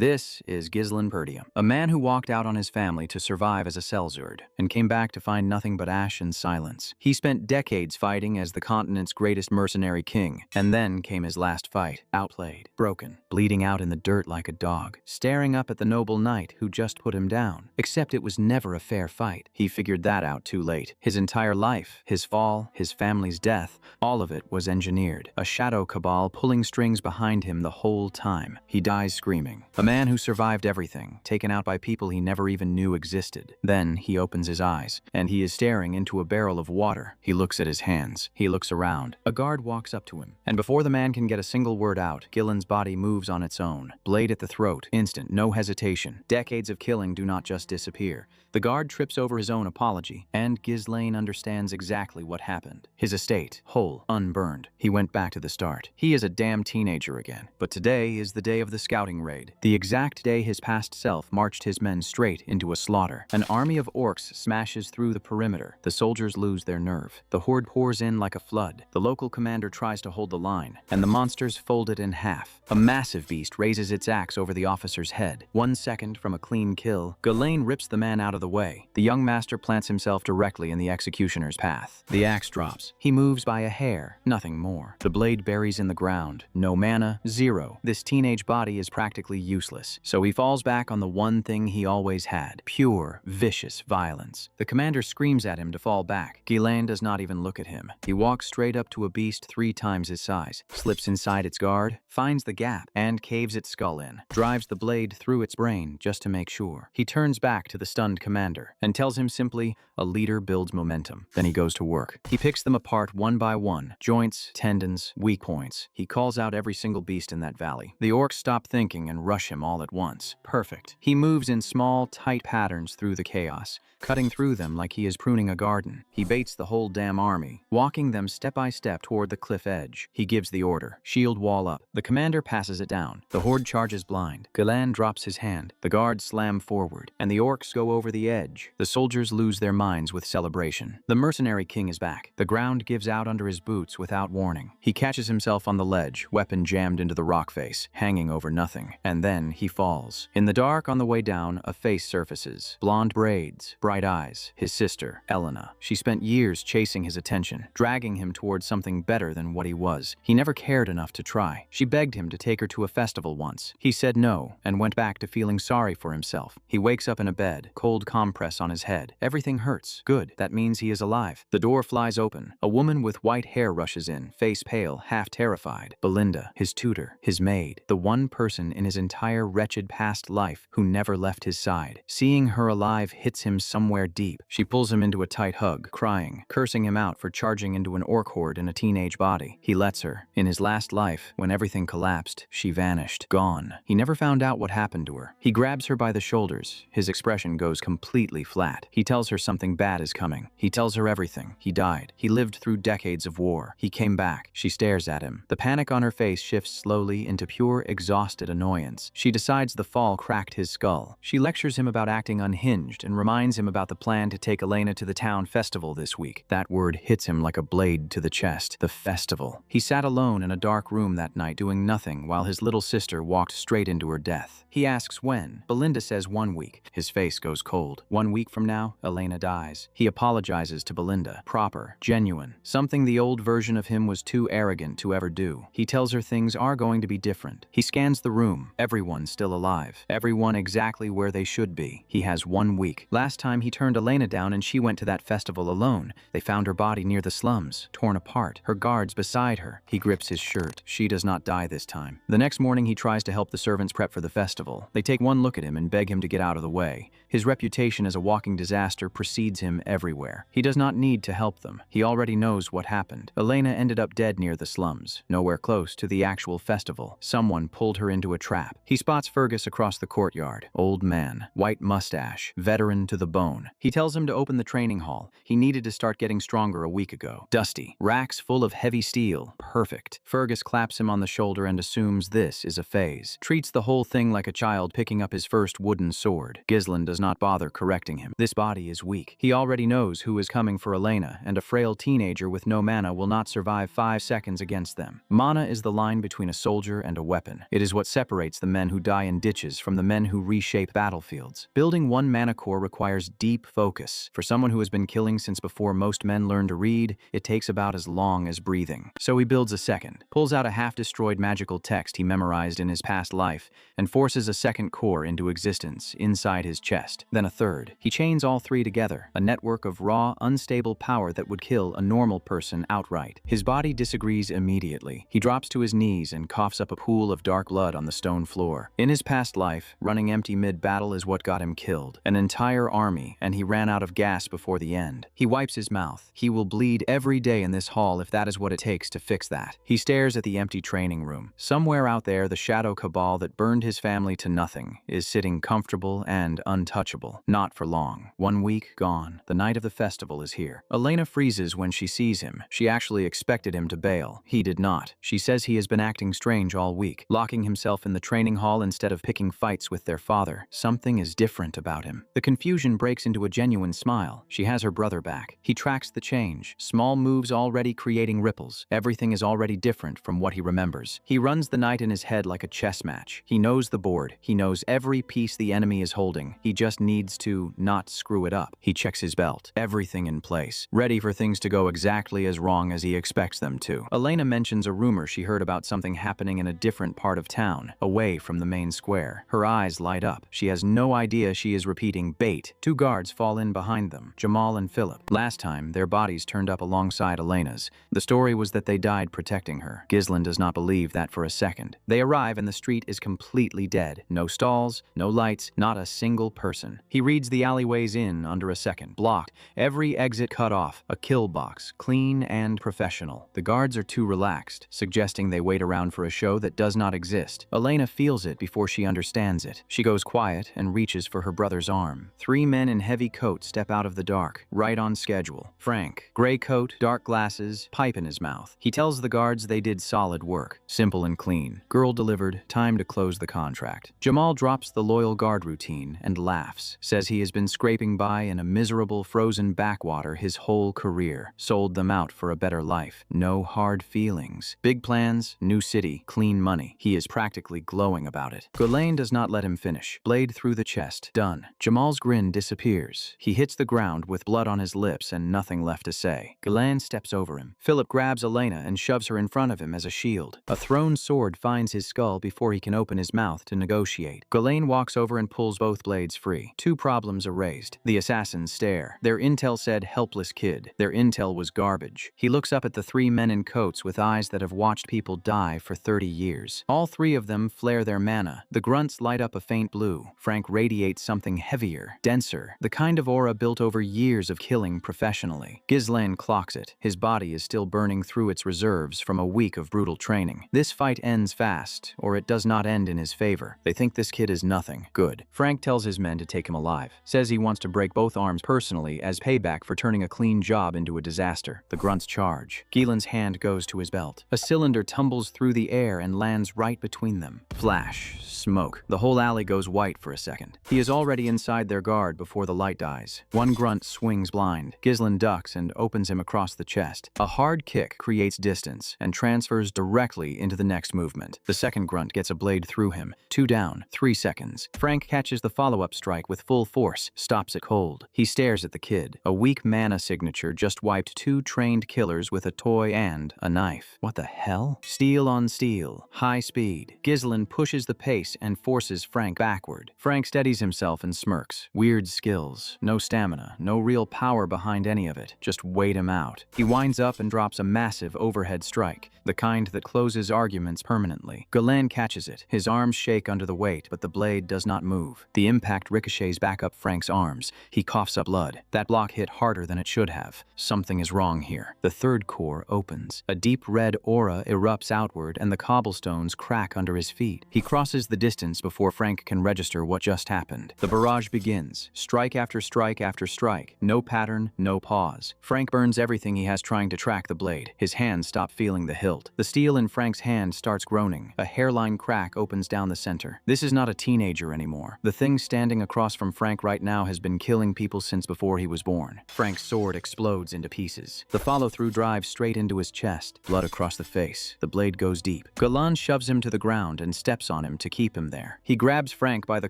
This is Gislinperdium, a man who walked out on his family to survive as a sellsword and came back to find nothing but ash and silence. He spent decades fighting as the continent's greatest mercenary king, and then came his last fight, outplayed, broken, bleeding out in the dirt like a dog, staring up at the noble knight who just put him down. Except it was never a fair fight. He figured that out too late. His entire life, his fall, his family's death, all of it was engineered. A shadow cabal pulling strings behind him the whole time. He dies screaming. A man who survived everything, taken out by people he never even knew existed. Then he opens his eyes, and he is staring into a barrel of water. He looks at his hands. He looks around. A guard walks up to him, and before the man can get a single word out, Gillen's body moves on its own. Blade at the throat, instant, no hesitation. Decades of killing do not just disappear. The guard trips over his own apology, and Ghislaine understands exactly what happened. His estate, whole, unburned. He went back to the start. He is a damn teenager again. But today is the day of the scouting raid. The exact day his past self marched his men straight into a slaughter. An army of orcs smashes through the perimeter. The soldiers lose their nerve. The horde pours in like a flood. The local commander tries to hold the line, and the monsters fold it in half. A massive beast raises its axe over the officer's head. 1 second from a clean kill, Ghislaine rips the man out of the way. The young master plants himself directly in the executioner's path. The axe drops. He moves by a hair, nothing more. The blade buries in the ground. No mana, zero. This teenage body is practically useless, so he falls back on the one thing he always had: pure, vicious violence. The commander screams at him to fall back. Ghislaine does not even look at him. He walks straight up to a beast 3 times his size, slips inside its guard, finds the gap, and caves its skull in. Drives the blade through its brain just to make sure. He turns back to the stunned commander and tells him simply, a leader builds momentum. Then he goes to work. He picks them apart one by one. Joints, tendons, weak points. He calls out every single beast in that valley. The orcs stop thinking and rush him all at once. Perfect. He moves in small, tight patterns through the chaos, cutting through them like he is pruning a garden. He baits the whole damn army, walking them step by step toward the cliff edge. He gives the order, shield wall up. The commander passes it down. The horde charges blind. Ghislaine drops his hand. The guards slam forward, and the orcs go over the edge. The soldiers lose their minds with celebration. The mercenary king is back. The ground gives out under his boots without warning. He catches himself on the ledge, weapon jammed into the rock face, hanging over nothing. And then he falls. In the dark on the way down, a face surfaces. Blonde braids, bright eyes. His sister, Elena. She spent years chasing his attention, dragging him towards something better than what he was. He never cared enough to try. She begged him to take her to a festival once. He said no, and went back to feeling sorry for himself. He wakes up in a bed, cold compress on his head. Everything hurts. Good. That means he is alive. The door flies open. A woman with white hair rushes in, face pale, half terrified. Belinda, his tutor, his maid, the one person in his entire wretched past life who never left his side. Seeing her alive hits him somewhere deep. She pulls him into a tight hug, crying, cursing him out for charging into an orc horde in a teenage body. He lets her. In his last life, when everything collapsed, she vanished. Gone. He never found out what happened to her. He grabs her by the shoulders. His expression goes completely flat. He tells her something bad is coming. He tells her everything. He died. He lived through decades of war. He came back. She stares at him. The panic on her face shifts slowly into pure, exhausted annoyance. She decides the fall cracked his skull. She lectures him about acting unhinged and reminds him about the plan to take Elena to the town festival this week. That word hits him like a blade to the chest. The festival. He sat alone in a dark room that night doing nothing while his little sister walked straight into her death. He asks when. Belinda says 1 week. His face goes cold. 1 week from now, Elena dies. He apologizes to Belinda. Proper. Genuine. Something the old version of him was too arrogant to ever do. He tells her things are going to be different. He scans the room. Everyone still alive. Everyone exactly where they should be. He has 1 week. Last time he turned Elena down and she went to that festival alone. They found her body near the slums, torn apart. Her guards beside her. He grips his shirt. She does not die this time. The next morning he tries to help the servants prep for the festival. They take one look at him and beg him to get out of the way. His reputation as a walking disaster precedes him everywhere. He does not need to help them. He already knows what happened. Elena ended up dead near the slums, nowhere close to the actual festival. Someone pulled her into a trap. He spots Fergus across the courtyard. Old man, white mustache, veteran to the bone. He tells him to open the training hall. He needed to start getting stronger a week ago. Dusty, racks full of heavy steel. Perfect. Fergus claps him on the shoulder and assumes this is a phase. Treats the whole thing like a child picking up his first wooden sword. Ghislaine does not bother correcting him. This body is weak. He already knows who is coming for Elena, and a frail teenager with no mana will not survive 5 seconds against them. Mana is the line between a soldier and a weapon. It is what separates the men who die in ditches from the men who reshape battlefields. Building one mana core requires deep focus. For someone who has been killing since before most men learned to read, it takes about as long as breathing. So he builds a second, pulls out a half-destroyed magical text he memorized in his past life, and forces a second core into existence inside his chest. Then a third. He chains all three together, a network of raw, unstable power that would kill a normal person outright. His body disagrees immediately. He drops to his knees and coughs up a pool of dark blood on the stone floor. In his past life, running empty mid-battle is what got him killed. An entire army, and he ran out of gas before the end. He wipes his mouth. He will bleed every day in this hall if that is what it takes to fix that. He stares at the empty training room. Somewhere out there, the shadow cabal that burned his family to nothing is sitting comfortable and untouchable. Not for long. 1 week gone. The night of the festival is here. Elena freezes when she sees him. She actually expected him to bail. He did not. She says he has been acting strange all week, locking himself in the training hall instead of picking fights with their father. Something is different about him. The confusion breaks into a genuine smile. She has her brother back. He tracks the change. Small moves already creating ripples. Everything is already different from what he remembers. He runs the night in his head like a chess match. He knows the board. He knows every piece the enemy is holding. He just needs to not screw it up. He checks his belt. Everything in place. Ready for things to go exactly as wrong as he expects them to. Elena mentions a rumor she heard about something happening in a different part of town, away from the main square. Her eyes light up. She has no idea she is repeating bait. 2 guards fall in behind them, Jamal and Philip. Last time, their bodies turned up alongside Elena's. The story was that they died protecting her. Ghislaine does not believe that for a second. They arrive and the street is completely dead. No stalls, no lights, not a single person. He reads the alleyways in under a second. Blocked. Every exit cut off. A kill box. Clean and professional. The guards are too relaxed, suggesting they wait around for a show that does not exist. Elena feels it before she understands it. She goes quiet and reaches for her brother's arm. 3 men in heavy coats step out of the dark, right on schedule. Frank, gray coat, dark glasses, pipe in his mouth. He tells the guards they did solid work. Simple and clean. Girl delivered, time to close the contract. Jamal drops the loyal guard routine and laughs. Says he has been scraping by in a miserable frozen backwater his whole career. Sold them out for a better life. No hard feelings. Big plans, new city, clean money. He is practically glowing about it. Ghislaine does not let him finish. Blade through the chest. Done. Jamal's grin disappears. He hits the ground with blood on his lips and nothing left to say. Ghislaine steps over him. Philip grabs Elena and shoves her in front of him as a shield. A thrown sword finds his skull before he can open his mouth to negotiate. Ghislaine walks over and pulls both blades free. 2 problems erased. The assassins stare. Their intel said helpless kid. Their intel was garbage. He looks up at the 3 men in coats with eyes that have watched people die for 30 years. All 3 of them flare their mana. The grunts light up a faint blue. Frank radiates something heavier, denser, the kind of aura built over years of killing professionally. Ghislaine clocks it. His body is still burning through its reserves from a week of brutal training. This fight ends fast, or it does not end in his favor. They think this kid is nothing. Good. Frank tells his men to take him alive. Says he wants to break both arms personally as payback for turning a clean job into a disaster. The grunts charge. Gielyn's hand goes to his belt. A cylinder tumbles through the air and lands right between them. Flash. Smoke. The whole alley goes white for a second. He is already inside their guard before the light dies. One grunt swings blind. Ghislaine ducks and opens him across the chest. A hard kick creates distance and transfers directly into the next movement. The second grunt gets a blade through him. 2 down. 3 seconds. Frank catches the follow-up strike with full force, stops it cold. He stares at the kid. A weak mana signature just wiped 2 trained killers with a toy and a knife. What the hell? Steel on steel. High speed. Ghislaine pushes the pace and forces Frank backward. Frank steadies himself and smirks. Weird skills. No stamina. No real power behind any of it. Just wait him out. He winds up and drops a massive overhead strike, the kind that closes arguments permanently. Ghislaine catches it. His arms shake under the weight, but the blade does not move. The impact ricochets back up Frank's arms. He coughs up blood. That block hit harder than it should have. Something is wrong here. The third core opens. A deep red aura erupts outward and the cobblestones crack under his feet. He crosses the distance before Frank can register what just happened. The barrage begins. Strike after strike after strike. No pattern, no pause. Frank burns everything he has trying to track the blade. His hands stop feeling the hilt. The steel in Frank's hand starts groaning. A hairline crack opens down the center. This is not a teenager anymore. The thing standing across from Frank right now has been killing people since before he was born. Frank's sword explodes into pieces. The follow-through drives straight into his chest. Blood across the face. The blade goes deep. Galan shoves him to the ground and steps on him to keep him there. He grabs Frank by the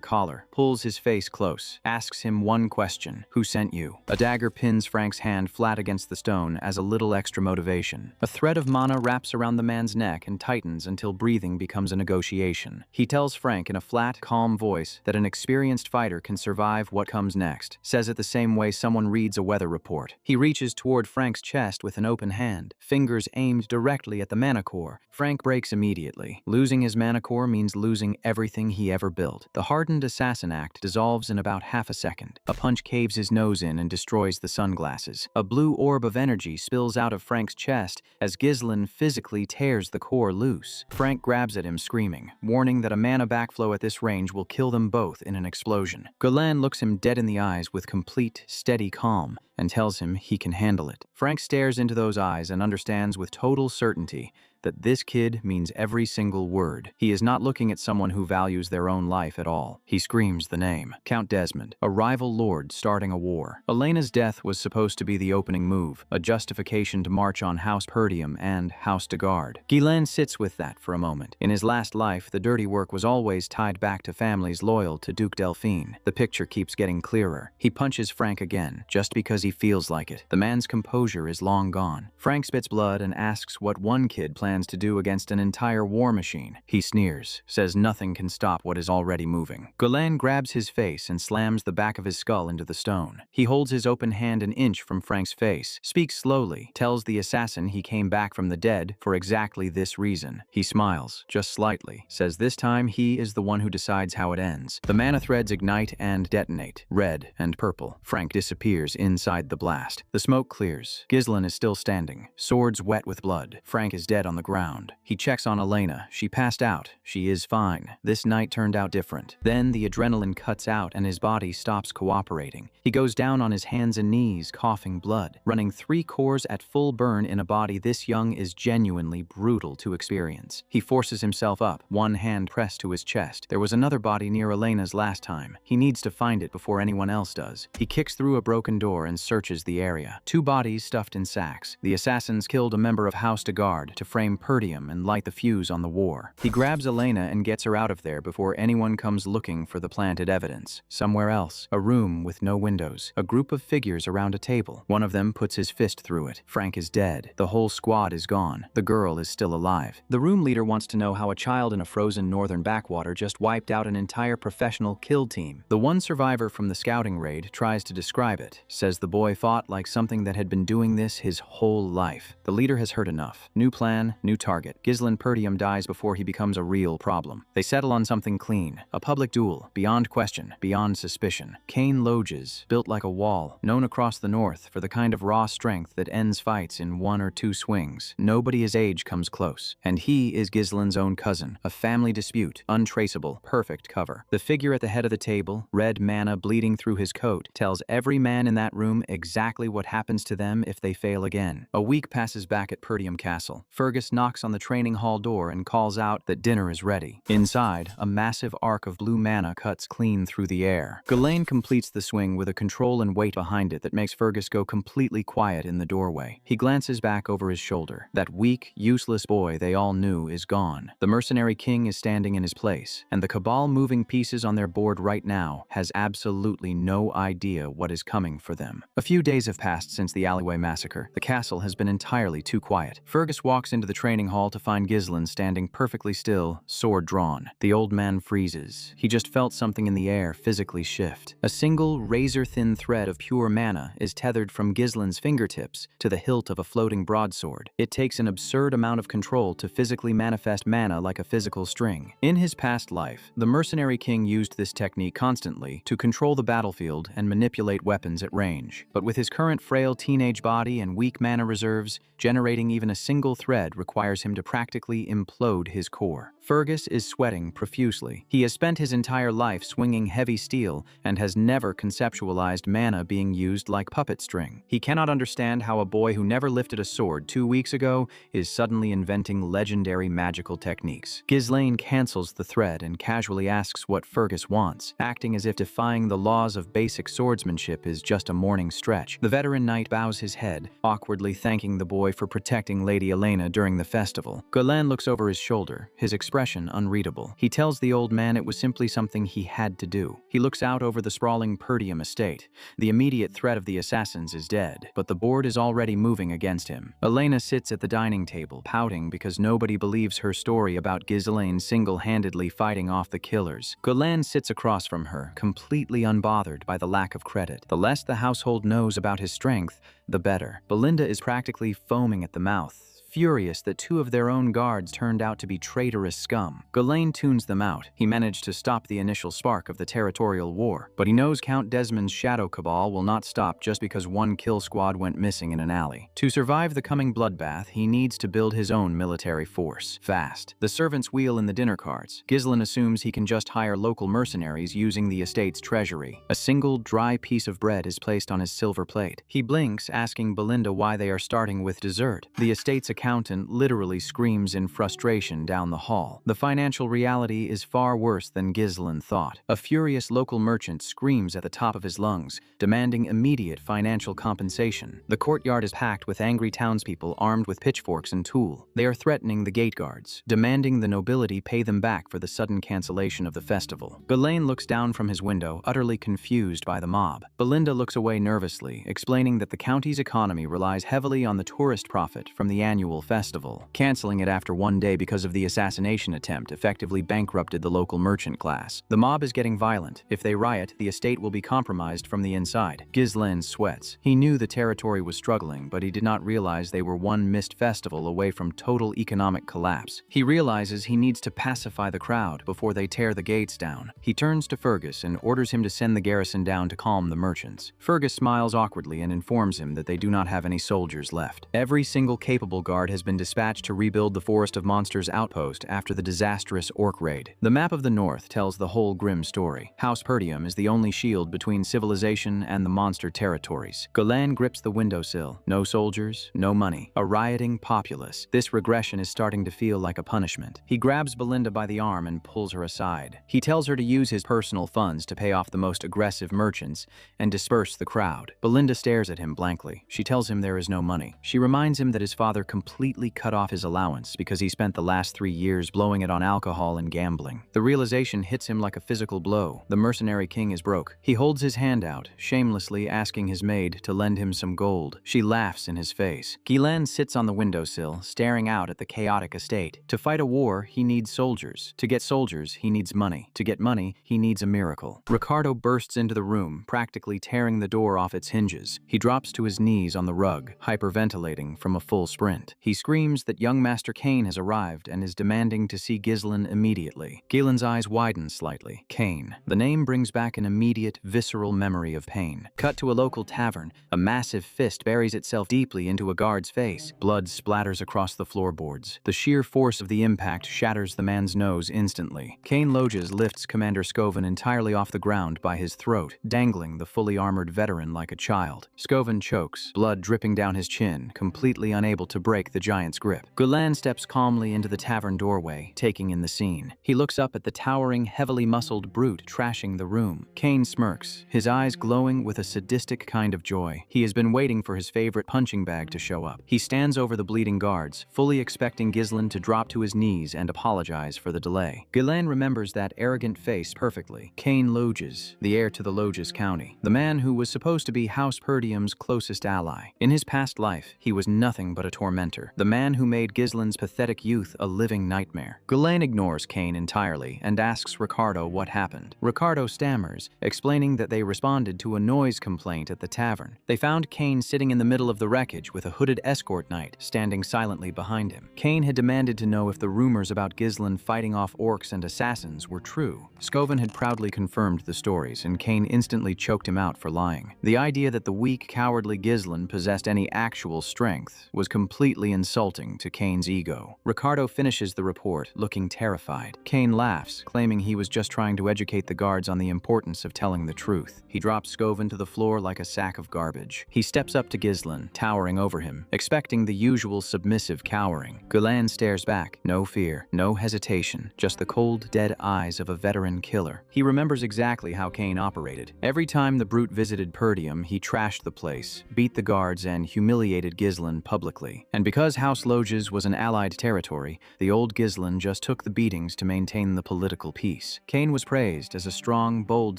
collar, pulls his face close, asks him one question: "Who sent you?" A dagger pins Frank's hand flat against the stone as a little extra motivation. A thread of mana wraps around the man's neck and tightens until breathing becomes a negotiation. He tells Frank in a flat, calm voice that an experienced fighter can survive what comes next, says it the same way someone reads a weather report. He reaches toward Frank's chest with an open hand, fingers aimed directly at the mana core. Frank breaks immediately. Losing his mana core means losing everything he ever built. The hardened assassin act dissolves in about half a second. A punch caves his nose in and destroys the sunglasses. A blue orb of energy spills out of Frank's chest as Ghislain physically tears the core loose. Frank grabs at him, screaming, warning that a mana backflow at this range will kill them both in an explosion. Ghislain looks him dead in the eyes with complete, steady calm and tells him he can handle it. Frank stares into those eyes and understands with total certainty that this kid means every single word. He is not looking at someone who values their own life at all. He screams the name: Count Desmond, a rival lord starting a war. Elena's death was supposed to be the opening move, a justification to march on House Perdium and House de Garde. Ghislain sits with that for a moment. In his last life, the dirty work was always tied back to families loyal to Duke Delphine. The picture keeps getting clearer. He punches Frank again, just because he feels like it. The man's composure is long gone. Frank spits blood and asks what one kid plans to do against an entire war machine. He sneers, says nothing can stop what is already moving. Ghislain grabs his face and slams the back of his skull into the stone. He holds his open hand an inch from Frank's face, speaks slowly, tells the assassin he came back from the dead for exactly this reason. He smiles, just slightly, says this time he is the one who decides how it ends. The mana threads ignite and detonate, red and purple. Frank disappears inside the blast. The smoke clears. Ghislain is still standing, swords wet with blood. Frank is dead on the ground. He checks on Elena. She passed out. She is fine. This night turned out different. Then the adrenaline cuts out and his body stops cooperating. He goes down on his hands and knees, coughing blood. Running 3 cores at full burn in a body this young is genuinely brutal to experience. He forces himself up, one hand pressed to his chest. There was another body near Elena's last time. He needs to find it before anyone else does. He kicks through a broken door and searches the area. 2 bodies stuffed in sacks. The assassins killed a member of House de Garde to frame Perdium and light the fuse on the war. He grabs Elena and gets her out of there before anyone comes looking for the planted evidence. Somewhere else, a room with no windows, a group of figures around a table. One of them puts his fist through it. Frank is dead. The whole squad is gone. The girl is still alive. The room leader wants to know how a child in a frozen northern backwater just wiped out an entire professional kill team. The one survivor from the scouting raid tries to describe it, says the boy fought like something that had been doing this his whole life. The leader has heard enough. New plan, new target. Ghislain Perdium dies before he becomes a real problem. They settle on something clean. A public duel, beyond question, beyond suspicion. Kane Loges, built like a wall, known across the north for the kind of raw strength that ends fights in 1 or 2 swings. Nobody his age comes close. And he is Ghislain's own cousin. A family dispute, untraceable, perfect cover. The figure at the head of the table, red mana bleeding through his coat, tells every man in that room exactly what happens to them if they fail again. A week passes back at Perdium Castle. Fergus knocks on the training hall door and calls out that dinner is ready. Inside, a massive arc of blue mana cuts clean through the air. Ghislain completes the swing with a control and weight behind it that makes Fergus go completely quiet in the doorway. He glances back over his shoulder. That weak, useless boy they all knew is gone. The mercenary king is standing in his place, and the cabal moving pieces on their board right now has absolutely no idea what is coming for them. A few days have passed since the alleyway massacre. The castle has been entirely too quiet. Fergus walks into the training hall to find Ghislain standing perfectly still, sword drawn. The old man freezes. He just felt something in the air physically shift. A single razor-thin thread of pure mana is tethered from Ghislain's fingertips to the hilt of a floating broadsword. It takes an absurd amount of control to physically manifest mana like a physical string. In his past life, the mercenary king used this technique constantly to control the battlefield and manipulate weapons at range. But with his current frail teenage body and weak mana reserves, generating even a single thread requires him to practically implode his core. Fergus is sweating profusely. He has spent his entire life swinging heavy steel and has never conceptualized mana being used like puppet string. He cannot understand how a boy who never lifted a sword 2 weeks ago is suddenly inventing legendary magical techniques. Ghislain cancels the thread and casually asks what Fergus wants, acting as if defying the laws of basic swordsmanship is just a morning stretch. The veteran knight bows his head, awkwardly thanking the boy for protecting Lady Elena during the festival. Ghislain looks over his shoulder, his expression expression unreadable. He tells the old man it was simply something he had to do. He looks out over the sprawling Perdium estate. The immediate threat of the assassins is dead, but the board is already moving against him. Elena sits at the dining table, pouting because nobody believes her story about Ghislaine single-handedly fighting off the killers. Ghislaine sits across from her, completely unbothered by the lack of credit. The less the household knows about his strength, the better. Belinda is practically foaming at the mouth, furious that two of their own guards turned out to be traitorous scum. Ghislaine tunes them out. He managed to stop the initial spark of the territorial war, but he knows Count Desmond's shadow cabal will not stop just because one kill squad went missing in an alley. To survive the coming bloodbath, he needs to build his own military force, fast. The servants wheel in the dinner carts. Ghislaine assumes he can just hire local mercenaries using the estate's treasury. A single, dry piece of bread is placed on his silver plate. He blinks, asking Belinda why they are starting with dessert. The estate's accountant literally screams in frustration down the hall. The financial reality is far worse than Ghislaine thought. A furious local merchant screams at the top of his lungs, demanding immediate financial compensation. The courtyard is packed with angry townspeople armed with pitchforks and tool. They are threatening the gate guards, demanding the nobility pay them back for the sudden cancellation of the festival. Ghislaine looks down from his window, utterly confused by the mob. Belinda looks away nervously, explaining that the county's economy relies heavily on the tourist profit from the annual festival. Canceling it after one day because of the assassination attempt effectively bankrupted the local merchant class. The mob is getting violent. If they riot, the estate will be compromised from the inside. Ghislaine sweats. He knew the territory was struggling, but he did not realize they were one missed festival away from total economic collapse. He realizes he needs to pacify the crowd before they tear the gates down. He turns to Fergus and orders him to send the garrison down to calm the merchants. Fergus smiles awkwardly and informs him that they do not have any soldiers left. Every single capable guard has been dispatched to rebuild the Forest of Monsters outpost after the disastrous orc raid. The map of the north tells the whole grim story. House Perdium is the only shield between civilization and the monster territories. Ghislaine grips the windowsill. No soldiers, no money. A rioting populace. This regression is starting to feel like a punishment. He grabs Belinda by the arm and pulls her aside. He tells her to use his personal funds to pay off the most aggressive merchants and disperse the crowd. Belinda stares at him blankly. She tells him there is no money. She reminds him that his father completely cut off his allowance because he spent the last 3 years blowing it on alcohol and gambling. The realization hits him like a physical blow. The mercenary king is broke. He holds his hand out, shamelessly asking his maid to lend him some gold. She laughs in his face. Ghislaine sits on the windowsill, staring out at the chaotic estate. To fight a war, he needs soldiers. To get soldiers, he needs money. To get money, he needs a miracle. Ricardo bursts into the room, practically tearing the door off its hinges. He drops to his knees on the rug, hyperventilating from a full sprint. He screams that young Master Kane has arrived and is demanding to see Ghislaine immediately. Ghislaine's eyes widen slightly. Kane. The name brings back an immediate, visceral memory of pain. Cut to a local tavern. A massive fist buries itself deeply into a guard's face. Blood splatters across the floorboards. The sheer force of the impact shatters the man's nose instantly. Kane Loges lifts Commander Scoven entirely off the ground by his throat, dangling the fully armored veteran like a child. Scoven chokes, blood dripping down his chin, completely unable to break the giant's grip. Ghislaine steps calmly into the tavern doorway, taking in the scene. He looks up at the towering, heavily muscled brute trashing the room. Kane smirks, his eyes glowing with a sadistic kind of joy. He has been waiting for his favorite punching bag to show up. He stands over the bleeding guards, fully expecting Ghislaine to drop to his knees and apologize for the delay. Ghislaine remembers that arrogant face perfectly. Kane Loges, the heir to the Loges County, the man who was supposed to be House Perdium's closest ally. In his past life, he was nothing but a tormentor, the man who made Ghislaine's pathetic youth a living nightmare. Ghislaine ignores Kane entirely and asks Ricardo what happened. Ricardo stammers, explaining that they responded to a noise complaint at the tavern. They found Kane sitting in the middle of the wreckage with a hooded escort knight standing silently behind him. Kane had demanded to know if the rumors about Ghislaine fighting off orcs and assassins were true. Scoven had proudly confirmed the stories, and Kane instantly choked him out for lying. The idea that the weak, cowardly Ghislaine possessed any actual strength was completely insulting to Kane's ego. Ricardo finishes the report, looking terrified. Kane laughs, claiming he was just trying to educate the guards on the importance of telling the truth. He drops Scoven to the floor like a sack of garbage. He steps up to Ghislaine, towering over him, expecting the usual submissive cowering. Ghislaine stares back. No fear, no hesitation, just the cold, dead eyes of a veteran killer. He remembers exactly how Kane operated. Every time the brute visited Perdium, he trashed the place, beat the guards, and humiliated Ghislaine publicly. And Because House Loges was an allied territory, the old Ghislain just took the beatings to maintain the political peace. Cain was praised as a strong, bold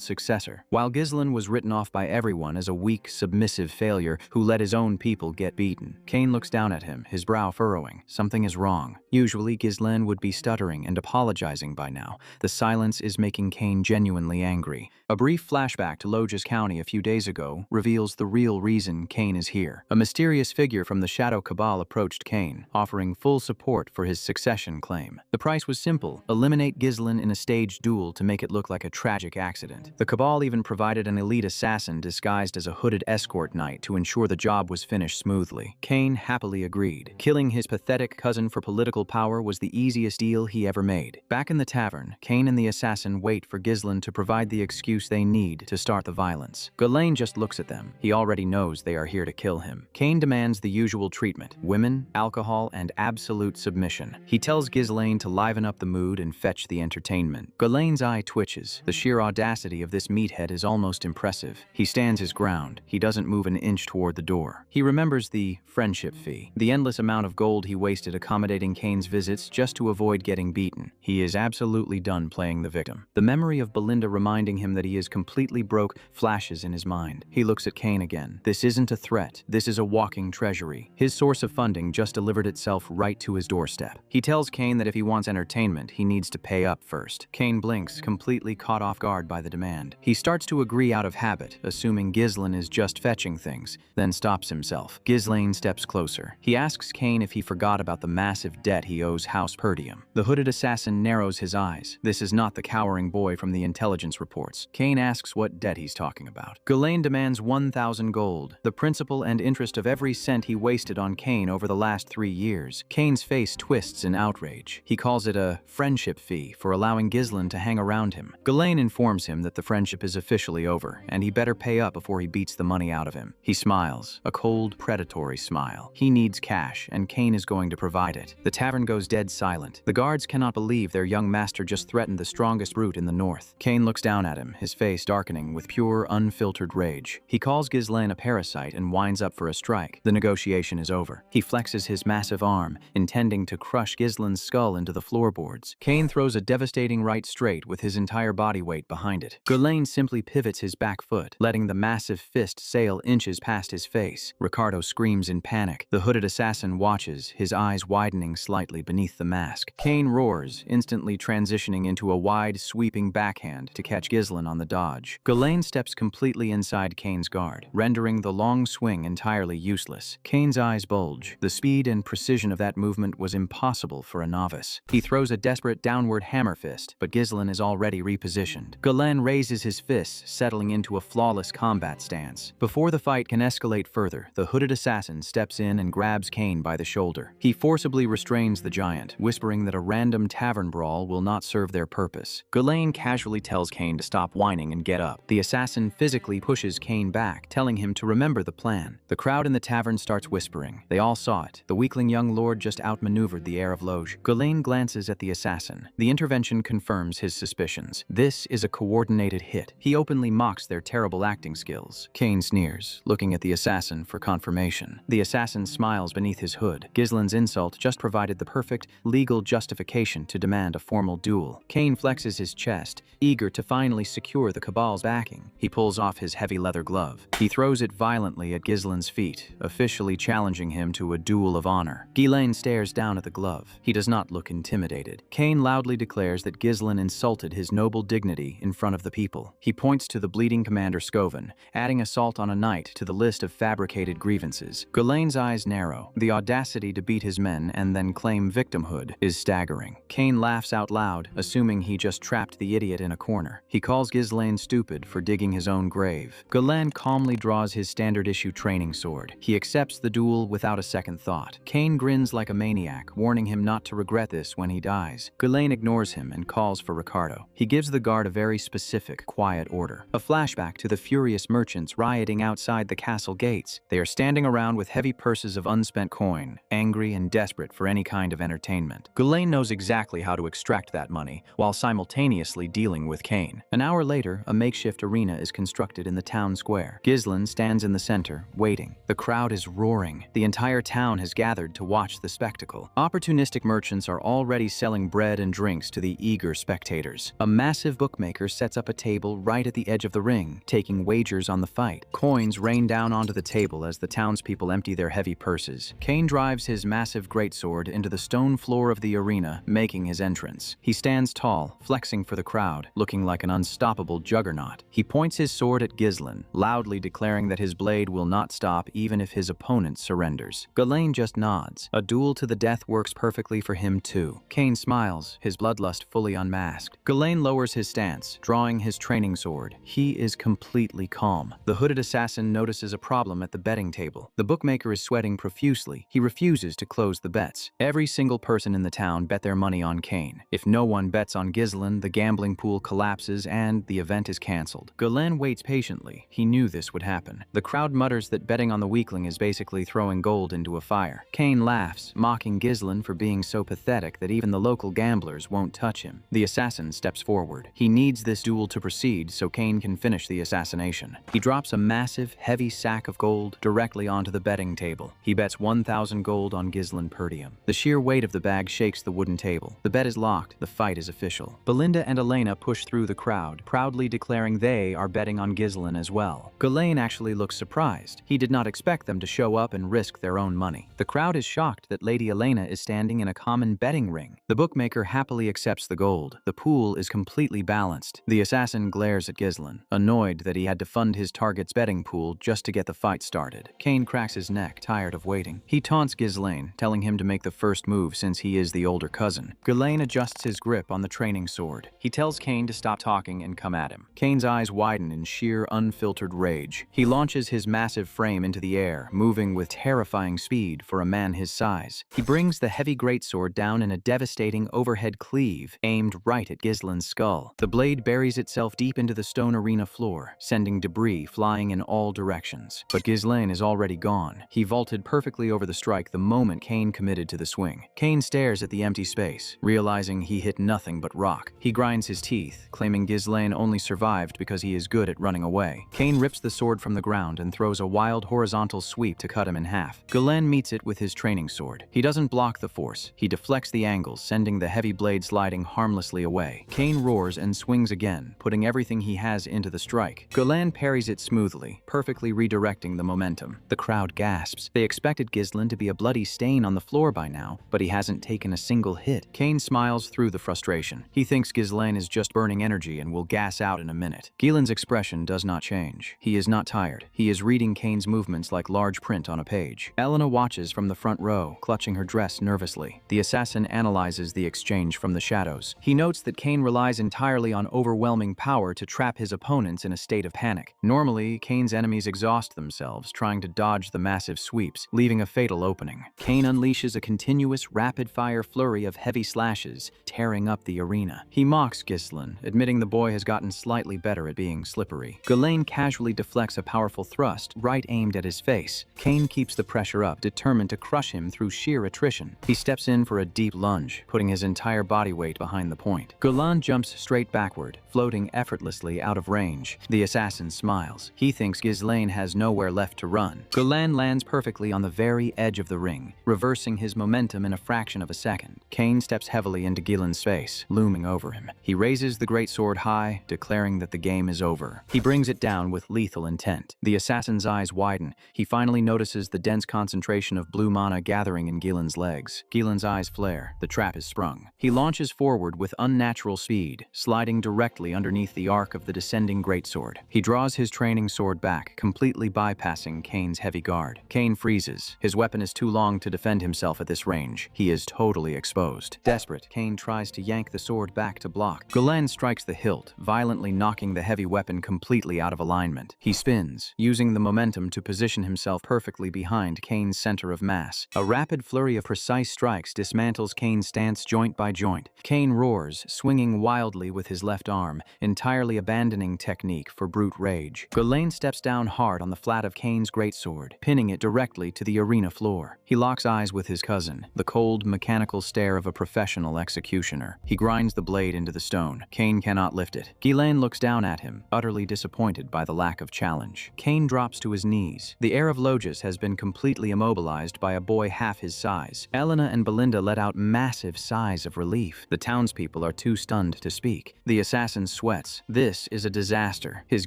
successor, while Ghislain was written off by everyone as a weak, submissive failure who let his own people get beaten. Cain looks down at him, his brow furrowing. Something is wrong. Usually, Ghislain would be stuttering and apologizing by now. The silence is making Cain genuinely angry. A brief flashback to Loges County a few days ago reveals the real reason Cain is here. A mysterious figure from the Shadow Cabal approached Cain, offering full support for his succession claim. The price was simple: eliminate Ghislain in a staged duel to make it look like a tragic accident. The Cabal even provided an elite assassin disguised as a hooded escort knight to ensure the job was finished smoothly. Cain happily agreed. Killing his pathetic cousin for political power was the easiest deal he ever made. Back in the tavern, Cain and the assassin wait for Ghislain to provide the excuse they need to start the violence. Ghislain just looks at them. He already knows they are here to kill him. Cain demands the usual treatment: women, alcohol, and absolute submission. He tells Ghislain to liven up the mood and fetch the entertainment. Ghislain's eye twitches. The sheer audacity of this meathead is almost impressive. He stands his ground. He doesn't move an inch toward the door. He remembers the friendship fee, the endless amount of gold he wasted accommodating Cain's visits just to avoid getting beaten. He is absolutely done playing the victim. The memory of Belinda reminding him that he is completely broke flashes in his mind. He looks at Cain again. This isn't a threat. This is a walking treasury. His source of funding just delivered itself right to his doorstep. He tells Cain that if he wants entertainment, he needs to pay up first. Cain blinks, completely caught off guard by the demand. He starts to agree out of habit, assuming Ghislain is just fetching things, then stops himself. Ghislain steps closer. He asks Cain if he forgot about the massive debt he owes House Perdium. The hooded assassin narrows his eyes. This is not the cowering boy from the intelligence reports. Cain asks what debt he's talking about. Ghislain demands 1,000 gold, the principal and interest of every cent he wasted on Cain over the last 3 years. Cain's face twists in outrage. He calls it a friendship fee for allowing Ghislain to hang around him. Ghislain informs him that the friendship is officially over, and he better pay up before he beats the money out of him. He smiles, a cold, predatory smile. He needs cash, and Cain is going to provide it. The tavern goes dead silent. The guards cannot believe their young master just threatened the strongest brute in the north. Cain looks down at him, his face darkening with pure, unfiltered rage. He calls Ghislain a parasite and winds up for a strike. The negotiation is over. He flexes his massive arm, intending to crush Ghislain's skull into the floorboards. Cain throws a devastating right straight with his entire body weight behind it. Ghislain simply pivots his back foot, letting the massive fist sail inches past his face. Ricardo screams in panic. The hooded assassin watches, his eyes widening slightly beneath the mask. Cain roars, instantly transitioning into a wide, sweeping backhand to catch Ghislain on the dodge. Ghislain steps completely inside Cain's guard, rendering the long swing entirely useless. Cain's eyes bulge. The speed and precision of that movement was impossible for a novice. He throws a desperate downward hammer fist, but Ghislain is already repositioned. Ghislain raises his fists, settling into a flawless combat stance. Before the fight can escalate further, the hooded assassin steps in and grabs Cain by the shoulder. He forcibly restrains the giant, whispering that a random tavern brawl will not serve their purpose. Ghislain casually tells Cain to stop whining and get up. The assassin physically pushes Cain back, telling him to remember the plan. The crowd in the tavern starts whispering. They all saw it. The weakling young lord just outmaneuvered the heir of Loge. Ghislain glances at the assassin. The intervention confirms his suspicions. This is a coordinated hit. He openly mocks their terrible acting skills. Cain sneers, looking at the assassin for confirmation. The assassin smiles beneath his hood. Ghislain's insult just provided the perfect legal justification to demand a formal duel. Cain flexes his chest, eager to finally secure the Cabal's backing. He pulls off his heavy leather glove. He throws it violently at Ghislain's feet, officially challenging him to a duel of honor. Ghislain stares down at the glove. He does not look intimidated. Cain loudly declares that Ghislain insulted his noble dignity in front of the people. He points to the bleeding commander Scoven, adding assault on a knight to the list of fabricated grievances. Ghislain's eyes narrow. The audacity to beat his men and then claim victimhood is staggering. Cain laughs out loud, assuming he just trapped the idiot in a corner. He calls Ghislain stupid for digging his own grave. Ghislain calmly draws his standard-issue training sword. He accepts the duel without a second thought. Cain grins like a maniac, warning him not to regret this when he dies. Ghislain ignores him and calls for Ricardo. He gives the guard a very specific, quiet order. A flashback to the furious merchants rioting outside the castle gates. They are standing around with heavy purses of unspent coin, angry and desperate for any kind of entertainment. Ghislain knows exactly how to extract that money, while simultaneously dealing with Cain. An hour later, a makeshift arena is constructed in the town square. Ghislain stands in the center, waiting. The crowd is roaring. The entire town town has gathered to watch the spectacle. Opportunistic merchants are already selling bread and drinks to the eager spectators. A massive bookmaker sets up a table right at the edge of the ring, taking wagers on the fight. Coins rain down onto the table as the townspeople empty their heavy purses. Kane drives his massive greatsword into the stone floor of the arena, making his entrance. He stands tall, flexing for the crowd, looking like an unstoppable juggernaut. He points his sword at Ghislain, loudly declaring that his blade will not stop even if his opponent surrenders. Ghislain just nods. A duel to the death works perfectly for him too. Kane smiles, his bloodlust fully unmasked. Ghislain lowers his stance, drawing his training sword. He is completely calm. The hooded assassin notices a problem at the betting table. The bookmaker is sweating profusely. He refuses to close the bets. Every single person in the town bet their money on Kane. If no one bets on Ghislain, the gambling pool collapses and the event is cancelled. Ghislain waits patiently. He knew this would happen. The crowd mutters that betting on the weakling is basically throwing gold into a fire. Kane laughs, mocking Ghislain for being so pathetic that even the local gamblers won't touch him. The assassin steps forward. He needs this duel to proceed so Kane can finish the assassination. He drops a massive, heavy sack of gold directly onto the betting table. He bets 1,000 gold on Ghislain Perdium. The sheer weight of the bag shakes the wooden table. The bet is locked. The fight is official. Belinda and Elena push through the crowd, proudly declaring they are betting on Ghislain as well. Ghislain actually looks surprised. He did not expect them to show up and risk their own money. The crowd is shocked that Lady Elena is standing in a common betting ring. The bookmaker happily accepts the gold. The pool is completely balanced. The assassin glares at Ghislain, annoyed that he had to fund his target's betting pool just to get the fight started. Kane cracks his neck, tired of waiting. He taunts Ghislain, telling him to make the first move since he is the older cousin. Ghislain adjusts his grip on the training sword. He tells Kane to stop talking and come at him. Kane's eyes widen in sheer, unfiltered rage. He launches his massive frame into the air, moving with terrifying speed for a man his size. He brings the heavy greatsword down in a devastating overhead cleave, aimed right at Ghislain's skull. The blade buries itself deep into the stone arena floor, sending debris flying in all directions. But Ghislain is already gone. He vaulted perfectly over the strike the moment Kane committed to the swing. Kane stares at the empty space, realizing he hit nothing but rock. He grinds his teeth, claiming Ghislain only survived because he is good at running away. Kane rips the sword from the ground and throws a wild horizontal sweep to cut him in half. Ghislain meets it with his training sword. He doesn't block the force. He deflects the angles, sending the heavy blade sliding harmlessly away. Kane roars and swings again, putting everything he has into the strike. Ghislain parries it smoothly, perfectly redirecting the momentum. The crowd gasps. They expected Ghislain to be a bloody stain on the floor by now, but he hasn't taken a single hit. Kane smiles through the frustration. He thinks Ghislain is just burning energy and will gas out in a minute. Ghislain's expression does not change. He is not tired. He is reading Kane's movements like large print on a page. Elena watches from the front row, clutching her dress nervously. The assassin analyzes the exchange from the shadows. He notes that Kane relies entirely on overwhelming power to trap his opponents in a state of panic. Normally, Kane's enemies exhaust themselves trying to dodge the massive sweeps, leaving a fatal opening. Kane unleashes a continuous, rapid-fire flurry of heavy slashes, tearing up the arena. He mocks Ghislain, admitting the boy has gotten slightly better at being slippery. Ghislain casually deflects a powerful thrust, right aimed at his face. Kane keeps the pressure up, determined to crush him through sheer attrition. He steps in for a deep lunge, putting his entire body weight behind the point. Ghislain jumps straight backward, floating effortlessly out of range. The assassin smiles. He thinks Ghislain has nowhere left to run. Ghislain lands perfectly on the very edge of the ring, reversing his momentum in a fraction of a second. Kane steps heavily into Ghislain's face, looming over him. He raises the greatsword high, declaring that the game is over. He brings it down with lethal intent. The assassin's eyes widen. He finally notices the dense concentration of blue mana gathering in Ghislain's legs. Ghislain's eyes flare. The trap is sprung. He launches forward with unnatural speed, sliding directly underneath the arc of the descending greatsword. He draws his training sword back, completely bypassing Kane's heavy guard. Kane freezes. His weapon is too long to defend himself at this range. He is totally exposed. Desperate, Kane tries to yank the sword back to block. Ghislain strikes the hilt, violently knocking the heavy weapon completely out of alignment. He spins, using the momentum to position himself perfectly behind Kane's center of mass. A rapid flurry of precise strikes dismantles Kane's stance joint by joint. Kane roars, swinging wildly with his left arm, entirely abandoning technique for brute rage. Ghislain steps down hard on the flat of Kane's greatsword, pinning it directly to the arena floor. He locks eyes with his cousin, the cold, mechanical stare of a professional executioner. He grinds the blade into the stone. Kane cannot lift it. Ghislain looks down at him, utterly disappointed by the lack of challenge. Kane drops to his knees. The heir of Logis has been completely immobilized immobilized by a boy half his size. Elena and Belinda let out massive sighs of relief. The townspeople are too stunned to speak. The assassin sweats. This is a disaster. His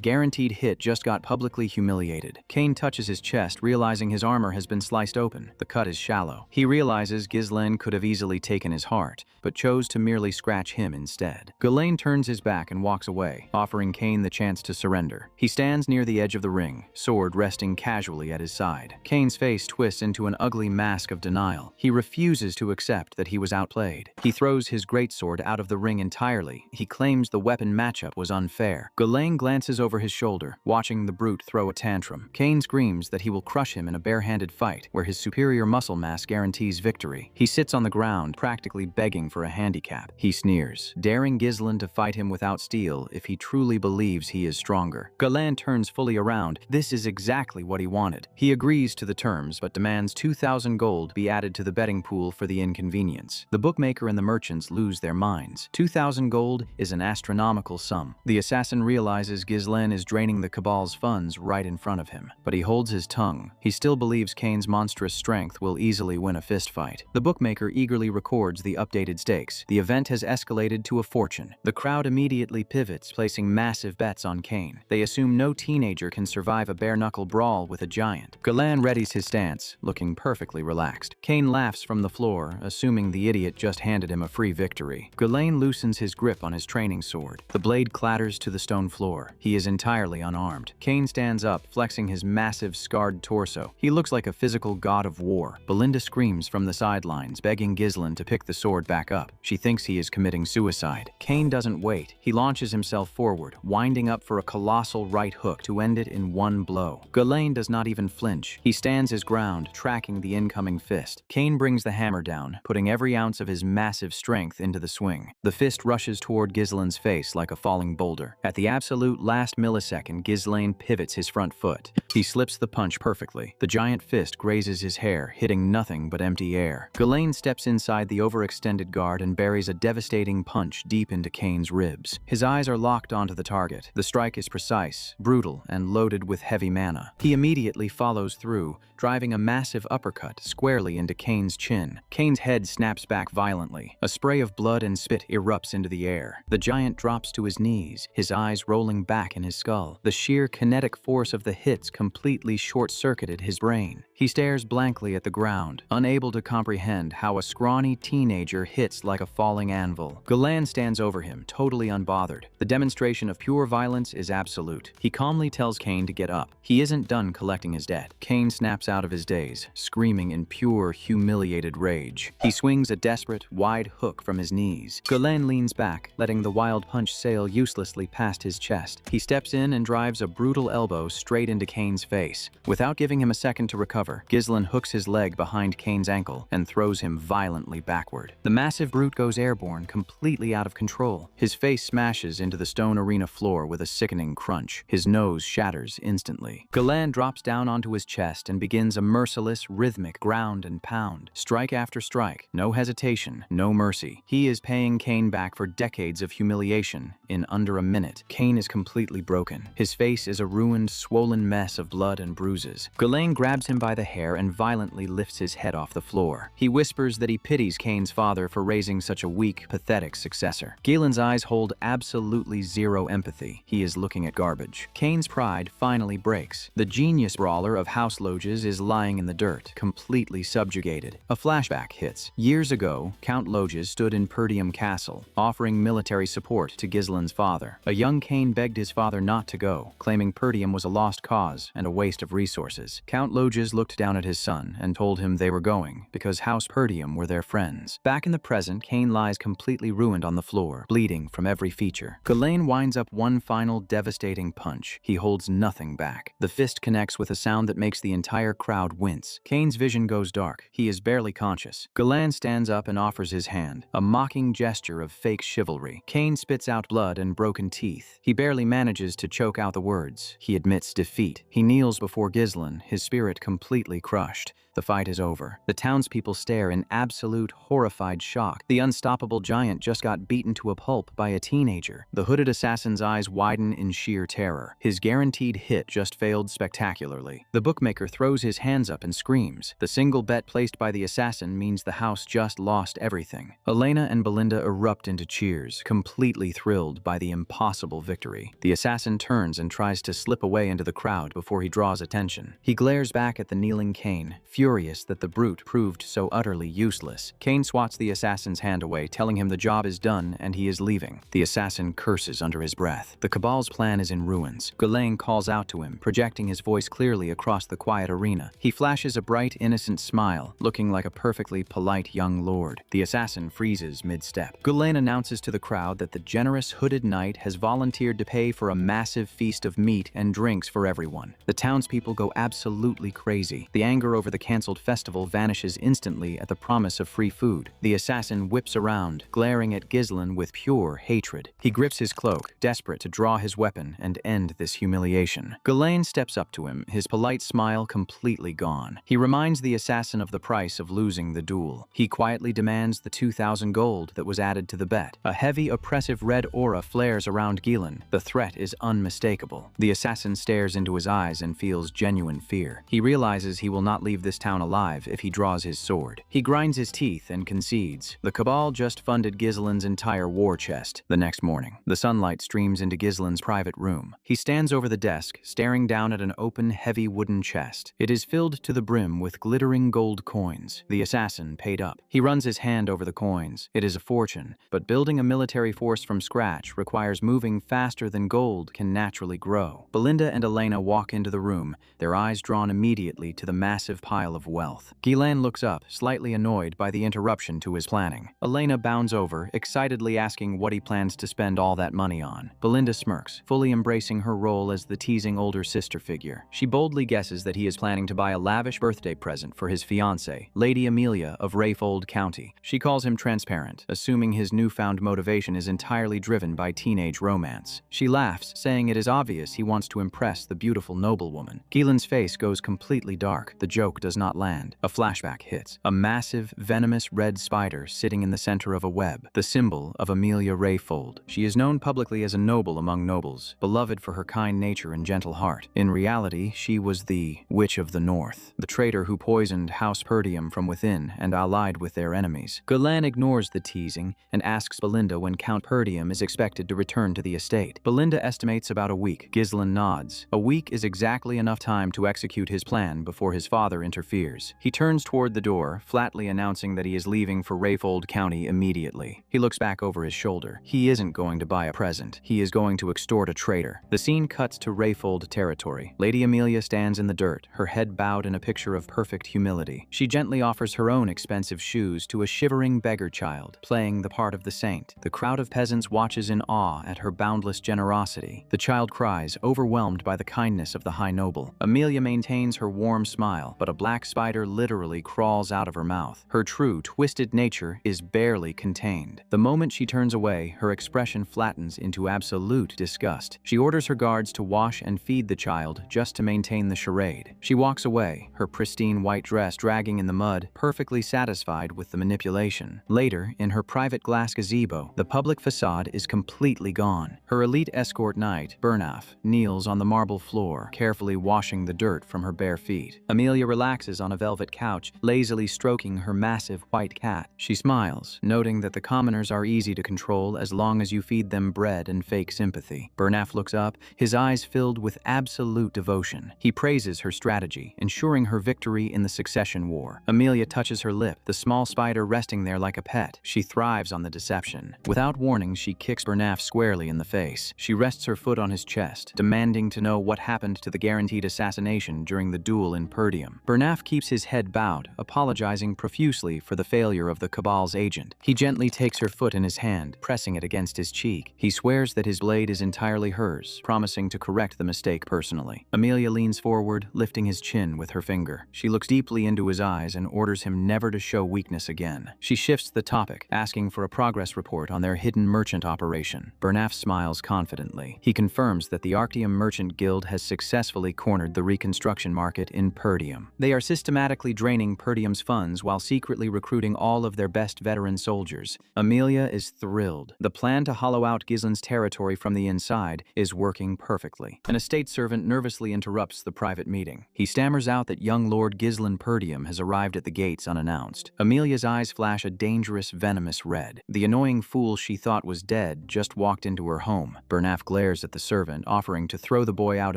guaranteed hit just got publicly humiliated. Kane touches his chest, realizing his armor has been sliced open. The cut is shallow. He realizes Ghislaine could have easily taken his heart, but chose to merely scratch him instead. Ghislaine turns his back and walks away, offering Kane the chance to surrender. He stands near the edge of the ring, sword resting casually at his side. Kane's face twists into an ugly mask of denial. He refuses to accept that he was outplayed. He throws his greatsword out of the ring entirely. He claims the weapon matchup was unfair. Ghislaine glances over his shoulder, watching the brute throw a tantrum. Kane screams that he will crush him in a bare-handed fight, where his superior muscle mass guarantees victory. He sits on the ground, practically begging for a handicap. He sneers, daring Ghislaine to fight him without steel if he truly believes he is stronger. Ghislaine turns fully around. This is exactly what he wanted. He agrees to the terms, but demands 2,000 gold be added to the betting pool for the inconvenience. The bookmaker and the merchants lose their minds. 2,000 gold is an astronomical sum. The assassin realizes Ghislaine is draining the Cabal's funds right in front of him, but he holds his tongue. He still believes Kane's monstrous strength will easily win a fistfight. The bookmaker eagerly records the updated stakes. The event has escalated to a fortune. The crowd immediately pivots, placing massive bets on Kane. They assume no teenager can survive a bare-knuckle brawl with a giant. Ghislaine readies his stance, looking perfectly relaxed. Kane laughs from the floor, assuming the idiot just handed him a free victory. Ghislaine loosens his grip on his training sword. The blade clatters to the stone floor. He is entirely unarmed. Kane stands up, flexing his massive, scarred torso. He looks like a physical god of war. Belinda screams from the sidelines, begging Ghislaine to pick the sword back up. She thinks he is committing suicide. Kane doesn't wait. He launches himself forward, winding up for a colossal right hook to end it in one blow. Ghislaine does not even flinch. He stands his ground, tracking the incoming fist. Kane brings the hammer down, putting every ounce of his massive strength into the swing. The fist rushes toward Ghislaine's face like a falling boulder. At the absolute last millisecond, Ghislaine pivots his front foot. He slips the punch perfectly. The giant fist grazes his hair, hitting nothing but empty air. Ghislaine steps inside the overextended guard and buries a devastating punch deep into Kane's ribs. His eyes are locked onto the target. The strike is precise, brutal, and loaded with heavy mana. He immediately follows through, driving a massive uppercut squarely into Kane's chin. Kane's head snaps back violently. A spray of blood and spit erupts into the air. The giant drops to his knees, his eyes rolling back in his skull. The sheer kinetic force of the hits completely short-circuited his brain. He stares blankly at the ground, unable to comprehend how a scrawny teenager hits like a falling anvil. Ghislaine stands over him, totally unbothered. The demonstration of pure violence is absolute. He calmly tells Kane to get up. He isn't done collecting his debt. Kane snaps out of his daze, screaming in pure, humiliated rage. He swings a desperate, wide hook from his knees. Ghislaine leans back, letting the wild punch sail uselessly past his chest. He steps in and drives a brutal elbow straight into Kane's face. Without giving him a second to recover, Ghislaine hooks his leg behind Kane's ankle and throws him violently backward. The massive brute goes airborne, completely out of control. His face smashes into the stone arena floor with a sickening crunch. His nose shatters instantly. Ghislaine drops down onto his chest and begins a merciless, rhythmic ground and pound. Strike after strike. No hesitation, no mercy. He is paying Kane back for decades of humiliation in under a minute. Kane is completely broken. His face is a ruined, swollen mess of blood and bruises. Ghislaine grabs him by the hair and violently lifts his head off the floor. He whispers that he pities Kane's father for raising such a weak, pathetic successor. Galen's eyes hold absolutely zero empathy. He is looking at garbage. Kane's pride finally breaks. The genius brawler of House Loges is lying in the dirt, completely subjugated. A flashback hits. Years ago, Count Loges stood in Perdium Castle, offering military support to Ghislaine's father. A young Kane begged his father not to go, claiming Perdium was a lost cause and a waste of resources. Count Loges looked down at his son and told him they were going because House Perdium were their friends. Back in the present, Kane lies completely ruined on the floor, bleeding from every feature. Ghislaine winds up one final devastating punch. He holds nothing back. The fist connects with a sound that makes the entire crowd wince. Kane's vision goes dark. He is barely conscious. Ghislaine stands up and offers his hand, a mocking gesture of fake chivalry. Kane spits out blood and broken teeth. He barely manages to choke out the words. He admits defeat. He kneels before Ghislaine, his spirit completely crushed. The fight is over. The townspeople stare in absolute, horrified shock. The unstoppable giant just got beaten to a pulp by a teenager. The hooded assassin's eyes widen in sheer terror. His guaranteed hit just failed spectacularly. The bookmaker throws his hands up up and screams. The single bet placed by the assassin means the house just lost everything. Elena and Belinda erupt into cheers, completely thrilled by the impossible victory. The assassin turns and tries to slip away into the crowd before he draws attention. He glares back at the kneeling Kane, furious that the brute proved so utterly useless. Kane swats the assassin's hand away, telling him the job is done and he is leaving. The assassin curses under his breath. The Cabal's plan is in ruins. Ghislaine calls out to him, projecting his voice clearly across the quiet arena. He flashes a bright, innocent smile, looking like a perfectly polite young lord. The assassin freezes mid-step. Ghislaine announces to the crowd that the generous hooded knight has volunteered to pay for a massive feast of meat and drinks for everyone. The townspeople go absolutely crazy. The anger over the cancelled festival vanishes instantly at the promise of free food. The assassin whips around, glaring at Ghislaine with pure hatred. He grips his cloak, desperate to draw his weapon and end this humiliation. Ghislaine steps up to him, his polite smile completely gone. He reminds the assassin of the price of losing the duel. He quietly demands the 2,000 gold that was added to the bet. A heavy, oppressive red aura flares around Ghislaine. The threat is unmistakable. The assassin stares into his eyes and feels genuine fear. He realizes he will not leave this town alive if he draws his sword. He grinds his teeth and concedes. The Cabal just funded Ghislaine's entire war chest. The next morning, the sunlight streams into Ghislaine's private room. He stands over the desk, staring down at an open, heavy wooden chest. It is filled to the brim with glittering gold coins. The assassin paid up. He runs his hand over the coins. It is a fortune, but building a military force from scratch requires moving faster than gold can naturally grow. Belinda and Elena walk into the room, their eyes drawn immediately to the massive pile of wealth. Ghislaine looks up, slightly annoyed by the interruption to his planning. Elena bounds over, excitedly asking what he plans to spend all that money on. Belinda smirks, fully embracing her role as the teasing older sister figure. She boldly guesses that he is planning to buy a lavish birthday present for his fiancée, Lady Amelia of Rayfold County. She calls him transparent, assuming his newfound motivation is entirely driven by teenage romance. She laughs, saying it is obvious he wants to impress the beautiful noblewoman. Ghislaine's face goes completely dark. The joke does not land. A flashback hits. A massive, venomous red spider sitting in the center of a web, the symbol of Amelia Rayfold. She is known publicly as a noble among nobles, beloved for her kind nature and gentle heart. In reality, she was the Witch of the North, the traitor who poisoned House Perdium from within and allied with their enemies. Ghislaine ignores the teasing and asks Belinda when Count Perdium is expected to return to the estate. Belinda estimates about a week. Ghislaine nods. A week is exactly enough time to execute his plan before his father interferes. He turns toward the door, flatly announcing that he is leaving for Rayfold County immediately. He looks back over his shoulder. He isn't going to buy a present. He is going to extort a traitor. The scene cuts to Rayfold territory. Lady Amelia stands in the dirt, her head bowed in a picture of perfect humility. She gently offers her own expensive shoes to a shivering beggar child, playing the part of the saint. The crowd of peasants watches in awe at her boundless generosity. The child cries, overwhelmed by the kindness of the high noble. Amelia maintains her warm smile, but a black spider literally crawls out of her mouth. Her true, twisted nature is barely contained. The moment she turns away, her expression flattens into absolute disgust. She orders her guards to wash and feed the child just to maintain the charade. She walks away, her pristine white dress dragging in the mud, perfectly satisfied with the manipulation. Later, in her private glass gazebo, the public facade is completely gone. Her elite escort knight, Bernaf, kneels on the marble floor, carefully washing the dirt from her bare feet. Amelia relaxes on a velvet couch, lazily stroking her massive white cat. She smiles, noting that the commoners are easy to control as long as you feed them bread and fake sympathy. Bernaf looks up, his eyes filled with absolute devotion. He praises her strategy, ensuring her victory in the succession war. Amelia touches her lip, the small spider resting there like a pet. She thrives on the deception. Without warning, she kicks Bernaf squarely in the face. She rests her foot on his chest, demanding to know what happened to the guaranteed assassination during the duel in Perdium. Bernaf keeps his head bowed, apologizing profusely for the failure of the Cabal's agent. He gently takes her foot in his hand, pressing it against his cheek. He swears that his blade is entirely hers, promising to correct the mistake personally. Amelia leans forward, lifting his chin with her finger. She looks deeply into his eyes and orders him never to show weakness again. She shifts the topic, asking for a progress report on their hidden merchant operation. Bernaf smiles confidently. He confirms that the Arctium Merchant Guild has successfully cornered the reconstruction market in Perdium. They are systematically draining Perdium's funds while secretly recruiting all of their best veteran soldiers. Amelia is thrilled. The plan to hollow out Ghislaine's territory from the inside is working perfectly. An estate servant nervously interrupts the private meeting. He stammers out that young Lord Ghislain Perdium has arrived at the gates unannounced. Amelia's eyes flash a dangerous, venomous red. The annoying fool she thought was dead just walked into her home. Bernaf glares at the servant, offering to throw the boy out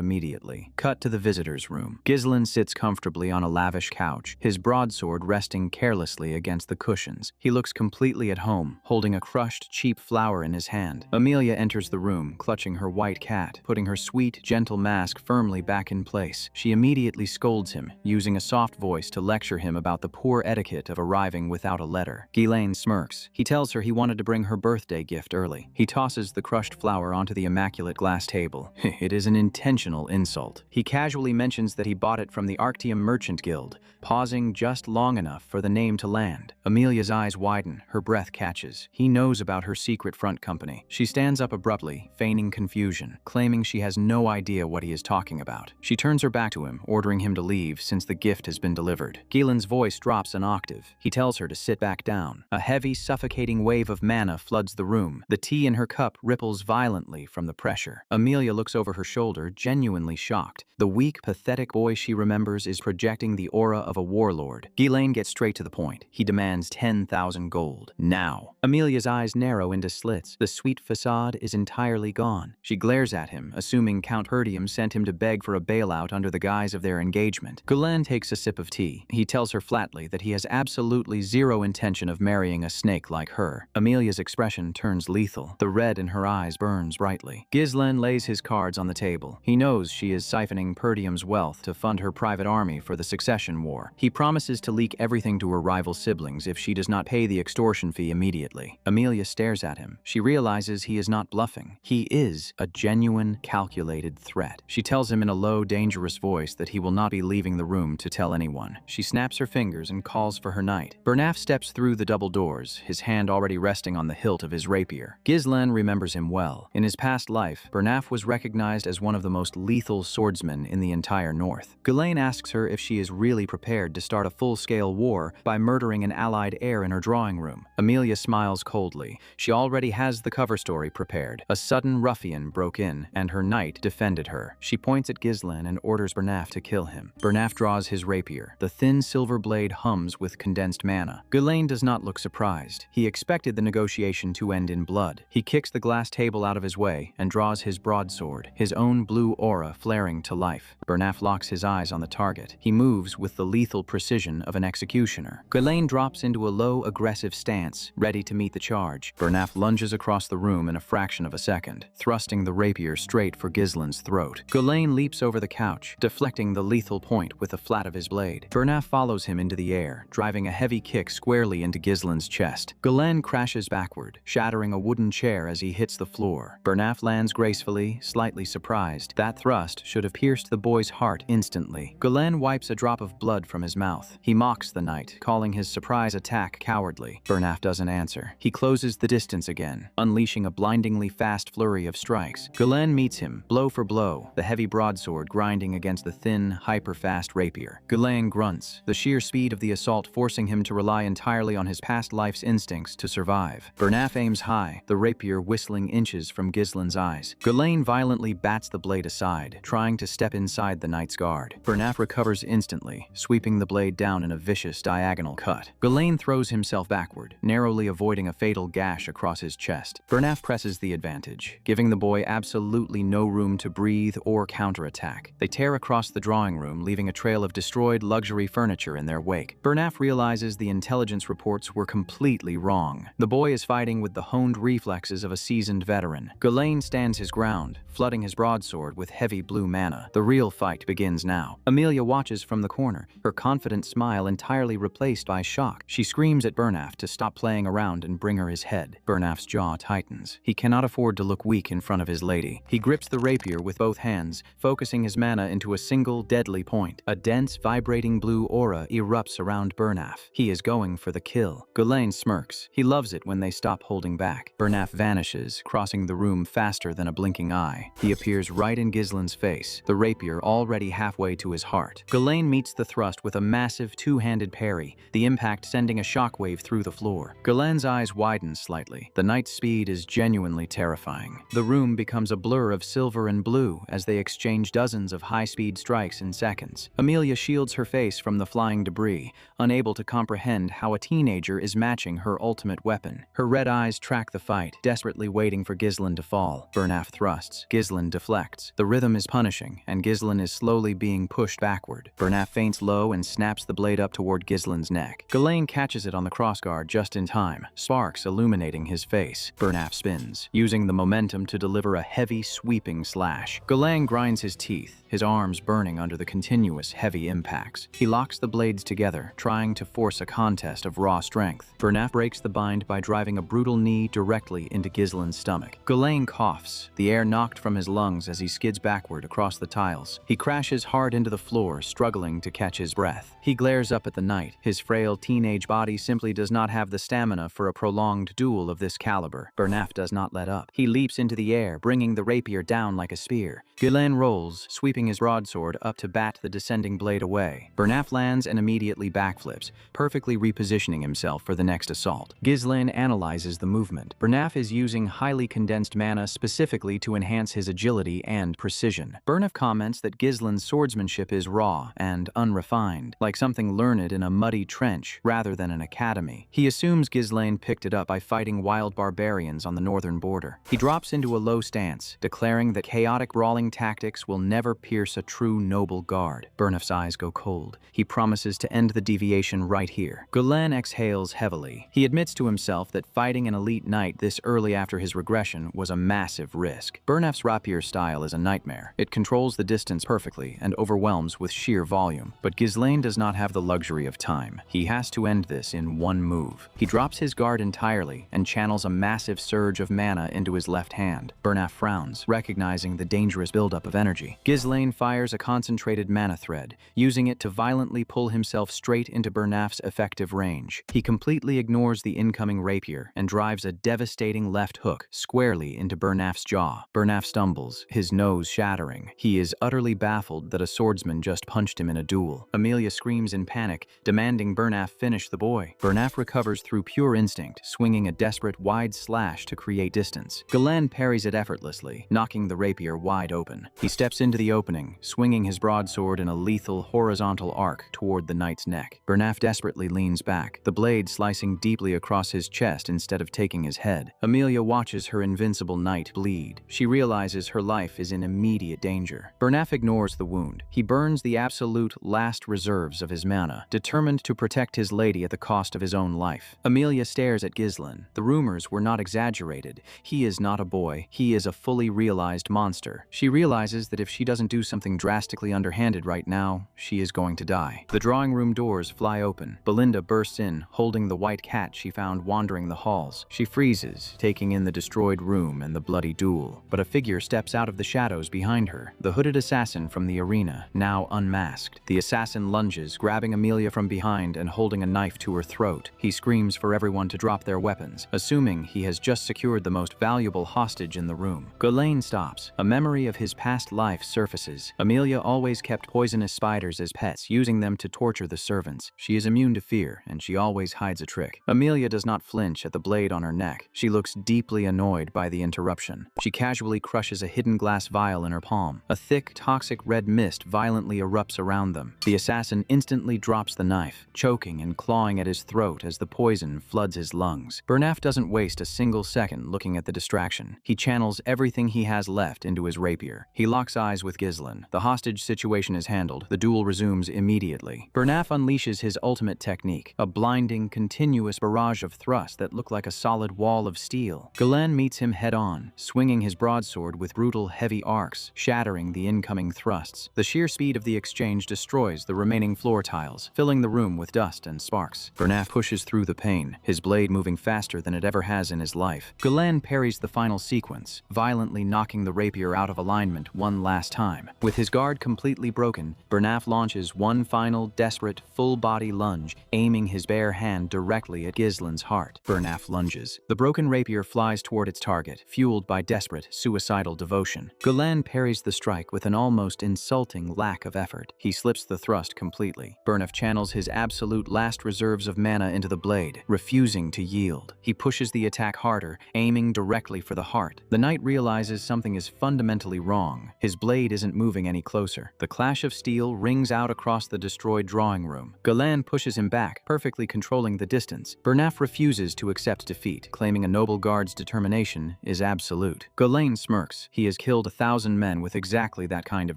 immediately. Cut to the visitor's room. Ghislain sits comfortably on a lavish couch, his broadsword resting carelessly against the cushions. He looks completely at home, holding a crushed, cheap flower in his hand. Amelia enters the room, clutching her white cat, putting her sweet, gentle mask firmly back in place. She immediately scolds him, using a soft voice to lecture him about the poor etiquette of arriving without a letter. Ghislain smirks. He tells her he wanted to bring her birthday gift early. He tosses the crushed flower onto the immaculate glass table. It is an intentional insult. He casually mentions that he bought it from the Arctium Merchant Guild, pausing just long enough for the name to land. Amelia's eyes widen, her breath catches. He knows about her secret front company. She stands up abruptly, feigning confusion, claiming she has no idea what he is talking about. She turns her back to him, ordering him to leave since the gift has been delivered. Ghislain's voice drops an octave. He tells her to sit back down. A heavy, suffocating wave of mana floods the room. The tea in her cup ripples violently from the pressure. Amelia looks over her shoulder, genuinely shocked. The weak, pathetic boy she remembers is projecting the aura of a warlord. Ghislain gets straight to the point. He demands 10,000 gold. Now. Amelia's eyes narrow into slits. The sweet facade is entirely gone. She glares at him, assuming Count Perdium sent him to beg for a bailout under the guise of their engagement. Ghislain takes a sip of tea. He tells her flatly that he has absolutely zero intention of marrying a snake like her. Amelia's expression turns lethal. The red in her eyes burns brightly. Ghislain lays his cards on the table. He knows she is siphoning Perdium's wealth to fund her private army for the succession war. He promises to leak everything to her rival siblings if she does not pay the extortion fee immediately. Amelia stares at him. She realizes he is not bluffing. He is a genuine, calculated threat. She tells him in a low, dangerous voice that he will not be leaving the room to tell anyone. She snaps her fingers and calls for her knight. Bernaf steps through the double doors, his hand already resting on the hilt of his rapier. Ghislain remembers him well. In his past life, Bernaf was recognized as one of the most lethal swordsmen in the entire north. Ghislain asks her if she is really prepared to start a full-scale war by murdering an allied heir in her drawing room. Amelia smiles coldly. She already has the cover story prepared. A sudden ruffian broke in, and her knight defended her. She points at Ghislain and orders Bernaf to kill him. Bernaf draws his rapier. The thin silver blade hums with condensed mana. Ghislain does not look surprised. He expected the negotiation to end in blood. He kicks the glass table out of his way and draws his broadsword, his own blue aura flaring to life. Bernaf locks his eyes on the target. He moves with the lethal precision of an executioner. Ghislain drops into a low, aggressive stance, ready to meet the charge. Bernaf lunges across the room in a fraction of a second, thrusting the rapier straight for Ghislain's throat. Ghislain leaps over the couch, deflecting the lethal point with the flat of his blade. Bernaf follows him into the air, driving a heavy kick squarely into Ghislain's chest. Ghislain crashes backward, shattering a wooden chair as he hits the floor. Bernaf lands gracefully, slightly surprised. That thrust should have pierced the boy's heart instantly. Ghislain wipes a drop of blood from his mouth. He mocks the knight, calling his surprise attack cowardly. Bernaf doesn't answer. He closes the distance again, unleashing a blindingly fast flurry of strikes. Ghislain meets him, blow for blow, the heavy broadsword grinding against the thin, hyper-fast rapier. Ghislain grunts, the sheer speed of the assault forcing him to rely entirely on his past life's instincts to survive. Bernaf aims high, the rapier whistling inches from Ghislain's eyes. Ghislain violently bats the blade aside, trying to step inside the knight's guard. Bernaf recovers instantly, sweeping the blade down in a vicious diagonal cut. Ghislain throws himself backward, narrowly avoiding a fatal gash across his chest. Bernaf presses the advantage, giving the boy absolutely no room to breathe or counterattack. They tear across the drawing room, leaving a trail of destroyed luxury furniture in their wake. Bernaf realizes the intelligence reports were completely wrong. The boy is fighting with the honed reflexes of a seasoned veteran. Ghislain stands his ground, flooding his broadsword with heavy blue mana. The real fight begins now. Amelia watches from the corner, her confident smile entirely replaced by shock. She screams at Bernaf to stop playing around and bring her his head. Bernaf's jaw tightens. He cannot afford to look weak in front of his lady. He grips the rapier with both hands, focusing his mana into a single deadly point. A dense, vibrating blue aura erupts around Bernaf. He is going for the kill. Ghislain smirks. He loves it when they stop holding back. Bernaf vanishes, crossing the room faster than a blinking eye. He appears right in Ghislain's face, the rapier already halfway to his heart. Ghislain meets the thrust with a massive two-handed parry, the impact sending a shockwave through the floor. Ghislain's eyes widen slightly. The knight's speed is genuinely terrifying. The room becomes a blur of silver and blue as they exchange dozens of high-speed strikes in seconds. distance. Amelia shields her face from the flying debris, unable to comprehend how a teenager is matching her ultimate weapon. Her red eyes track the fight, desperately waiting for Ghislaine to fall. Burnaf thrusts. Ghislaine deflects. The rhythm is punishing, and Ghislaine is slowly being pushed backward. Burnaf feints low and snaps the blade up toward Ghislaine's neck. Ghislaine catches it on the crossguard just in time, sparks illuminating his face. Burnaf spins, using the momentum to deliver a heavy, sweeping slash. Ghislaine grinds his teeth, his arms burning under the continuous heavy impacts. He locks the blades together, trying to force a contest of raw strength. Burnaf breaks the bind by driving a brutal knee directly into Ghislaine's stomach. Ghislaine coughs, the air knocked from his lungs as he skids backward across the tiles. He crashes hard into the floor, struggling to catch his breath. He glares up at the knight. His frail teenage body simply does not have the stamina for a prolonged duel of this caliber. Burnaf does not let up. He leaps into the air, bringing the rapier down like a spear. Ghislaine rolls, sweeping his broadsword up to bat the descending blade away. Burnaf lands and immediately backflips, perfectly repositioning himself for the next assault. Ghislaine analyzes the movement. Burnaf is using highly condensed mana specifically to enhance his agility and precision. Burnaf comments that Ghislaine's swordsmanship is raw and unrefined, like something learned in a muddy trench rather than an academy. He assumes Ghislaine picked it up by fighting wild barbarians on the northern border. He drops into a low stance, declaring that chaotic brawling tactics will never pierce a true noble guard. Burnaf's eyes go cold. He promises to end the deviation right here. Ghislaine exhales heavily. He admits to himself that fighting an elite knight this early after his regression was a massive risk. Burnaf's rapier style is a nightmare. It controls the distance perfectly and overwhelms with sheer volume. But Ghislaine does not have the luxury of time. He has to end this in one move. He drops his guard entirely and channels a massive surge of mana into his left hand. Burnaf frowns, recognizing the dangerous buildup of energy. Ghislaine fires a concentrated mana thread, using it to violently pull himself straight into Burnaf's effective range. He completely ignores the incoming rapier and drives a devastating left hook squarely into Burnaf's jaw. Burnaf stumbles, his nose shattering. He is utterly baffled that a swordsman just punched him in a duel. Amelia screams in panic, demanding Burnaf finish the boy. Burnaf recovers through pure instinct, swinging a desperate wide slash to create distance. Ghislaine parries it effortlessly, knocking the rapier wide open. He steps into the opening, swinging his broadsword in a lethal horizontal arc toward the knight's neck. Burnaf desperately leans back, the blade slicing deeply across his chest instead of taking his head. Amelia watches her invincible knight bleed. She realizes her life is in immediate danger. Burnaf ignores the wound. He burns the absolute last reserves of his mana, determined to protect his lady at the cost of his own life. Amelia stares at Ghislaine. The rumors were not exaggerated. He is not a boy. He is a fully realized monster. She realizes that if she doesn't do something drastically underhanded right now, she is going to die. The drawing room doors fly open. Belinda bursts in, holding the white cat she found wandering the halls. She freezes, taking in the destroyed room and the bloody duel. But a figure steps out of the shadows behind her, the hooded assassin from the arena, now unmasked. The assassin lunges, grabbing Amelia from behind and holding a knife to her throat. He screams for everyone to drop their weapons, assuming he has just secured the most valuable hostage in the room. Ghislaine stops. A memory of his past life surfaces. Amelia always kept poisonous spiders as pets, using them to torture the servants. She is immune to fear, and she always hides a trick. Amelia does not flinch at the blade on her neck. She looks deeply annoyed by the interruption. She casually crushes a hidden glass vial in her palm. A thick, toxic red mist violently erupts around them. The assassin instantly drops the knife, choking and clawing at his throat as the poison floods his lungs. Burnaf doesn't waste a single second looking at the distraction. He channels everything he has left into his rapier. He locks eyes with Ghislaine. The hostage situation is handled. The duel resumes immediately. Burnaf unleashes his ultimate technique, a blinding, continuous barrage of thrust that look like a solid wall of steel. Ghislaine meets him head-on, swinging his broadsword with brutal, heavy arcs, shattering the incoming thrusts. The sheer speed of the exchange destroys the remaining floor tiles, filling the room with dust and sparks. Burnaf pushes through the pain, his blade moving faster than it ever has in his life. Ghislaine parries the final sequence, violently knocking the rapier out of alignment one last time. With his guard completely broken, Burnaf launches one final, desperate, full-body lunge, aiming his bare hand directly at Ghislaine's heart. Burnaf lunges. The broken rapier flies toward its target, fueled by desperate, suicidal devotion. Ghislaine parries the strike with an almost insulting lack of effort. He slips the thrust completely. Burnaf channels his absolute last reserves of mana into the blade, refusing to yield. He pushes the attack harder, aiming directly for the heart. The knight realizes something is fundamentally wrong. His blade isn't moving any closer. The clash clash of steel rings out across the destroyed drawing room. Galan pushes him back, perfectly controlling the distance. Bernaf refuses to accept defeat, claiming a noble guard's determination is absolute. Galan smirks. He has killed 1,000 men with exactly that kind of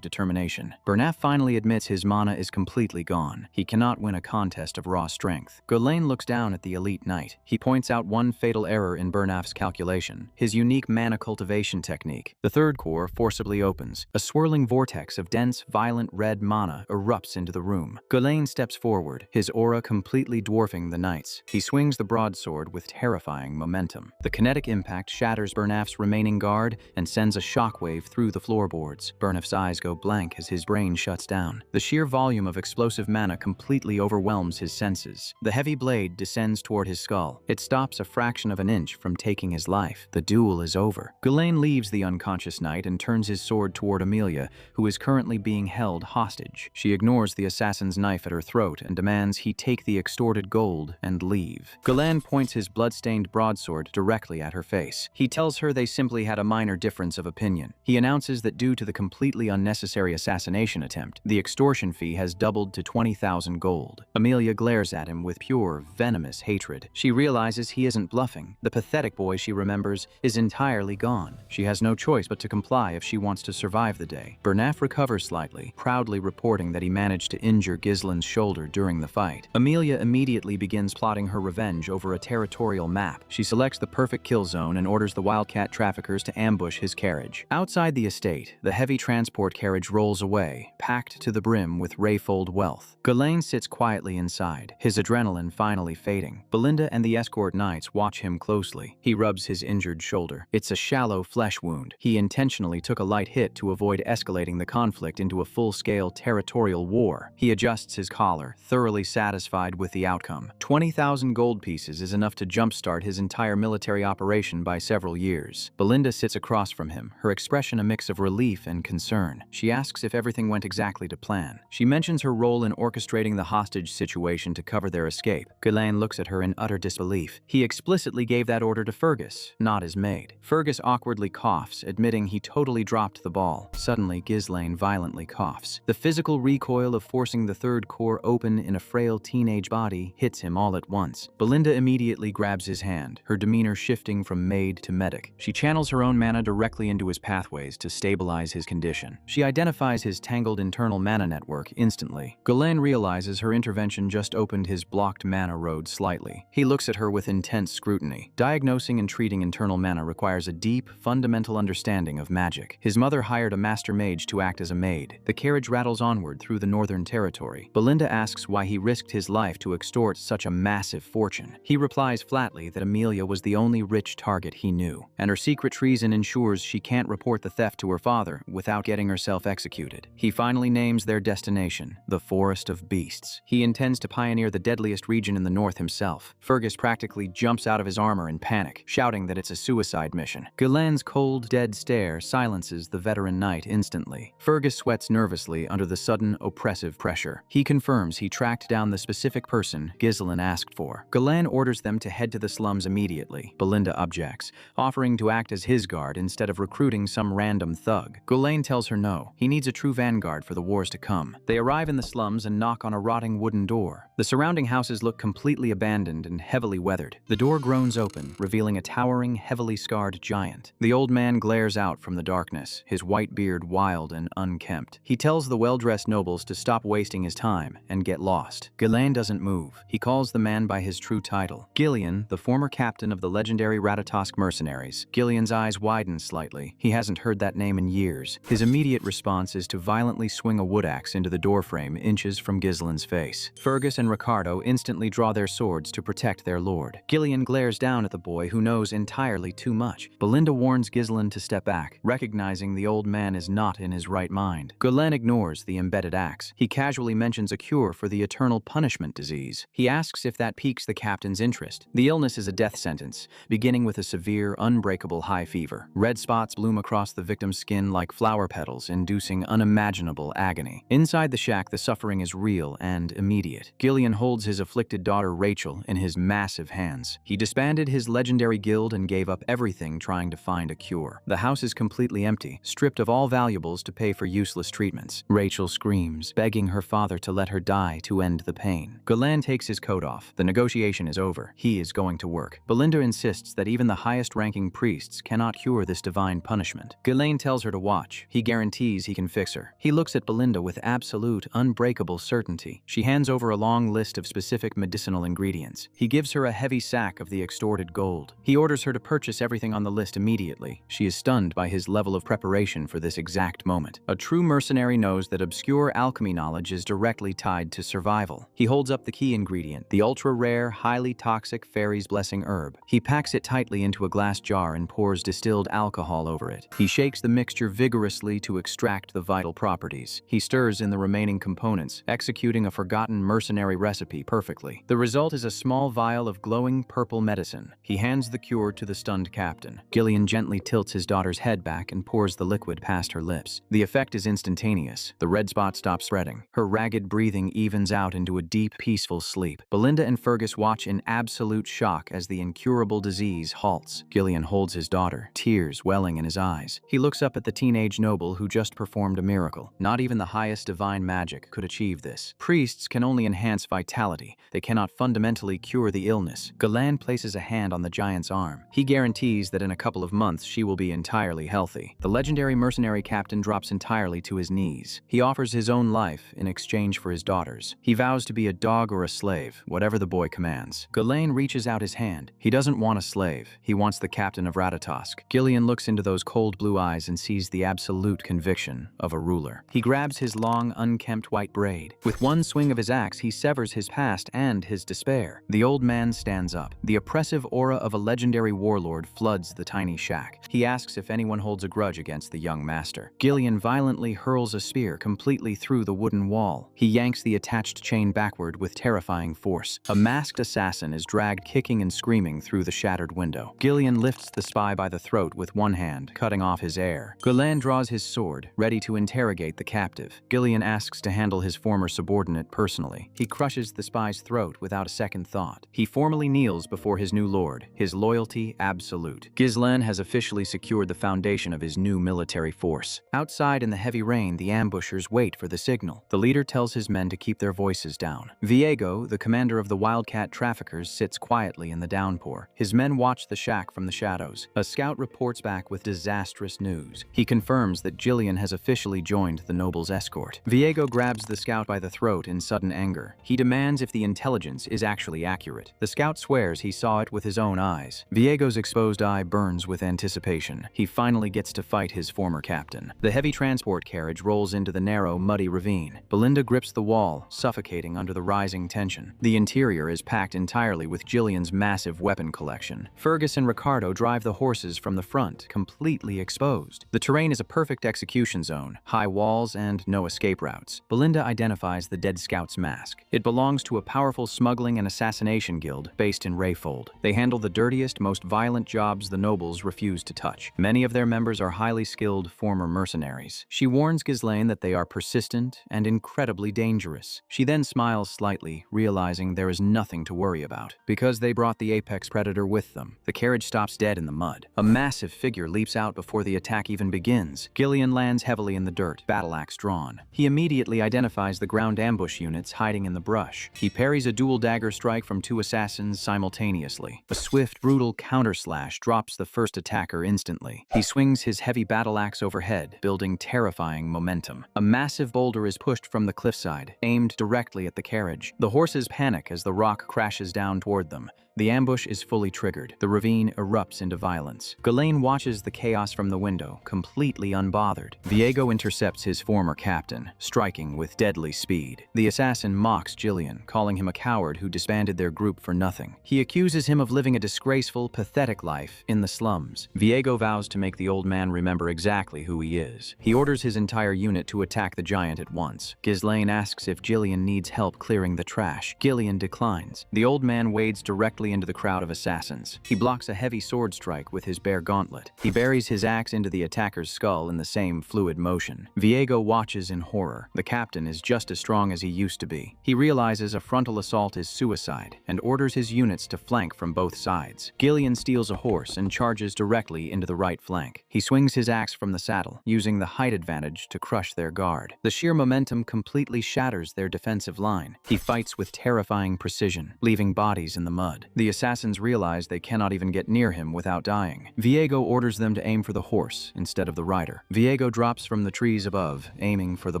determination. Bernaf finally admits his mana is completely gone. He cannot win a contest of raw strength. Galan looks down at the elite knight. He points out one fatal error in Bernaf's calculation, his unique mana cultivation technique. The third core forcibly opens. A swirling vortex of dense, violent red mana erupts into the room. Galan steps forward, his aura completely dwarfing the knight's. He swings the broadsword with terrifying momentum. The kinetic impact shatters Bernaf's remaining guard and sends a shockwave through the floorboards. Bernaf's eyes go blank as his brain shuts down. The sheer volume of explosive mana completely overwhelms his senses. The heavy blade descends toward his skull. It stops a fraction of an inch from taking his life. The duel is over. Galan leaves the unconscious knight and turns his sword toward Amelia, who is currently being held hostage. She ignores the assassin's knife at her throat and demands he take the extorted gold and leave. Galan points his blood-stained broadsword directly at her face. He tells her they simply had a minor difference of opinion. He announces that due to the completely unnecessary assassination attempt, the extortion fee has doubled to 20,000 gold. Amelia glares at him with pure, venomous hatred. She realizes he isn't bluffing. The pathetic boy she remembers is entirely gone. She has no choice but to comply if she wants to survive the day. Bernaf recovers slightly, proudly reporting that he managed to injure Gislin's shoulder during the fight. Amelia immediately begins plotting her revenge over a territorial map. She selects the perfect kill zone and orders the wildcat traffickers to ambush his carriage. Outside the estate, the heavy transport carriage rolls away, packed to the brim with Rayfold wealth. Galan sits quietly inside, his adrenaline finally fading. Belinda and the escort knights watch him closely. He rubs his injured shoulder. It's a shallow flesh wound. He intentionally took a light hit to avoid escalating the conflict into a full-scale territorial war. He adjusts his collar, thoroughly satisfied with the outcome. 20,000 gold pieces is enough to jumpstart his entire military operation by several years. Belinda sits across from him, her expression a mix of relief and concern. She asks if everything went exactly to plan. She mentions her role in orchestrating the hostage situation to cover their escape. Galan looks at her in utter disbelief. He explicitly gave that order to Fergus, not his maid. Fergus awkwardly coughs, admitting he totally dropped the ball. Suddenly, Ghislaine violently coughs. The physical recoil of forcing the third core open in a frail teenage body hits him all at once. Belinda immediately grabs his hand, her demeanor shifting from maid to medic. She channels her own mana directly into his pathways to stabilize his condition. She identifies his tangled internal mana network instantly. Galan realizes her intervention just opened his blocked mana road slightly. He looks at her with intense scrutiny. Diagnosing and treating internal mana requires a deep, fundamental understanding of magic. His mother hired a master mage to act as a maid. The carriage rattles onward through the northern territory. Belinda asks why he risked his life to extort such a massive fortune. He replies flatly that Amelia was the only rich target he knew, and her secret treason ensures she can't report the theft to her father without getting herself executed. He finally names their destination, the Forest of Beasts. He intends to pioneer the deadliest region in the north himself. Fergus practically jumps out of his armor in panic, shouting that it's a suicide mission. Galan's cold, dead stare silences the veteran knight instantly. Fergus sweats nervously under the sudden, oppressive pressure. He confirms he tracked down the specific person Ghislaine asked for. Galan orders them to head to the slums immediately. Belinda objects, offering to act as his guard instead of recruiting some random thug. Galan tells her no. He needs a true vanguard for the wars to come. They arrive in the slums and knock on a rotting wooden door. The surrounding houses look completely abandoned and heavily weathered. The door groans open, revealing a towering, heavily scarred giant. The old man glares out from the darkness, his white beard wild and unkempt. He tells the well-dressed nobles to stop wasting his time and get lost. Galan doesn't move. He calls the man by his true title. Gillian, the former captain of the legendary Ratatosk mercenaries. Gillian's eyes widen slightly. He hasn't heard that name in years. His immediate response is to violently swing a wood axe into the doorframe inches from Gislin's face. Fergus and Ricardo instantly draw their swords to protect their lord. Gillian glares down at the boy who knows entirely too much. Belinda warns Gislin to step back, recognizing the old man is not in his right mind. Galan ignores the embedded axe. He casually mentions a cure for the eternal punishment disease. He asks if that piques the captain's interest. The illness is a death sentence, beginning with a severe, unbreakable high fever. Red spots bloom across the victim's skin like flower petals, inducing unimaginable agony. Inside the shack, the suffering is real and immediate. Gillian Gillian holds his afflicted daughter Rachel in his massive hands. He disbanded his legendary guild and gave up everything trying to find a cure. The house is completely empty, stripped of all valuables to pay for useless treatments. Rachel screams, begging her father to let her die to end the pain. Ghislaine takes his coat off. The negotiation is over. He is going to work. Belinda insists that even the highest-ranking priests cannot cure this divine punishment. Ghislaine tells her to watch. He guarantees he can fix her. He looks at Belinda with absolute, unbreakable certainty. She hands over a long list of specific medicinal ingredients. He gives her a heavy sack of the extorted gold. He orders her to purchase everything on the list immediately. She is stunned by his level of preparation for this exact moment. A true mercenary knows that obscure alchemy knowledge is directly tied to survival. He holds up the key ingredient, the ultra-rare, highly toxic fairy's blessing herb. He packs it tightly into a glass jar and pours distilled alcohol over it. He shakes the mixture vigorously to extract the vital properties. He stirs in the remaining components, executing a forgotten mercenary recipe perfectly. The result is a small vial of glowing purple medicine. He hands the cure to the stunned captain. Gillian gently tilts his daughter's head back and pours the liquid past her lips. The effect is instantaneous. The red spot stops spreading. Her ragged breathing evens out into a deep, peaceful sleep. Belinda and Fergus watch in absolute shock as the incurable disease halts. Gillian holds his daughter, tears welling in his eyes. He looks up at the teenage noble who just performed a miracle. Not even the highest divine magic could achieve this. Priests can only enhance vitality. They cannot fundamentally cure the illness. Ghislaine places a hand on the giant's arm. He guarantees that in a couple of months she will be entirely healthy. The legendary mercenary captain drops entirely to his knees. He offers his own life in exchange for his daughter's. He vows to be a dog or a slave, whatever the boy commands. Ghislaine reaches out his hand. He doesn't want a slave. He wants the captain of Ratatosk. Gillian looks into those cold blue eyes and sees the absolute conviction of a ruler. He grabs his long, unkempt white braid. With one swing of his axe, he severs his past and his despair. The old man stands up. The oppressive aura of a legendary warlord floods the tiny shack. He asks if anyone holds a grudge against the young master. Gillian violently hurls a spear completely through the wooden wall. He yanks the attached chain backward with terrifying force. A masked assassin is dragged kicking and screaming through the shattered window. Gillian lifts the spy by the throat with one hand, cutting off his heir. Ghislaine draws his sword, ready to interrogate the captive. Gillian asks to handle his former subordinate personally. He crushes the spy's throat without a second thought. He formally kneels before his new lord, his loyalty absolute. Ghislaine has officially secured the foundation of his new military force. Outside in the heavy rain, the ambushers wait for the signal. The leader tells his men to keep their voices down. Viego, the commander of the wildcat traffickers, sits quietly in the downpour. His men watch the shack from the shadows. A scout reports back with disastrous news. He confirms that Gillian has officially joined the noble's escort. Viego grabs the scout by the throat in sudden anger. He demands if the intelligence is actually accurate. The scout swears he saw it with his own eyes. Viego's exposed eye burns with anticipation. He finally gets to fight his former captain. The heavy transport carriage rolls into the narrow, muddy ravine. Belinda grips the wall, suffocating under the rising tension. The interior is packed entirely with Gillian's massive weapon collection. Fergus and Ricardo drive the horses from the front, completely exposed. The terrain is a perfect execution zone, high walls and no escape routes. Belinda identifies the dead scout's mask. It belongs to a powerful smuggling and assassination guild based in Rayfold. They handle the dirtiest, most violent jobs the nobles refuse to touch. Many of their members are highly skilled former mercenaries. She warns Ghislaine that they are persistent and incredibly dangerous. She then smiles slightly, realizing there is nothing to worry about. Because they brought the apex predator with them, the carriage stops dead in the mud. A massive figure leaps out before the attack even begins. Gillian lands heavily in the dirt, battle axe drawn. He immediately identifies the ground ambush units hiding in the brush. He parries a dual dagger strike from two assassins simultaneously. A swift, brutal counterslash drops the first attacker instantly. He swings his heavy battle axe overhead, building terrifying momentum. A massive boulder is pushed from the cliffside, aimed directly at the carriage. The horses panic as the rock crashes down toward them. The ambush is fully triggered. The ravine erupts into violence. Ghislaine watches the chaos from the window, completely unbothered. Viego intercepts his former captain, striking with deadly speed. The assassin mocks Gillian, calling him a coward who disbanded their group for nothing. He accuses him of living a disgraceful, pathetic life in the slums. Viego vows to make the old man remember exactly who he is. He orders his entire unit to attack the giant at once. Ghislaine asks if Gillian needs help clearing the trash. Gillian declines. The old man wades directly directly into the crowd of assassins. He blocks a heavy sword strike with his bare gauntlet. He buries his axe into the attacker's skull in the same fluid motion. Viego watches in horror. The captain is just as strong as he used to be. He realizes a frontal assault is suicide and orders his units to flank from both sides. Gillian steals a horse and charges directly into the right flank. He swings his axe from the saddle, using the height advantage to crush their guard. The sheer momentum completely shatters their defensive line. He fights with terrifying precision, leaving bodies in the mud. The assassins realize they cannot even get near him without dying. Viego orders them to aim for the horse instead of the rider. Viego drops from the trees above, aiming for the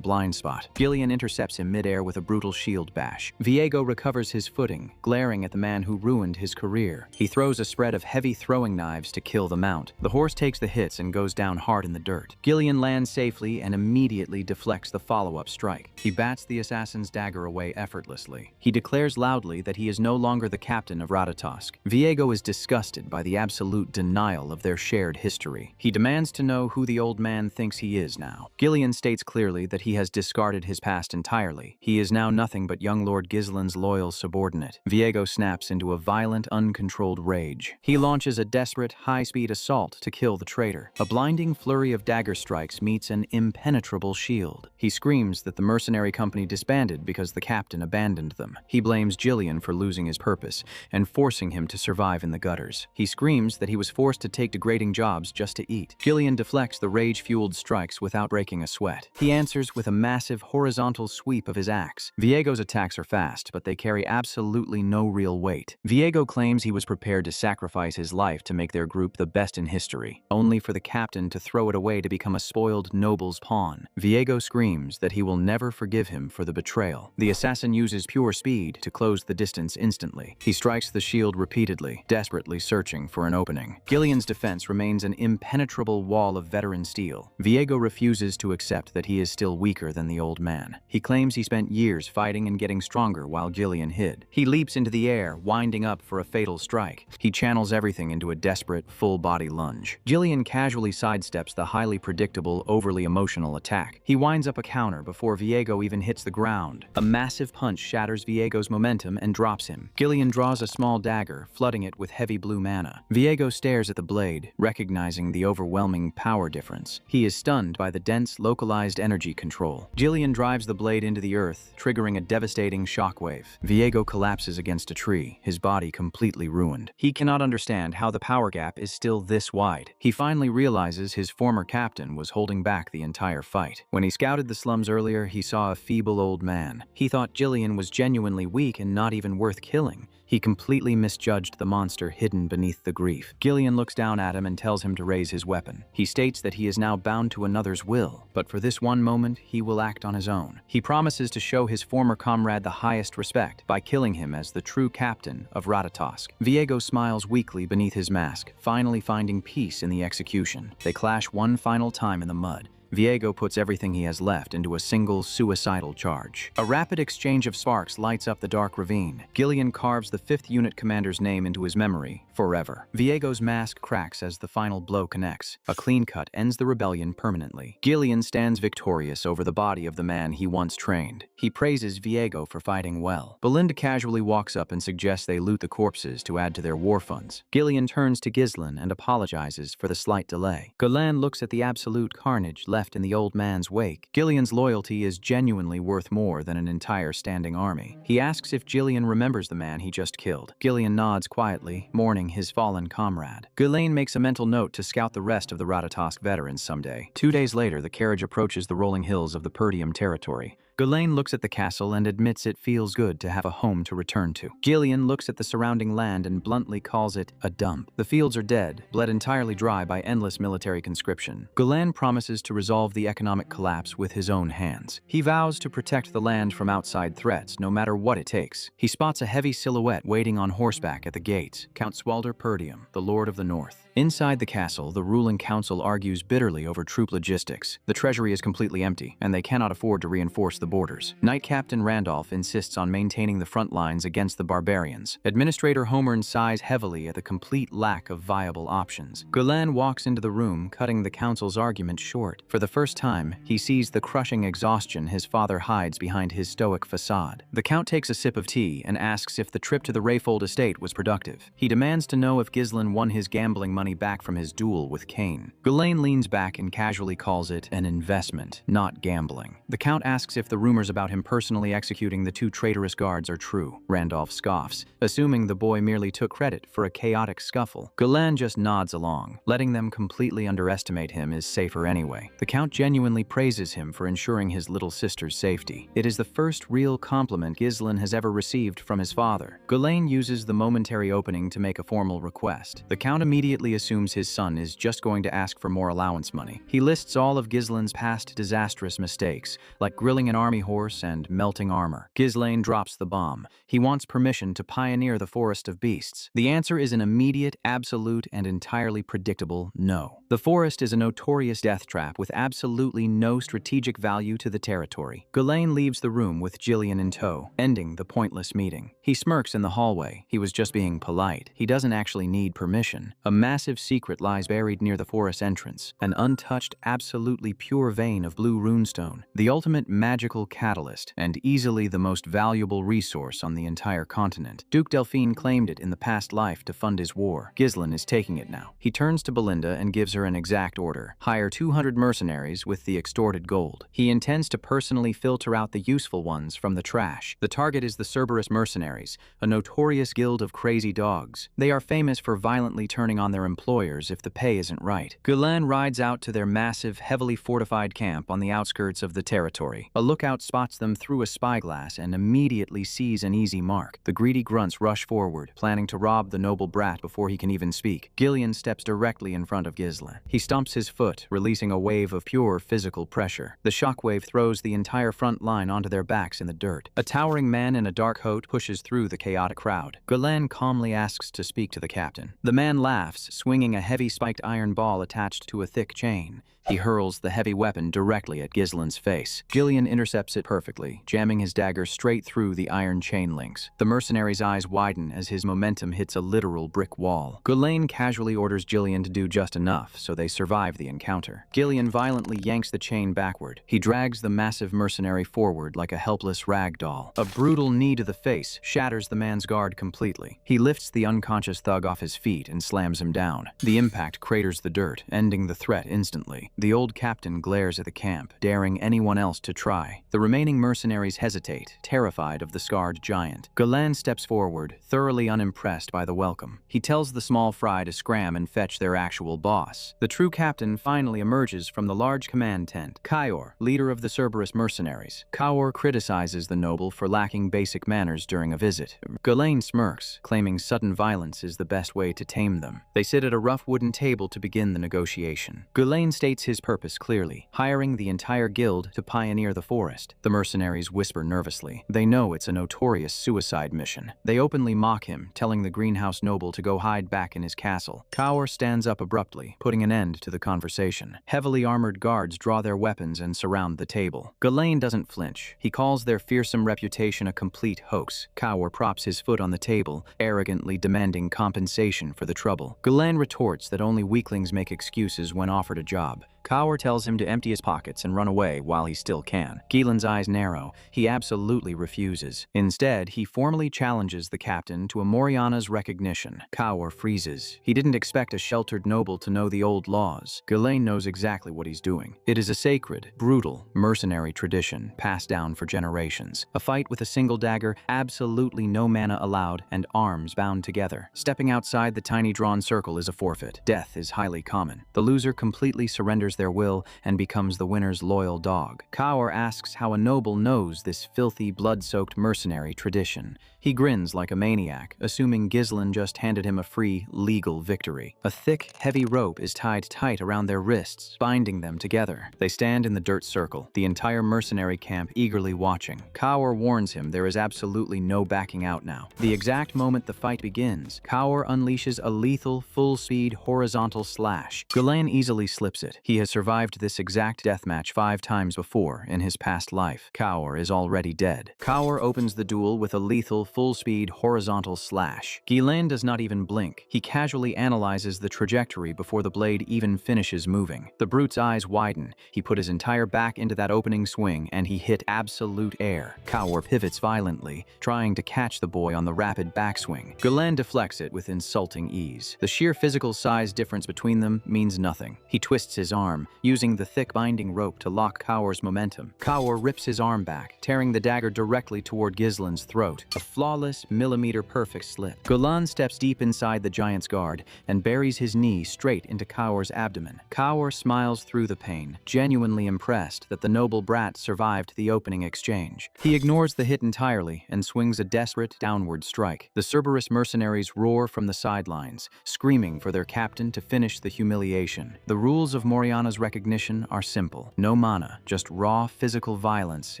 blind spot. Gillian intercepts him midair with a brutal shield bash. Viego recovers his footing, glaring at the man who ruined his career. He throws a spread of heavy throwing knives to kill the mount. The horse takes the hits and goes down hard in the dirt. Gillian lands safely and immediately deflects the follow-up strike. He bats the assassin's dagger away effortlessly. He declares loudly that he is no longer the captain of Ratatosk. Viego is disgusted by the absolute denial of their shared history. He demands to know who the old man thinks he is now. Gillian states clearly that he has discarded his past entirely. He is now nothing but young Lord Gislin's loyal subordinate. Viego snaps into a violent, uncontrolled rage. He launches a desperate, high-speed assault to kill the traitor. A blinding flurry of dagger strikes meets an impenetrable shield. He screams that the mercenary company disbanded because the captain abandoned them. He blames Gillian for losing his purpose and forcing him to survive in the gutters. He screams that he was forced to take degrading jobs just to eat. Gillian deflects the rage-fueled strikes without breaking a sweat. He answers with a massive horizontal sweep of his axe. Viego's attacks are fast, but they carry absolutely no real weight. Viego claims he was prepared to sacrifice his life to make their group the best in history, only for the captain to throw it away to become a spoiled noble's pawn. Viego screams that he will never forgive him for the betrayal. The assassin uses pure speed to close the distance instantly. He strikes the shield repeatedly, desperately searching for an opening. Gillian's defense remains an impenetrable wall of veteran steel. Viego refuses to accept that he is still weaker than the old man. He claims he spent years fighting and getting stronger while Gillian hid. He leaps into the air, winding up for a fatal strike. He channels everything into a desperate, full-body lunge. Gillian casually sidesteps the highly predictable, overly emotional attack. He winds up a counter before Viego even hits the ground. A massive punch shatters Viego's momentum and drops him. Gillian draws a small dagger, flooding it with heavy blue mana. Viego stares at the blade, recognizing the overwhelming power difference. He is stunned by the dense, localized energy control. Gillian drives the blade into the earth, triggering a devastating shockwave. Viego collapses against a tree, his body completely ruined. He cannot understand how the power gap is still this wide. He finally realizes his former captain was holding back the entire fight. When he scouted the slums earlier, he saw a feeble old man. He thought Gillian was genuinely weak and not even worth killing. He completely misjudged the monster hidden beneath the grief. Gillian looks down at him and tells him to raise his weapon. He states that he is now bound to another's will, but for this one moment, he will act on his own. He promises to show his former comrade the highest respect by killing him as the true captain of Ratatosk. Viego smiles weakly beneath his mask, finally finding peace in the execution. They clash one final time in the mud. Viego puts everything he has left into a single suicidal charge. A rapid exchange of sparks lights up the dark ravine. Gillian carves the 5th Unit commander's name into his memory forever. Viego's mask cracks as the final blow connects. A clean cut ends the rebellion permanently. Gillian stands victorious over the body of the man he once trained. He praises Viego for fighting well. Belinda casually walks up and suggests they loot the corpses to add to their war funds. Gillian turns to Gislin and apologizes for the slight delay. Golan looks at the absolute carnage left in the old man's wake. Gillian's loyalty is genuinely worth more than an entire standing army. He asks if Gillian remembers the man he just killed. Gillian nods quietly, mourning his fallen comrade. Ghislaine makes a mental note to scout the rest of the Ratatosk veterans someday. 2 days later, the carriage approaches the rolling hills of the Perdium territory. Ghislaine looks at the castle and admits it feels good to have a home to return to. Gillian looks at the surrounding land and bluntly calls it a dump. The fields are dead, bled entirely dry by endless military conscription. Ghislaine promises to resolve the economic collapse with his own hands. He vows to protect the land from outside threats, no matter what it takes. He spots a heavy silhouette waiting on horseback at the gates, Count Swalder Perdium, the Lord of the North. Inside the castle, the ruling council argues bitterly over troop logistics. The treasury is completely empty, and they cannot afford to reinforce the borders. Knight Captain Randolph insists on maintaining the front lines against the barbarians. Administrator Homern sighs heavily at the complete lack of viable options. Gulen walks into the room, cutting the council's argument short. For the first time, he sees the crushing exhaustion his father hides behind his stoic facade. The Count takes a sip of tea and asks if the trip to the Rayfold estate was productive. He demands to know if Ghislain won his gambling money back from his duel with Cain. Gulen leans back and casually calls it an investment, not gambling. The Count asks if the rumors about him personally executing the two traitorous guards are true. Randolph scoffs, assuming the boy merely took credit for a chaotic scuffle. Gulen just nods along. Letting them completely underestimate him is safer anyway. The Count genuinely praises him for ensuring his little sister's safety. It is the first real compliment Ghislain has ever received from his father. Gulen uses the momentary opening to make a formal request. The Count immediately assumes his son is just going to ask for more allowance money. He lists all of Ghislain's past disastrous mistakes, like grilling an army horse and melting armor. Ghislain drops the bomb. He wants permission to pioneer the forest of beasts. The answer is an immediate, absolute, and entirely predictable no. The forest is a notorious death trap with absolutely no strategic value to the territory. Gulen leaves the room with Jillian in tow, ending the pointless meeting. He smirks in the hallway. He was just being polite. He doesn't actually need permission. A massive secret lies buried near the forest entrance, an untouched, absolutely pure vein of blue runestone, the ultimate magical catalyst, and easily the most valuable resource on the entire continent. Duke Delphine claimed it in the past life to fund his war. Ghislain is taking it now. He turns to Belinda and gives her an exact order. Hire 200 mercenaries with the extorted gold. He intends to personally filter out the useful ones from the trash. The target is the Cerberus mercenaries, a notorious guild of crazy dogs. They are famous for violently turning on their employers if the pay isn't right. Gulen rides out to their massive, heavily fortified camp on the outskirts of the territory. A lookout spots them through a spyglass and immediately sees an easy mark. The greedy grunts rush forward, planning to rob the noble brat before he can even speak. Gillian steps directly in front of Ghislain. He stomps his foot, releasing a wave of pure physical pressure. The shockwave throws the entire front line onto their backs in the dirt. A towering man in a dark coat pushes through the chaotic crowd. Gulen calmly asks to speak to the captain. The man laughs, swinging a heavy spiked iron ball attached to a thick chain. He hurls the heavy weapon directly at Ghislain's face. Gillian intercepts it perfectly, jamming his dagger straight through the iron chain links. The mercenary's eyes widen as his momentum hits a literal brick wall. Gulen casually orders Gillian to do just enough so they survive the encounter. Gillian violently yanks the chain backward. He drags the massive mercenary forward like a helpless rag doll. A brutal knee to the face shatters the man's guard completely. He lifts the unconscious thug off his feet and slams him down. The impact craters the dirt, ending the threat instantly. The old captain glares at the camp, daring anyone else to try. The remaining mercenaries hesitate, terrified of the scarred giant. Gulen steps forward, thoroughly unimpressed by the welcome. He tells the small fry to scram and fetch their actual boss. The true captain finally emerges from the large command tent. Kaor, leader of the Cerberus mercenaries. Kaor criticizes the noble for lacking basic manners during a visit. Gulen smirks, claiming sudden violence is the best way to tame them. They sit at a rough wooden table to begin the negotiation. Gulen states his purpose clearly, hiring the entire guild to pioneer the forest. The mercenaries whisper nervously. They know it's a notorious suicide mission. They openly mock him, telling the greenhouse noble to go hide back in his castle. Kaor stands up abruptly, putting an end to the conversation. Heavily armored guards draw their weapons and surround the table. Gulen doesn't flinch. He calls their fearsome reputation a complete hoax. Kaor props his foot on the table, arrogantly demanding compensation for the trouble. Gulen retorts that only weaklings make excuses when offered a job. Kaor tells him to empty his pockets and run away while he still can. Ghislain's eyes narrow. He absolutely refuses. Instead, he formally challenges the captain to a Moriana's recognition. Kaor freezes. He didn't expect a sheltered noble to know the old laws. Gulen knows exactly what he's doing. It is a sacred, brutal, mercenary tradition passed down for generations. A fight with a single dagger, absolutely no mana allowed, and arms bound together. Stepping outside the tiny drawn circle is a forfeit. Death is highly common. The loser completely surrenders ignores their will and becomes the winner's loyal dog. Kaur asks how a noble knows this filthy, blood-soaked mercenary tradition. He grins like a maniac, assuming Ghislain just handed him a free, legal victory. A thick, heavy rope is tied tight around their wrists, binding them together. They stand in the dirt circle, the entire mercenary camp eagerly watching. Kaur warns him there is absolutely no backing out now. The exact moment the fight begins, Kaur unleashes a lethal, full-speed, horizontal slash. Ghislain easily slips it. He has survived this exact deathmatch 5 times before in his past life. Kaur is already dead. Kaur opens the duel with a lethal, full-speed, horizontal slash. Ghislain does not even blink. He casually analyzes the trajectory before the blade even finishes moving. The brute's eyes widen. He put his entire back into that opening swing, and he hit absolute air. Kaur pivots violently, trying to catch the boy on the rapid backswing. Ghislain deflects it with insulting ease. The sheer physical size difference between them means nothing. He twists his arm, using the thick binding rope to lock Kaur's momentum. Kaur rips his arm back, tearing the dagger directly toward Ghislain's throat. A flawless, millimeter-perfect slip. Ghislain steps deep inside the giant's guard and buries his knee straight into Kaur's abdomen. Kaur smiles through the pain, genuinely impressed that the noble brat survived the opening exchange. He ignores the hit entirely and swings a desperate, downward strike. The Cerberus mercenaries roar from the sidelines, screaming for their captain to finish the humiliation. The rules of Moriana's recognition are simple. No mana, just raw physical violence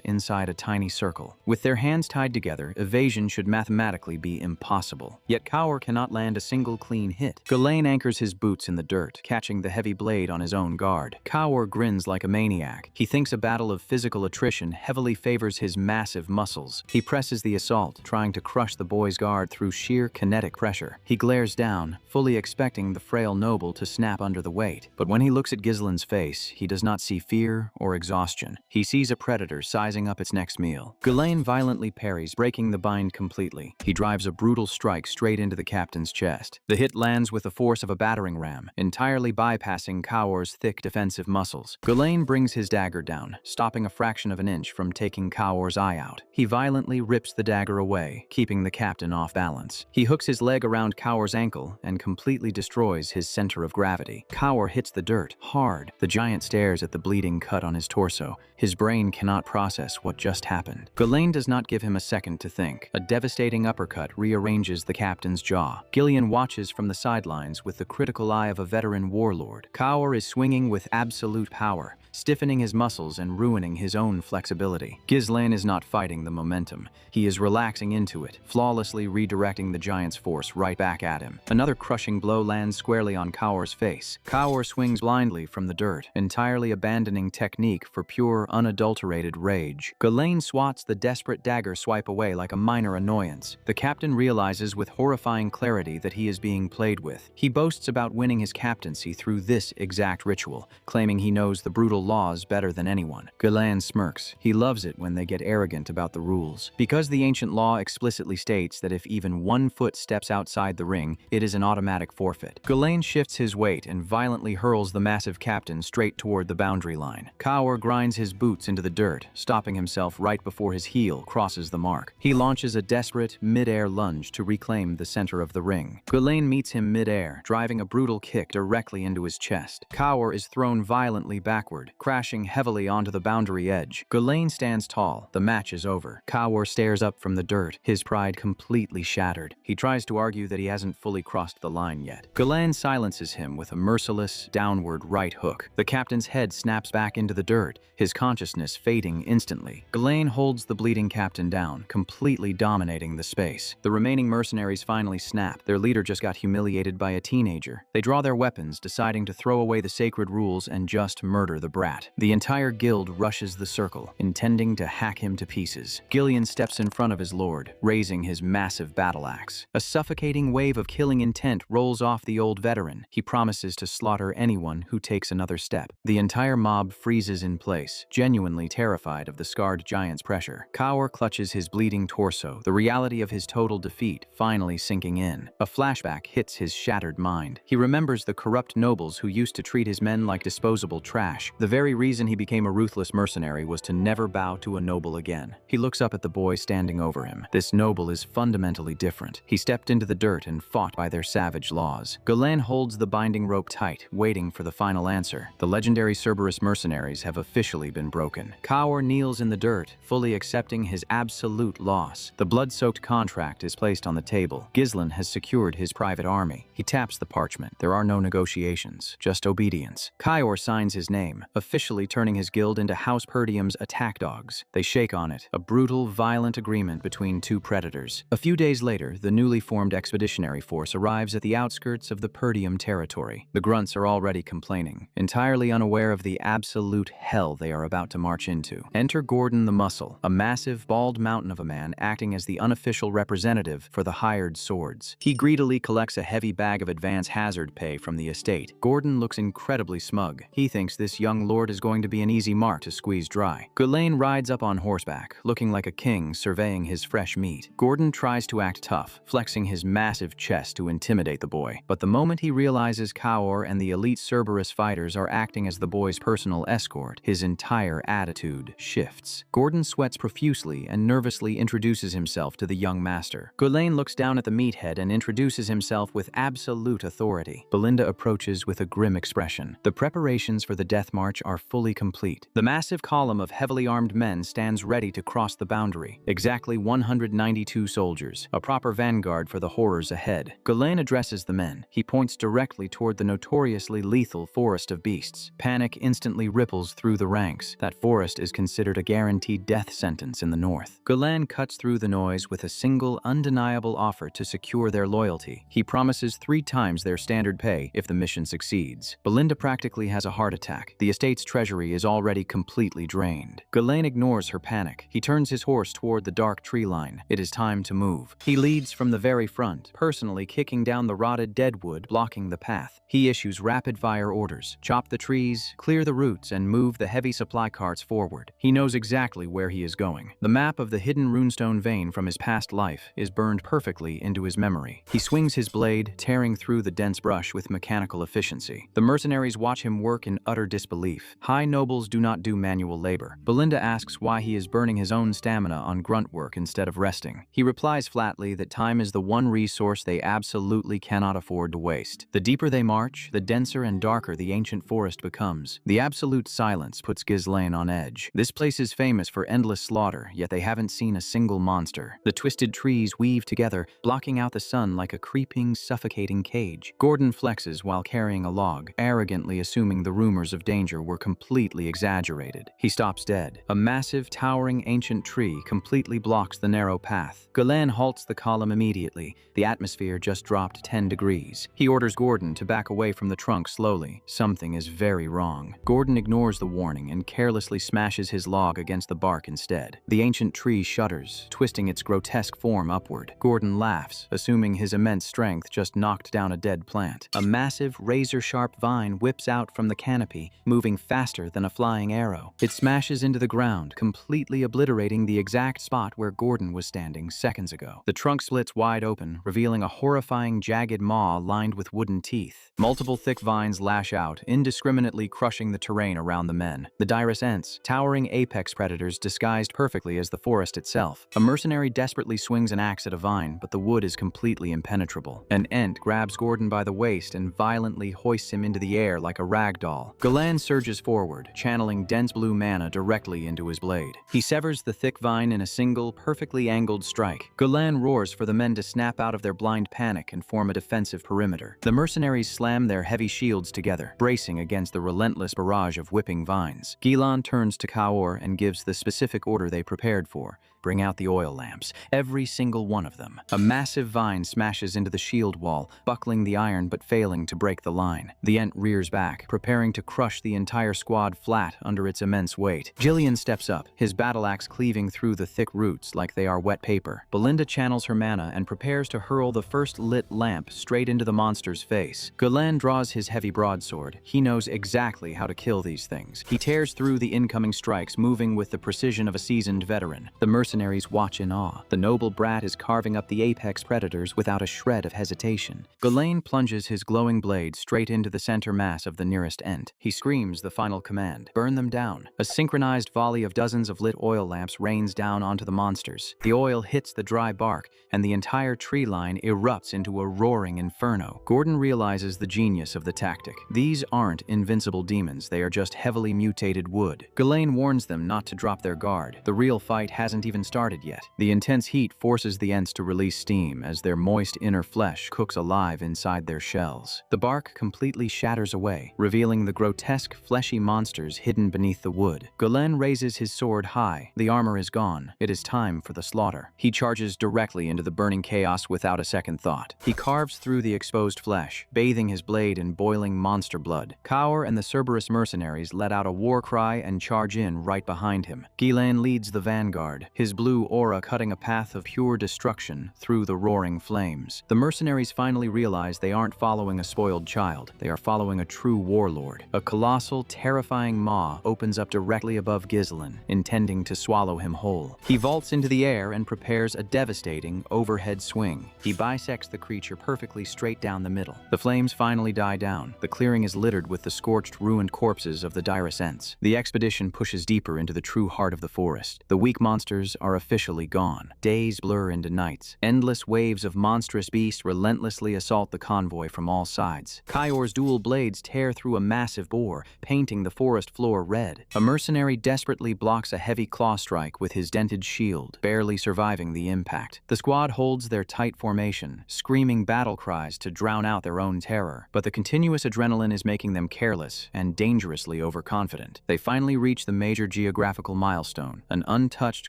inside a tiny circle. With their hands tied together, evasion should mathematically be impossible. Yet Kaur cannot land a single clean hit. Ghislain anchors his boots in the dirt, catching the heavy blade on his own guard. Kaur grins like a maniac. He thinks a battle of physical attrition heavily favors his massive muscles. He presses the assault, trying to crush the boy's guard through sheer kinetic pressure. He glares down, fully expecting the frail noble to snap under the weight. But when he looks at Ghislain's face, he does not see fear or exhaustion. He sees a predator sizing up its next meal. Ghislain violently parries, breaking the bind completely. He drives a brutal strike straight into the captain's chest. The hit lands with the force of a battering ram, entirely bypassing Kaur's thick defensive muscles. Ghislain brings his dagger down, stopping a fraction of an inch from taking Kaur's eye out. He violently rips the dagger away, keeping the captain off balance. He hooks his leg around Kaur's ankle and completely destroys his center of gravity. Kaur hits the dirt, hard. The giant stares at the bleeding cut on his torso. His brain cannot process what just happened. Ghislain does not give him a second to think. A devastating uppercut rearranges the captain's jaw. Gillian watches from the sidelines with the critical eye of a veteran warlord. Kaur is swinging with absolute power, stiffening his muscles and ruining his own flexibility. Ghislain is not fighting the momentum. He is relaxing into it, flawlessly redirecting the giant's force right back at him. Another crushing blow lands squarely on Kaur's face. Kaur swings blindly from the dirt, entirely abandoning technique for pure, unadulterated rage. Ghislain swats the desperate dagger swipe away like a minor annoyance. The captain realizes with horrifying clarity that he is being played with. He boasts about winning his captaincy through this exact ritual, claiming he knows the brutal laws better than anyone. Ghislain smirks. He loves it when they get arrogant about the rules. Because the ancient law explicitly states that if even 1 foot steps outside the ring, it is an automatic forfeit. Ghislain shifts his weight and violently hurls the massive captain straight toward the boundary line. Kaur grinds his boots into the dirt, stopping himself right before his heel crosses the mark. He launches a desperate, mid-air lunge to reclaim the center of the ring. Ghislain meets him mid-air, driving a brutal kick directly into his chest. Kaur is thrown violently backward, crashing heavily onto the boundary edge. Ghislain stands tall. The match is over. Kaur stares up from the dirt, his pride completely shattered. He tries to argue that he hasn't fully crossed the line yet. Ghislain silences him with a merciless, downward right hook. The captain's head snaps back into the dirt, his consciousness fading instantly. Ghislain holds the bleeding captain down, completely dominating the space. The remaining mercenaries finally snap. Their leader just got humiliated by a teenager. They draw their weapons, deciding to throw away the sacred rules and just murder the brat. The entire guild rushes the circle, intending to hack him to pieces. Gillian steps in front of his lord, raising his massive battle axe. A suffocating wave of killing intent rolls off the old veteran. He promises to slaughter anyone who takes another step. The entire mob freezes in place, genuinely terrified of the scarred giant's pressure. Kaur clutches his bleeding torso, the reality of his total defeat finally sinking in. A flashback hits his shattered mind. He remembers the corrupt nobles who used to treat his men like disposable trash, the The very reason he became a ruthless mercenary was to never bow to a noble again. He looks up at the boy standing over him. This noble is fundamentally different. He stepped into the dirt and fought by their savage laws. Galen holds the binding rope tight, waiting for the final answer. The legendary Cerberus mercenaries have officially been broken. Kaur kneels in the dirt, fully accepting his absolute loss. The blood-soaked contract is placed on the table. Ghislain has secured his private army. He taps the parchment. There are no negotiations, just obedience. Kaur signs his name, officially turning his guild into House Perdium's attack dogs. They shake on it, a brutal, violent agreement between two predators. A few days later, the newly formed expeditionary force arrives at the outskirts of the Perdium territory. The grunts are already complaining, entirely unaware of the absolute hell they are about to march into. Enter Gordon the Muscle, a massive, bald mountain of a man acting as the unofficial representative for the hired swords. He greedily collects a heavy bag of advance hazard pay from the estate. Gordon looks incredibly smug. He thinks this young lord is going to be an easy mark to squeeze dry. Ghislain rides up on horseback, looking like a king surveying his fresh meat. Gordon tries to act tough, flexing his massive chest to intimidate the boy. But the moment he realizes Kaur and the elite Cerberus fighters are acting as the boy's personal escort, his entire attitude shifts. Gordon sweats profusely and nervously introduces himself to the young master. Ghislain looks down at the meathead and introduces himself with absolute authority. Belinda approaches with a grim expression. The preparations for the death march are fully complete. The massive column of heavily armed men stands ready to cross the boundary. Exactly 192 soldiers, a proper vanguard for the horrors ahead. Ghislain addresses the men. He points directly toward the notoriously lethal forest of beasts. Panic instantly ripples through the ranks. That forest is considered a guaranteed death sentence in the north. Ghislain cuts through the noise with a single, undeniable offer to secure their loyalty. He promises 3 times their standard pay if the mission succeeds. Belinda practically has a heart attack. The estate's treasury is already completely drained. Ghislain ignores her panic. He turns his horse toward the dark tree line. It is time to move. He leads from the very front, personally kicking down the rotted deadwood blocking the path. He issues rapid-fire orders. Chop the trees, clear the roots, and move the heavy supply carts forward. He knows exactly where he is going. The map of the hidden runestone vein from his past life is burned perfectly into his memory. He swings his blade, tearing through the dense brush with mechanical efficiency. The mercenaries watch him work in utter disbelief. High nobles do not do manual labor. Belinda asks why he is burning his own stamina on grunt work instead of resting. He replies flatly that time is the one resource they absolutely cannot afford to waste. The deeper they march, the denser and darker the ancient forest becomes. The absolute silence puts Ghislain on edge. This place is famous for endless slaughter, yet they haven't seen a single monster. The twisted trees weave together, blocking out the sun like a creeping, suffocating cage. Gordon flexes while carrying a log, arrogantly assuming the rumors of danger were completely exaggerated. He stops dead. A massive, towering ancient tree completely blocks the narrow path. Ghislain halts the column immediately. The atmosphere just dropped 10 degrees. He orders Gordon to back away from the trunk slowly. Something is very wrong. Gordon ignores the warning and carelessly smashes his log against the bark instead. The ancient tree shudders, twisting its grotesque form upward. Gordon laughs, assuming his immense strength just knocked down a dead plant. A massive, razor-sharp vine whips out from the canopy, moving faster than a flying arrow. It smashes into the ground, completely obliterating the exact spot where Gordon was standing seconds ago. The trunk splits wide open, revealing a horrifying, jagged maw lined with wooden teeth. Multiple thick vines lash out, indiscriminately crushing the terrain around the men. The direst ents, towering apex predators disguised perfectly as the forest itself. A mercenary desperately swings an axe at a vine, but the wood is completely impenetrable. An ent grabs Gordon by the waist and violently hoists him into the air like a rag doll. Ghislain surges forward, channeling dense blue mana directly into his blade. He severs the thick vine in a single, perfectly angled strike. Ghislain roars for the men to snap out of their blind panic and form a defensive perimeter. The mercenaries slam their heavy shields together, bracing against the relentless barrage of whipping vines. Ghislain turns to Kaur and gives the specific order they prepared for. Bring out the oil lamps, every single one of them. A massive vine smashes into the shield wall, buckling the iron but failing to break the line. The ent rears back, preparing to crush the entire squad flat under its immense weight. Jillian steps up, his battle axe cleaving through the thick roots like they are wet paper. Belinda channels her mana and prepares to hurl the first lit lamp straight into the monster's face. Ghislain draws his heavy broadsword. He knows exactly how to kill these things. He tears through the incoming strikes, moving with the precision of a seasoned veteran. The mercenaries watch in awe. The noble brat is carving up the apex predators without a shred of hesitation. Ghislain plunges his glowing blade straight into the center mass of the nearest ent. He screams screams the final command. Burn them down. A synchronized volley of dozens of lit oil lamps rains down onto the monsters. The oil hits the dry bark, and the entire tree line erupts into a roaring inferno. Gordon realizes the genius of the tactic. These aren't invincible demons, they are just heavily mutated wood. Ghislaine warns them not to drop their guard. The real fight hasn't even started yet. The intense heat forces the Ents to release steam as their moist inner flesh cooks alive inside their shells. The bark completely shatters away, revealing the grotesque, fleshy monsters hidden beneath the wood. Ghislaine raises his sword high. The armor is gone. It is time for the slaughter. He charges directly into the burning chaos without a second thought. He carves through the exposed flesh, bathing his blade in boiling monster blood. Kaur and the Cerberus mercenaries let out a war cry and charge in right behind him. Ghislaine leads the vanguard, his blue aura cutting a path of pure destruction through the roaring flames. The mercenaries finally realize they aren't following a spoiled child. They are following a true warlord. A colossal, terrifying maw opens up directly above Ghislaine, intending to swallow him whole. He vaults into the air and prepares a devastating overhead swing. He bisects the creature perfectly straight down the middle. The flames finally die down. The clearing is littered with the scorched, ruined corpses of the direst Ents. The expedition pushes deeper into the true heart of the forest. The weak monsters are officially gone. Days blur into nights. Endless waves of monstrous beasts relentlessly assault the convoy from all sides. Kayor's dual blades tear through a massive boar, painting the forest floor red. A mercenary desperately blocks a heavy claw strike with his dented shield, barely surviving the impact. The squad holds their tight formation, screaming battle cries to drown out their own terror. But the continuous adrenaline is making them careless and dangerously overconfident. They finally reach the major geographical milestone, an untouched,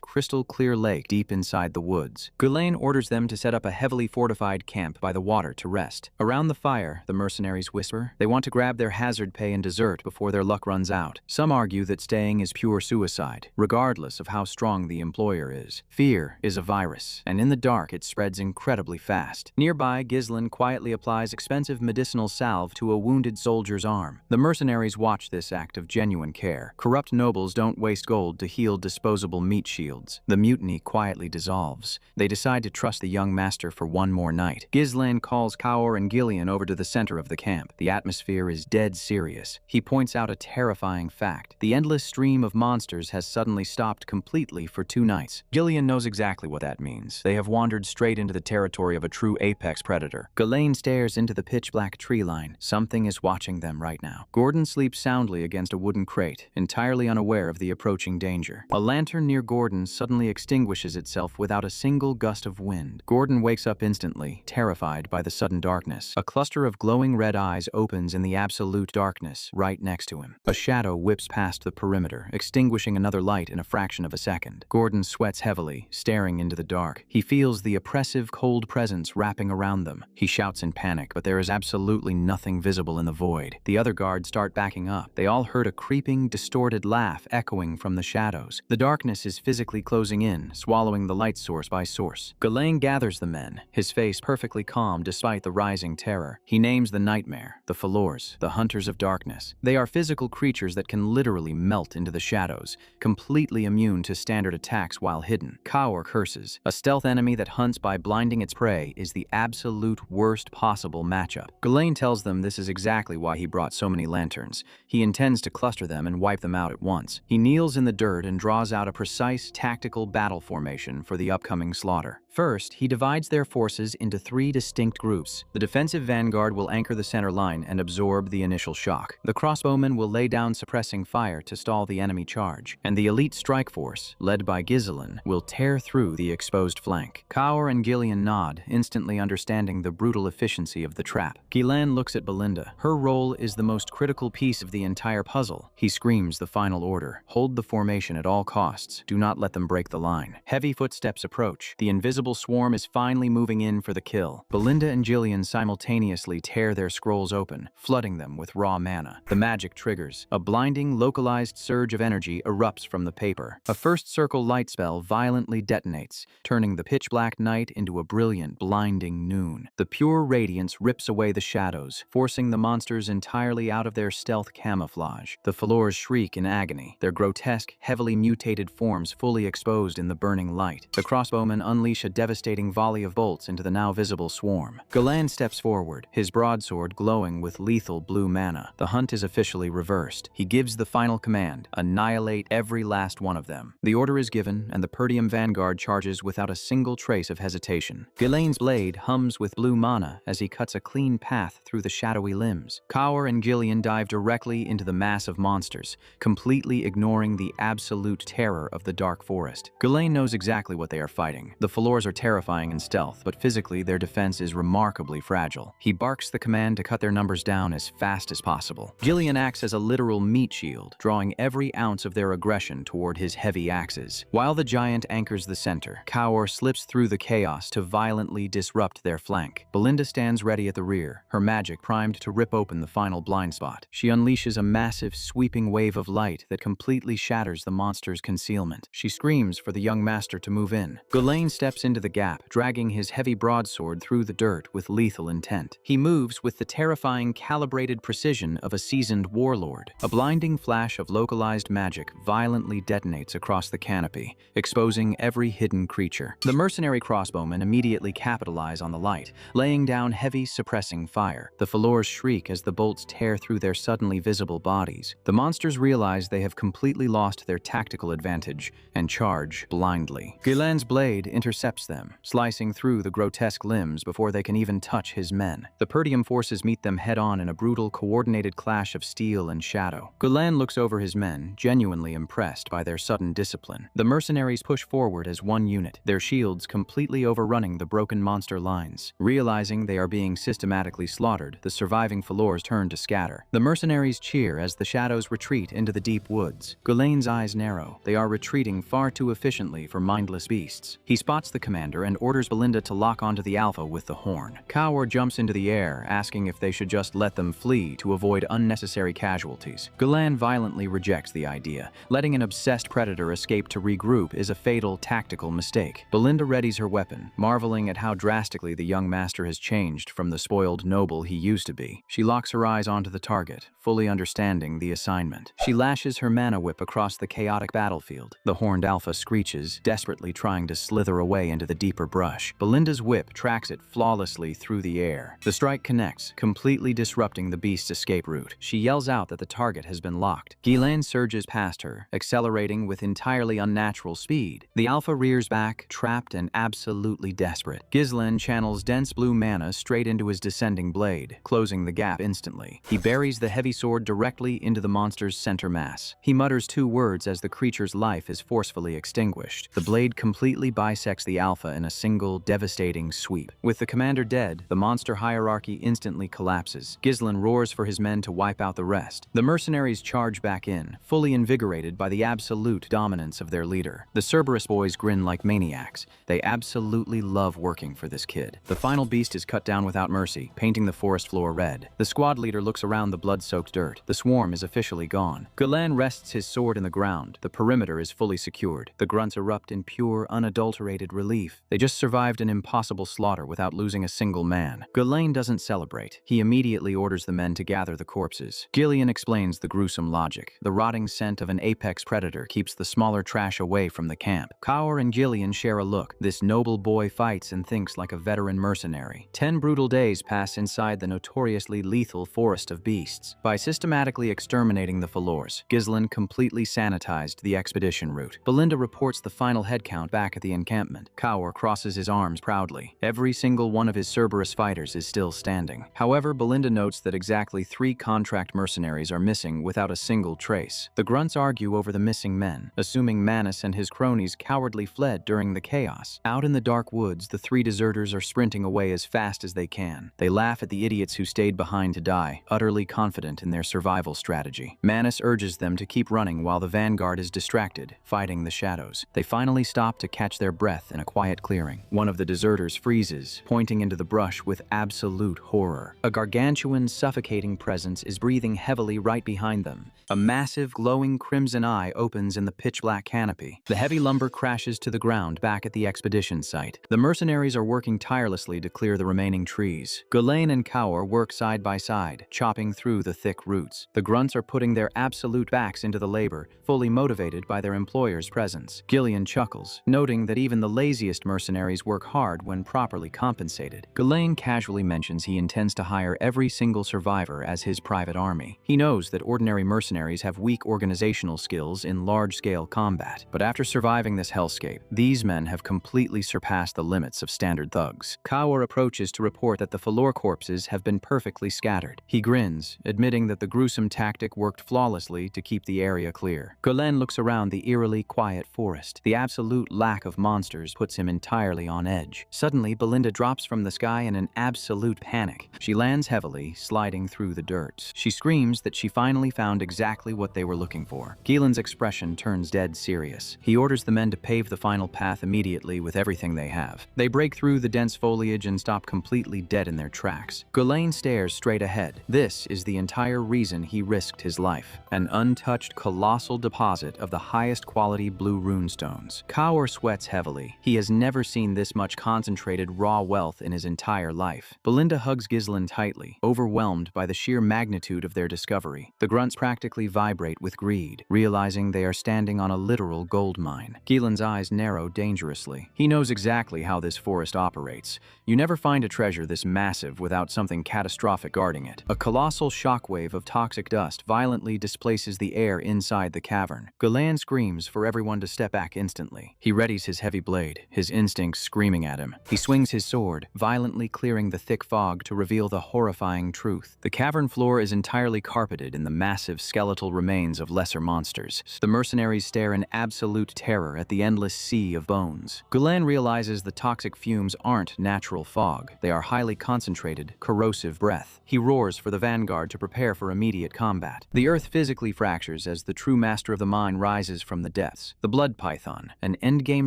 crystal-clear lake deep inside the woods. Ghislaine orders them to set up a heavily fortified camp by the water to rest. Around the fire, the mercenaries whisper. They want to grab their hazard pay and dessert before their luck runs out. Some argue that staying is pure suicide, regardless of how strong the employer is. Fear is a virus, and in the dark it spreads incredibly fast. Nearby, Ghislaine quietly applies expensive medicinal salve to a wounded soldier's arm. The mercenaries watch this act of genuine care. Corrupt nobles don't waste gold to heal disposable meat shields. The mutiny quietly dissolves. They decide to trust the young master for one more night. Ghislaine calls Kaur and Gillian over to the center of the camp. The atmosphere is dead serious. He points out a terrifying fact. The endless stream of monsters has suddenly stopped completely for 2 nights. Gillian knows exactly what that means. They have wandered straight into the territory of a true apex predator. Ghislaine stares into the pitch-black tree line. Something is watching them right now. Gordon sleeps soundly against a wooden crate, entirely unaware of the approaching danger. A lantern near Gordon suddenly extinguishes itself without a single gust of wind. Gordon wakes up instantly, terrified by the sudden darkness. A cluster of glowing red eyes opens in the absolute darkness right next to him. A shadow whips past the perimeter, extinguishing another light in a fraction of a second. Gordon sweats heavily, staring into the dark. He feels the oppressive, cold presence wrapping around them. He shouts in panic, but there is absolutely nothing visible in the void. The other guards start backing up. They all heard a creeping, distorted laugh echoing from the shadows. The darkness is physically closing in, swallowing the light source by source. Ghislaine gathers the men, his face perfectly calm despite the rising terror. He names the nightmare, the Falors, the hunters of darkness. They are physical creatures that can literally melt into the shadows, completely immune to standard attacks while hidden. Kaur curses. A stealth enemy that hunts by blinding its prey is the absolute worst possible matchup. Ghislaine tells them this is exactly why he brought so many lanterns. He intends to cluster them and wipe them out at once. He kneels in the dirt and draws out a precise, tactical battle formation for the upcoming slaughter. First, he divides their forces into 3 distinct groups. The defensive vanguard will anchor the center line and absorb the initial shock. The crossbowmen will lay down suppressing fire to stall the enemy charge. And the elite strike force, led by Ghislaine, will tear through the exposed flank. Kaur and Gillian nod, instantly understanding the brutal efficiency of the trap. Ghislaine looks at Belinda. Her role is the most critical piece of the entire puzzle. He screams the final order. Hold the formation at all costs. Do not let them break the line. Heavy footsteps approach. The invisible swarm is finally moving in for the kill. Belinda and Gillian simultaneously tear their scrolls open, flooding them with raw mana. The magic triggers. A blinding, localized surge of energy erupts from the paper. A first circle light spell violently detonates, turning the pitch-black night into a brilliant, blinding noon. The pure radiance rips away the shadows, forcing the monsters entirely out of their stealth camouflage. The Falors shriek in agony, their grotesque, heavily mutated forms fully exposed in the burning light. The crossbowmen unleash a a devastating volley of bolts into the now visible swarm. Galan steps forward, his broadsword glowing with lethal blue mana. The hunt is officially reversed. He gives the final command: annihilate every last one of them. The order is given, and the Perdium vanguard charges without a single trace of hesitation. Galen's blade hums with blue mana as he cuts a clean path through the shadowy limbs. Kaur and Gillian dive directly into the mass of monsters, completely ignoring the absolute terror of the dark forest. Galen knows exactly what they are fighting. The Falors are terrifying in stealth, but physically their defense is remarkably fragile. He barks the command to cut their numbers down as fast as possible. Gillian acts as a literal meat shield, drawing every ounce of their aggression toward his heavy axes. While the giant anchors the center, Kaur slips through the chaos to violently disrupt their flank. Belinda stands ready at the rear, her magic primed to rip open the final blind spot. She unleashes a massive, sweeping wave of light that completely shatters the monster's concealment. She screams for the young master to move in. Galen steps into the gap, dragging his heavy broadsword through the dirt with lethal intent. He moves with the terrifying, calibrated precision of a seasoned warlord. A blinding flash of localized magic violently detonates across the canopy, exposing every hidden creature. The mercenary crossbowmen immediately capitalize on the light, laying down heavy, suppressing fire. The Falors shriek as the bolts tear through their suddenly visible bodies. The monsters realize they have completely lost their tactical advantage and charge blindly. Galen's blade intercepts them, slicing through the grotesque limbs before they can even touch his men. The Perdium forces meet them head-on in a brutal, coordinated clash of steel and shadow. Galen looks over his men, genuinely impressed by their sudden discipline. The mercenaries push forward as one unit, their shields completely overrunning the broken monster lines. Realizing they are being systematically slaughtered, the surviving Falors turn to scatter. The mercenaries cheer as the shadows retreat into the deep woods. Galen's eyes narrow. They are retreating far too efficiently for mindless beasts. He spots the commander and orders Belinda to lock onto the Alpha with the horn. Kaur jumps into the air, asking if they should just let them flee to avoid unnecessary casualties. Galen violently rejects the idea. Letting an obsessed predator escape to regroup is a fatal tactical mistake. Belinda readies her weapon, marveling at how drastically the young master has changed from the spoiled noble he used to be. She locks her eyes onto the target, fully understanding the assignment. She lashes her mana whip across the chaotic battlefield. The horned Alpha screeches, desperately trying to slither away into the deeper brush. Belinda's whip tracks it flawlessly through the air. The strike connects, completely disrupting the beast's escape route. She yells out that the target has been locked. Ghislaine surges past her, accelerating with entirely unnatural speed. The Alpha rears back, trapped and absolutely desperate. Ghislaine channels dense blue mana straight into his descending blade, closing the gap instantly. He buries the heavy sword directly into the monster's center mass. He mutters two words as the creature's life is forcefully extinguished. The blade completely bisects the Alpha in a single, devastating sweep. With the commander dead, the monster hierarchy instantly collapses. Ghislaine roars for his men to wipe out the rest. The mercenaries charge back in, fully invigorated by the absolute dominance of their leader. The Cerberus boys grin like maniacs. They absolutely love working for this kid. The final beast is cut down without mercy, painting the forest floor red. The squad leader looks around the blood-soaked dirt. The swarm is officially gone. Galen rests his sword in the ground. The perimeter is fully secured. The grunts erupt in pure, unadulterated relief. They just survived an impossible slaughter without losing a single man. Galen doesn't celebrate. He immediately orders the men to gather the corpses. Gillian explains the gruesome logic. The rotting scent of an apex predator keeps the smaller trash away from the camp. Kaur and Gillian share a look. This noble boy fights and thinks like a veteran mercenary. 10 brutal days pass inside the notoriously lethal forest of beasts. By systematically exterminating the Falors, Ghislaine completely sanitized the expedition route. Belinda reports the final headcount back at the encampment. Kaur crosses his arms proudly. Every single one of his Cerberus fighters is still standing. However, Belinda notes that exactly 3 contract mercenaries are missing without a single trace. The grunts argue over the missing men, assuming Manus and his cronies cowardly fled during the chaos. Out in the dark woods, the 3 deserters are sprinting away as fast as they can. They laugh at the idiots who stayed behind to die, utterly confident in their survival strategy. Manus urges them to keep running while the vanguard is distracted, fighting the shadows. They finally stop to catch their breath in a quiet clearing. One of the deserters freezes, pointing into the brush with absolute horror. A gargantuan, suffocating presence is breathing heavily right behind them. A massive, glowing crimson eye opens in the pitch-black canopy. The heavy lumber crashes to the ground back at the expedition site. The mercenaries are working tirelessly to clear the remaining trees. Ghislaine and Kaur work side by side, chopping through the thick roots. The grunts are putting their absolute backs into the labor, fully motivated by their employer's presence. Gillian chuckles, noting that even the lazy busiest mercenaries work hard when properly compensated. Ghislaine casually mentions he intends to hire every single survivor as his private army. He knows that ordinary mercenaries have weak organizational skills in large-scale combat, but after surviving this hellscape, these men have completely surpassed the limits of standard thugs. Kaur approaches to report that the Falor corpses have been perfectly scattered. He grins, admitting that the gruesome tactic worked flawlessly to keep the area clear. Ghislaine looks around the eerily quiet forest. The absolute lack of monsters puts him entirely on edge. Suddenly, Belinda drops from the sky in an absolute panic. She lands heavily, sliding through the dirt. She screams that she finally found exactly what they were looking for. Gielen's expression turns dead serious. He orders the men to pave the final path immediately with everything they have. They break through the dense foliage and stop completely dead in their tracks. Ghislaine stares straight ahead. This is the entire reason he risked his life. An untouched colossal deposit of the highest quality blue runestones. Kaur sweats heavily. He has never seen this much concentrated raw wealth in his entire life. Belinda hugs Ghislaine tightly, overwhelmed by the sheer magnitude of their discovery. The grunts practically vibrate with greed, realizing they are standing on a literal gold mine. Gielen's eyes narrow dangerously. He knows exactly how this forest operates. You never find a treasure this massive without something catastrophic guarding it. A colossal shockwave of toxic dust violently displaces the air inside the cavern. Ghislaine screams for everyone to step back instantly. He readies his heavy blade, his instincts screaming at him. He swings his sword, violently clearing the thick fog to reveal the horrifying truth. The cavern floor is entirely carpeted in the massive skeletal remains of lesser monsters. The mercenaries stare in absolute terror at the endless sea of bones. Ghislaine realizes the toxic fumes aren't natural fog. They are highly concentrated, corrosive breath. He roars for the vanguard to prepare for immediate combat. The earth physically fractures as the true master of the mine rises from the depths. The blood python, an endgame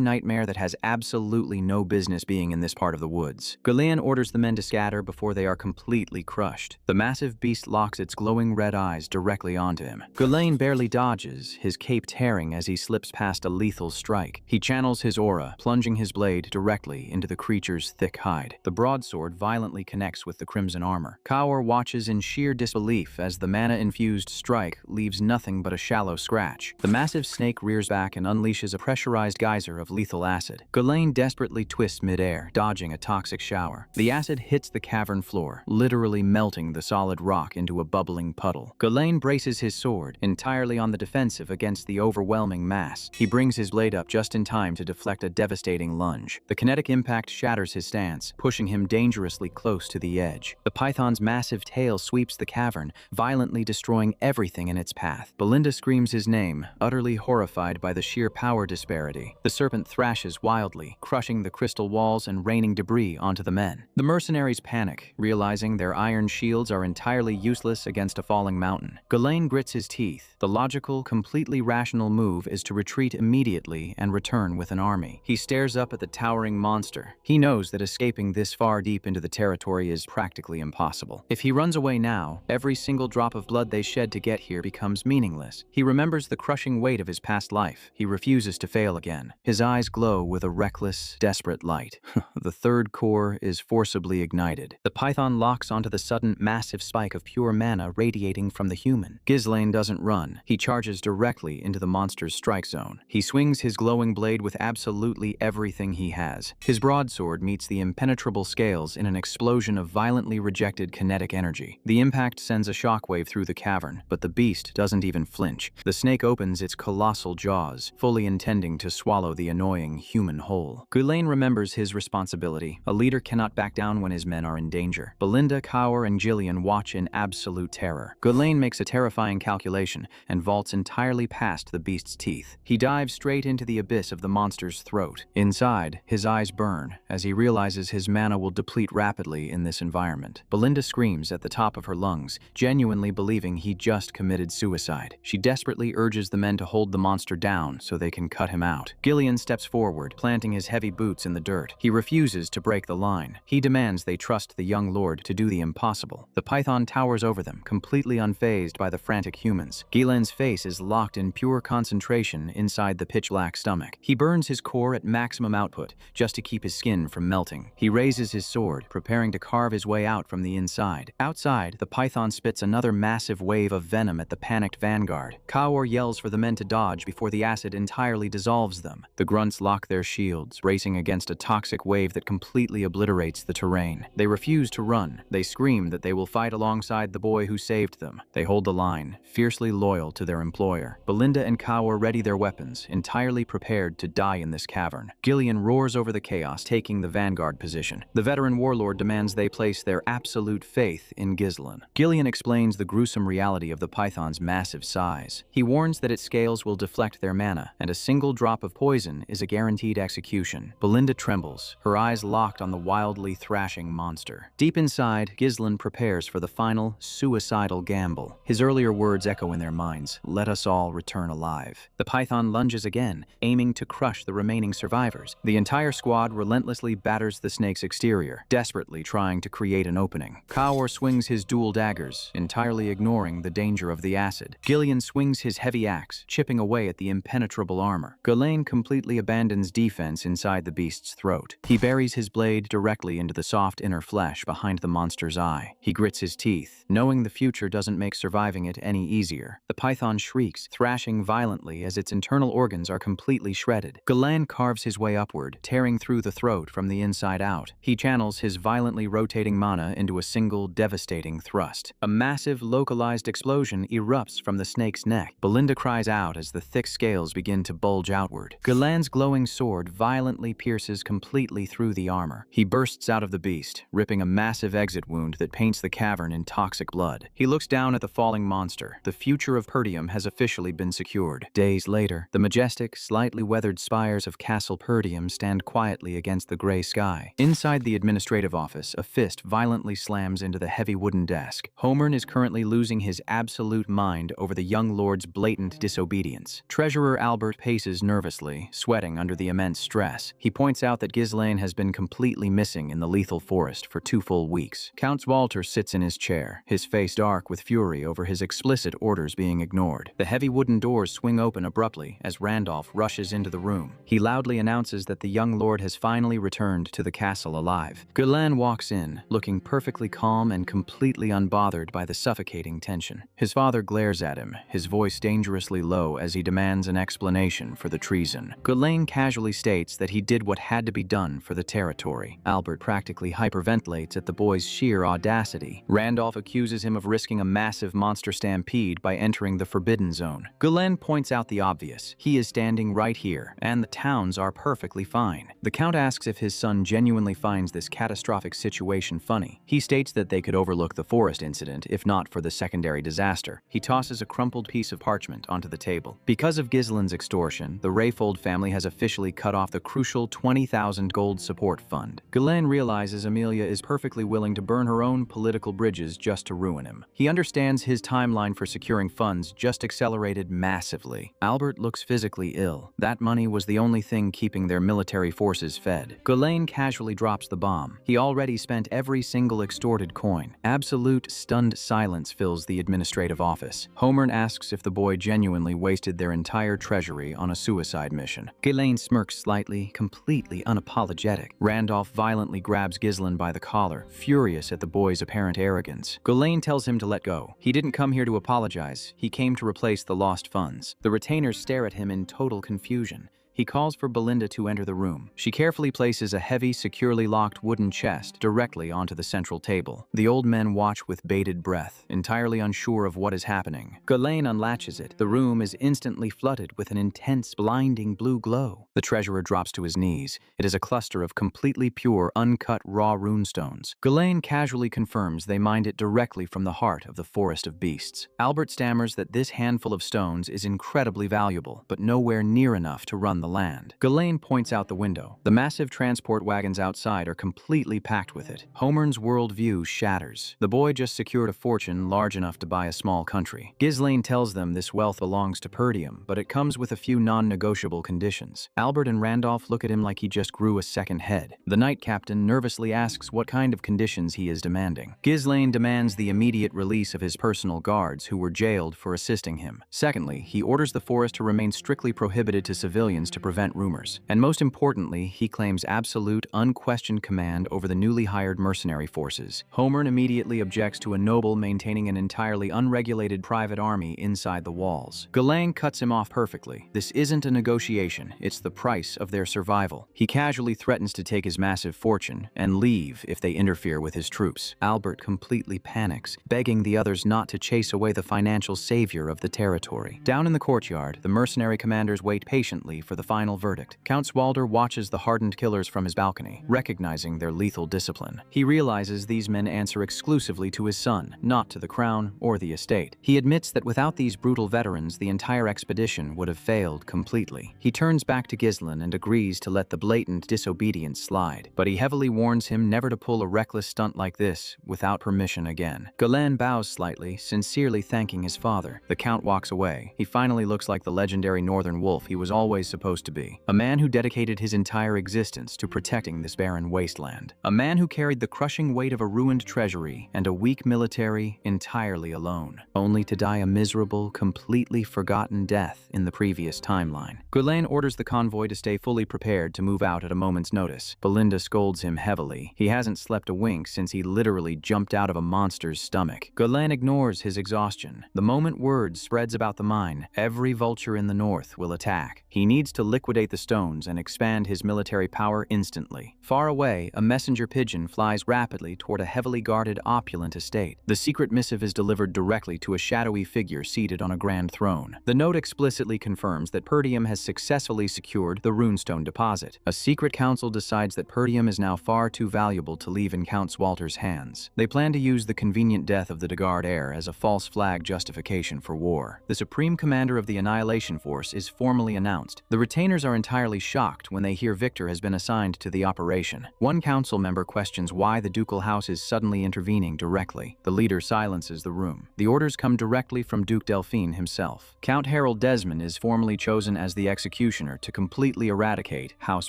nightmare that has absolutely no business being in this part of the woods. Ghislaine orders the men to scatter before they are completely crushed. The massive beast locks its glowing red eyes directly onto him. Ghislaine barely dodges, his cape tearing as he slips past a lethal strike. He channels his aura, plunging his blade directly into the creature's thick hide. The broadsword violently connects with the crimson armor. Kaur watches in sheer disbelief as the mana-infused strike leaves nothing but a shallow scratch. The massive snake rears back and unleashes a pressurized geyser of lethal acid. Ghislaine desperately twists midair, dodging a toxic shower. The acid hits the cavern floor, literally melting the solid rock into a bubbling puddle. Ghislaine braces his sword, entirely on the defensive against the overwhelming mass. He brings his blade up just in time to deflect a devastating lunge. The kinetic impact shatters his stance, pushing him dangerously close to the edge. The python's massive tail sweeps the cavern, violently destroying everything in its path. Belinda screams his name, utterly horrified by the sheer power disparity. The serpent thrashes wildly, crushing the crystal walls and raining debris onto the men. The mercenaries panic, realizing their iron shields are entirely useless against a falling mountain. Ghislaine grits his teeth. The logical, completely rational move is to retreat immediately and return with an army. He stares up at the towering monster. He knows that escaping this far deep into the territory is practically impossible. If he runs away now, every single drop of blood they shed to get here becomes meaningless. He remembers the crushing weight of his past life. He refuses to fail again. His eyes glow with a reckless, desperate light. The third core is forcibly ignited. The python locks onto the sudden massive spike of pure mana radiating from the human. Ghislaine doesn't run. He charges directly into the monster's strike zone. He swings his glowing blade with absolutely everything he has. His broadsword meets the impenetrable scales in an explosion of violently rejected kinetic energy. The impact sends a shockwave through the cavern, but the beast doesn't even flinch. The snake opens its colossal jaws, fully intending to swallow the annoying human whole. Ghislaine remembers his responsibility. A leader cannot back down when his men are in danger. Belinda, Kaur, and Gillian watch in absolute terror. Ghislaine makes a terrifying calculation and vaults entirely past the beast's teeth. He dives straight into the abyss of the monster's throat. Inside, his eyes burn as he realizes his mana will deplete rapidly in this environment. Belinda screams at the top of her lungs, genuinely believing he just committed suicide. She desperately urges the men to hold the monster down so they can cut him out. Gillian steps forward, planting his heavy boots in the dirt. He refuses to break the line. He demands they trust the young lord to do the impossible. The python towers over them, completely unfazed by the frantic humans. Ghislaine's face is locked in pure concentration inside the pitch-black stomach. He burns his core at maximum output, just to keep his skin from melting. He raises his sword, preparing to carve his way out from the inside. Outside, the python spits another massive wave of venom at the panicked vanguard. Kaur yells for the men to dodge before the acid entirely dissolves them. The grunts lock their shields shields, racing against a toxic wave that completely obliterates the terrain. They refuse to run. They scream that they will fight alongside the boy who saved them. They hold the line, fiercely loyal to their employer. Belinda and Kawa ready their weapons, entirely prepared to die in this cavern. Gillian roars over the chaos, taking the vanguard position. The veteran warlord demands they place their absolute faith in Ghislaine. Gillian explains the gruesome reality of the python's massive size. He warns that its scales will deflect their mana, and a single drop of poison is a guaranteed execution. Belinda trembles, her eyes locked on the wildly thrashing monster. Deep inside, Ghislaine prepares for the final, suicidal gamble. His earlier words echo in their minds, "Let us all return alive." The python lunges again, aiming to crush the remaining survivors. The entire squad relentlessly batters the snake's exterior, desperately trying to create an opening. Kaur swings his dual daggers, entirely ignoring the danger of the acid. Gillian swings his heavy axe, chipping away at the impenetrable armor. Ghislaine completely abandons defense inside the beast's throat. He buries his blade directly into the soft inner flesh behind the monster's eye. He grits his teeth, knowing the future doesn't make surviving it any easier. The python shrieks, thrashing violently as its internal organs are completely shredded. Ghislaine carves his way upward, tearing through the throat from the inside out. He channels his violently rotating mana into a single devastating thrust. A massive localized explosion erupts from the snake's neck. Belinda cries out as the thick scales begin to bulge outward. Ghislaine's glowing sword violently pierces completely through the armor. He bursts out of the beast, ripping a massive exit wound that paints the cavern in toxic blood. He looks down at the falling monster. The future of Perdium has officially been secured. Days later, the majestic, slightly weathered spires of Castle Perdium stand quietly against the gray sky. Inside the administrative office, a fist violently slams into the heavy wooden desk. Homern is currently losing his absolute mind over the young lord's blatant disobedience. Treasurer Albert paces nervously, sweating under the immense stress. He points out that Ghislaine has been completely missing in the lethal forest for 2 full weeks. Count Walter sits in his chair, his face dark with fury over his explicit orders being ignored. The heavy wooden doors swing open abruptly as Randolph rushes into the room. He loudly announces that the young lord has finally returned to the castle alive. Ghislaine walks in, looking perfectly calm and completely unbothered by the suffocating tension. His father glares at him, his voice dangerously low as he demands an explanation for the treason. Ghislaine casually states that he did what had to be done for the territory. Albert practically hyperventilates at the boy's sheer audacity. Randolph accuses him of risking a massive monster stampede by entering the Forbidden Zone. Ghislaine points out the obvious. He is standing right here, and the towns are perfectly fine. The Count asks if his son genuinely finds this catastrophic situation funny. He states that they could overlook the forest incident if not for the secondary disaster. He tosses a crumpled piece of parchment onto the table. Because of Ghislaine's extortion, the Rayfold family has officially cut off the crucial 20,000 gold support fund. Ghislaine realizes Amelia is perfectly willing to burn her own political bridges just to ruin him. He understands his timeline for securing funds just accelerated massively. Albert looks physically ill. That money was the only thing keeping their military forces fed. Ghislaine casually drops the bomb. He already spent every single extorted coin. Absolute stunned silence fills the administrative office. Homern asks if the boy genuinely wasted their entire treasury on a suicide mission. Ghislaine smirks slightly, completely unapologetic. Randolph violently grabs Ghislaine by the collar, furious at the boy's apparent arrogance. Ghislaine tells him to let go. He didn't come here to apologize. He came to replace the lost funds. The retainers stare at him in total confusion. He calls for Belinda to enter the room. She carefully places a heavy, securely locked wooden chest directly onto the central table. The old men watch with bated breath, entirely unsure of what is happening. Ghislaine unlatches it. The room is instantly flooded with an intense, blinding blue glow. The treasurer drops to his knees. It is a cluster of completely pure, uncut, raw runestones. Ghislaine casually confirms they mined it directly from the heart of the forest of beasts. Albert stammers that this handful of stones is incredibly valuable, but nowhere near enough to run the land. Ghislaine points out the window. The massive transport wagons outside are completely packed with it. Homern's worldview shatters. The boy just secured a fortune large enough to buy a small country. Ghislaine tells them this wealth belongs to Perdium, but it comes with a few non-negotiable conditions. Albert and Randolph look at him like he just grew a second head. The knight captain nervously asks what kind of conditions he is demanding. Ghislaine demands the immediate release of his personal guards who were jailed for assisting him. Secondly, he orders the forest to remain strictly prohibited to civilians to prevent rumors. And most importantly, he claims absolute, unquestioned command over the newly hired mercenary forces. Homer immediately objects to a noble maintaining an entirely unregulated private army inside the walls. Galang cuts him off perfectly. This isn't a negotiation, it's the price of their survival. He casually threatens to take his massive fortune and leave if they interfere with his troops. Albert completely panics, begging the others not to chase away the financial savior of the territory. Down in the courtyard, the mercenary commanders wait patiently for the final verdict. Count Swalder watches the hardened killers from his balcony, recognizing their lethal discipline. He realizes these men answer exclusively to his son, not to the crown or the estate. He admits that without these brutal veterans, the entire expedition would have failed completely. He turns back to Ghislain and agrees to let the blatant disobedience slide, but he heavily warns him never to pull a reckless stunt like this without permission again. Galan bows slightly, sincerely thanking his father. The Count walks away. He finally looks like the legendary northern wolf he was always supposed to be. A man who dedicated his entire existence to protecting this barren wasteland. A man who carried the crushing weight of a ruined treasury and a weak military entirely alone, only to die a miserable, completely forgotten death in the previous timeline. Galan orders the convoy to stay fully prepared to move out at a moment's notice. Belinda scolds him heavily. He hasn't slept a wink since he literally jumped out of a monster's stomach. Galan ignores his exhaustion. The moment word spreads about the mine, every vulture in the north will attack. He needs to liquidate the stones and expand his military power instantly. Far away, a messenger pigeon flies rapidly toward a heavily guarded, opulent estate. The secret missive is delivered directly to a shadowy figure seated on a grand throne. The note explicitly confirms that Perdium has successfully secured the runestone deposit. A secret council decides that Perdium is now far too valuable to leave in Count Swalter's hands. They plan to use the convenient death of the Dagard heir as a false flag justification for war. The supreme commander of the Annihilation Force is formally announced. The retainers are entirely shocked when they hear Victor has been assigned to the operation. One council member questions why the ducal house is suddenly intervening directly. The leader silences the room. The orders come directly from Duke Delphine himself. Count Harold Desmond is formally chosen as the executioner to completely eradicate House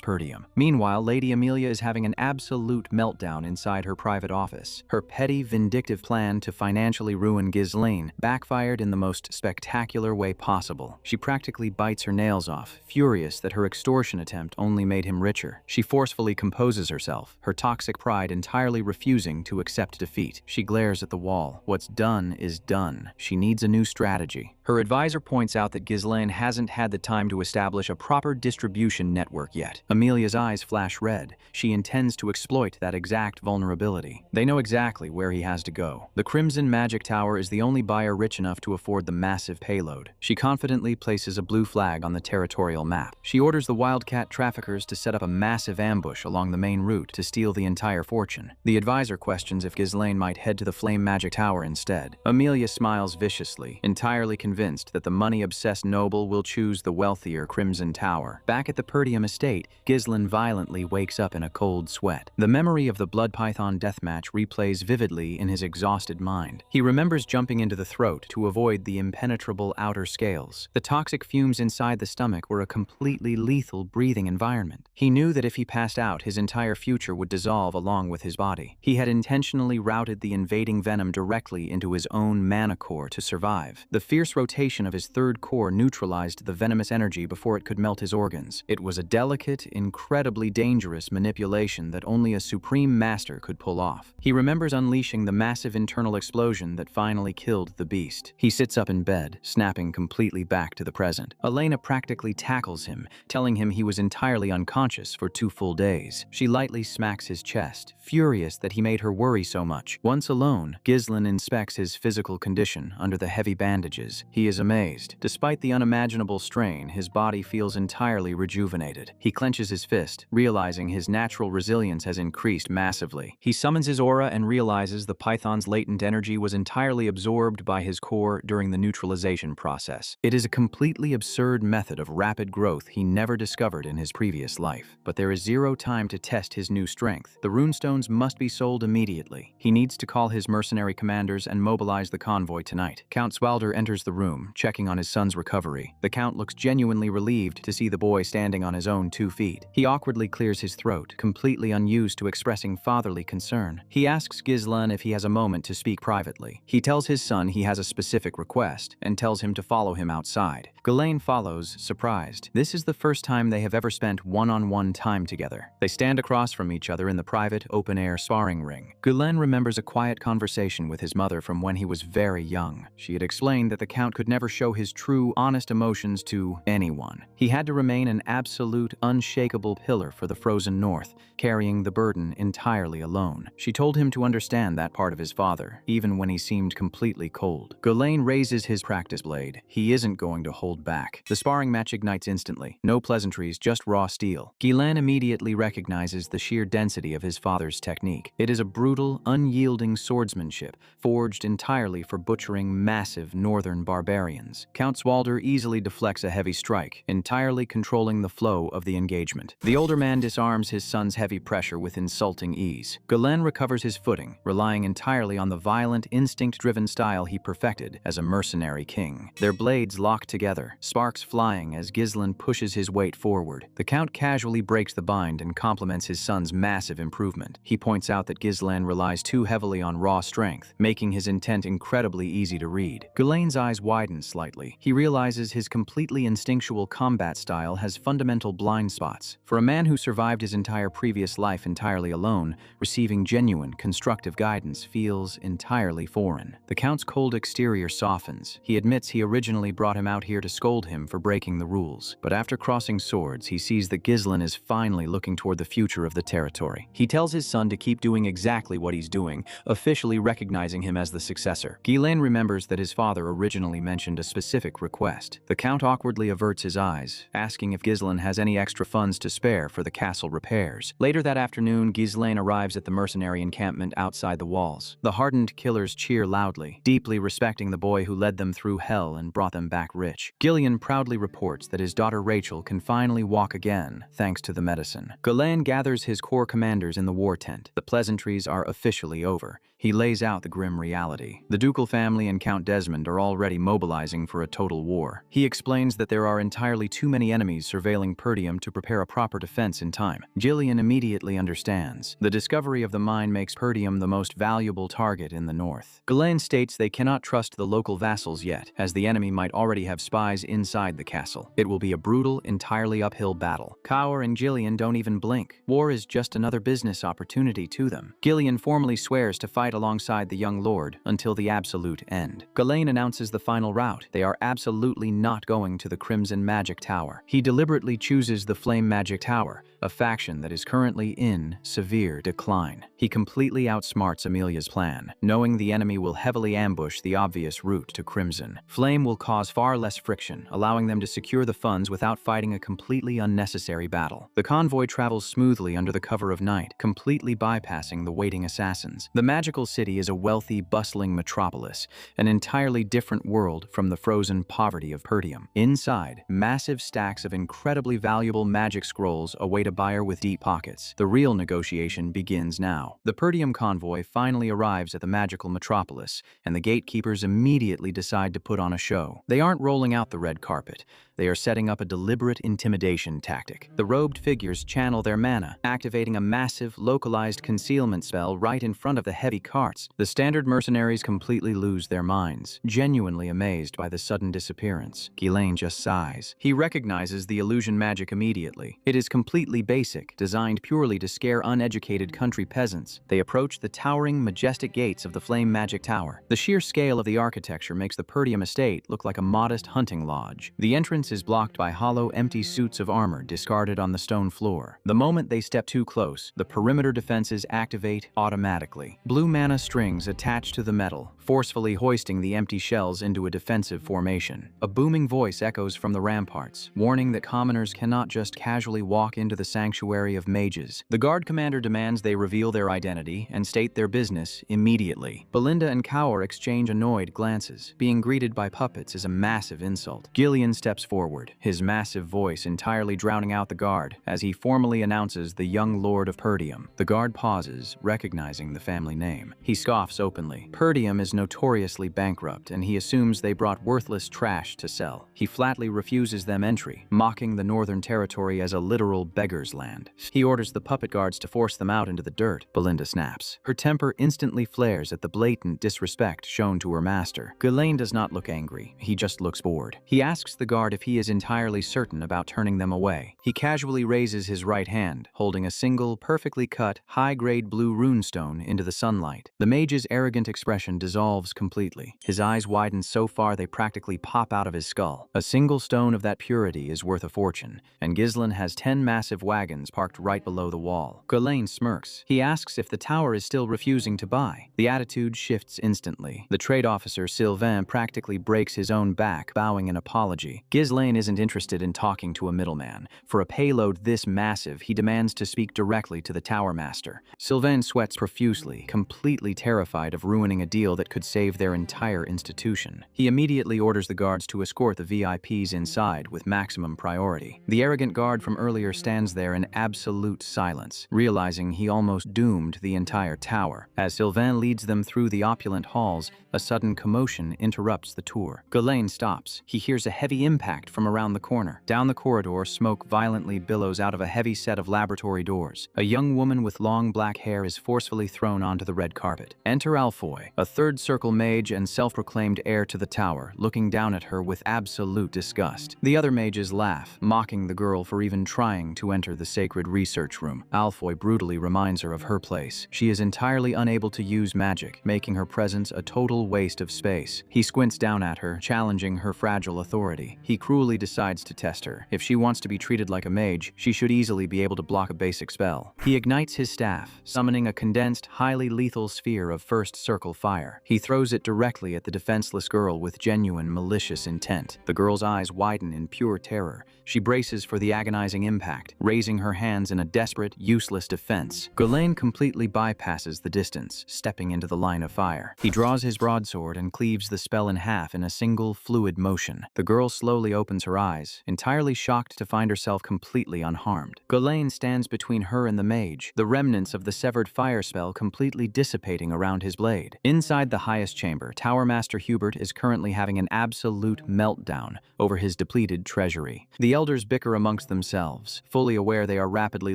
Perdium. Meanwhile, Lady Amelia is having an absolute meltdown inside her private office. Her petty, vindictive plan to financially ruin Ghislain backfired in the most spectacular way possible. She practically bites her nails off, furious that her extortion attempt only made him richer. She forcefully composes herself, her toxic pride entirely refusing to accept defeat. She glares at the wall. What's done is done. She needs a new strategy. Her advisor points out that Ghislain hasn't had the time to establish a proper distribution network yet. Amelia's eyes flash red. She intends to exploit that exact vulnerability. They know exactly where he has to go. The Crimson Magic Tower is the only buyer rich enough to afford the massive payload. She confidently places a blue flag on the territorial map. She orders the Wildcat traffickers to set up a massive ambush along the main route to steal the entire fortune. The advisor questions if Ghislain might head to the Flame Magic Tower instead. Amelia smiles viciously, entirely convinced that the money-obsessed noble will choose the wealthier Crimson Tower. Back at the Perdium estate, Ghislain violently wakes up in a cold sweat. The memory of the Blood Python deathmatch replays vividly in his exhausted mind. He remembers jumping into the throat to avoid the impenetrable outer scales. The toxic fumes inside the stomach were a completely lethal breathing environment. He knew that if he passed out, his entire future would dissolve along with his body. He had intentionally routed the invading venom directly into his own mana core to survive. The fierce rotation of his third core neutralized the venomous energy before it could melt his organs. It was a delicate, incredibly dangerous manipulation that only a supreme master could pull off. He remembers unleashing the massive internal explosion that finally killed the beast. He sits up in bed, snapping completely back to the present. Elena practically tackles him, telling him he was entirely unconscious for 2 full days. She lightly smacks his chest, furious that he made her worry so much. Once alone, Ghislain inspects his physical condition under the heavy bandages. He is amazed. Despite the unimaginable strain, his body feels entirely rejuvenated. He clenches his fist, realizing his natural resilience has increased massively. He summons his aura and realizes the Python's latent energy was entirely absorbed by his core during the neutralization process. It is a completely absurd method of rapid growth he never discovered in his previous life. But there is zero time to test his new strength. The runestones must be sold immediately. He needs to call his mercenary commanders and mobilize the convoy tonight. Count Swalder enters the room room, checking on his son's recovery. The Count looks genuinely relieved to see the boy standing on his own 2 feet. He awkwardly clears his throat, completely unused to expressing fatherly concern. He asks Gislan if he has a moment to speak privately. He tells his son he has a specific request and tells him to follow him outside. Ghislaine follows, surprised. This is the first time they have ever spent one-on-one time together. They stand across from each other in the private, open-air sparring ring. Ghislaine remembers a quiet conversation with his mother from when he was very young. She had explained that the Count could never show his true, honest emotions to anyone. He had to remain an absolute, unshakable pillar for the frozen north, carrying the burden entirely alone. She told him to understand that part of his father, even when he seemed completely cold. Ghislaine raises his practice blade. He isn't going to hold back. The sparring match ignites instantly. No pleasantries, just raw steel. Ghislaine immediately recognizes the sheer density of his father's technique. It is a brutal, unyielding swordsmanship, forged entirely for butchering massive northern barbarians. Count Swalder easily deflects a heavy strike, entirely controlling the flow of the engagement. The older man disarms his son's heavy pressure with insulting ease. Ghislaine recovers his footing, relying entirely on the violent, instinct-driven style he perfected as a mercenary king. Their blades lock together, sparks flying as Gislan pushes his weight forward. The Count casually breaks the bind and compliments his son's massive improvement. He points out that Gislan relies too heavily on raw strength, making his intent incredibly easy to read. Ghislaine's eyes widen slightly. He realizes his completely instinctual combat style has fundamental blind spots. For a man who survived his entire previous life entirely alone, receiving genuine, constructive guidance feels entirely foreign. The Count's cold exterior softens. He admits he originally brought him out here to scold him for breaking the rules. But after crossing swords, he sees that Gislan is finally looking toward the future of the territory. He tells his son to keep doing exactly what he's doing, officially recognizing him as the successor. Ghislaine remembers that his father originally mentioned a specific request. The Count awkwardly averts his eyes, asking if Gislan has any extra funds to spare for the castle repairs. Later that afternoon, Ghislaine arrives at the mercenary encampment outside the walls. The hardened killers cheer loudly, deeply respecting the boy who led them through hell and brought them back rich. Gillian proudly reports that his daughter Rachel can finally walk again, thanks to the medicine. Ghislaine gathers his corps commanders in the war tent. The pleasantries are officially over. He lays out the grim reality. The ducal family and Count Desmond are already mobilizing for a total war. He explains that there are entirely too many enemies surveilling Perdium to prepare a proper defense in time. Gillian immediately understands. The discovery of the mine makes Perdium the most valuable target in the north. Ghislaine states they cannot trust the local vassals yet, as the enemy might already have spies inside the castle. It will be a brutal, entirely uphill battle. Kaur and Gillian don't even blink. War is just another business opportunity to them. Gillian formally swears to fight alongside the young lord until the absolute end. Ghislaine announces the final route. They are absolutely not going to the Crimson Magic Tower. He deliberately chooses the Flame Magic Tower, a faction that is currently in severe decline. He completely outsmarts Amelia's plan, knowing the enemy will heavily ambush the obvious route to Crimson. Flame will cause far less friction, allowing them to secure the funds without fighting a completely unnecessary battle. The convoy travels smoothly under the cover of night, completely bypassing the waiting assassins. The magical city is a wealthy, bustling metropolis, an entirely different world from the frozen poverty of Perdium. Inside, massive stacks of incredibly valuable magic scrolls await a buyer with deep pockets. The real negotiation begins now. The Perdium convoy finally arrives at the magical metropolis, and the gatekeepers immediately decide to put on a show. They aren't rolling out the red carpet. They are setting up a deliberate intimidation tactic. The robed figures channel their mana, activating a massive, localized concealment spell right in front of the heavy carts. The standard mercenaries completely lose their minds, genuinely amazed by the sudden disappearance. Ghislaine just sighs. He recognizes the illusion magic immediately. It is completely basic, designed purely to scare uneducated country peasants. They approach the towering, majestic gates of the Flame Magic Tower. The sheer scale of the architecture makes the Perdium estate look like a modest hunting lodge. The entrance is blocked by hollow, empty suits of armor discarded on the stone floor. The moment they step too close, the perimeter defenses activate automatically. Blue mana strings attach to the metal, forcefully hoisting the empty shells into a defensive formation. A booming voice echoes from the ramparts, warning that commoners cannot just casually walk into the the sanctuary of mages. The guard commander demands they reveal their identity and state their business immediately. Belinda and Kaur exchange annoyed glances. Being greeted by puppets is a massive insult. Gillian steps forward, his massive voice entirely drowning out the guard as he formally announces the young lord of Perdium. The guard pauses, recognizing the family name. He scoffs openly. Perdium is notoriously bankrupt, and he assumes they brought worthless trash to sell. He flatly refuses them entry, mocking the Northern Territory as a literal beggar's land. He orders the puppet guards to force them out into the dirt. Belinda snaps. Her temper instantly flares at the blatant disrespect shown to her master. Ghislaine does not look angry. He just looks bored. He asks the guard if he is entirely certain about turning them away. He casually raises his right hand, holding a single, perfectly cut, high-grade blue runestone into the sunlight. The mage's arrogant expression dissolves completely. His eyes widen so far they practically pop out of his skull. A single stone of that purity is worth a fortune, and Ghislaine has 10 massive wagons parked right below the wall. Ghislaine smirks. He asks if the tower is still refusing to buy. The attitude shifts instantly. The trade officer Sylvain practically breaks his own back, bowing in apology. Ghislaine isn't interested in talking to a middleman. For a payload this massive, he demands to speak directly to the tower master. Sylvain sweats profusely, completely terrified of ruining a deal that could save their entire institution. He immediately orders the guards to escort the VIPs inside with maximum priority. The arrogant guard from earlier stands there in absolute silence, realizing he almost doomed the entire tower. As Sylvain leads them through the opulent halls, a sudden commotion interrupts the tour. Ghislaine stops. He hears a heavy impact from around the corner. Down the corridor, smoke violently billows out of a heavy set of laboratory doors. A young woman with long black hair is forcefully thrown onto the red carpet. Enter Alfoy, a third circle mage and self-proclaimed heir to the tower, looking down at her with absolute disgust. The other mages laugh, mocking the girl for even trying to enter the sacred research room. Alfoy brutally reminds her of her place. She is entirely unable to use magic, making her presence a total waste of space. He squints down at her, challenging her fragile authority. He cruelly decides to test her. If she wants to be treated like a mage, she should easily be able to block a basic spell. He ignites his staff, summoning a condensed, highly lethal sphere of first circle fire. He throws it directly at the defenseless girl with genuine malicious intent. The girl's eyes widen in pure terror. She braces for the agonizing impact, raising her hands in a desperate, useless defense. Ghislaine completely bypasses the distance, stepping into the line of fire. He draws his broadsword and cleaves the spell in half in a single, fluid motion. The girl slowly opens her eyes, entirely shocked to find herself completely unharmed. Ghislaine stands between her and the mage, the remnants of the severed fire spell completely dissipating around his blade. Inside the highest chamber, Tower Master Hubert is currently having an absolute meltdown over his depleted treasury. The elders bicker amongst themselves, fully aware they are rapidly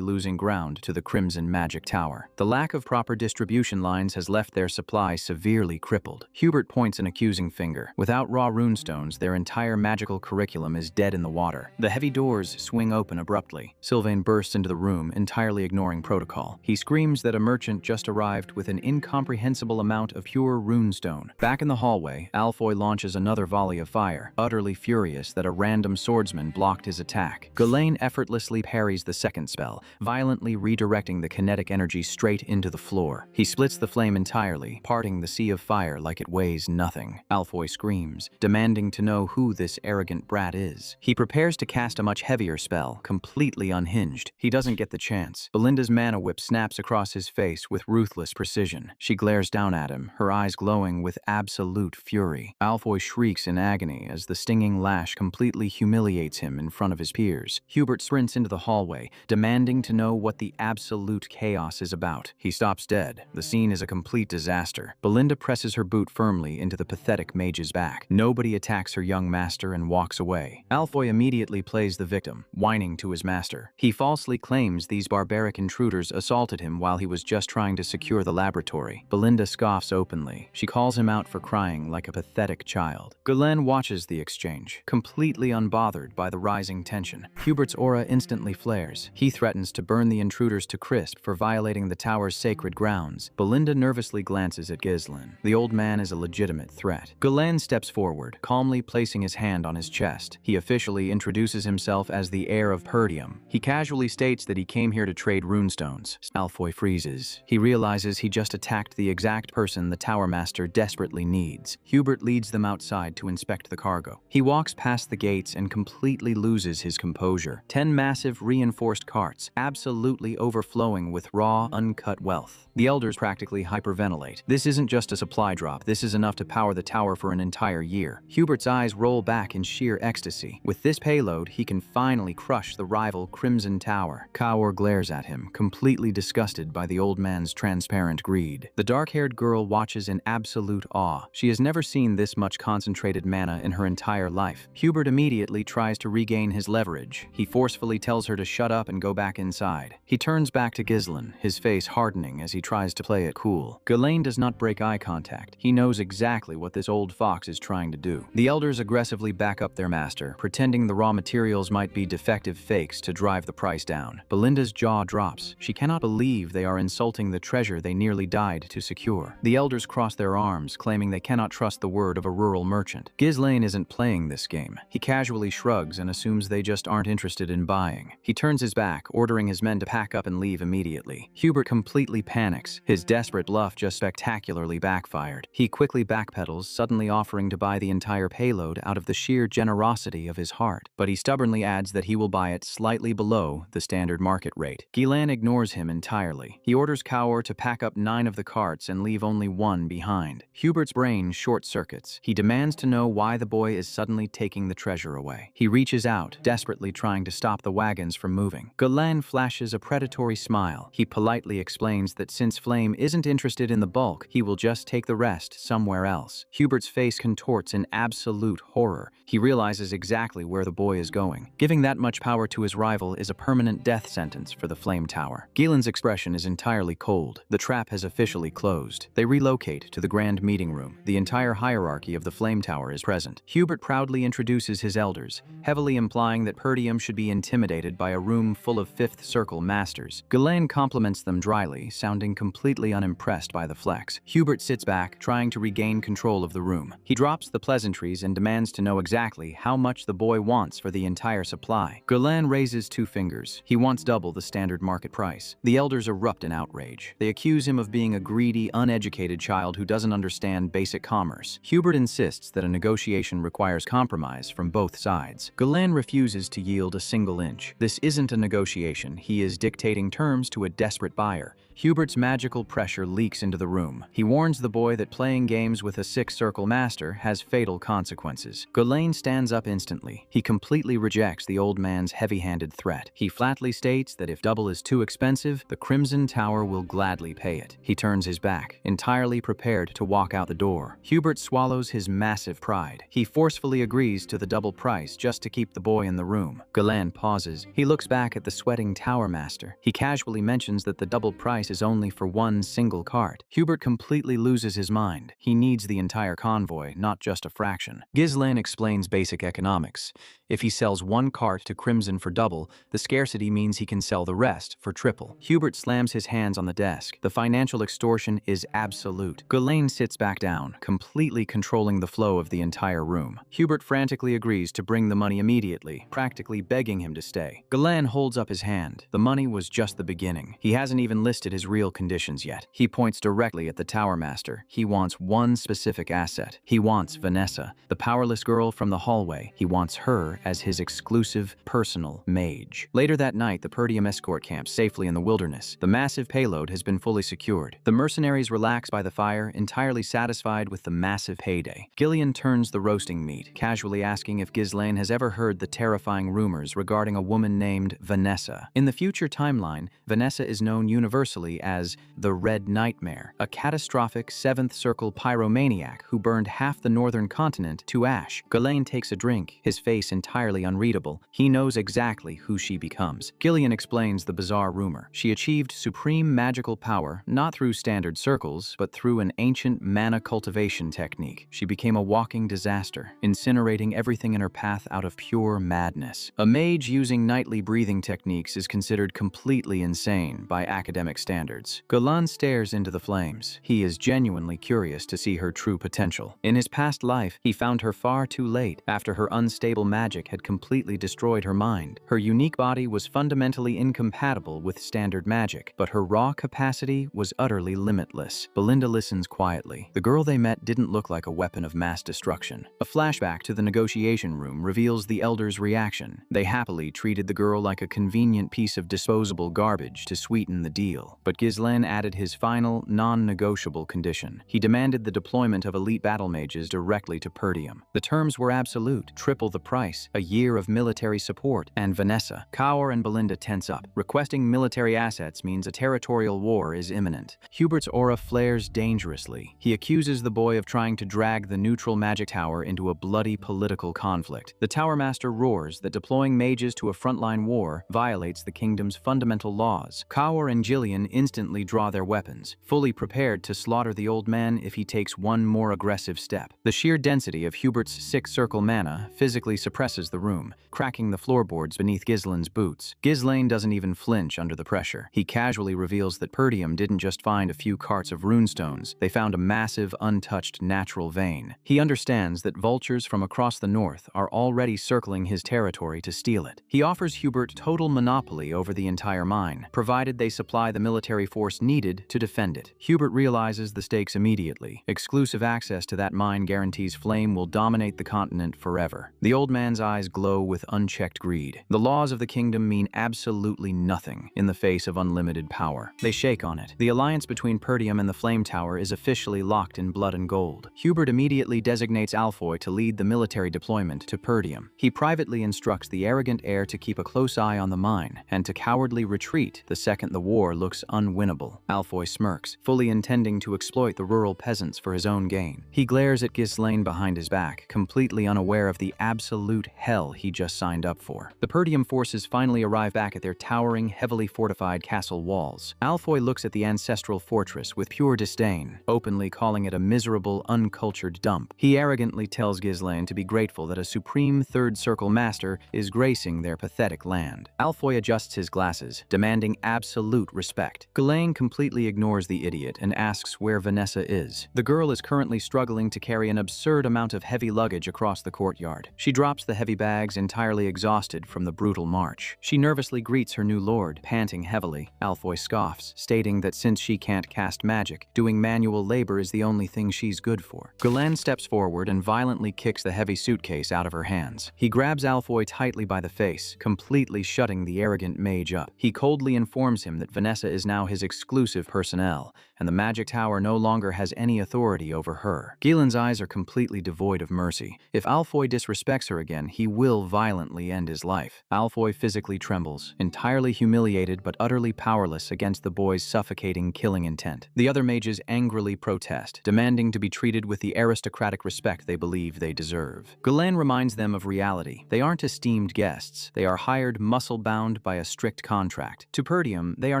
losing ground to the Crimson Magic Tower. The lack of proper distribution lines has left their supply severely crippled. Hubert points an accusing finger. Without raw runestones, their entire magical curriculum is dead in the water. The heavy doors swing open abruptly. Sylvain bursts into the room, entirely ignoring protocol. He screams that a merchant just arrived with an incomprehensible amount of pure runestone. Back in the hallway, Alfoy launches another volley of fire, utterly furious that a random swordsman blocked his attack. Ghislaine effortlessly parries the second spell, violently redirecting the kinetic energy straight into the floor. He splits the flame entirely, parting the sea of fire like it weighs nothing. Alfoy screams, demanding to know who this arrogant brat is. He prepares to cast a much heavier spell, completely unhinged. He doesn't get the chance. Belinda's mana whip snaps across his face with ruthless precision. She glares down at him, her eyes glowing with absolute fury. Alfoy shrieks in agony as the stinging lash completely humiliates him in front of his peers. Hubert sprints into the hallway, demanding to know what the absolute chaos is about. He stops dead. The scene is a complete disaster. Belinda presses her boot firmly into the pathetic mage's back. Nobody attacks her young master and walks away. Alfoy immediately plays the victim, whining to his master. He falsely claims these barbaric intruders assaulted him while he was just trying to secure the laboratory. Belinda scoffs openly. She calls him out for crying like a pathetic child. Ghislaine watches the exchange, completely unbothered by the rising tension. Hubert's aura instantly flares. He threatens to burn the intruders to crisp for violating the tower's sacred grounds. Belinda nervously glances at Ghislaine. The old man is a legitimate threat. Ghislaine steps forward, calmly placing his hand on his chest. He officially introduces himself as the heir of Perdium. He casually states that he came here to trade runestones. Alfoy freezes. He realizes he just attacked the exact person the Tower Master desperately needs. Hubert leads them outside to inspect the cargo. He walks past the gates and completely loses loses his composure. 10 massive reinforced carts, absolutely overflowing with raw, uncut wealth. The elders practically hyperventilate. This isn't just a supply drop, this is enough to power the tower for an entire year. Hubert's eyes roll back in sheer ecstasy. With this payload, he can finally crush the rival Crimson Tower. Kaor glares at him, completely disgusted by the old man's transparent greed. The dark-haired girl watches in absolute awe. She has never seen this much concentrated mana in her entire life. Hubert immediately tries to regain his leverage. He forcefully tells her to shut up and go back inside. He turns back to Ghislain, his face hardening as he tries to play it cool. Ghislain does not break eye contact. He knows exactly what this old fox is trying to do. The elders aggressively back up their master, pretending the raw materials might be defective fakes to drive the price down. Belinda's jaw drops. She cannot believe they are insulting the treasure they nearly died to secure. The elders cross their arms, claiming they cannot trust the word of a rural merchant. Ghislain isn't playing this game. He casually shrugs and assumes they just aren't interested in buying. He turns his back, ordering his men to pack up and leave immediately. Hubert completely panics. His desperate bluff just spectacularly backfired. He quickly backpedals, suddenly offering to buy the entire payload out of the sheer generosity of his heart. But he stubbornly adds that he will buy it slightly below the standard market rate. Ghislain ignores him entirely. He orders Kaor to pack up 9 of the carts and leave only 1 behind. Hubert's brain short-circuits. He demands to know why the boy is suddenly taking the treasure away. He reaches out, desperately trying to stop the wagons from moving. Ghislain flashes a predatory smile. He politely explains that since Flame isn't interested in the bulk, he will just take the rest somewhere else. Hubert's face contorts in absolute horror. He realizes exactly where the boy is going. Giving that much power to his rival is a permanent death sentence for the Flame Tower. Ghislain's expression is entirely cold. The trap has officially closed. They relocate to the grand meeting room. The entire hierarchy of the Flame Tower is present. Hubert proudly introduces his elders, heavily implying that Perdium should be intimidated by a room full of Fifth Circle masters. Ghislain compliments them dryly, sounding completely unimpressed by the flex. Hubert sits back, trying to regain control of the room. He drops the pleasantries and demands to know exactly how much the boy wants for the entire supply. Ghislain raises 2 fingers. He wants double the standard market price. The elders erupt in outrage. They accuse him of being a greedy, uneducated child who doesn't understand basic commerce. Hubert insists that a negotiation requires compromise from both sides. Ghislain refuses to yield a single inch. This isn't a negotiation. He is dictating terms to a desperate buyer. Hubert's magical pressure leaks into the room. He warns the boy that playing games with a Sixth Circle master has fatal consequences. Ghislain stands up instantly. He completely rejects the old man's heavy-handed threat. He flatly states that if double is too expensive, the Crimson Tower will gladly pay it. He turns his back, entirely prepared to walk out the door. Hubert swallows his massive pride. He forcefully agrees to the double price just to keep the boy in the room. Ghislain pauses. He looks back at the sweating tower master. He casually mentions that the double price is only for 1 single cart. Hubert completely loses his mind. He needs the entire convoy, not just a fraction. Ghislain explains basic economics. If he sells 1 cart to Crimson for double, the scarcity means he can sell the rest for triple. Hubert slams his hands on the desk. The financial extortion is absolute. Ghislain sits back down, completely controlling the flow of the entire room. Hubert frantically agrees to bring the money immediately, practically begging him to stay. Ghislain holds up his hand. The money was just the beginning. He hasn't even listed his real conditions yet. He points directly at the Tower Master. He wants 1 specific asset. He wants Vanessa, the powerless girl from the hallway. He wants her as his exclusive personal mage. Later that night, the Perdium escort camps safely in the wilderness. The massive payload has been fully secured. The mercenaries relax by the fire, entirely satisfied with the massive payday. Gillian turns the roasting meat, casually asking if Ghislain has ever heard the terrifying rumors regarding a woman named Vanessa. In the future timeline, Vanessa is known universally as the Red Nightmare, a catastrophic 7th Circle pyromaniac who burned half the northern continent to ash. Ghislain takes a drink, his face entirely unreadable. He knows exactly who she becomes. Gillian explains the bizarre rumor. She achieved supreme magical power, not through standard circles, but through an ancient mana cultivation technique. She became a walking disaster, incinerating everything in her path out of pure madness. A mage using nightly breathing techniques is considered completely insane by academic standards. Ghislain stares into the flames. He is genuinely curious to see her true potential. In his past life, he found her far too late, after her unstable magic had completely destroyed her mind. Her unique body was fundamentally incompatible with standard magic, but her raw capacity was utterly limitless. Belinda listens quietly. The girl they met didn't look like a weapon of mass destruction. A flashback to the negotiation room reveals the elders villagers' reaction. They happily treated the girl like a convenient piece of disposable garbage to sweeten the deal. But Ghislain added his final, non-negotiable condition. He demanded the deployment of elite battle mages directly to Perdium. The terms were absolute: triple the price, a year of military support, and Vanessa. Kaur and Belinda tense up. Requesting military assets means a territorial war is imminent. Hubert's aura flares dangerously. He accuses the boy of trying to drag the neutral magic tower into a bloody political conflict. The Tower Master roars that deploying mages to a frontline war violates the kingdom's fundamental laws. Kaur and Jillian instantly draw their weapons, fully prepared to slaughter the old man if he takes one more aggressive step. The sheer density of Hubert's six-circle mana physically suppresses the room, cracking the floorboards beneath Ghislain's boots. Ghislain doesn't even flinch under the pressure. He casually reveals that Perdium didn't just find a few carts of runestones, they found a massive, untouched natural vein. He understands that vultures from across the north are already circling his territory to steal it. He offers Hubert total monopoly over the entire mine, provided they supply the military force needed to defend it. Hubert realizes the stakes immediately. Exclusive access to that mine guarantees Flame will dominate the continent forever. The old man's eyes glow with unchecked greed. The laws of the kingdom mean absolutely nothing in the face of unlimited power. They shake on it. The alliance between Perdium and the Flame Tower is officially locked in blood and gold. Hubert immediately designates Alfoy to lead the military deployment to Perdium. He privately instructs the arrogant heir to keep a close eye on the mine and to cowardly retreat the second the war looks unwinnable. Alfoy smirks, fully intending to exploit the rural peasants for his own gain. He glares at Ghislain behind his back, completely unaware of the absolute hell he just signed up for. The Perdium forces finally arrive back at their towering, heavily fortified castle walls. Alfoy looks at the ancestral fortress with pure disdain, openly calling it a miserable, uncultured dump. He arrogantly tells Ghislain to be grateful that a supreme third circle master is gracing their pathetic land. Alfoy adjusts his glasses, demanding absolute respect. Ghislain completely ignores the idiot and asks where Vanessa is. The girl is currently struggling to carry an absurd amount of heavy luggage across the courtyard. She drops the heavy bags entirely exhausted from the brutal march. She nervously greets her new lord, panting heavily. Alfoy scoffs, stating that since she can't cast magic, doing manual labor is the only thing she's good for. Ghislain steps forward and violently kicks the heavy suitcase out of her hands. He grabs Alfoy tightly by the face, completely shutting the arrogant mage up. He coldly informs him that Vanessa is now his exclusive personnel, and the magic tower no longer has any authority over her. Ghislain's eyes are completely devoid of mercy. If Alfoy disrespects her again, he will violently end his life. Alfoy physically trembles, entirely humiliated but utterly powerless against the boy's suffocating, killing intent. The other mages angrily protest, demanding to be treated with the aristocratic respect they believe they deserve. Ghislain reminds them of reality. They aren't esteemed guests. They are hired, muscle-bound by a strict contract. To Perdium, they are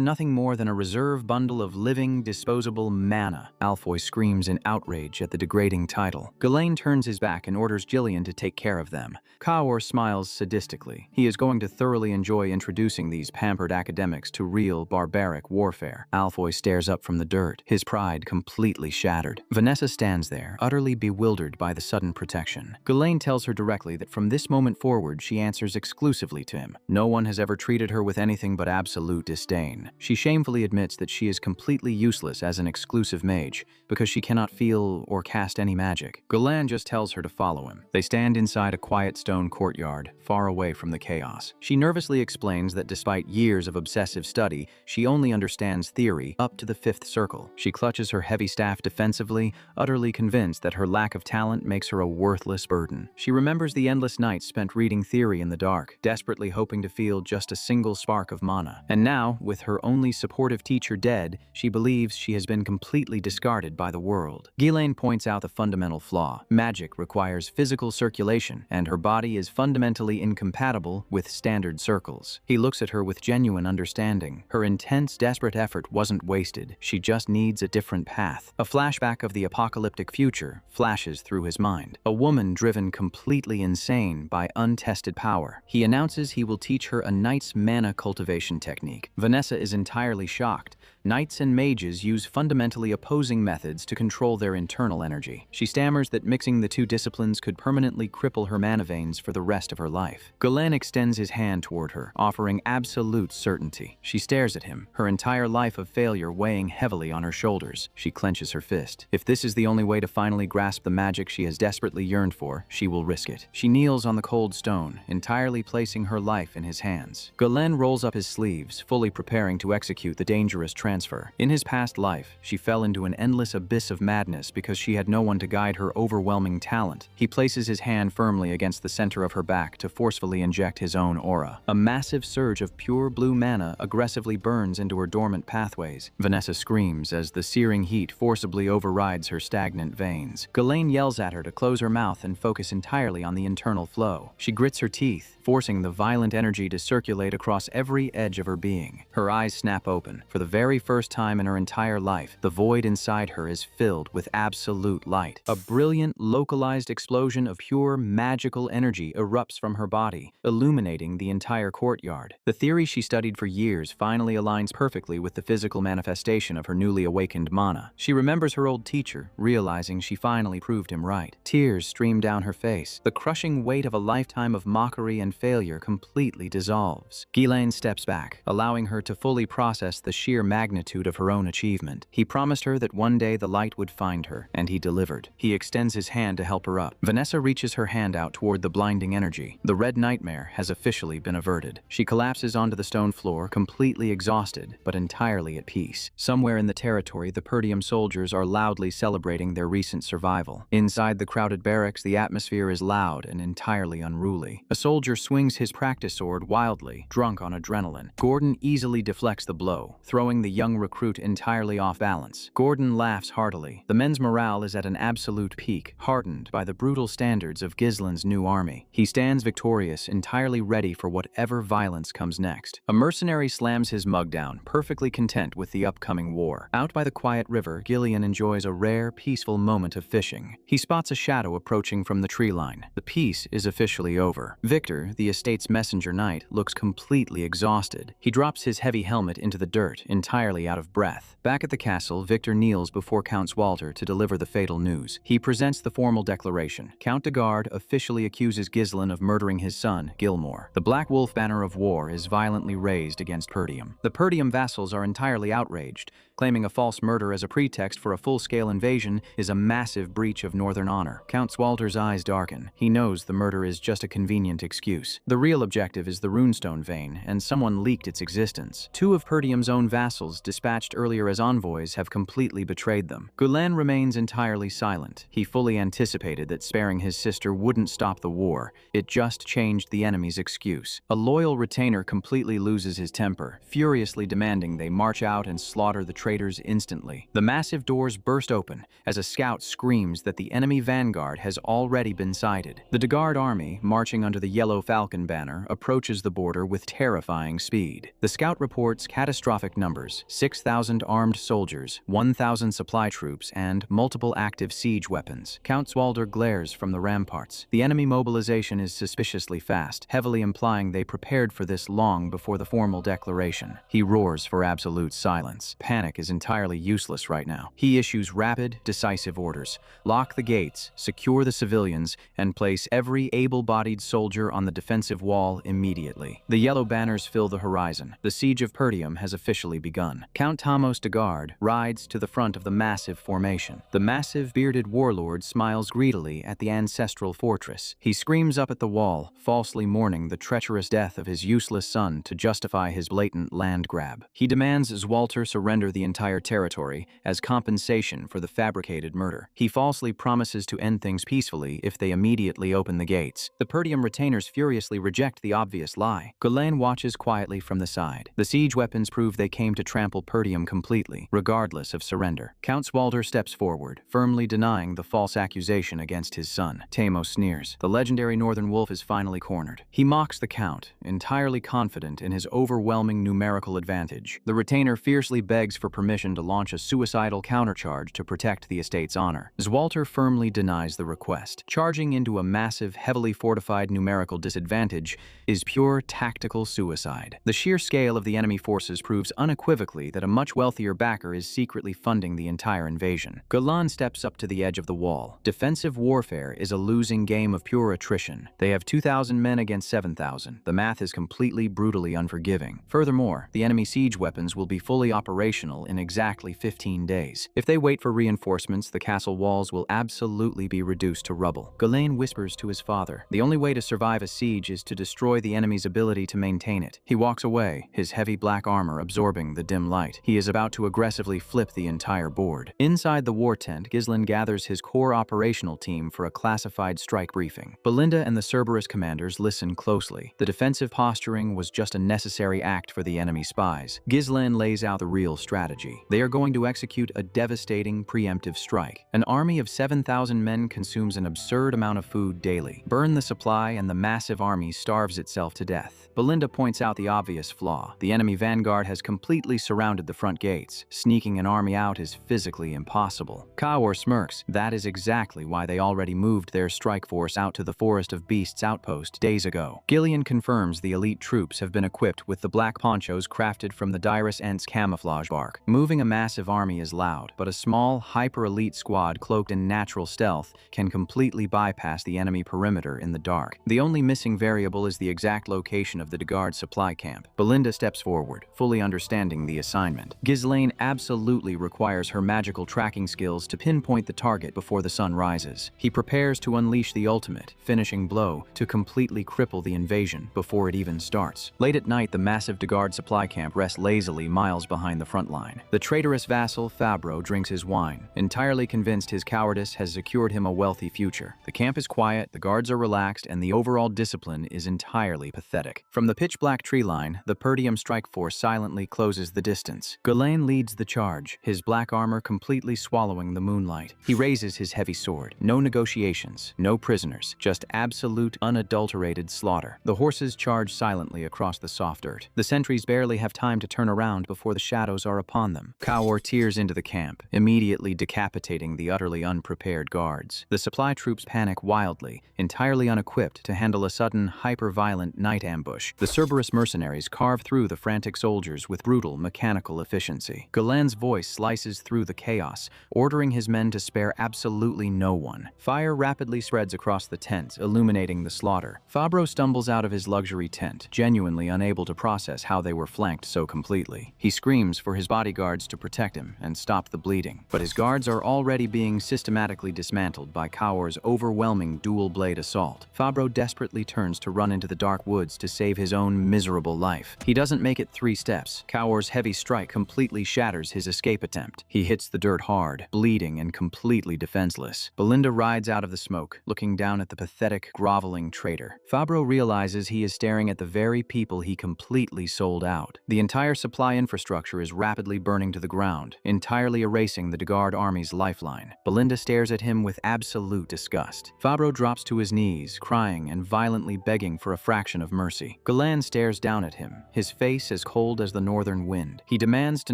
nothing more than a reserve bundle of living, disposable mana. Alfoy screams in outrage at the degrading title. Ghislain turns his back and orders Jillian to take care of them. Kaur smiles sadistically. He is going to thoroughly enjoy introducing these pampered academics to real, barbaric warfare. Alfoy stares up from the dirt, his pride completely shattered. Vanessa stands there, utterly bewildered by the sudden protection. Ghislain tells her directly that from this moment forward she answers exclusively to him. No one has ever treated her with anything but absolute disdain. She shamefully admits that she is completely useless as an exclusive mage, because she cannot feel or cast any magic. Ghislain just tells her to follow him. They stand inside a quiet stone courtyard, far away from the chaos. She nervously explains that despite years of obsessive study, she only understands theory up to the fifth circle. She clutches her heavy staff defensively, utterly convinced that her lack of talent makes her a worthless burden. She remembers the endless nights spent reading theory in the dark, desperately hoping to feel just a single spark of mana. And now, with her only supportive teacher dead, she believes she has been completely discarded by the world. Ghislain points out the fundamental flaw. Magic requires physical circulation, and her body is fundamentally incompatible with standard circles. He looks at her with genuine understanding. Her intense, desperate effort wasn't wasted. She just needs a different path. A flashback of the apocalyptic future flashes through his mind. A woman driven completely insane by untested power. He announces he will teach her a knight's mana cultivation technique. Vanessa is entirely shocked, Knights and mages use fundamentally opposing methods to control their internal energy. She stammers that mixing the two disciplines could permanently cripple her mana veins for the rest of her life. Galen extends his hand toward her, offering absolute certainty. She stares at him, her entire life of failure weighing heavily on her shoulders. She clenches her fist. If this is the only way to finally grasp the magic she has desperately yearned for, she will risk it. She kneels on the cold stone, entirely placing her life in his hands. Galen rolls up his sleeves, fully preparing to execute the dangerous transfer. In his past life, she fell into an endless abyss of madness because she had no one to guide her overwhelming talent. He places his hand firmly against the center of her back to forcefully inject his own aura. A massive surge of pure blue mana aggressively burns into her dormant pathways. Vanessa screams as the searing heat forcibly overrides her stagnant veins. Ghislaine yells at her to close her mouth and focus entirely on the internal flow. She grits her teeth, forcing the violent energy to circulate across every edge of her being. Her eyes snap open. For the very first time in her entire life, the void inside her is filled with absolute light. A brilliant, localized explosion of pure, magical energy erupts from her body, illuminating the entire courtyard. The theory she studied for years finally aligns perfectly with the physical manifestation of her newly awakened mana. She remembers her old teacher, realizing she finally proved him right. Tears stream down her face. The crushing weight of a lifetime of mockery and failure completely dissolves. Ghislaine steps back, allowing her to fully process the sheer magnitude of her own achievement. He promised her that one day the light would find her, and he delivered. He extends his hand to help her up. Vanessa reaches her hand out toward the blinding energy. The red nightmare has officially been averted. She collapses onto the stone floor, completely exhausted, but entirely at peace. Somewhere in the territory, the Perdium soldiers are loudly celebrating their recent survival. Inside the crowded barracks, the atmosphere is loud and entirely unruly. A soldier swings his practice sword wildly, drunk on adrenaline. Gordon easily deflects the blow, throwing the young recruit entirely off balance. Gordon laughs heartily. The men's morale is at an absolute peak, hardened by the brutal standards of Ghislaine's new army. He stands victorious, entirely ready for whatever violence comes next. A mercenary slams his mug down, perfectly content with the upcoming war. Out by the quiet river, Gillian enjoys a rare, peaceful moment of fishing. He spots a shadow approaching from the tree line. The peace is officially over. Victor, the estate's messenger knight, looks completely exhausted. He drops his heavy helmet into the dirt, entirely out of breath. Back at the castle, Victor kneels before Count Swalter to deliver the fatal news. He presents the formal declaration. Count de Garde officially accuses Ghislaine of murdering his son, Gilmore. The Black Wolf banner of war is violently raised against Perdium. The Perdium vassals are entirely outraged. Claiming a false murder as a pretext for a full-scale invasion is a massive breach of northern honor. Count Swalter's eyes darken. He knows the murder is just a convenient excuse. The real objective is the runestone vein, and someone leaked its existence. Two of Perdium's own vassals, dispatched earlier as envoys, have completely betrayed them. Gulen remains entirely silent. He fully anticipated that sparing his sister wouldn't stop the war. It just changed the enemy's excuse. A loyal retainer completely loses his temper, furiously demanding they march out and slaughter the traitors instantly. The massive doors burst open as a scout screams that the enemy vanguard has already been sighted. The de Garde army, marching under the yellow falcon banner, approaches the border with terrifying speed. The scout reports catastrophic numbers: 6,000 armed soldiers, 1,000 supply troops, and multiple active siege weapons. Count Swalder glares from the ramparts. The enemy mobilization is suspiciously fast, heavily implying they prepared for this long before the formal declaration. He roars for absolute silence. Panic is entirely useless right now. He issues rapid, decisive orders. Lock the gates, secure the civilians, and place every able-bodied soldier on the defensive wall immediately. The yellow banners fill the horizon. The siege of Perdium has officially begun. Count Tamos de Garde rides to the front of the massive formation. The massive, bearded warlord smiles greedily at the ancestral fortress. He screams up at the wall, falsely mourning the treacherous death of his useless son to justify his blatant land grab. He demands Zwalter surrender the entire territory as compensation for the fabricated murder. He falsely promises to end things peacefully if they immediately open the gates. The Perdium retainers furiously reject the obvious lie. Ghislaine watches quietly from the side. The siege weapons prove they came to trample Perdium completely, regardless of surrender. Count Swalter steps forward, firmly denying the false accusation against his son. Tamos sneers. The legendary Northern Wolf is finally cornered. He mocks the Count, entirely confident in his overwhelming numerical advantage. The retainer fiercely begs for for permission to launch a suicidal countercharge to protect the estate's honor. Zwalter firmly denies the request. Charging into a massive, heavily fortified numerical disadvantage is pure tactical suicide. The sheer scale of the enemy forces proves unequivocally that a much wealthier backer is secretly funding the entire invasion. Galan steps up to the edge of the wall. Defensive warfare is a losing game of pure attrition. They have 2,000 men against 7,000. The math is completely brutally unforgiving. Furthermore, the enemy siege weapons will be fully operational in exactly 15 days. If they wait for reinforcements, the castle walls will absolutely be reduced to rubble. Ghislaine whispers to his father, "The only way to survive a siege is to destroy the enemy's ability to maintain it." He walks away, his heavy black armor absorbing the dim light. He is about to aggressively flip the entire board. Inside the war tent, Ghislaine gathers his core operational team for a classified strike briefing. Belinda and the Cerberus commanders listen closely. The defensive posturing was just a necessary act for the enemy spies. Ghislaine lays out the real strategy. They are going to execute a devastating preemptive strike. An army of 7,000 men consumes an absurd amount of food daily. Burn the supply and the massive army starves itself to death. Belinda points out the obvious flaw. The enemy vanguard has completely surrounded the front gates. Sneaking an army out is physically impossible. Kaor smirks. That is exactly why they already moved their strike force out to the Forest of Beasts outpost days ago. Gillian confirms the elite troops have been equipped with the black ponchos crafted from the Dirus Ent's camouflage bark. Moving a massive army is loud, but a small, hyper-elite squad cloaked in natural stealth can completely bypass the enemy perimeter in the dark. The only missing variable is the exact location of the Degard supply camp. Belinda steps forward, fully understanding the assignment. Ghislaine absolutely requires her magical tracking skills to pinpoint the target before the sun rises. He prepares to unleash the ultimate, finishing blow to completely cripple the invasion before it even starts. Late at night, the massive Degard supply camp rests lazily miles behind the front line. The traitorous vassal Fabro drinks his wine, entirely convinced his cowardice has secured him a wealthy future. The camp is quiet, the guards are relaxed, and the overall discipline is entirely pathetic. From the pitch-black tree line, the Perdium strike force silently closes the distance. Ghislaine leads the charge, his black armor completely swallowing the moonlight. He raises his heavy sword. No negotiations, no prisoners, just absolute, unadulterated slaughter. The horses charge silently across the soft earth. The sentries barely have time to turn around before the shadows are upon them. Kaor tears into the camp, immediately decapitating the utterly unprepared guards. The supply troops panic wildly, entirely unequipped to handle a sudden, hyper-violent night ambush. The Cerberus mercenaries carve through the frantic soldiers with brutal, mechanical efficiency. Galen's voice slices through the chaos, ordering his men to spare absolutely no one. Fire rapidly spreads across the tent, illuminating the slaughter. Fabro stumbles out of his luxury tent, genuinely unable to process how they were flanked so completely. He screams for his bodyguards to protect him and stop the bleeding, but his guards are already being systematically dismantled by Kaor's overwhelming dual-blade assault. Fabro desperately turns to run into the dark woods to save his own miserable life. He doesn't make it 3 steps. Kaor's heavy strike completely shatters his escape attempt. He hits the dirt hard, bleeding and completely defenseless. Belinda rides out of the smoke, looking down at the pathetic, groveling traitor. Fabro realizes he is staring at the very people he completely sold out. The entire supply infrastructure is rapidly burning to the ground, entirely erasing the Degard army's lifeline. Belinda stares at him with absolute disgust. Fabro drops to his knees, crying and violently begging for a fraction of mercy. Ghislaine stares down at him, his face as cold as the northern wind. He demands to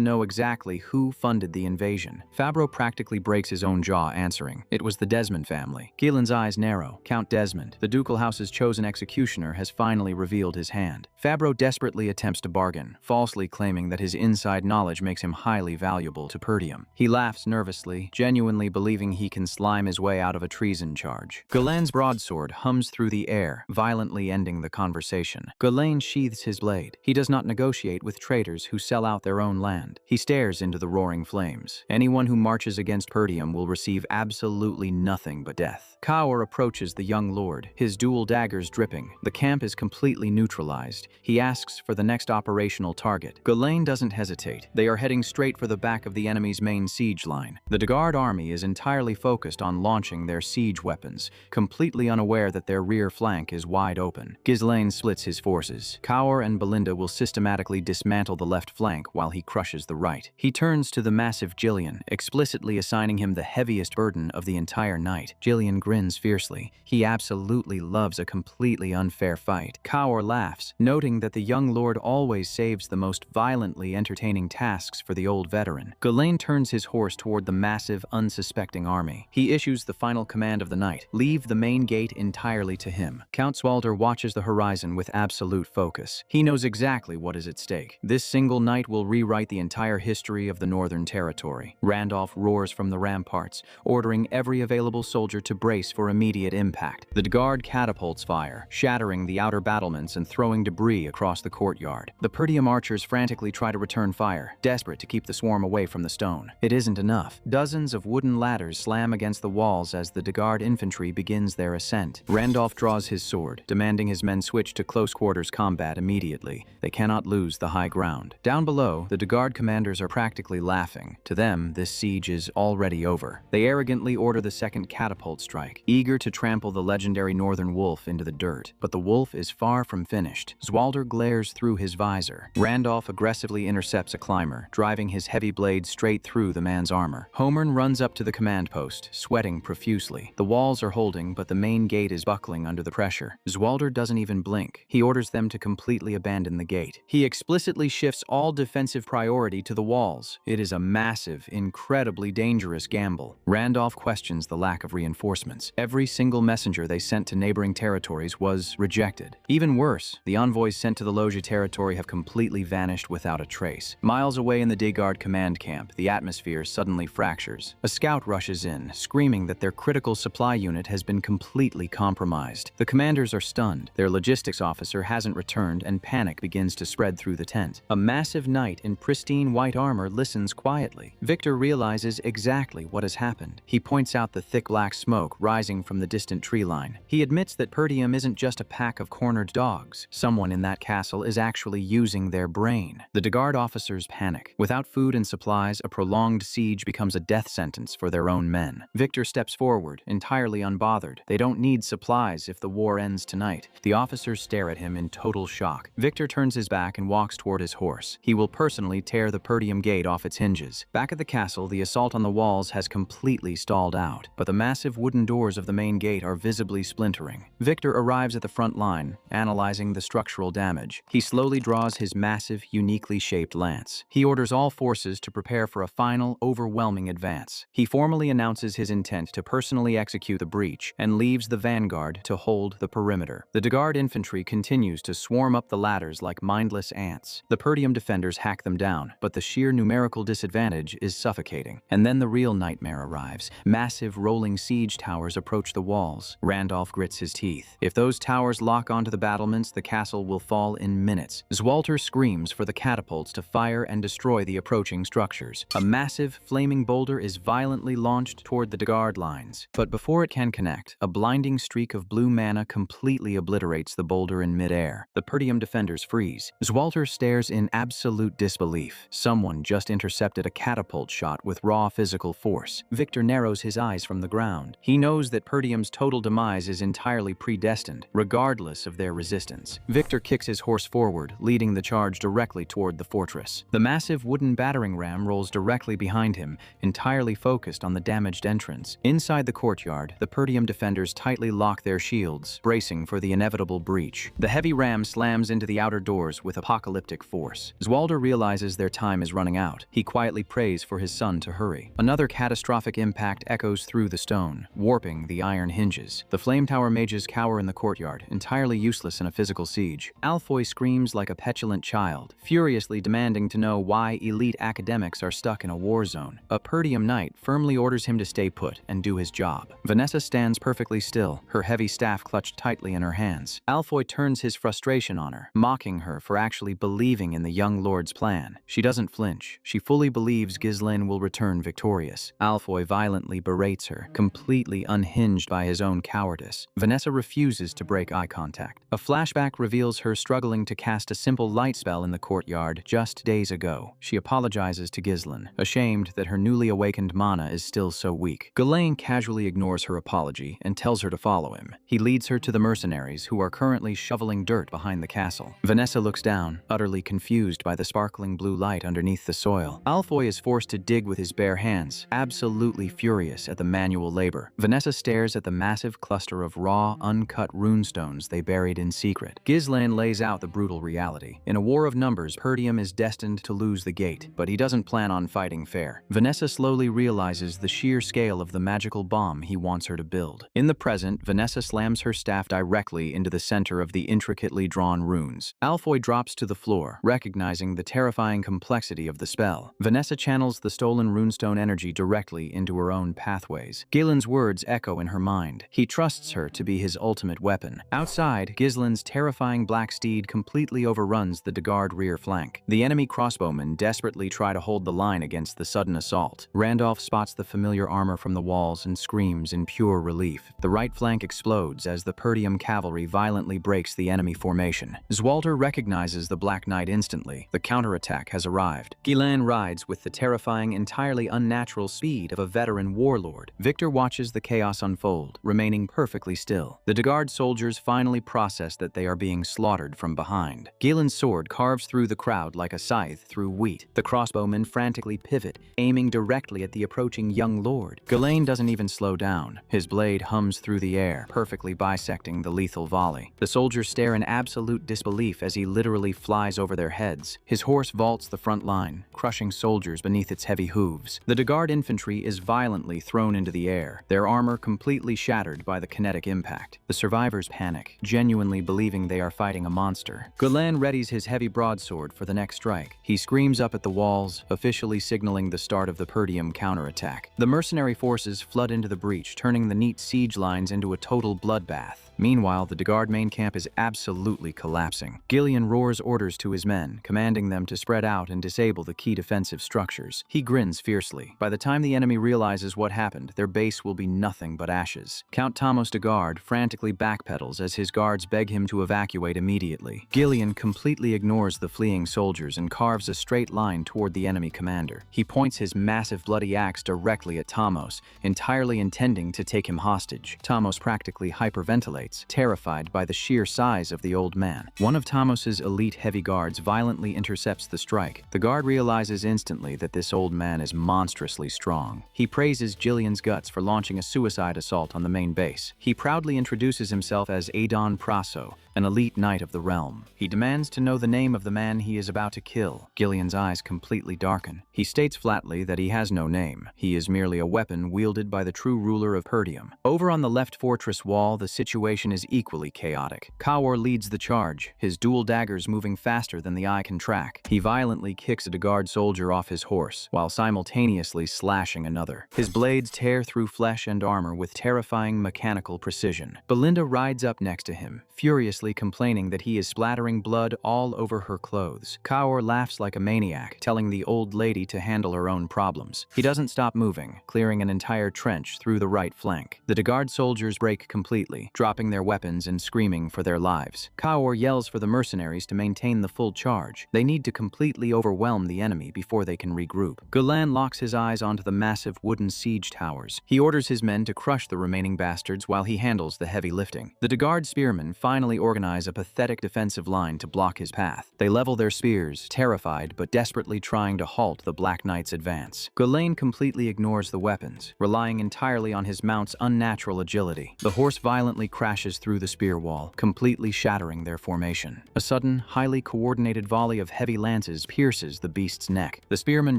know exactly who funded the invasion. Fabro practically breaks his own jaw answering. It was the Desmond family. Ghislaine's eyes narrow. Count Desmond, the ducal house's chosen executioner, has finally revealed his hand. Fabro desperately attempts to bargain, falsely claiming that his inside knowledge makes him highly valuable to Perdium. He laughs nervously, genuinely believing he can slime his way out of a treason charge. Galen's broadsword hums through the air, violently ending the conversation. Ghislaine sheathes his blade. He does not negotiate with traitors who sell out their own land. He stares into the roaring flames. Anyone who marches against Perdium will receive absolutely nothing but death. Kaor approaches the young lord, his dual daggers dripping. The camp is completely neutralized. He asks for the next operational target. Ghislaine doesn't hesitate. They are heading straight for the back of the enemy's main siege line. The Degard army is entirely focused on launching their siege weapons, completely unaware that their rear flank is wide open. Ghislaine splits his forces. Kaor and Belinda will systematically dismantle the left flank while he crushes the right. He turns to the massive Gillian, explicitly assigning him the heaviest burden of the entire night. Gillian grins fiercely. He absolutely loves a completely unfair fight. Kaor laughs, noting that the young lord always saves the most violently entertaining tasks tasks for the old veteran. Ghislaine turns his horse toward the massive, unsuspecting army. He issues the final command of the night: leave the main gate entirely to him. Count Swalder watches the horizon with absolute focus. He knows exactly what is at stake. This single night will rewrite the entire history of the Northern Territory. Randolph roars from the ramparts, ordering every available soldier to brace for immediate impact. The guard catapults fire, shattering the outer battlements and throwing debris across the courtyard. The Perdium archers frantically try to return fire, desperate to keep the swarm away from the stone. It isn't enough. Dozens of wooden ladders slam against the walls as the Guard infantry begins their ascent. Randolph draws his sword, demanding his men switch to close-quarters combat immediately. They cannot lose the high ground. Down below, the Guard commanders are practically laughing. To them, this siege is already over. They arrogantly order the second catapult strike, eager to trample the legendary Northern Wolf into the dirt. But the wolf is far from finished. Zwalder glares through his visor. Randolph aggressively intercepts a climber, driving his heavy blade straight through the man's armor. Homern runs up to the command post, sweating profusely. The walls are holding, but the main gate is buckling under the pressure. Zwalder doesn't even blink. He orders them to completely abandon the gate. He explicitly shifts all defensive priority to the walls. It is a massive, incredibly dangerous gamble. Randolph questions the lack of reinforcements. Every single messenger they sent to neighboring territories was rejected. Even worse, the envoys sent to the Loja territory have completely vanished without a trace. Miles away in the Guard command camp, the atmosphere suddenly fractures. A scout rushes in, screaming that their critical supply unit has been completely compromised. The commanders are stunned. Their logistics officer hasn't returned, and panic begins to spread through the tent. A massive knight in pristine white armor listens quietly. Victor realizes exactly what has happened. He points out the thick black smoke rising from the distant tree line. He admits that Perdium isn't just a pack of cornered dogs. Someone in that castle is actually using their brain. The Guard officers panic. Without food and supplies, a prolonged siege becomes a death sentence for their own men. Victor steps forward, entirely unbothered. They don't need supplies if the war ends tonight. The officers stare at him in total shock. Victor turns his back and walks toward his horse. He will personally tear the Perdium gate off its hinges. Back at the castle, the assault on the walls has completely stalled out, but the massive wooden doors of the main gate are visibly splintering. Victor arrives at the front line, analyzing the structural damage. He slowly draws his massive, uniquely shaped lance. He orders all forces to prepare for a final, overwhelming advance. He formally announces his intent to personally execute the breach and leaves the vanguard to hold the perimeter. The Guard infantry continues to swarm up the ladders like mindless ants. The Perdium defenders hack them down, but the sheer numerical disadvantage is suffocating. And then the real nightmare arrives. Massive rolling siege towers approach the walls. Randolph grits his teeth. If those towers lock onto the battlements, the castle will fall in minutes. Zwalter screams for the catapults to fire and destroy the approaching structures. A massive, flaming boulder is violently launched toward the Guard lines. But before it can connect, a blinding streak of blue mana completely obliterates the boulder in midair. The Perdium defenders freeze. Zwalter stares in absolute disbelief. Someone just intercepted a catapult shot with raw physical force. Victor narrows his eyes from the ground. He knows that Perdium's total demise is entirely predestined, regardless of their resistance. Victor kicks his horse forward, leading the charge directly toward the fortress. The massive wooden battering ram rolls directly behind him, entirely focused on the damaged entrance. Inside the courtyard, the Perdium defenders tightly lock their shields, bracing for the inevitable breach. The heavy ram slams into the outer doors with apocalyptic force. Zwalder realizes their time is running out. He quietly prays for his son to hurry. Another catastrophic impact echoes through the stone, warping the iron hinges. The flame tower mages cower in the courtyard, entirely useless in a physical siege. Alfoy screams like a petulant child, furiously demanding to know why elite academics are stuck in a war zone. A Perdium knight firmly orders him to stay put and do his job. Vanessa stands perfectly still, her heavy staff clutched tightly in her hands. Alfoy turns his frustration on her, mocking her for actually believing in the young lord's plan. She doesn't flinch. She fully believes Ghislaine will return victorious. Alfoy violently berates her, completely unhinged by his own cowardice. Vanessa refuses to break eye contact. A flashback reveals her struggling to cast a simple light spell in the courtyard just days ago. She apologizes to Ghislaine, ashamed that her newly awakened mana is still so weak. Ghislaine casually ignores her apology and tells her to follow him. He leads her to the mercenaries, who are currently shoveling dirt behind the castle. Vanessa looks down, utterly confused by the sparkling blue light underneath the soil. Alfoy is forced to dig with his bare hands, absolutely furious at the manual labor. Vanessa stares at the massive cluster of raw, uncut runestones they buried in secret. Ghislaine lays out the brutal reality. In a war of numbers, Perdium is destined to lose lose the gate, but he doesn't plan on fighting fair. Vanessa slowly realizes the sheer scale of the magical bomb he wants her to build. In the present, Vanessa slams her staff directly into the center of the intricately drawn runes. Alfoy drops to the floor, recognizing the terrifying complexity of the spell. Vanessa channels the stolen runestone energy directly into her own pathways. Gilin's words echo in her mind. He trusts her to be his ultimate weapon. Outside, Gislin's terrifying black steed completely overruns the Dagard rear flank. The enemy crossbowmen desperately try to hold the line against the sudden assault. Randolph spots the familiar armor from the walls and screams in pure relief. The right flank explodes as the Perdium cavalry violently breaks the enemy formation. Zwalter recognizes the Black Knight instantly. The counterattack has arrived. Gilin rides with the terrifying, entirely unnatural speed of a veteran warlord. Victor watches the chaos unfold, remaining perfectly still. The Dagard soldiers finally process that they are being slaughtered from behind. Gilin's sword carves through the crowd like a scythe through wheat. The crossbowmen frantically pivot, aiming directly at the approaching young lord. Ghislaine doesn't even slow down. His blade hums through the air, perfectly bisecting the lethal volley. The soldiers stare in absolute disbelief as he literally flies over their heads. His horse vaults the front line, crushing soldiers beneath its heavy hooves. The Dagard infantry is violently thrown into the air, their armor completely shattered by the kinetic impact. The survivors panic, genuinely believing they are fighting a monster. Ghislaine readies his heavy broadsword for the next strike. He screams up at the walls, officially signaling the start of the Perdium counterattack. The mercenary forces flood into the breach, turning the neat siege lines into a total bloodbath. Meanwhile, the Dagard main camp is absolutely collapsing. Gillian roars orders to his men, commanding them to spread out and disable the key defensive structures. He grins fiercely. By the time the enemy realizes what happened, their base will be nothing but ashes. Count Thomas Dagard frantically backpedals as his guards beg him to evacuate immediately. Gillian completely ignores the fleeing soldiers and carves a straight line toward the enemy commander. He points his massive bloody axe directly at Thomas, entirely intending to take him hostage. Thomas practically hyperventilates, terrified by the sheer size of the old man. One of Tamos's elite heavy guards violently intercepts the strike. The guard realizes instantly that this old man is monstrously strong. He praises Gillian's guts for launching a suicide assault on the main base. He proudly introduces himself as Adon Praso, an elite knight of the realm. He demands to know the name of the man he is about to kill. Gillian's eyes completely darken. He states flatly that he has no name. He is merely a weapon wielded by the true ruler of Perdium. Over on the left fortress wall, the situation is equally chaotic. Kawar leads the charge, his dual daggers moving faster than the eye can track. He violently kicks a Dagard soldier off his horse, while simultaneously slashing another. His blades tear through flesh and armor with terrifying mechanical precision. Belinda rides up next to him, furiously complaining that he is splattering blood all over her clothes. Kawar laughs like a maniac, telling the old lady to handle her own problems. He doesn't stop moving, clearing an entire trench through the right flank. The Dagard soldiers break completely, dropping their weapons and screaming for their lives. Kawar yells for the mercenaries to maintain the full charge. They need to completely overwhelm the enemy before they can regroup. Gulan locks his eyes onto the massive wooden siege towers. He orders his men to crush the remaining bastards while he handles the heavy lifting. The Dagard spearmen finally organize a pathetic defensive line to block his path. They level their spears, terrified but desperately trying to halt the Black Knight's advance. Ghislaine completely ignores the weapons, relying entirely on his mount's unnatural agility. The horse violently crashes through the spear wall, completely shattering their formation. A sudden, highly coordinated volley of heavy lances pierces the beast's neck. The spearmen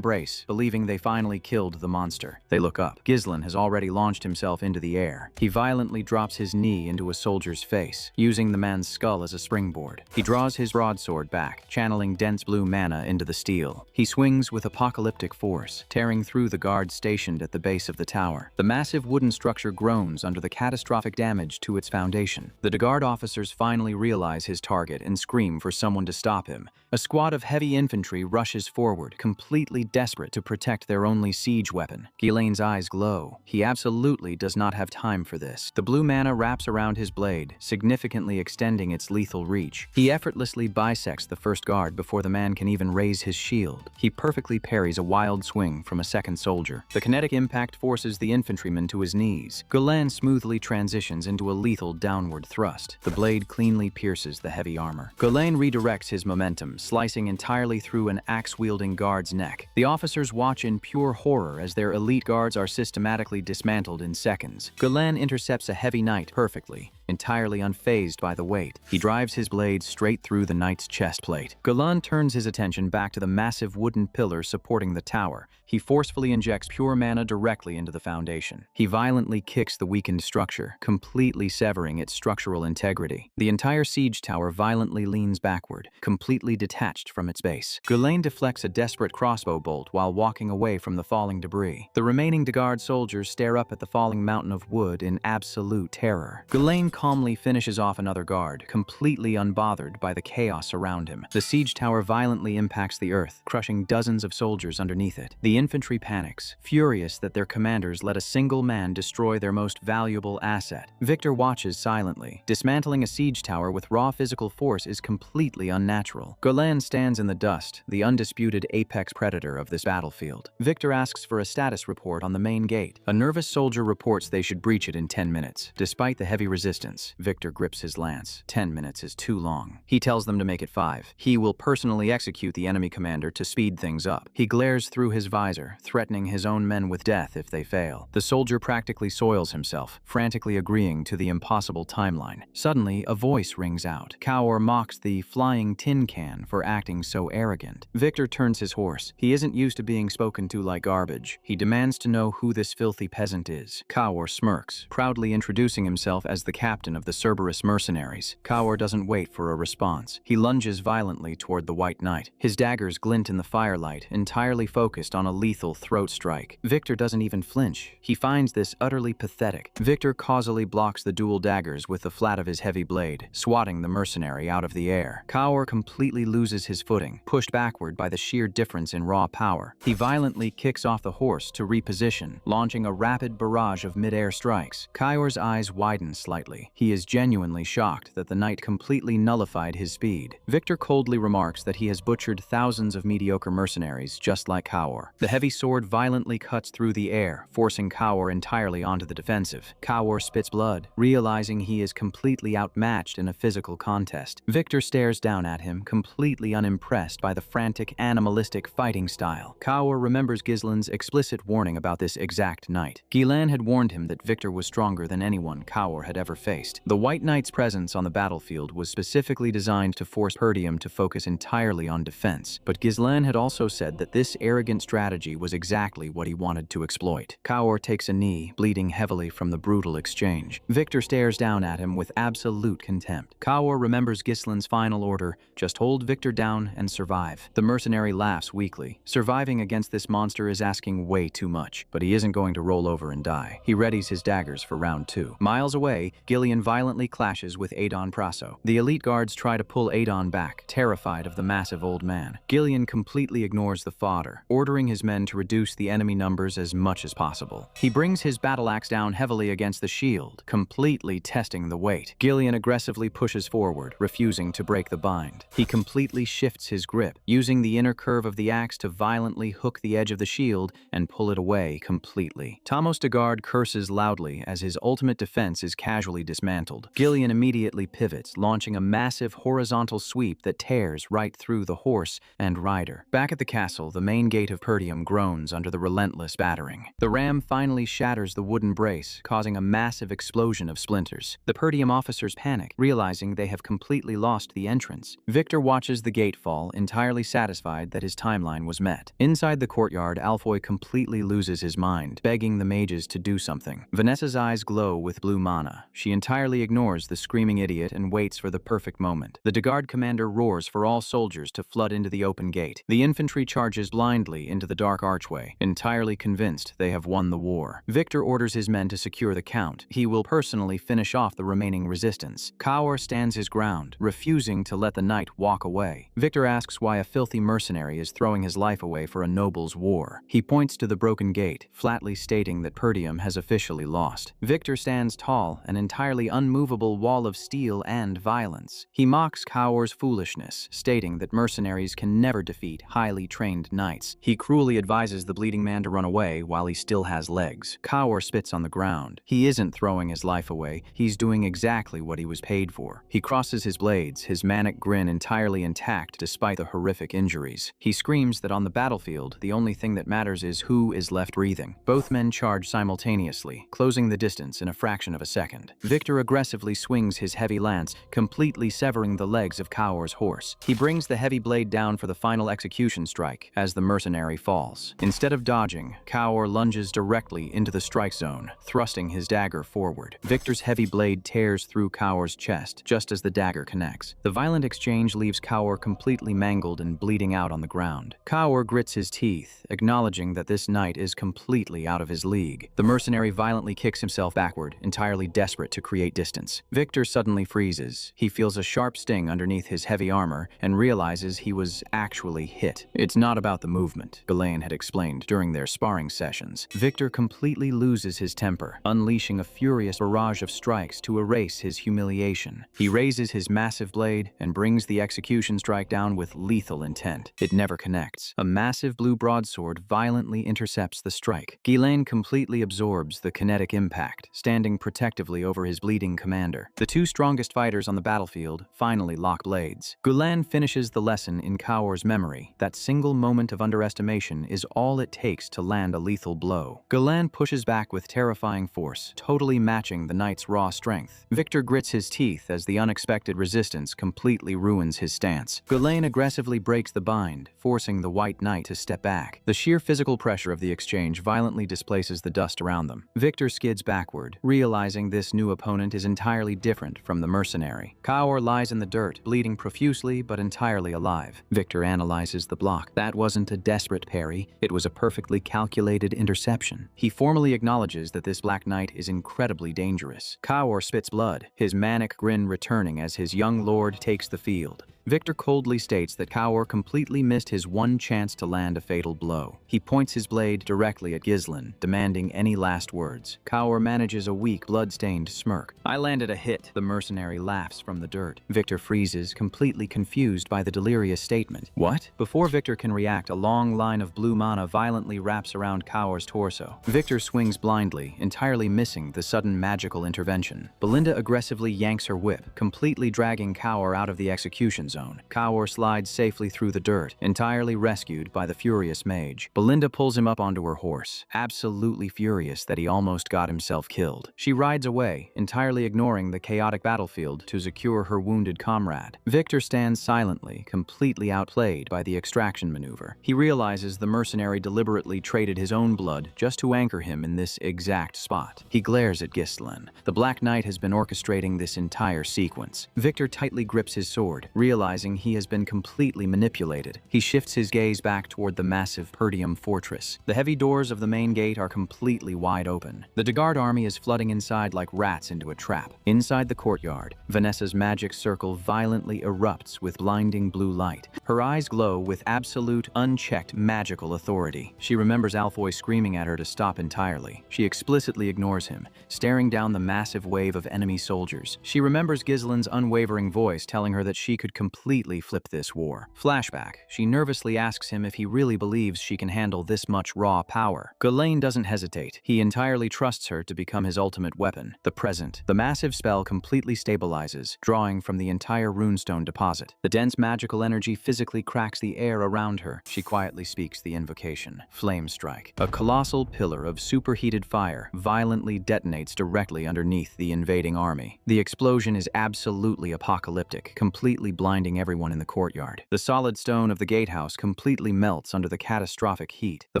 brace, believing they finally killed the monster. They look up. Ghislaine has already launched himself into the air. He violently drops his knee into a soldier's face, using the man's skull as a springboard. He draws his broadsword back, channeling dense blue mana into the steel. He swings with apocalyptic force, tearing through the guards stationed at the base of the tower. The massive wooden structure groans under the catastrophic damage to its foundation. The Dagard officers finally realize his target and scream for someone to stop him. A squad of heavy infantry rushes forward, completely desperate to protect their only siege weapon. Ghislaine's eyes glow. He absolutely does not have time for this. The blue mana wraps around his blade, significantly extending its lethal reach. He effortlessly bisects the first guard before the man can even raise his shield. He perfectly parries a wild swing from a second soldier. The kinetic impact forces the infantryman to his knees. Ghislaine smoothly transitions into a lethal downward thrust. The blade cleanly pierces the heavy armor. Ghislaine redirects his momentum, slicing entirely through an axe-wielding guard's neck. The officers watch in pure horror as their elite guards are systematically dismantled in seconds. Ghislaine intercepts a heavy knight perfectly, entirely unfazed by the weight. He drives his blade straight through the knight's chest plate. Gulen turns his attention back to the massive wooden pillar supporting the tower. He forcefully injects pure mana directly into the foundation. He violently kicks the weakened structure, completely severing its structural integrity. The entire siege tower violently leans backward, completely detached from its base. Gulen deflects a desperate crossbow bolt while walking away from the falling debris. The remaining Guard soldiers stare up at the falling mountain of wood in absolute terror. Gulen calmly finishes off another guard, completely unbothered by the chaos around him. The siege tower violently impacts the earth, crushing dozens of soldiers underneath it. The infantry panics, furious that their commanders let a single man destroy their most valuable asset. Victor watches silently. Dismantling a siege tower with raw physical force is completely unnatural. Gulen stands in the dust, the undisputed apex predator of this battlefield. Victor asks for a status report on the main gate. A nervous soldier reports they should breach it in 10 minutes. Despite the heavy resistance, Victor grips his lance. 10 minutes is too long. He tells them to make it 5. He will personally execute the enemy commander to speed things up. He glares through his visor, threatening his own men with death if they fail. The soldier practically soils himself, frantically agreeing to the impossible timeline. Suddenly, a voice rings out. Kaur mocks the flying tin can for acting so arrogant. Victor turns his horse. He isn't used to being spoken to like garbage. He demands to know who this filthy peasant is. Kaur smirks, proudly introducing himself as the captain of the Cerberus mercenaries. Kaur doesn't wait for a response. He lunges violently toward the White Knight. His daggers glint in the firelight, entirely focused on a lethal throat strike. Victor doesn't even flinch. He finds this utterly pathetic. Victor causally blocks the dual daggers with the flat of his heavy blade, swatting the mercenary out of the air. Kaur completely loses his footing, pushed backward by the sheer difference in raw power. He violently kicks off the horse to reposition, launching a rapid barrage of mid-air strikes. Kaur's eyes widen slightly. He is genuinely shocked that the knight completely nullified his speed. Victor coldly remarks that he has butchered thousands of mediocre mercenaries just like Kaur. The heavy sword violently cuts through the air, forcing Kaur entirely onto the defensive. Kaur spits blood, realizing he is completely outmatched in a physical contest. Victor stares down at him, completely unimpressed by the frantic, animalistic fighting style. Kaur remembers Gislin's explicit warning about this exact night. Gulen had warned him that Victor was stronger than anyone Kaur had ever faced. The White Knight's presence on the battlefield was specifically designed to force Perdium to focus entirely on defense, but Gislen had also said that this arrogant strategy was exactly what he wanted to exploit. Kaur takes a knee, bleeding heavily from the brutal exchange. Victor stares down at him with absolute contempt. Kaur remembers Gislin's final order: just hold Victor down and survive. The mercenary laughs weakly. Surviving against this monster is asking way too much, but he isn't going to roll over and die. He readies his daggers for round 2. Miles away, Gillian violently clashes with Adon Praso. The elite guards try to pull Adon back, terrified of the massive old man. Gillian completely ignores the fodder, ordering his men to reduce the enemy numbers as much as possible. He brings his battle axe down heavily against the shield, completely testing the weight. Gillian aggressively pushes forward, refusing to break the bind. He completely shifts his grip, using the inner curve of the axe to violently hook the edge of the shield and pull it away completely. Thomas de Guard curses loudly as his ultimate defense is casually dismantled. Gillian immediately pivots, launching a massive horizontal sweep that tears right through the horse and rider. Back at the castle, the main gate of Perdium groans under the relentless battering. The ram finally shatters the wooden brace, causing a massive explosion of splinters. The Perdium officers panic, realizing they have completely lost the entrance. Victor watches the gate fall, entirely satisfied that his timeline was met. Inside the courtyard, Alfoy completely loses his mind, begging the mages to do something. Vanessa's eyes glow with blue mana. She entirely ignores the screaming idiot and waits for the perfect moment. The Degard commander roars for all soldiers to flood into the open gate. The infantry charges blindly into the dark archway, entirely convinced they have won the war. Victor orders his men to secure the count. He will personally finish off the remaining resistance. Kaur stands his ground, refusing to let the knight walk away. Victor asks why a filthy mercenary is throwing his life away for a noble's war. He points to the broken gate, flatly stating that Perdium has officially lost. Victor stands tall, an entirely unmovable wall of steel and violence. He mocks Kaur's foolishness, stating that mercenaries can never defeat highly trained knights. He cruelly advises the bleeding man to run away while he still has legs. Kaur spits on the ground. He isn't throwing his life away, he's doing exactly what he was paid for. He crosses his blades, his manic grin entirely intact despite the horrific injuries. He screams that on the battlefield, the only thing that matters is who is left breathing. Both men charge simultaneously, closing the distance in a fraction of a second. Victor Victor aggressively swings his heavy lance, completely severing the legs of Kaor's horse. He brings the heavy blade down for the final execution strike as the mercenary falls. Instead of dodging, Kaor lunges directly into the strike zone, thrusting his dagger forward. Victor's heavy blade tears through Kaor's chest just as the dagger connects. The violent exchange leaves Kaor completely mangled and bleeding out on the ground. Kaor grits his teeth, acknowledging that this knight is completely out of his league. The mercenary violently kicks himself backward, entirely desperate to create distance. Victor suddenly freezes. He feels a sharp sting underneath his heavy armor and realizes he was actually hit. It's not about the movement, Ghislaine had explained during their sparring sessions. Victor completely loses his temper, unleashing a furious barrage of strikes to erase his humiliation. He raises his massive blade and brings the execution strike down with lethal intent. It never connects. A massive blue broadsword violently intercepts the strike. Ghislaine completely absorbs the kinetic impact, standing protectively over his bleeding commander. The two strongest fighters on the battlefield finally lock blades. Ghislaine finishes the lesson in Kaor's memory. That single moment of underestimation is all it takes to land a lethal blow. Ghislaine pushes back with terrifying force, totally matching the knight's raw strength. Victor grits his teeth as the unexpected resistance completely ruins his stance. Ghislaine aggressively breaks the bind, forcing the white knight to step back. The sheer physical pressure of the exchange violently displaces the dust around them. Victor skids backward, realizing this new opponent is entirely different from the mercenary. Kaor lies in the dirt, bleeding profusely but entirely alive. Victor analyzes the block. That wasn't a desperate parry, it was a perfectly calculated interception. He formally acknowledges that this Black Knight is incredibly dangerous. Kaor spits blood, his manic grin returning as his young lord takes the field. Victor coldly states that Kaor completely missed his one chance to land a fatal blow. He points his blade directly at Ghislaine, demanding any last words. Kaor manages a weak, blood-stained smirk. "I landed a hit," the mercenary laughs from the dirt. Victor freezes, completely confused by the delirious statement. "What?" Before Victor can react, a long line of blue mana violently wraps around Kaor's torso. Victor swings blindly, entirely missing the sudden magical intervention. Belinda aggressively yanks her whip, completely dragging Kaor out of the execution zone. Kaor slides safely through the dirt, entirely rescued by the furious mage. Belinda pulls him up onto her horse, absolutely furious that he almost got himself killed. She rides away, entirely ignoring the chaotic battlefield to secure her wounded comrade. Victor stands silently, completely outplayed by the extraction maneuver. He realizes the mercenary deliberately traded his own blood just to anchor him in this exact spot. He glares at Ghislaine. The Black Knight has been orchestrating this entire sequence. Victor tightly grips his sword, realizing he has been completely manipulated. He shifts his gaze back toward the massive Perdium fortress. The heavy doors of the main gate are completely wide open. The Dagard army is flooding inside like rats into a trap. Inside the courtyard, Vanessa's magic circle violently erupts with blinding blue light. Her eyes glow with absolute, unchecked magical authority. She remembers Alfoy screaming at her to stop entirely. She explicitly ignores him, staring down the massive wave of enemy soldiers. She remembers Ghislaine's unwavering voice telling her that she could completely flip this war. Flashback, she nervously asks him if he really believes she can handle this much raw power. Ghislaine doesn't hesitate. He entirely trusts her to become his ultimate weapon, the present. The massive spell completely stabilizes, drawing from the entire runestone deposit. The dense magical energy physically cracks the air around her. She quietly speaks the invocation, Flame Strike. A colossal pillar of superheated fire violently detonates directly underneath the invading army. The explosion is absolutely apocalyptic, completely blinding everyone in the courtyard. The solid stone of the gatehouse completely melts under the catastrophic heat. The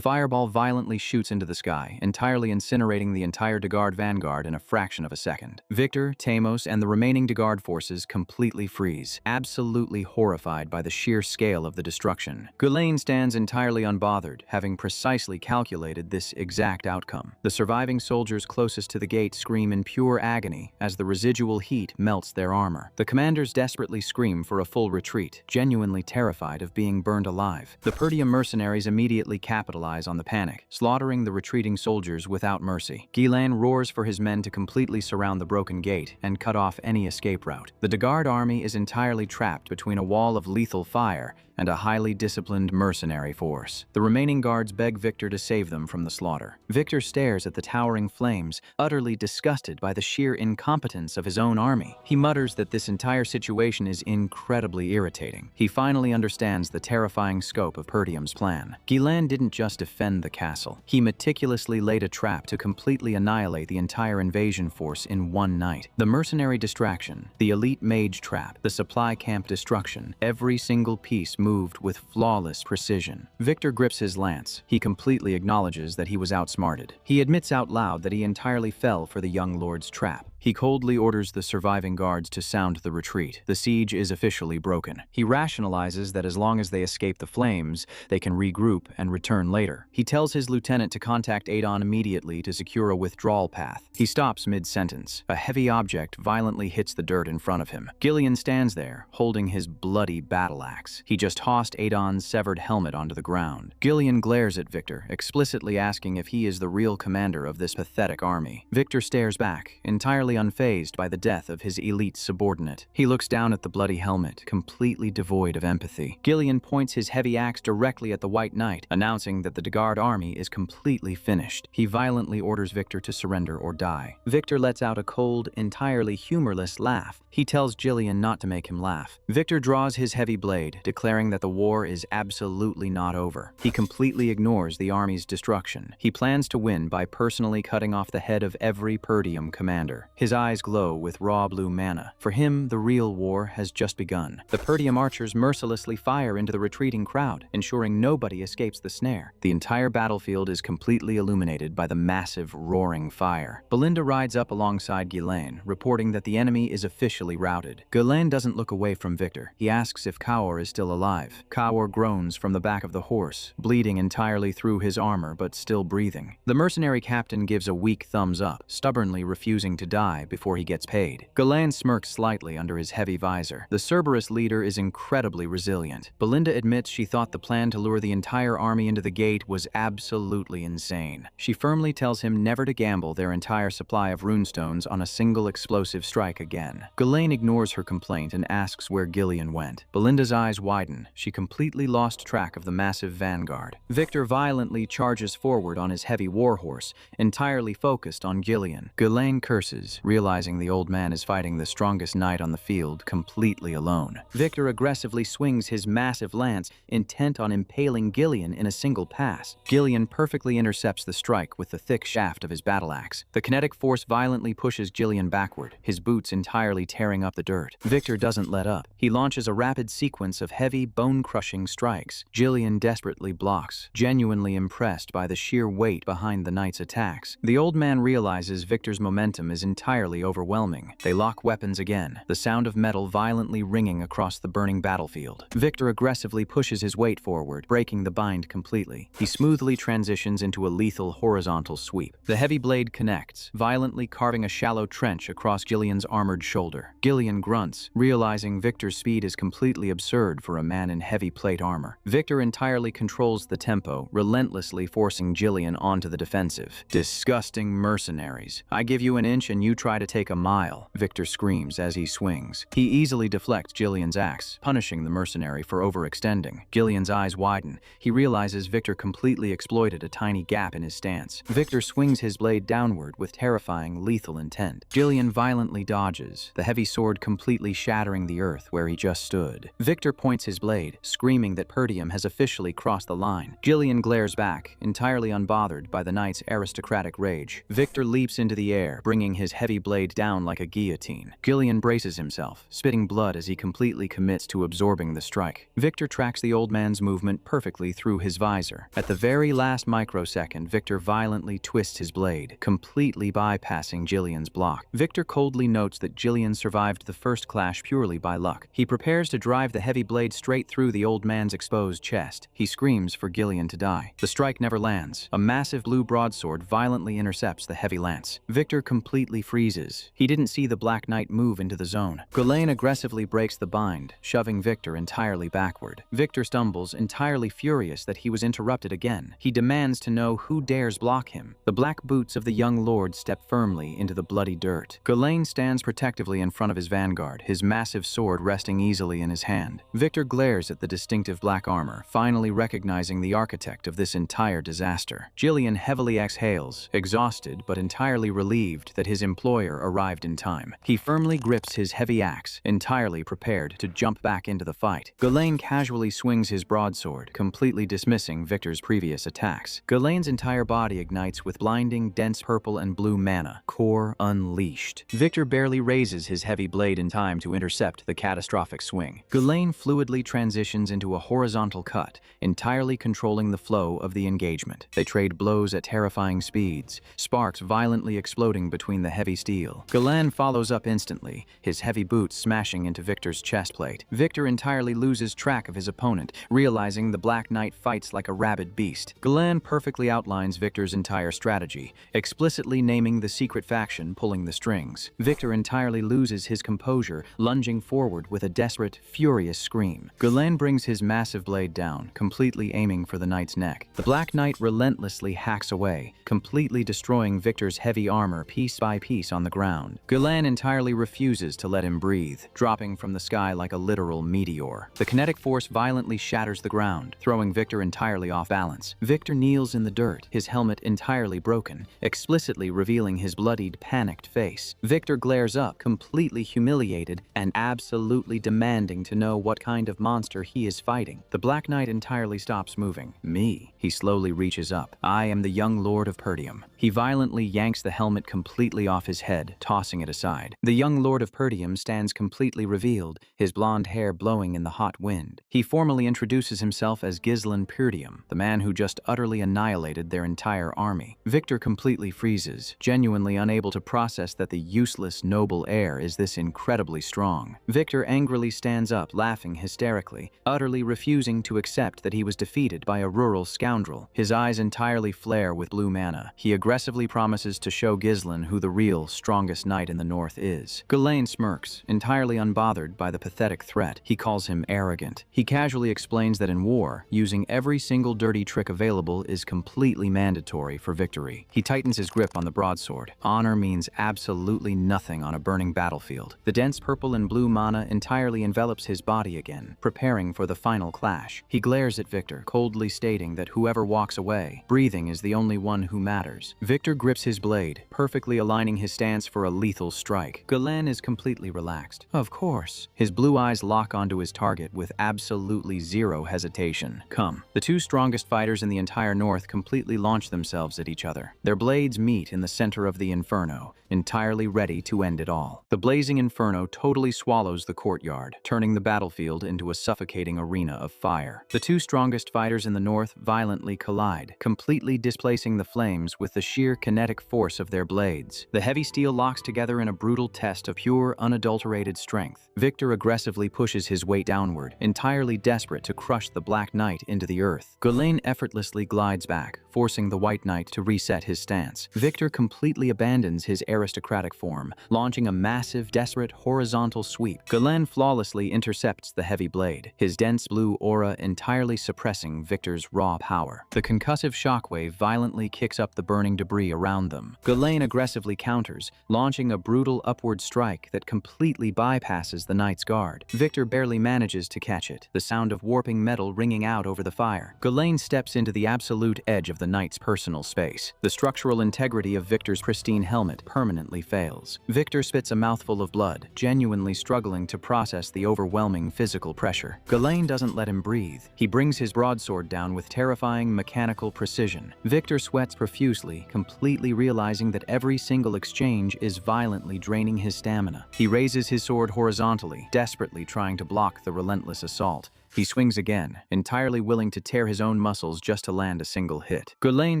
fireball violently shoots into the sky, entirely incinerating the entire Dagard vanguard in a fraction of a second. Victor, Tamos, and the remaining Dagard forces completely freeze, absolutely horrified by the sheer scale of the destruction. Ghislaine stands entirely unbothered, having precisely calculated this exact outcome. The surviving soldiers closest to the gate scream in pure agony as the residual heat melts their armor. The commanders desperately scream for a full retreat, genuinely terrified of being burned alive. The Perdium mercenaries immediately capitalize on the panic, slaughtering the retreating soldiers without mercy. Ghislaine roars for his men to completely surround the broken gate and cut off any escape route. The Dagard army is entirely trapped between a wall of lethal fire and a highly disciplined mercenary force. The remaining guards beg Victor to save them from the slaughter. Victor stares at the towering flames, utterly disgusted by the sheer incompetence of his own army. He mutters that this entire situation is incredibly irritating. He finally understands the terrifying scope of Perdium's plan. Guillain didn't just defend the castle. He meticulously laid a trap to completely annihilate the entire invasion force in one night. The mercenary distraction, the elite mage trap, the supply camp destruction, every single piece moved with flawless precision. Victor grips his lance. He completely acknowledges that he was outsmarted. He admits out loud that he entirely fell for the young lord's trap. He coldly orders the surviving guards to sound the retreat. The siege is officially broken. He rationalizes that as long as they escape the flames, they can regroup and return later. He tells his lieutenant to contact Adon immediately to secure a withdrawal path. He stops mid-sentence. A heavy object violently hits the dirt in front of him. Gillian stands there, holding his bloody battle axe. He just tossed Adon's severed helmet onto the ground. Gillian glares at Victor, explicitly asking if he is the real commander of this pathetic army. Victor stares back, entirely unfazed by the death of his elite subordinate. He looks down at the bloody helmet, completely devoid of empathy. Gillian points his heavy axe directly at the White Knight, announcing that the Dagard army is completely finished. He violently orders Victor to surrender or die. Victor lets out a cold, entirely humorless laugh. He tells Gillian not to make him laugh. Victor draws his heavy blade, declaring that the war is absolutely not over. He completely ignores the army's destruction. He plans to win by personally cutting off the head of every Perdium commander. His eyes glow with raw blue mana. For him, the real war has just begun. The Perdium archers mercilessly fire into the retreating crowd, ensuring nobody escapes the snare. The entire battlefield is completely illuminated by the massive, roaring fire. Belinda rides up alongside Guillain, reporting that the enemy is officially routed. Guillain doesn't look away from Victor. He asks if Kaor is still alive. Kaor groans from the back of the horse, bleeding entirely through his armor but still breathing. The mercenary captain gives a weak thumbs up, stubbornly refusing to die before he gets paid. Guillain smirks slightly under his heavy visor. The Cerberus leader is incredibly resilient. Belinda admits she thought the plan to lure the entire army into the gate was absolutely insane. She firmly tells him never to gamble their entire supply of runestones on a single explosive strike again. Guillain ignores her complaint and asks where Gillian went. Belinda's eyes widen. She completely lost track of the massive vanguard. Victor violently charges forward on his heavy warhorse, entirely focused on Gillian. Guillain curses, realizing the old man is fighting the strongest knight on the field completely alone. Victor aggressively swings his massive lance, intent on impaling Gillian in a single pass. Gillian perfectly intercepts the strike with the thick shaft of his battle axe. The kinetic force violently pushes Gillian backward, his boots entirely tearing up the dirt. Victor doesn't let up. He launches a rapid sequence of heavy, bone-crushing strikes. Gillian desperately blocks, genuinely impressed by the sheer weight behind the knight's attacks. The old man realizes Victor's momentum is entirely overwhelming. They lock weapons again, the sound of metal violently ringing across the burning battlefield. Victor aggressively pushes his weight forward, breaking the bind completely. He smoothly transitions into a lethal horizontal sweep. The heavy blade connects, violently carving a shallow trench across Gillian's armored shoulder. Gillian grunts, realizing Victor's speed is completely absurd for a man in heavy plate armor. Victor entirely controls the tempo, relentlessly forcing Gillian onto the defensive. Disgusting mercenaries. I give you an inch and you try to take a mile, Victor screams as he swings. He easily deflects Gillian's axe, punishing the mercenary for overextending. Gillian's eyes widen. He realizes Victor completely exploited a tiny gap in his stance. Victor swings his blade downward with terrifying, lethal intent. Gillian violently dodges, the heavy sword completely shattering the earth where he just stood. Victor points his blade, screaming that Perdium has officially crossed the line. Gillian glares back, entirely unbothered by the knight's aristocratic rage. Victor leaps into the air, bringing his heavy blade down like a guillotine. Gillian braces himself, spitting blood as he completely commits to absorbing the strike. Victor tracks the old man's movement perfectly through his visor. At the very last microsecond, Victor violently twists his blade, completely bypassing Gillian's block. Victor coldly notes that Gillian survived the first clash purely by luck. He prepares to drive the heavy blade straight through the old man's exposed chest. He screams for Gillian to die. The strike never lands. A massive blue broadsword violently intercepts the heavy lance. Victor completely freezes freezes. He didn't see the Black Knight move into the zone. Ghislaine aggressively breaks the bind, shoving Victor entirely backward. Victor stumbles, entirely furious that he was interrupted again. He demands to know who dares block him. The black boots of the young lord step firmly into the bloody dirt. Ghislaine stands protectively in front of his vanguard, his massive sword resting easily in his hand. Victor glares at the distinctive black armor, finally recognizing the architect of this entire disaster. Jillian heavily exhales, exhausted but entirely relieved that his employer arrived in time. He firmly grips his heavy axe, entirely prepared to jump back into the fight. Ghislaine casually swings his broadsword, completely dismissing Victor's previous attacks. Ghislaine's entire body ignites with blinding, dense purple and blue mana, core unleashed. Victor barely raises his heavy blade in time to intercept the catastrophic swing. Ghislaine fluidly transitions into a horizontal cut, entirely controlling the flow of the engagement. They trade blows at terrifying speeds, sparks violently exploding between the heavy steel. Ghislaine follows up instantly, his heavy boots smashing into Victor's chest plate. Victor entirely loses track of his opponent, realizing the Black Knight fights like a rabid beast. Ghislaine perfectly outlines Victor's entire strategy, explicitly naming the secret faction pulling the strings. Victor entirely loses his composure, lunging forward with a desperate, furious scream. Ghislaine brings his massive blade down, completely aiming for the knight's neck. The Black Knight relentlessly hacks away, completely destroying Victor's heavy armor piece by piece on the ground. Ghislaine entirely refuses to let him breathe, dropping from the sky like a literal meteor. The kinetic force violently shatters the ground, throwing Victor entirely off balance. Victor kneels in the dirt, his helmet entirely broken, explicitly revealing his bloodied, panicked face. Victor glares up, completely humiliated and absolutely demanding to know what kind of monster he is fighting. The Black Knight entirely stops moving. Me. He slowly reaches up. I am the young lord of Perdium. He violently yanks the helmet completely off his head, tossing it aside. The young lord of Perdium stands completely revealed, his blonde hair blowing in the hot wind. He formally introduces himself as Ghislaine Perdium, the man who just utterly annihilated their entire army. Victor completely freezes, genuinely unable to process that the useless, noble heir is this incredibly strong. Victor angrily stands up, laughing hysterically, utterly refusing to accept that he was defeated by a rural scoundrel. His eyes entirely flare with blue mana. He aggressively promises to show Ghislaine who the real, strongest knight in the north is. Ghislaine smirks, entirely unbothered by the pathetic threat. He calls him arrogant. He casually explains that in war, using every single dirty trick available is completely mandatory for victory. He tightens his grip on the broadsword. Honor means absolutely nothing on a burning battlefield. The dense purple and blue mana entirely envelops his body again, preparing for the final clash. He glares at Victor, coldly stating that whoever walks away, breathing is the only one who matters. Victor grips his blade, perfectly aligning his stance for a lethal strike. Ghislaine is completely relaxed. Of course. His blue eyes lock onto his target with absolutely zero hesitation. Come. The two strongest fighters in the entire north completely launch themselves at each other. Their blades meet in the center of the inferno, entirely ready to end it all. The blazing inferno totally swallows the courtyard, turning the battlefield into a suffocating arena of fire. The two strongest fighters in the north violently collide, completely displacing the flames with the sheer kinetic force of their blades. The heavy steel locks together in a brutal test of pure, unadulterated strength. Victor aggressively pushes his weight downward, entirely desperate to crush the Black Knight into the earth. Ghislaine effortlessly glides back, forcing the White Knight to reset his stance. Victor completely abandons his aristocratic form, launching a massive, desperate, horizontal sweep. Ghislaine flawlessly intercepts the heavy blade, his dense blue aura entirely suppressing Victor's raw power. The concussive shockwave violently kicks up the burning debris around them. Ghislaine aggressively counters, launching a brutal upward strike that completely bypasses the knight's guard. Victor barely manages to catch it, the sound of warping metal ringing out over the fire. Ghislaine steps into the absolute edge of the knight's personal space. The structural integrity of Victor's pristine helmet permanently fails. Victor spits a mouthful of blood, genuinely struggling to process the overwhelming physical pressure. Ghislaine doesn't let him breathe. He brings his broadsword down with terrifying mechanical precision. Victor sweats profusely, completely realizing that every single exchange is violently draining his stamina. He raises his sword horizontally, desperately trying to block the relentless assault. He swings again, entirely willing to tear his own muscles just to land a single hit. Ghislaine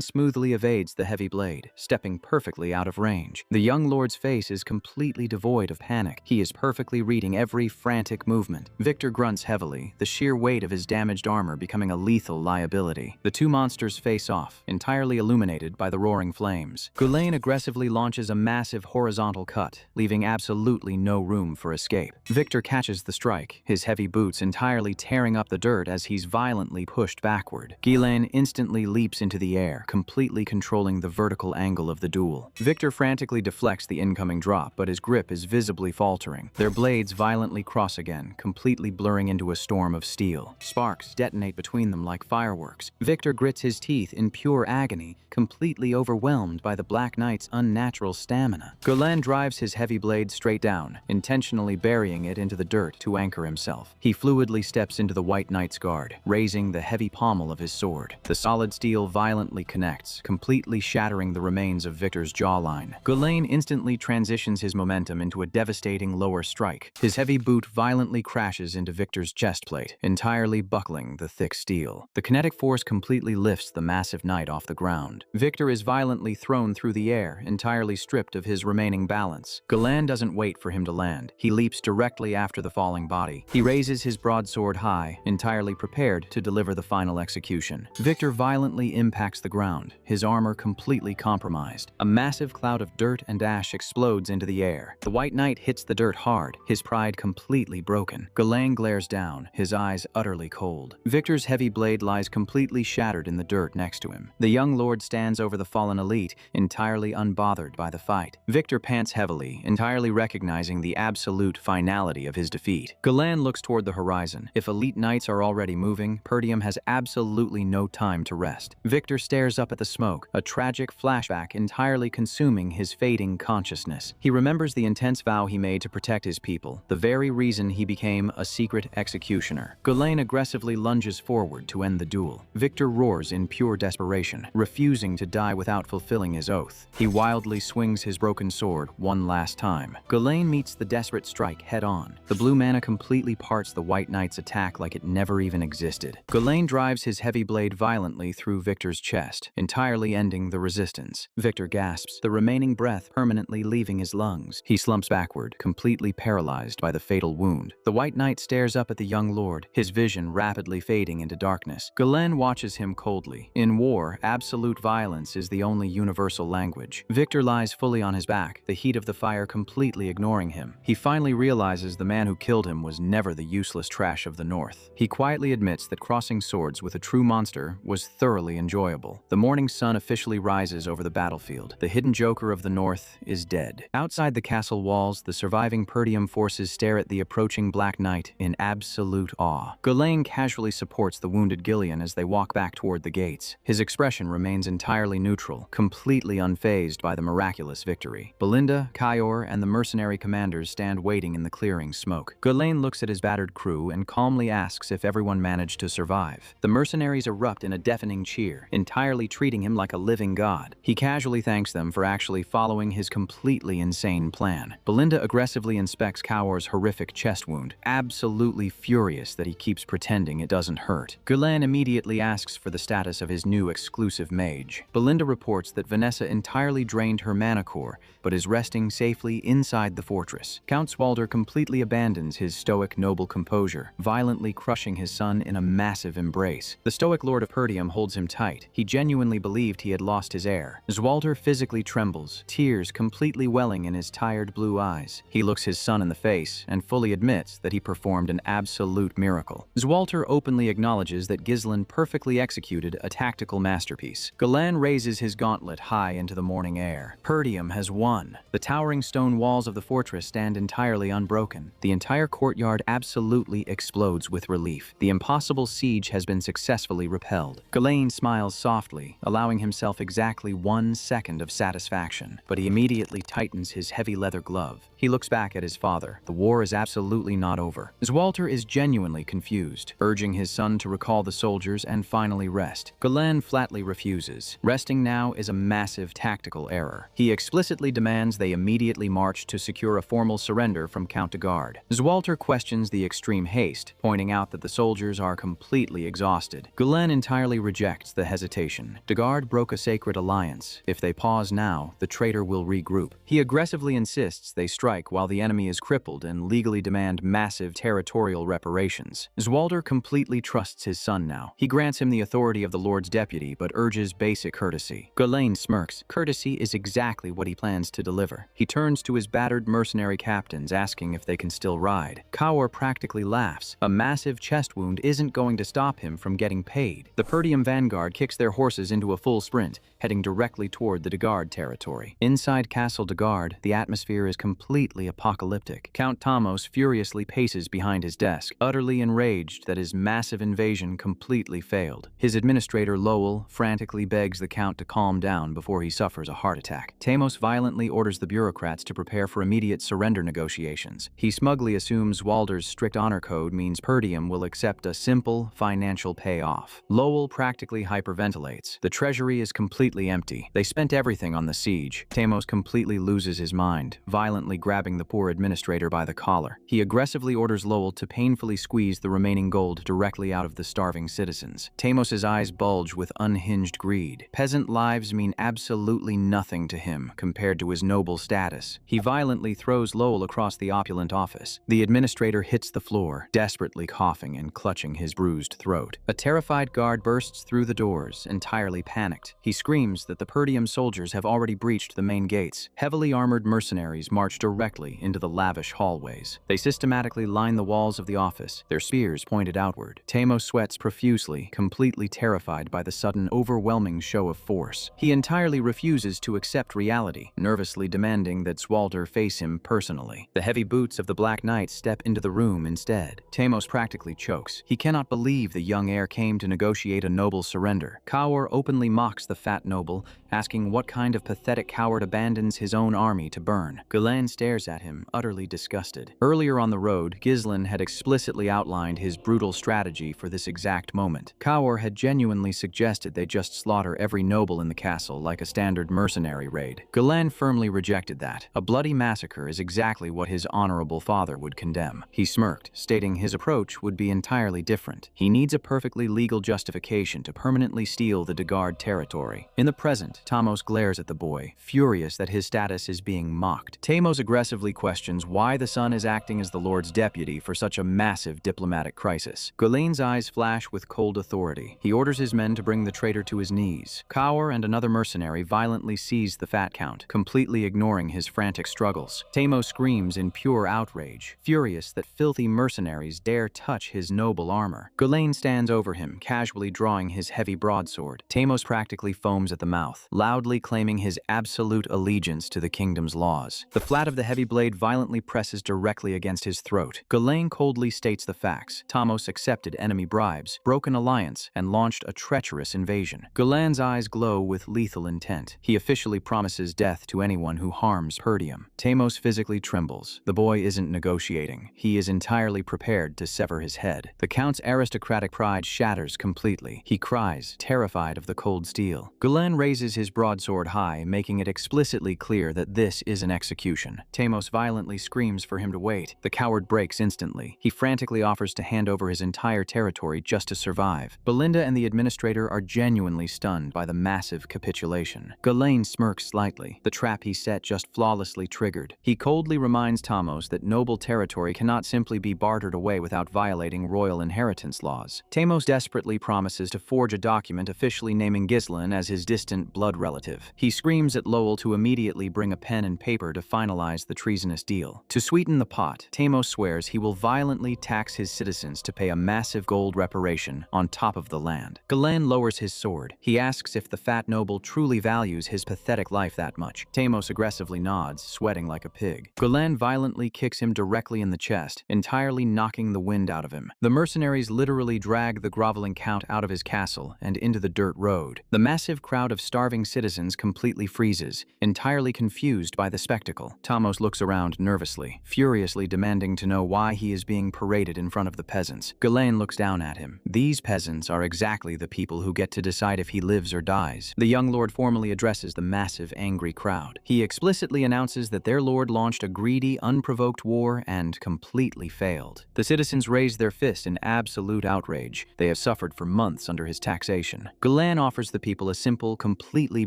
smoothly evades the heavy blade, stepping perfectly out of range. The young lord's face is completely devoid of panic. He is perfectly reading every frantic movement. Victor grunts heavily, the sheer weight of his damaged armor becoming a lethal liability. The two monsters face off, entirely illuminated by the roaring flames. Ghislaine aggressively launches a massive horizontal cut, leaving absolutely no room for escape. Victor catches the strike, his heavy boots entirely tearing up the dirt as he's violently pushed backward. Ghislaine instantly leaps into the air, completely controlling the vertical angle of the duel. Victor frantically deflects the incoming drop, but his grip is visibly faltering. Their blades violently cross again, completely blurring into a storm of steel. Sparks detonate between them like fireworks. Victor grits his teeth in pure agony, completely overwhelmed by the Black Knight's unnatural stamina. Ghislaine drives his heavy blade straight down, intentionally burying it into the dirt to anchor himself. He fluidly steps into the White Knight's guard, raising the heavy pommel of his sword. The solid steel violently connects, completely shattering the remains of Victor's jawline. Ghislaine instantly transitions his momentum into a devastating lower strike. His heavy boot violently crashes into Victor's chest plate, entirely buckling the thick steel. The kinetic force completely lifts the massive knight off the ground. Victor is violently thrown through the air, entirely stripped of his remaining balance. Ghislaine doesn't wait for him to land. He leaps directly after the falling body. He raises his broadsword high, entirely prepared to deliver the final execution. Victor violently impacts the ground, his armor completely compromised. A massive cloud of dirt and ash explodes into the air. The White Knight hits the dirt hard, his pride completely broken. Ghislaine glares down, his eyes utterly cold. Victor's heavy blade lies completely shattered in the dirt next to him. The young lord stands over the fallen elite, entirely unbothered by the fight. Victor pants heavily, entirely recognizing the absolute finality of his defeat. Ghislaine looks toward the horizon. If elite knights are already moving, Perdium has absolutely no time to rest. Victor stares up at the smoke, a tragic flashback entirely consuming his fading consciousness. He remembers the intense vow he made to protect his people, the very reason he became a secret executioner. Ghislaine aggressively lunges forward to end the duel. Victor roars in pure desperation, refusing to die without fulfilling his oath. He wildly swings his broken sword one last time. Ghislaine meets the desperate strike head-on. The blue mana completely parts the White Knight's attack like it never even existed. Ghislaine drives his heavy blade violently through Victor's chest, entirely ending the resistance. Victor gasps, the remaining breath permanently leaving his lungs. He slumps backward, completely paralyzed by the fatal wound. The White Knight stares up at the young lord, his vision rapidly fading into darkness. Ghislaine watches him coldly. In war, absolute violence is the only universal language. Victor lies fully on his back, the heat of the fire completely ignoring him. He finally realizes the man who killed him was never the useless trash of the North. He quietly admits that crossing swords with a true monster was thoroughly enjoyable. The morning sun officially rises over the battlefield. The hidden joker of the North is dead. Outside the castle walls, the surviving Perdium forces stare at the approaching Black Knight in absolute awe. Ghislaine casually supports the wounded Gillian as they walk back toward the gates. His expression remains entirely neutral, completely unfazed by the miraculous victory. Belinda, Kyor, and the mercenary commanders stand waiting in the clearing smoke. Ghislaine looks at his battered crew and calmly asks if everyone managed to survive. The mercenaries erupt in a deafening cheer, entirely treating him like a living god. He casually thanks them for actually following his completely insane plan. Belinda aggressively inspects Kyor's horrific chest wound, absolutely furious that he keeps pretending it doesn't hurt. Ghislaine immediately asks for the status of his new exclusive mage. Belinda reports that Vanessa entirely drained her mana core, but is resting safely inside the fortress. Count Swalder completely abandons his stoic noble composure, violently crushing his son in a massive embrace. The stoic lord of Perdium holds him tight. He genuinely believed he had lost his heir. Zwalder physically trembles, tears completely welling in his tired blue eyes. He looks his son in the face and fully admits that he performed an absolute miracle. Zwalter openly acknowledges that Ghislaine perfectly executed a tactical masterpiece. Ghislaine raises his gauntlet high into the morning air. Perdium has won. The towering stone walls of the fortress stand entirely unbroken. The entire courtyard absolutely explodes with relief. The impossible siege has been successfully repelled. Ghislaine smiles softly, allowing himself exactly 1 second of satisfaction, but he immediately tightens his heavy leather glove. He looks back at his father. The war is absolutely not over. Zwalter is genuinely confused, urging his son to recall the soldiers and finally rest. Ghislaine flatly refuses. Resting now is a massive tactical error. He explicitly demands they immediately march to secure a formal surrender from Count de Garde. Zwalter questions the extreme haste, pointing pointing out that the soldiers are completely exhausted. Gulen entirely rejects the hesitation. The guard broke a sacred alliance. If they pause now, the traitor will regroup. He aggressively insists they strike while the enemy is crippled and legally demand massive territorial reparations. Zwalder completely trusts his son now. He grants him the authority of the Lord's deputy, but urges basic courtesy. Gulen smirks. Courtesy is exactly what he plans to deliver. He turns to his battered mercenary captains, asking if they can still ride. Kaur practically laughs. A massive chest wound isn't going to stop him from getting paid. The Perdium vanguard kicks their horses into a full sprint, heading directly toward the Dagard territory. Inside Castle Dagard, the atmosphere is completely apocalyptic. Count Tamos furiously paces behind his desk, utterly enraged that his massive invasion completely failed. His administrator Lowell frantically begs the Count to calm down before he suffers a heart attack. Tamos violently orders the bureaucrats to prepare for immediate surrender negotiations. He smugly assumes Walder's strict honor code means Perdium will accept a simple financial payoff. Lowell practically hyperventilates. The treasury is completely empty. They spent everything on the siege. Tamos completely loses his mind, violently grabbing the poor administrator by the collar. He aggressively orders Lowell to painfully squeeze the remaining gold directly out of the starving citizens. Tamos's eyes bulge with unhinged greed. Peasant lives mean absolutely nothing to him compared to his noble status. He violently throws Lowell across the opulent office. The administrator hits the floor, desperately coughing and clutching his bruised throat. A terrified guard bursts through the doors, entirely panicked. He screams that the Perdium soldiers have already breached the main gates. Heavily armored mercenaries march directly into the lavish hallways. They systematically line the walls of the office, their spears pointed outward. Tamos sweats profusely, completely terrified by the sudden, overwhelming show of force. He entirely refuses to accept reality, nervously demanding that Zwalder face him personally. The heavy boots of the Black Knight step into the room instead. Tamos practically chokes. He cannot believe the young heir came to negotiate a noble surrender. Kaur openly mocks the fat noble, asking what kind of pathetic coward abandons his own army to burn. Gulen stares at him, utterly disgusted. Earlier on the road, Ghislain had explicitly outlined his brutal strategy for this exact moment. Kaur had genuinely suggested they just slaughter every noble in the castle like a standard mercenary raid. Gulen firmly rejected that. A bloody massacre is exactly what his honorable father would condemn. He smirked, stating his approach would be entirely different. He needs a perfectly legal justification to permanently steal the Dagard territory. In the present, Tamos glares at the boy, furious that his status is being mocked. Tamos aggressively questions why the son is acting as the Lord's deputy for such a massive diplomatic crisis. Gulen's eyes flash with cold authority. He orders his men to bring the traitor to his knees. Kaur and another mercenary violently seize the fat count, completely ignoring his frantic struggles. Tamos screams in pure outrage, furious that filthy mercenaries dare touch his noble armor. Gulen stands over him, casually drawing his heavy broadsword. Tamos practically foams at the mouth, loudly claiming his absolute allegiance to the kingdom's laws. The flat of the heavy blade violently presses directly against his throat. Gulen coldly states the facts. Tamos accepted enemy bribes, broke an alliance, and launched a treacherous invasion. Gulen's eyes glow with lethal intent. He officially promises death to anyone who harms Perdium. Tamos physically trembles. The boy isn't negotiating. He is entirely prepared to sever his head. The Count's aristocratic pride shatters completely. He cries, terrified of the cold steel. Gulen raises his broadsword high, making it explicitly clear that this is an execution. Tamos violently screams for him to wait. The coward breaks instantly. He frantically offers to hand over his entire territory just to survive. Belinda and the administrator are genuinely stunned by the massive capitulation. Gulen smirks slightly. The trap he set just flawlessly triggered. He coldly reminds Tamos that noble territory cannot simply be bartered away without violating royal inheritance laws. Tamos desperately promises to forge a document officially naming Ghislain as his distant blood relative. He screams at Lowell to immediately bring a pen and paper to finalize the treasonous deal. To sweeten the pot, Tamos swears he will violently tax his citizens to pay a massive gold reparation on top of the land. Gulen lowers his sword. He asks if the fat noble truly values his pathetic life that much. Tamos aggressively nods, sweating like a pig. Gulen violently kicks him directly in the chest, entirely knocking the wind out of him. The mercenaries literally drag the groveling Count out of his castle and into the dirt road. The massive crowd of starving citizens completely freezes, entirely confused by the spectacle. Tamos looks around nervously, furiously demanding to know why he is being paraded in front of the peasants. Gulen looks down at him. These peasants are exactly the people who get to decide if he lives or dies. The young lord formally addresses the massive, angry crowd. He explicitly announces that their lord launched a greedy, unprovoked war and completely failed. The citizens Tamos raised their fist in absolute outrage. They have suffered for months under his taxation. Galan offers the people a simple, completely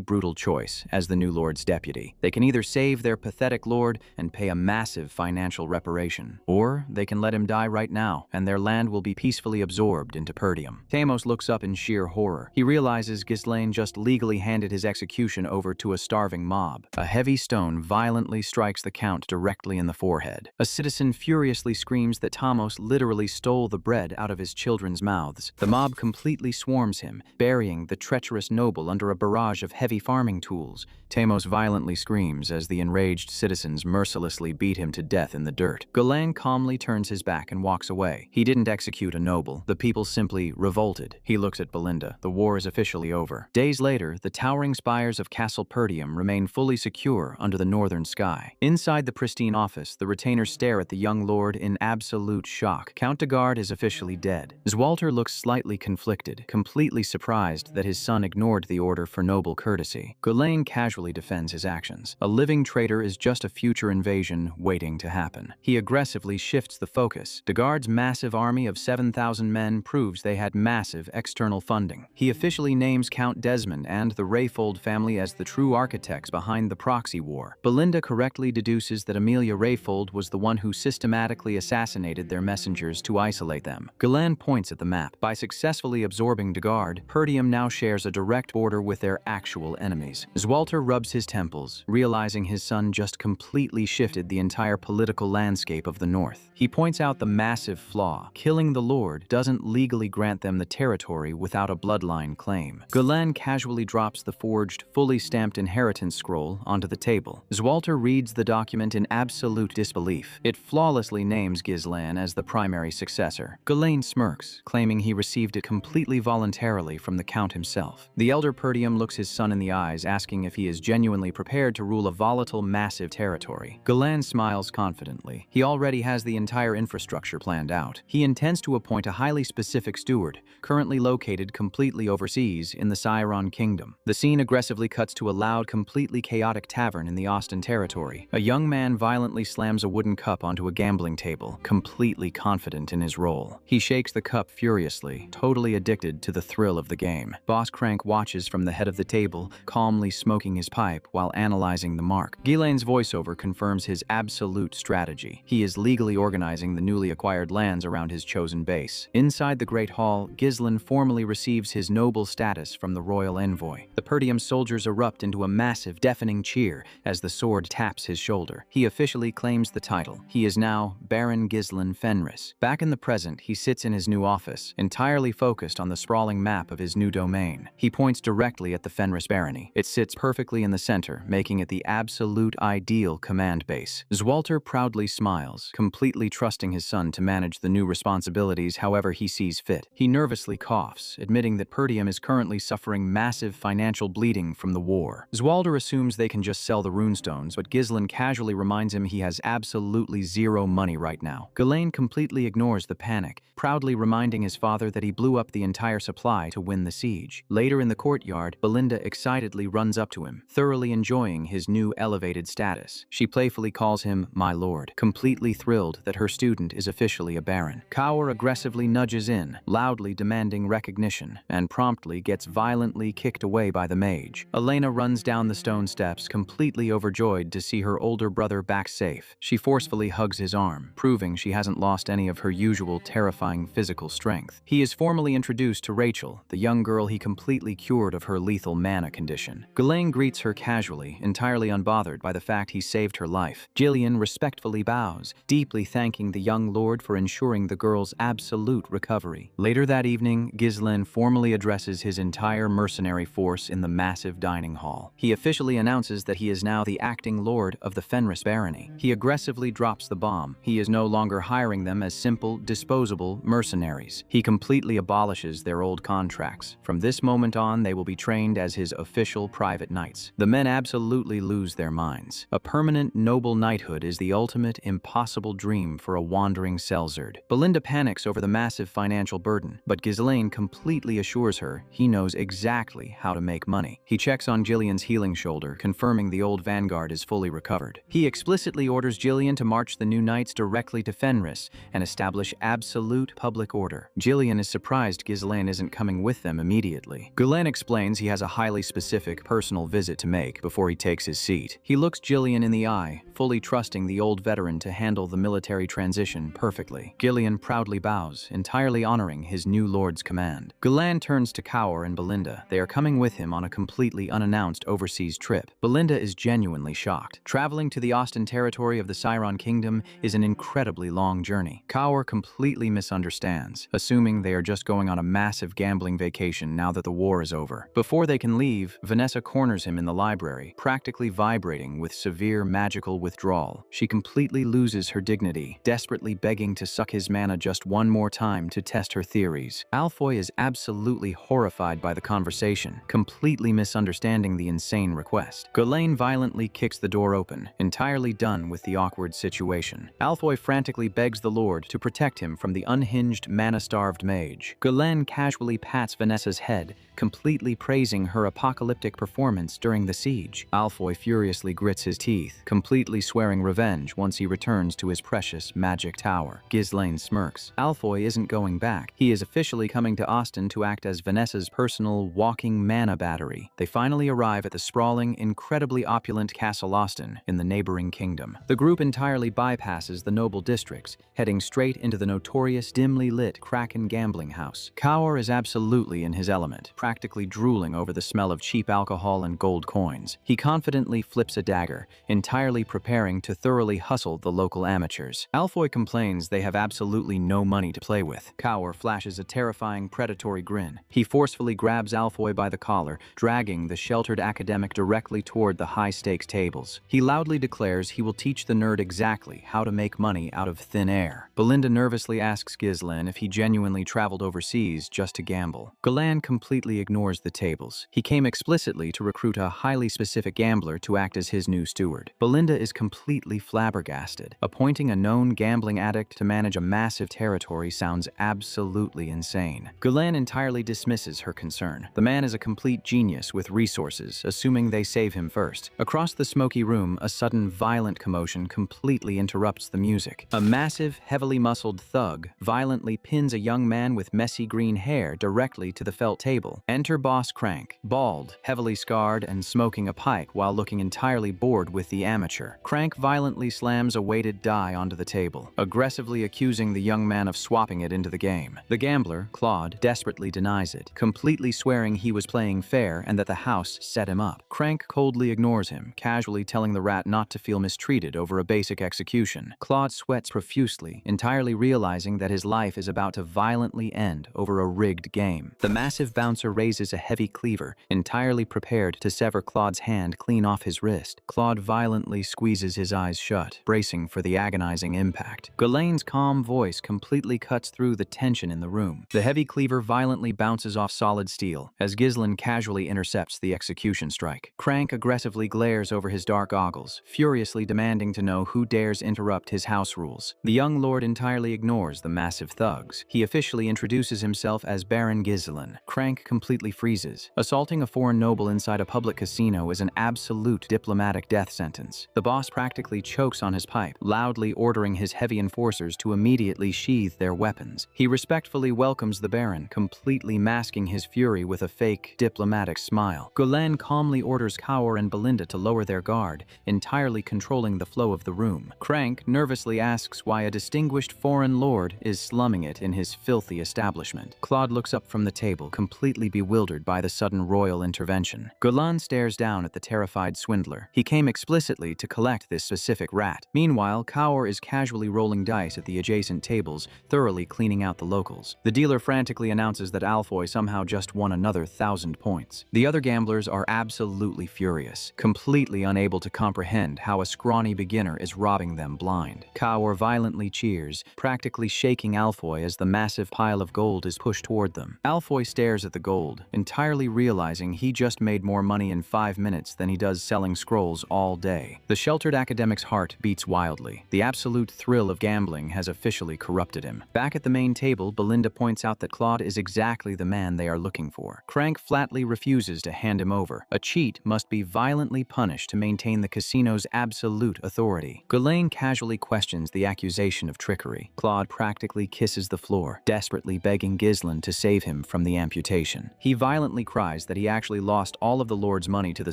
brutal choice as the new lord's deputy. They can either save their pathetic lord and pay a massive financial reparation, or they can let him die right now, and their land will be peacefully absorbed into Perdium. Tamos looks up in sheer horror. He realizes Ghislaine just legally handed his execution over to a starving mob. A heavy stone violently strikes the count directly in the forehead. A citizen furiously screams that Tamos literally stole the bread out of his children's mouths. The mob completely swarms him, burying the treacherous noble under a barrage of heavy farming tools. Tamos violently screams as the enraged citizens mercilessly beat him to death in the dirt. Galan calmly turns his back and walks away. He didn't execute a noble. The people simply revolted. He looks at Belinda. The war is officially over. Days later, the towering spires of Castle Perdium remain fully secure under the northern sky. Inside the pristine office, the retainers stare at the young lord in absolute shock. Count de Garde is officially dead. Zwalter looks slightly conflicted, completely surprised that his son ignored the order for noble courtesy. Galan casually defends his actions. A living traitor is just a future invasion waiting to happen. He aggressively shifts the focus. De Garde's massive army of 7,000 men proves they had massive external funding. He officially names Count Desmond and the Rayfold family as the true architects behind the proxy war. Belinda correctly deduces that Amelia Rayfold was the one who systematically assassinated their messengers to isolate them. Galan points at the map. By successfully absorbing de Garde, Perdium now shares a direct border with their actual enemies. Zwalter rubs his temples, realizing his son just completely shifted the entire political landscape of the north. He points out the massive flaw. Killing the lord doesn't legally grant them the territory without a bloodline claim. Galan casually drops the forged, fully stamped inheritance scroll onto the table. Zwalter reads the document in absolute disbelief. It flawlessly names Ghislaine as the primary successor. Galan smirks, claiming he received it completely voluntarily from the count himself. The elder Perdium looks his son in the eyes, asking if he is genuinely prepared to rule a volatile, massive territory. Galan smiles confidently. He already has the entire infrastructure planned out. He intends to appoint a highly specific steward, currently located completely overseas in the Seiron Kingdom. The scene aggressively cuts to a loud, completely chaotic tavern in the Austin territory. A young man violently slams a wooden cup onto a gambling table, completely confident in his role. He shakes the cup furiously, totally addicted to the thrill of the game. Boss Crank watches from the head of the table, calmly smoking his pipe while analyzing the mark. Ghislaine's voiceover confirms his absolute strategy. He is legally organizing the newly acquired lands around his chosen base. Inside the Great Hall, Ghislaine formally receives his noble status from the royal envoy. The Perdium soldiers erupt into a massive, deafening cheer as the sword taps his shoulder. He officially claims the title. He is now Baron Ghislaine Fenris. Back in the present, he sits in his new office, entirely focused on the sprawling map of his new domain. He points directly at the Fenris barony. It sits perfectly in the center, making it the absolute ideal command base. Zwalter proudly smiles, completely trusting his son to manage the new responsibilities however he sees fit. He nervously coughs, admitting that Perdium is currently suffering massive financial bleeding from the war. Zwalder assumes they can just sell the runestones, but Ghislaine casually reminds him he has absolutely zero money right now. Galan completely ignores the panic, proudly reminding his father that he blew up the entire supply to win the siege. Later in the courtyard, Belinda excitedly runs up to him, thoroughly enjoying his new elevated status. She playfully calls him my lord, completely thrilled that her student is officially a baron. Kaur aggressively nudges in, loudly demanding recognition, and promptly gets violently kicked away by the mage. Elena runs down the stone steps, completely overjoyed to see her older brother back safe. She forcefully hugs his arm, proving she hasn't lost any of her usual terrifying physical strength. He is formally introduced to Rachel, the young girl he completely cured of her lethal mana condition. Galan greets her casually, entirely unbothered by the fact he saved her life. Jillian respectfully bows, deeply thanking the young lord for ensuring the girl's absolute recovery. Later that evening, Ghislaine formally addresses his entire mercenary force in the massive dining hall. He officially announces that he is now the acting lord of the Fenris barony. He aggressively drops the bomb. He is no longer hiring them as simple, disposable mercenaries. He completely abolishes their old contracts. From this moment on, they will be trained as his official private knights. The men absolutely lose their minds. A permanent noble knighthood is the ultimate impossible dream for a wandering Selzard. Belinda panics over the massive financial burden, but Ghislaine completely assures her he knows exactly how to make money. He checks on Jillian's healing shoulder, confirming the old vanguard is fully recovered. He explicitly orders Jillian to march the new knights directly to Fenris and establish absolute public order. Jillian is surprised Ghislaine isn't coming with them immediately. Ghislaine explains he has a highly specific personal visit to make before he takes his seat. He looks Jillian in the eye, fully trusting the old veteran to handle the military transition perfectly. Gillian proudly bows, entirely honoring his new lord's command. Ghislaine turns to Kaur and Belinda. They are coming with him on a completely unannounced overseas trip. Belinda is genuinely shocked. Traveling to the Austin territory of the Siron Kingdom is an incredibly long journey. Kaur completely misunderstands, assuming they are just going on a massive gambling vacation now that the war is over. Before they can leave, Vanessa corners him in the library, practically vibrating with severe magical withdrawal. She completely loses her dignity, desperately begging to suck his mana just one more time to test her theories. Alfoy is absolutely horrified by the conversation, completely misunderstanding the insane request. Ghislaine violently kicks the door open, entirely done with the awkward situation. Alfoy frantically begs the Lord to protect him from the unhinged, mana-starved mage. Ghislaine casually pats Vanessa's head, completely praising her apocalyptic performance during the siege. Alfoy furiously grits his teeth, completely swearing revenge once he returns to his precious magic tower. Ghislaine smirks. Alfoy isn't going back. He is officially coming to Austin to act as Vanessa's personal walking mana battery. They finally arrive at the sprawling, incredibly opulent Castle Austin in the neighboring kingdom. The group entirely bypasses the noble districts, heading straight into the notorious dimly lit Kraken gambling house. Kaur is absolutely in his element, practically drooling over the smell of cheap alcohol and gold coins. He confidently flips a dagger, entirely preparing to thoroughly hustle the local amateurs. Alfoy complains they have absolutely no money to play with. Kaur flashes a terrifying predatory grin. He forcefully grabs Alfoy by the collar, dragging the sheltered academic directly toward the high-stakes tables. He loudly declares he will teach the nerd exactly how to make money out of thin air. Belinda nervously asks Ghislaine if he genuinely traveled overseas just to gamble. Ghislaine completely ignores the tables. He came explicitly to recruit a highly specific gambler to act as his new steward. Belinda is completely flabbergasted. Appointing a known gambling addict to manage a massive territory sounds absolutely insane. Ghislaine entirely dismisses her concern. The man is a complete genius with resources, assuming they save him first. Across the smoky room, a sudden violent commotion completely interrupts the music. A massive, heavily muscled thug violently pins a young man with messy green hair directly to the felt table. Enter Boss Crank, bald, heavily scarred, and smoking a pipe while looking entirely bored with the amateur. Crank violently slams a weighted die onto the table, aggressively accusing the young man of swapping it into the game. The gambler, Claude, desperately denies it, completely swearing he was playing fair and that the house set him up. Crank coldly ignores him, casually telling the rat not to feel mistreated over a basic execution. Claude sweats profusely, entirely realizing that his life is about to violently end over a rigged game. The massive bouncer raises a heavy cleaver, entirely prepared to sever Claude's hand clean off his wrist. Claude violently squeezes his eyes shut, bracing for the agonizing impact. Ghislaine's calm voice completely cuts through the tension in the room. The heavy cleaver violently bounces off solid steel, as Ghislaine casually intercepts the execution strike. Crank aggressively glares over his dark goggles, furiously demanding to know who dares interrupt his house rules. The young lord entirely ignores the massive thugs. He officially introduces himself as Baron Ghislaine. Crank completely freezes. Assaulting a foreign noble inside a public casino is an absolute diplomatic death sentence. The boss practically chokes on his pipe, loudly ordering his heavy enforcers to immediately sheathe their weapons. He respectfully welcomes the Baron, completely masking his fury with a fake, diplomatic smile. Ghislaine calmly orders Kaur and Belinda to lower their guard, entirely controlling the flow of the room. Crank nervously asks why a distinguished foreign lord is slumming it in his filthy establishment. Claude looks up from the table, completely bewildered by the sudden royal intervention. Ghislaine stares down at the terrified swindler. He came explicitly to collect this specific rat. Meanwhile, Kaur is casually rolling dice at the adjacent tables, thoroughly cleaning out the locals. The dealer frantically announces that Alfoy somehow just won another 1,000 points. The other gamblers are absolutely furious, completely unable to comprehend how a scrawny beginner is robbing them blind. Kaur violently cheers, practically shaking Alfoy as the massive pile of gold is pushed toward them. Alfoy stares at the gold, entirely realizing he just made more money in 5 minutes than he does selling scrolls all day. The shelter sheltered academic's heart beats wildly. The absolute thrill of gambling has officially corrupted him. Back at the main table, Belinda points out that Claude is exactly the man they are looking for. Crank flatly refuses to hand him over. A cheat must be violently punished to maintain the casino's absolute authority. Ghislaine casually questions the accusation of trickery. Claude practically kisses the floor, desperately begging Ghislaine to save him from the amputation. He violently cries that he actually lost all of the Lord's money to the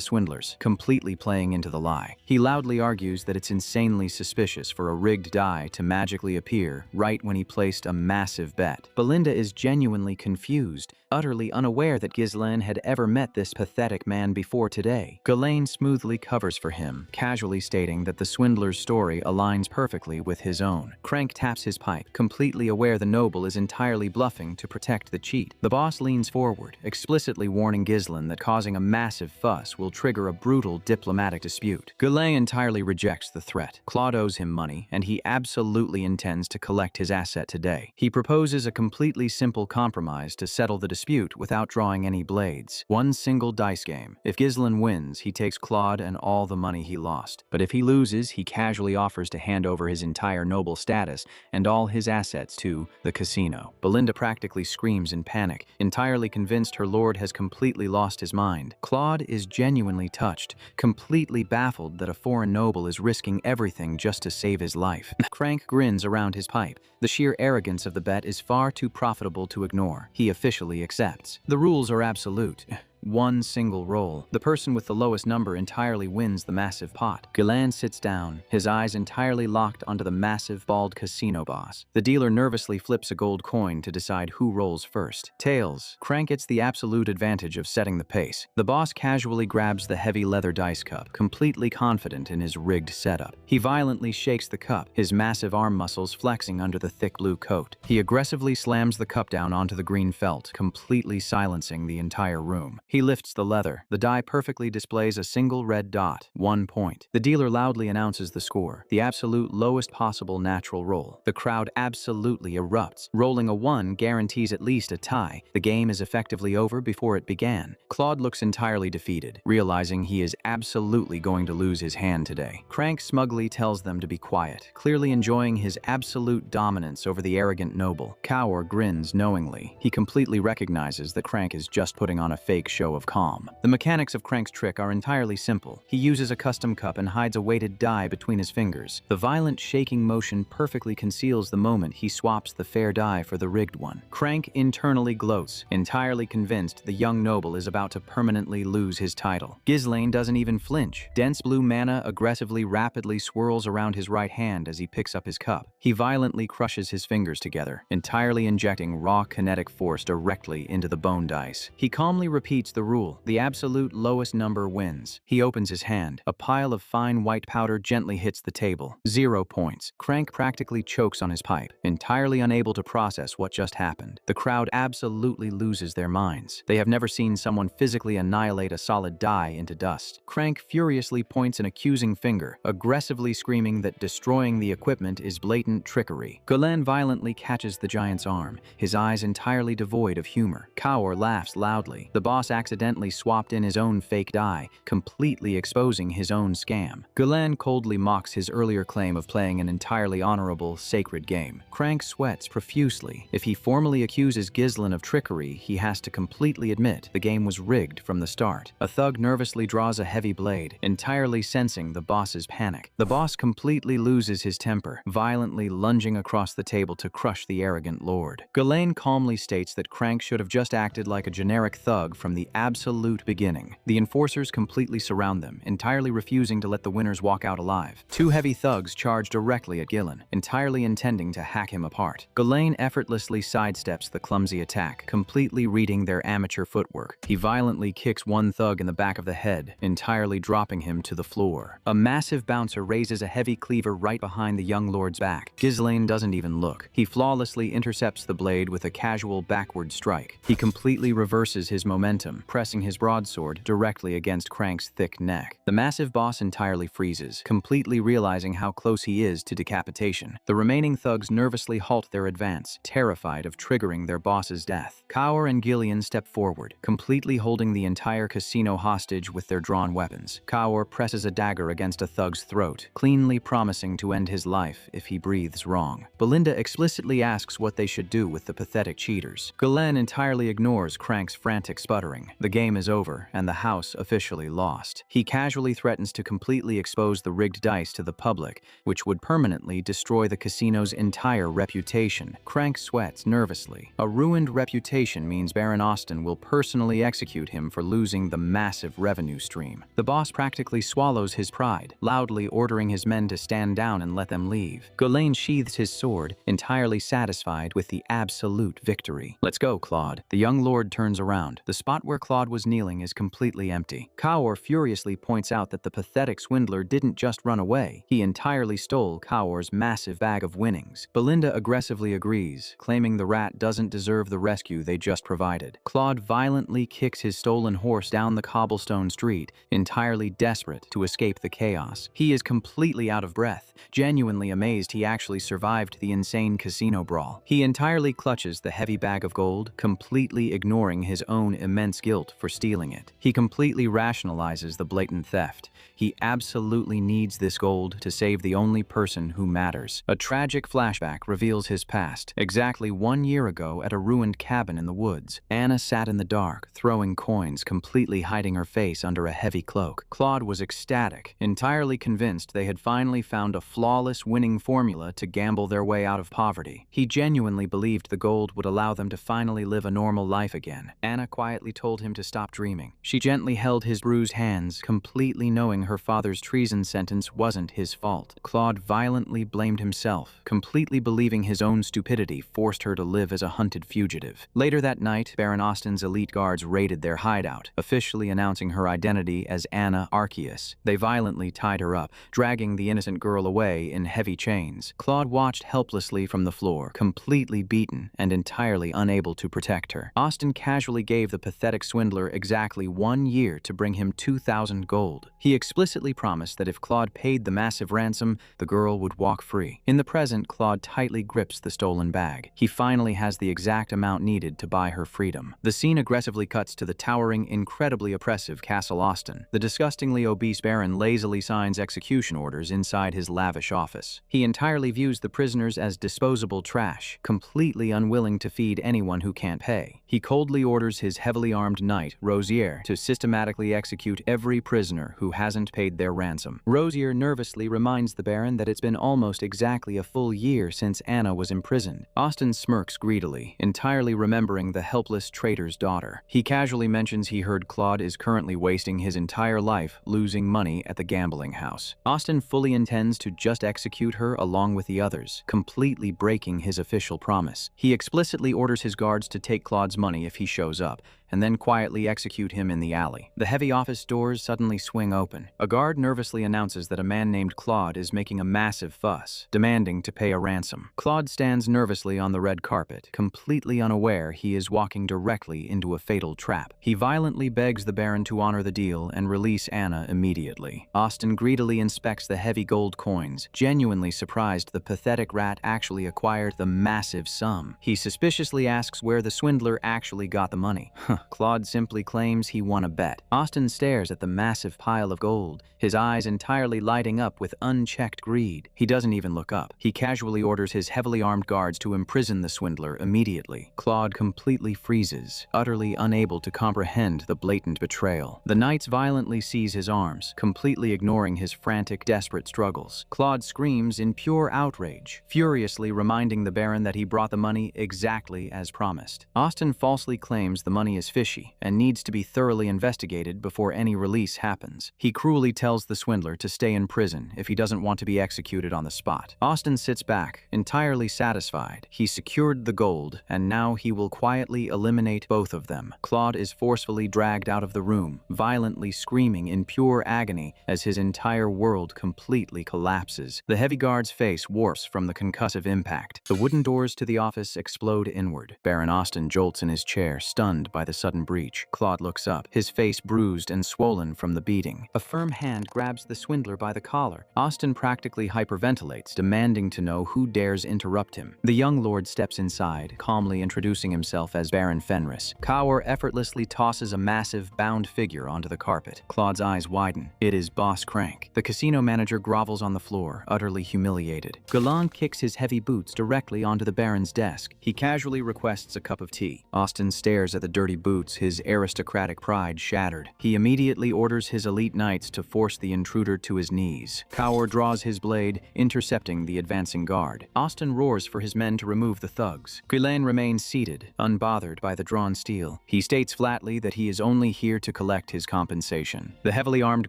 swindlers, completely playing into the lie. He loudly argues that it's insanely suspicious for a rigged die to magically appear right when he placed a massive bet. Belinda is genuinely confused, utterly unaware that Ghislaine had ever met this pathetic man before today. Ghislaine smoothly covers for him, casually stating that the swindler's story aligns perfectly with his own. Crank taps his pipe, completely aware the noble is entirely bluffing to protect the cheat. The boss leans forward, explicitly warning Ghislaine that causing a massive fuss will trigger a brutal diplomatic dispute. Ghislaine entirely rejects the threat. Claude owes him money, and he absolutely intends to collect his asset today. He proposes a completely simple compromise to settle the dispute without drawing any blades. One single dice game. If Ghislaine wins, he takes Claude and all the money he lost. But if he loses, he casually offers to hand over his entire noble status and all his assets to the casino. Belinda practically screams in panic, entirely convinced her lord has completely lost his mind. Claude is genuinely touched, completely baffled that a foreign noble is risking everything just to save his life. Crank grins around his pipe. The sheer arrogance of the bet is far too profitable to ignore. He officially accepts. The rules are absolute. One single roll. The person with the lowest number entirely wins the massive pot. Ghislaine sits down, his eyes entirely locked onto the massive, bald casino boss. The dealer nervously flips a gold coin to decide who rolls first. Tails. Crank gets the absolute advantage of setting the pace. The boss casually grabs the heavy leather dice cup, completely confident in his rigged setup. He violently shakes the cup, his massive arm muscles flexing under the thick blue coat. He aggressively slams the cup down onto the green felt, completely silencing the entire room. He lifts the leather. The die perfectly displays a single red dot, 1 point. The dealer loudly announces the score, the absolute lowest possible natural roll. The crowd absolutely erupts. Rolling a 1 guarantees at least a tie. The game is effectively over before it began. Claude looks entirely defeated, realizing he is absolutely going to lose his hand today. Crank smugly tells them to be quiet, clearly enjoying his absolute dominance over the arrogant noble. Cower grins knowingly. He completely recognizes that Crank is just putting on a fake show of calm. The mechanics of Crank's trick are entirely simple. He uses a custom cup and hides a weighted die between his fingers. The violent shaking motion perfectly conceals the moment he swaps the fair die for the rigged one. Crank internally gloats, entirely convinced the young noble is about to permanently lose his title. Ghislaine doesn't even flinch. Dense blue mana aggressively rapidly swirls around his right hand as he picks up his cup. He violently crushes his fingers together, entirely injecting raw kinetic force directly into the bone dice. He calmly repeats the rule. The absolute lowest number wins. He opens his hand. A pile of fine white powder gently hits the table. 0 points. Crank practically chokes on his pipe, entirely unable to process what just happened. The crowd absolutely loses their minds. They have never seen someone physically annihilate a solid die into dust. Crank furiously points an accusing finger, aggressively screaming that destroying the equipment is blatant trickery. Ghislaine violently catches the giant's arm, his eyes entirely devoid of humor. Cower laughs loudly. The boss accidentally swapped in his own fake die, completely exposing his own scam. Ghislaine coldly mocks his earlier claim of playing an entirely honorable, sacred game. Crank sweats profusely. If he formally accuses Ghislaine of trickery, he has to completely admit the game was rigged from the start. A thug nervously draws a heavy blade, entirely sensing the boss's panic. The boss completely loses his temper, violently lunging across the table to crush the arrogant lord. Ghislaine calmly states that Crank should have just acted like a generic thug from the absolute beginning. The enforcers completely surround them, entirely refusing to let the winners walk out alive. 2 heavy thugs charge directly at Ghislaine, entirely intending to hack him apart. Ghislaine effortlessly sidesteps the clumsy attack, completely reading their amateur footwork. He violently kicks one thug in the back of the head, entirely dropping him to the floor. A massive bouncer raises a heavy cleaver right behind the young lord's back. Ghislaine doesn't even look. He flawlessly intercepts the blade with a casual backward strike. He completely reverses his momentum, him, pressing his broadsword directly against Crank's thick neck. The massive boss entirely freezes, completely realizing how close he is to decapitation. The remaining thugs nervously halt their advance, terrified of triggering their boss's death. Kaur and Gillian step forward, completely holding the entire casino hostage with their drawn weapons. Kaur presses a dagger against a thug's throat, cleanly promising to end his life if he breathes wrong. Belinda explicitly asks what they should do with the pathetic cheaters. Galen entirely ignores Crank's frantic sputtering. The game is over, and the house officially lost. He casually threatens to completely expose the rigged dice to the public, which would permanently destroy the casino's entire reputation. Crank sweats nervously. A ruined reputation means Baron Austin will personally execute him for losing the massive revenue stream. The boss practically swallows his pride, loudly ordering his men to stand down and let them leave. Ghislaine sheathes his sword, entirely satisfied with the absolute victory. "Let's go, Claude." The young lord turns around. The spot where Claude was kneeling is completely empty. Kaur furiously points out that the pathetic swindler didn't just run away. He entirely stole Kaur's massive bag of winnings. Belinda aggressively agrees, claiming the rat doesn't deserve the rescue they just provided. Claude violently kicks his stolen horse down the cobblestone street, entirely desperate to escape the chaos. He is completely out of breath, genuinely amazed he actually survived the insane casino brawl. He entirely clutches the heavy bag of gold, completely ignoring his own immense guilt for stealing it. He completely rationalizes the blatant theft. He absolutely needs this gold to save the only person who matters. A tragic flashback reveals his past. Exactly 1 year ago at a ruined cabin in the woods, Anna sat in the dark, throwing coins, completely hiding her face under a heavy cloak. Claude was ecstatic, entirely convinced they had finally found a flawless winning formula to gamble their way out of poverty. He genuinely believed the gold would allow them to finally live a normal life again. Anna quietly told him to stop dreaming. She gently held his bruised hands, completely knowing her father's treason sentence wasn't his fault. Claude violently blamed himself, completely believing his own stupidity forced her to live as a hunted fugitive. Later that night, Baron Austin's elite guards raided their hideout, officially announcing her identity as Anna Arceus. They violently tied her up, dragging the innocent girl away in heavy chains. Claude watched helplessly from the floor, completely beaten and entirely unable to protect her. Austin casually gave the pathetic swindler exactly 1 year to bring him 2,000 gold. He explicitly promised that if Claude paid the massive ransom, the girl would walk free. In the present, Claude tightly grips the stolen bag. He finally has the exact amount needed to buy her freedom. The scene aggressively cuts to the towering, incredibly oppressive Castle Austin. The disgustingly obese Baron lazily signs execution orders inside his lavish office. He entirely views the prisoners as disposable trash, completely unwilling to feed anyone who can't pay. He coldly orders his heavily armed knight, Rosier, to systematically execute every prisoner who hasn't paid their ransom. Rosier nervously reminds the Baron that it's been almost exactly a full year since Anna was imprisoned. Austin smirks greedily, entirely remembering the helpless traitor's daughter. He casually mentions he heard Claude is currently wasting his entire life losing money at the gambling house. Austin fully intends to just execute her along with the others, completely breaking his official promise. He explicitly orders his guards to take Claude's money if he shows up, and then quietly execute him in the alley. The heavy office doors suddenly swing open. A guard nervously announces that a man named Claude is making a massive fuss, demanding to pay a ransom. Claude stands nervously on the red carpet, completely unaware he is walking directly into a fatal trap. He violently begs the Baron to honor the deal and release Anna immediately. Austin greedily inspects the heavy gold coins, genuinely surprised the pathetic rat actually acquired the massive sum. He suspiciously asks where the swindler actually got the money. Claude simply claims he won a bet. Austin stares at the massive pile of gold, his eyes entirely lighting up with unchecked greed. He doesn't even look up. He casually orders his heavily armed guards to imprison the swindler immediately. Claude completely freezes, utterly unable to comprehend the blatant betrayal. The knights violently seize his arms, completely ignoring his frantic, desperate struggles. Claude screams in pure outrage, furiously reminding the Baron that he brought the money exactly as promised. Austin falsely claims the money is fishy and needs to be thoroughly investigated before any release happens. He cruelly tells the swindler to stay in prison if he doesn't want to be executed on the spot. Austin sits back, entirely satisfied. He secured the gold, and now he will quietly eliminate both of them. Claude is forcefully dragged out of the room, violently screaming in pure agony as his entire world completely collapses. The heavy guard's face warps from the concussive impact. The wooden doors to the office explode inward. Baron Austin jolts in his chair, stunned by the sudden breach. Claude looks up, his face bruised and swollen from the beating. A firm hand grabs the swindler by the collar. Austin practically hyperventilates, demanding to know who dares interrupt him. The young lord steps inside, calmly introducing himself as Baron Fenris. Kaur effortlessly tosses a massive, bound figure onto the carpet. Claude's eyes widen. It is Boss Crank. The casino manager grovels on the floor, utterly humiliated. Galland kicks his heavy boots directly onto the Baron's desk. He casually requests a cup of tea. Austin stares at the dirty boots, his aristocratic pride shattered. He immediately orders his elite knights to force the intruder to his knees. Kaur draws his blade, intercepting the advancing guard. Austin roars for his men to remove the thugs. Guylaine remains seated, unbothered by the drawn steel. He states flatly that he is only here to collect his compensation. The heavily armed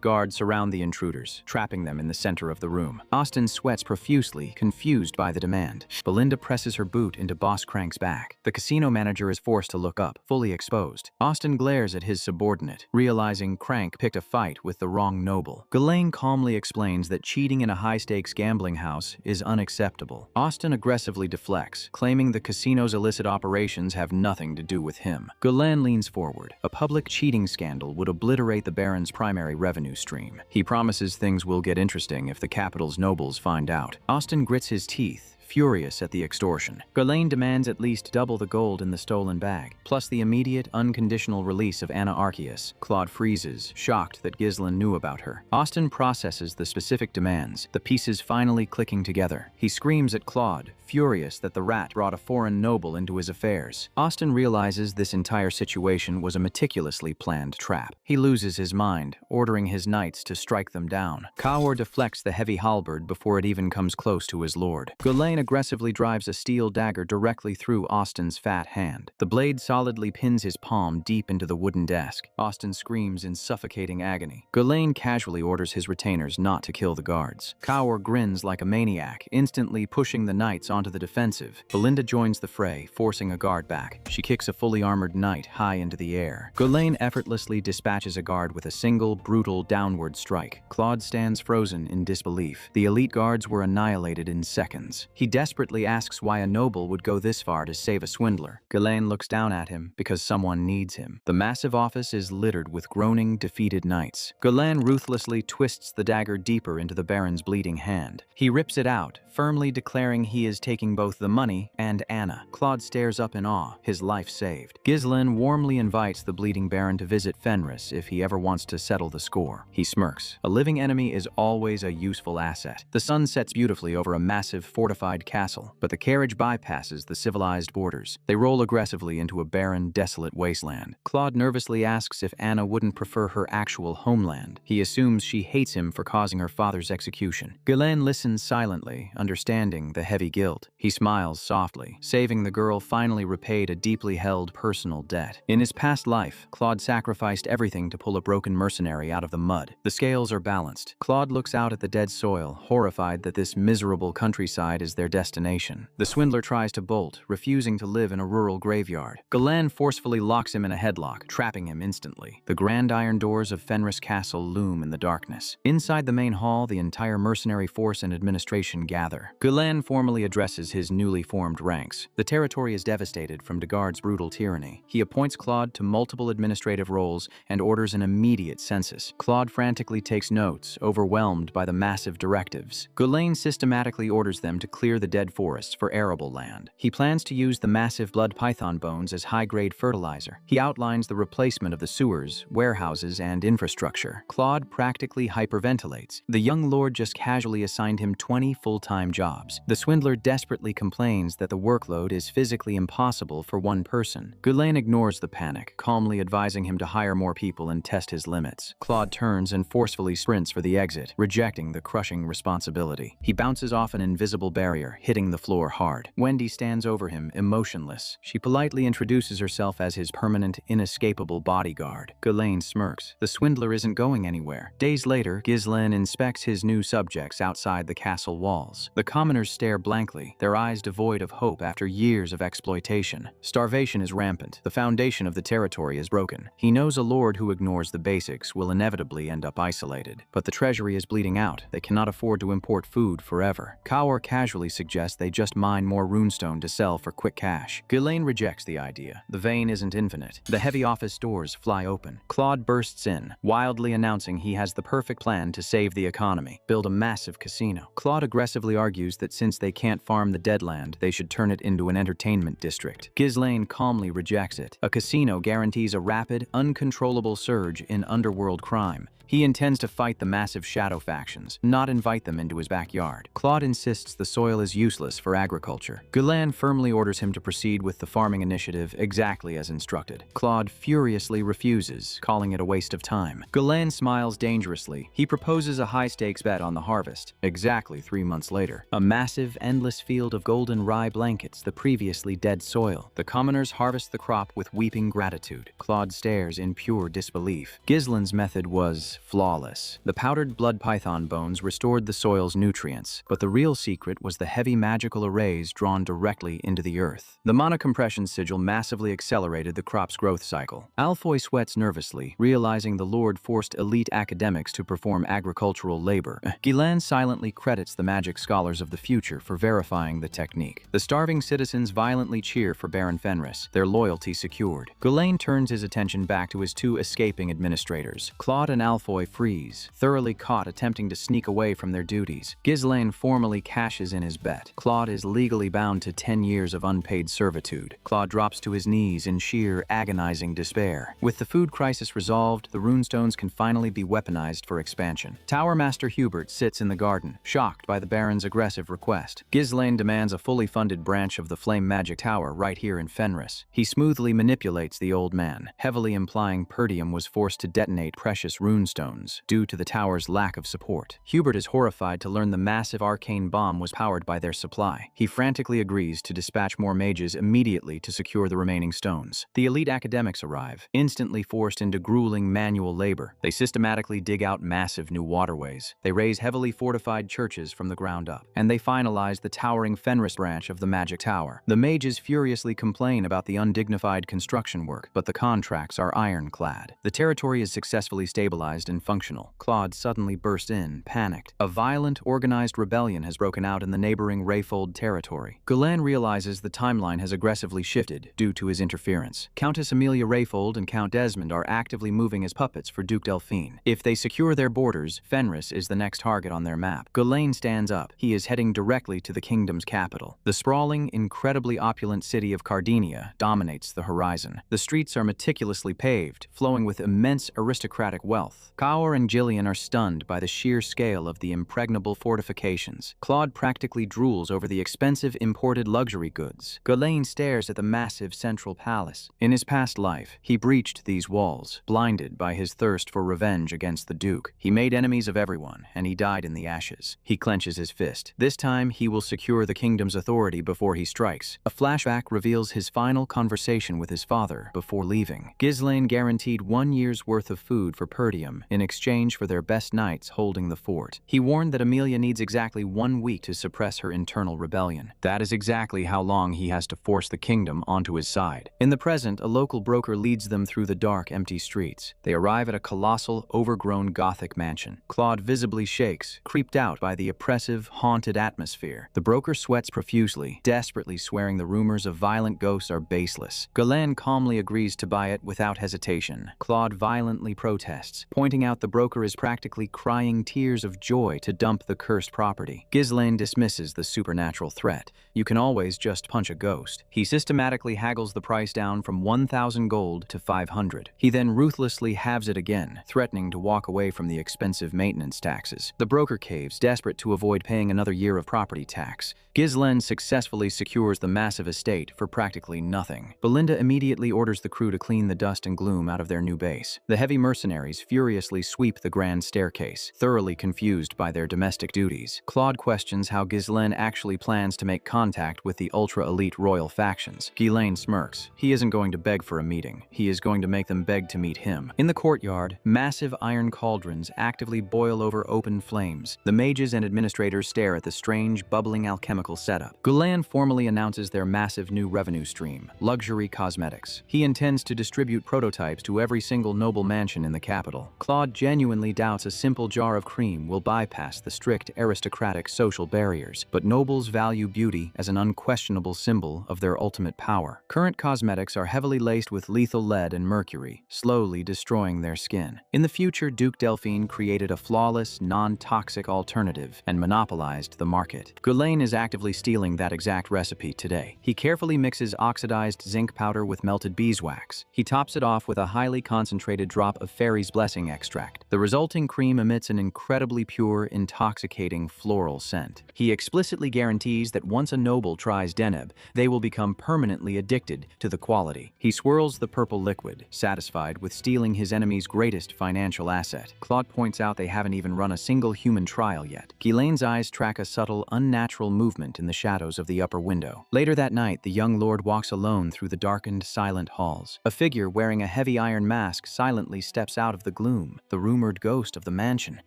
guards surround the intruders, trapping them in the center of the room. Austin sweats profusely, confused by the demand. Belinda presses her boot into Boss Crank's back. The casino manager is forced to look up, fully exposed. Austin glares at his subordinate, realizing Crank picked a fight with the wrong noble. Guylaine calmly explains that cheating in a high-stakes gambling house is unacceptable. Austin aggressively deflects, claiming the casino's illicit operations have nothing to do with him. Guylaine leans forward. A public cheating scandal would obliterate the Baron's primary revenue stream. He promises things will get interesting if the capital's nobles find out. Austin grits his teeth, furious at the extortion. Guylaine demands at least double the gold in the stolen bag, plus the immediate, unconditional release of Anna Arceus. Claude freezes, shocked that Ghislaine knew about her. Austin processes the specific demands, the pieces finally clicking together. He screams at Claude, furious that the rat brought a foreign noble into his affairs. Austin realizes this entire situation was a meticulously planned trap. He loses his mind, ordering his knights to strike them down. Kaur deflects the heavy halberd before it even comes close to his lord. Guylaine aggressively drives a steel dagger directly through Austin's fat hand. The blade solidly pins his palm deep into the wooden desk. Austin screams in suffocating agony. Guylaine casually orders his retainers not to kill the guards. Kaur grins like a maniac, instantly pushing the knights onto the defensive. Belinda joins the fray, forcing a guard back. She kicks a fully armored knight high into the air. Guylaine effortlessly dispatches a guard with a single, brutal downward strike. Claude stands frozen in disbelief. The elite guards were annihilated in seconds. He desperately asks why a noble would go this far to save a swindler. Guylaine looks down at him because someone needs him. The massive office is littered with groaning, defeated knights. Guylaine ruthlessly twists the dagger deeper into the Baron's bleeding hand. He rips it out, firmly declaring he is taking both the money and Anna. Claude stares up in awe, his life saved. Ghislaine warmly invites the bleeding Baron to visit Fenris if he ever wants to settle the score. He smirks. A living enemy is always a useful asset. The sun sets beautifully over a massive fortified castle, but the carriage bypasses the civilized borders. They roll aggressively into a barren, desolate wasteland. Claude nervously asks if Anna wouldn't prefer her actual homeland. He assumes she hates him for causing her father's execution. Guylaine listens silently, understanding the heavy guilt. He smiles softly. Saving the girl finally repaid a deeply held personal debt. In his past life, Claude sacrificed everything to pull a broken mercenary out of the mud. The scales are balanced. Claude looks out at the dead soil, horrified that this miserable countryside is their destination. The swindler tries to bolt, refusing to live in a rural graveyard. Guylaine forcefully locks him in a headlock, trapping him instantly. The grand iron doors of Fenris Castle loom in the darkness. Inside the main hall, the entire mercenary force and administration gather. Guylaine formally addresses his newly formed ranks. The territory is devastated from Degard's brutal tyranny. He appoints Claude to multiple administrative roles and orders an immediate census. Claude frantically takes notes, overwhelmed by the massive directives. Guylaine systematically orders them to clear the dead forests for arable land. He plans to use the massive blood python bones as high-grade fertilizer. He outlines the replacement of the sewers, warehouses, and infrastructure. Claude practically hyperventilates. The young lord just casually assigned him 20 full-time jobs. The swindler desperately complains that the workload is physically impossible for one person. Guylaine ignores the panic, calmly advising him to hire more people and test his limits. Claude turns and forcefully sprints for the exit, rejecting the crushing responsibility. He bounces off an invisible barrier, hitting the floor hard. Wendy stands over him, emotionless. She politely introduces herself as his permanent, inescapable bodyguard. Guylaine smirks. The swindler isn't going anywhere. Days later, Ghislaine inspects his new subjects outside the castle walls. The commoners stare blankly, their eyes devoid of hope after years of exploitation. Starvation is rampant. The foundation of the territory is broken. He knows a lord who ignores the basics will inevitably end up isolated. But the treasury is bleeding out. They cannot afford to import food forever. Kaur casually suggests they just mine more runestone to sell for quick cash. Ghislaine rejects the idea. The vein isn't infinite. The heavy office doors fly open. Claude bursts in, wildly announcing he has the perfect plan to save the economy. Build a massive casino. Claude aggressively argues that since they can't farm the deadland, they should turn it into an entertainment district. Ghislaine calmly rejects it. A casino guarantees a rapid, uncontrollable surge in underworld crime. He intends to fight the massive shadow factions, not invite them into his backyard. Claude insists the soil is useless for agriculture. Ghislaine firmly orders him to proceed with the farming initiative exactly as instructed. Claude furiously refuses, calling it a waste of time. Ghislaine smiles dangerously. He proposes a high-stakes bet on the harvest. Exactly 3 months later, a massive, endless field of golden rye blankets the previously dead soil. The commoners harvest the crop with weeping gratitude. Claude stares in pure disbelief. Ghislaine's method was flawless. The powdered blood python bones restored the soil's nutrients, but the real secret was the heavy magical arrays drawn directly into the earth. The monocompression sigil massively accelerated the crop's growth cycle. Alfoy sweats nervously, realizing the Lord forced elite academics to perform agricultural labor. Ghislaine silently credits the magic scholars of the future for verifying the technique. The starving citizens violently cheer for Baron Fenris, their loyalty secured. Ghislaine turns his attention back to his 2 escaping administrators. Claude and Alfoy freeze, thoroughly caught attempting to sneak away from their duties. Ghislaine formally cashes in his bet. Claude is legally bound to 10 years of unpaid servitude. Claude drops to his knees in sheer, agonizing despair. With the food crisis resolved, the runestones can finally be weaponized for expansion. Tower Master Hubert sits in the garden, shocked by the Baron's aggressive request. Ghislaine demands a fully funded branch of the Flame Magic Tower right here in Fenris. He smoothly manipulates the old man, heavily implying Perdium was forced to detonate precious runestones due to the tower's lack of support. Hubert is horrified to learn the massive arcane bomb was powered by their supply. He frantically agrees to dispatch more mages immediately to secure the remaining stones. The elite academics arrive, instantly forced into grueling manual labor. They systematically dig out massive new waterways. They raise heavily fortified churches from the ground up. And they finalize the towering Fenris branch of the Magic Tower. The mages furiously complain about the undignified construction work, but the contracts are ironclad. The territory is successfully stabilized and functional. Claude suddenly bursts in, panicked. A violent, organized rebellion has broken out in the neighboring Rayfold territory. Ghislaine realizes the timeline has aggressively shifted due to his interference. Countess Amelia Rayfold and Count Desmond are actively moving as puppets for Duke Delphine. If they secure their borders, Fenris is the next target on their map. Ghislaine stands up. He is heading directly to the kingdom's capital. The sprawling, incredibly opulent city of Cardinia dominates the horizon. The streets are meticulously paved, flowing with immense aristocratic wealth. Kaur and Jillian are stunned by the sheer scale of the impregnable fortifications. Claude practically drools over the expensive imported luxury goods. Ghislaine stares at the massive central palace. In his past life, he breached these walls, blinded by his thirst for revenge against the Duke. He made enemies of everyone, and he died in the ashes. He clenches his fist. This time, he will secure the kingdom's authority before he strikes. A flashback reveals his final conversation with his father before leaving. Ghislaine guaranteed 1 year's worth of food for Perdium in exchange for their best nights holding the fort. He warned that Amelia needs exactly 1 week to suppress her internal rebellion. That is exactly how long he has to force the kingdom onto his side. In the present, a local broker leads them through the dark, empty streets. They arrive at a colossal, overgrown Gothic mansion. Claude visibly shakes, creeped out by the oppressive, haunted atmosphere. The broker sweats profusely, desperately swearing the rumors of violent ghosts are baseless. Ghislaine calmly agrees to buy it without hesitation. Claude violently protests, pointing out the broker is practically crying tears of joy to dump the cursed property. Ghislaine dismisses the supernatural threat. You can always just punch a ghost. He systematically haggles the price down from 1,000 gold to 500. He then ruthlessly halves it again, threatening to walk away from the expensive maintenance taxes. The broker caves, desperate to avoid paying another year of property tax. Ghislaine successfully secures the massive estate for practically nothing. Belinda immediately orders the crew to clean the dust and gloom out of their new base. The heavy mercenaries furiously sweep the grand staircase, thoroughly confused by their domestic duties. Claude questions how Ghislaine actually plans to make contact with the ultra-elite royal factions. Ghislaine smirks. He isn't going to beg for a meeting. He is going to make them beg to meet him. In the courtyard, massive iron cauldrons actively boil over open flames. The mages and administrators stare at the strange, bubbling alchemical setup. Ghislaine formally announces their massive new revenue stream, luxury cosmetics. He intends to distribute prototypes to every single noble mansion in the capital. Claude Claude genuinely doubts a simple jar of cream will bypass the strict aristocratic social barriers, but nobles value beauty as an unquestionable symbol of their ultimate power. Current cosmetics are heavily laced with lethal lead and mercury, slowly destroying their skin. In the future, Duke Delphine created a flawless, non-toxic alternative and monopolized the market. Ghislaine is actively stealing that exact recipe today. He carefully mixes oxidized zinc powder with melted beeswax. He tops it off with a highly concentrated drop of fairy's blessing extract. The resulting cream emits an incredibly pure, intoxicating floral scent. He explicitly guarantees that once a noble tries Deneb, they will become permanently addicted to the quality. He swirls the purple liquid, satisfied with stealing his enemy's greatest financial asset. Claude points out they haven't even run a single human trial yet. Ghislaine's eyes track a subtle, unnatural movement in the shadows of the upper window. Later that night, the young lord walks alone through the darkened, silent halls. A figure wearing a heavy iron mask silently steps out of the gloom, the rumored ghost of the mansion.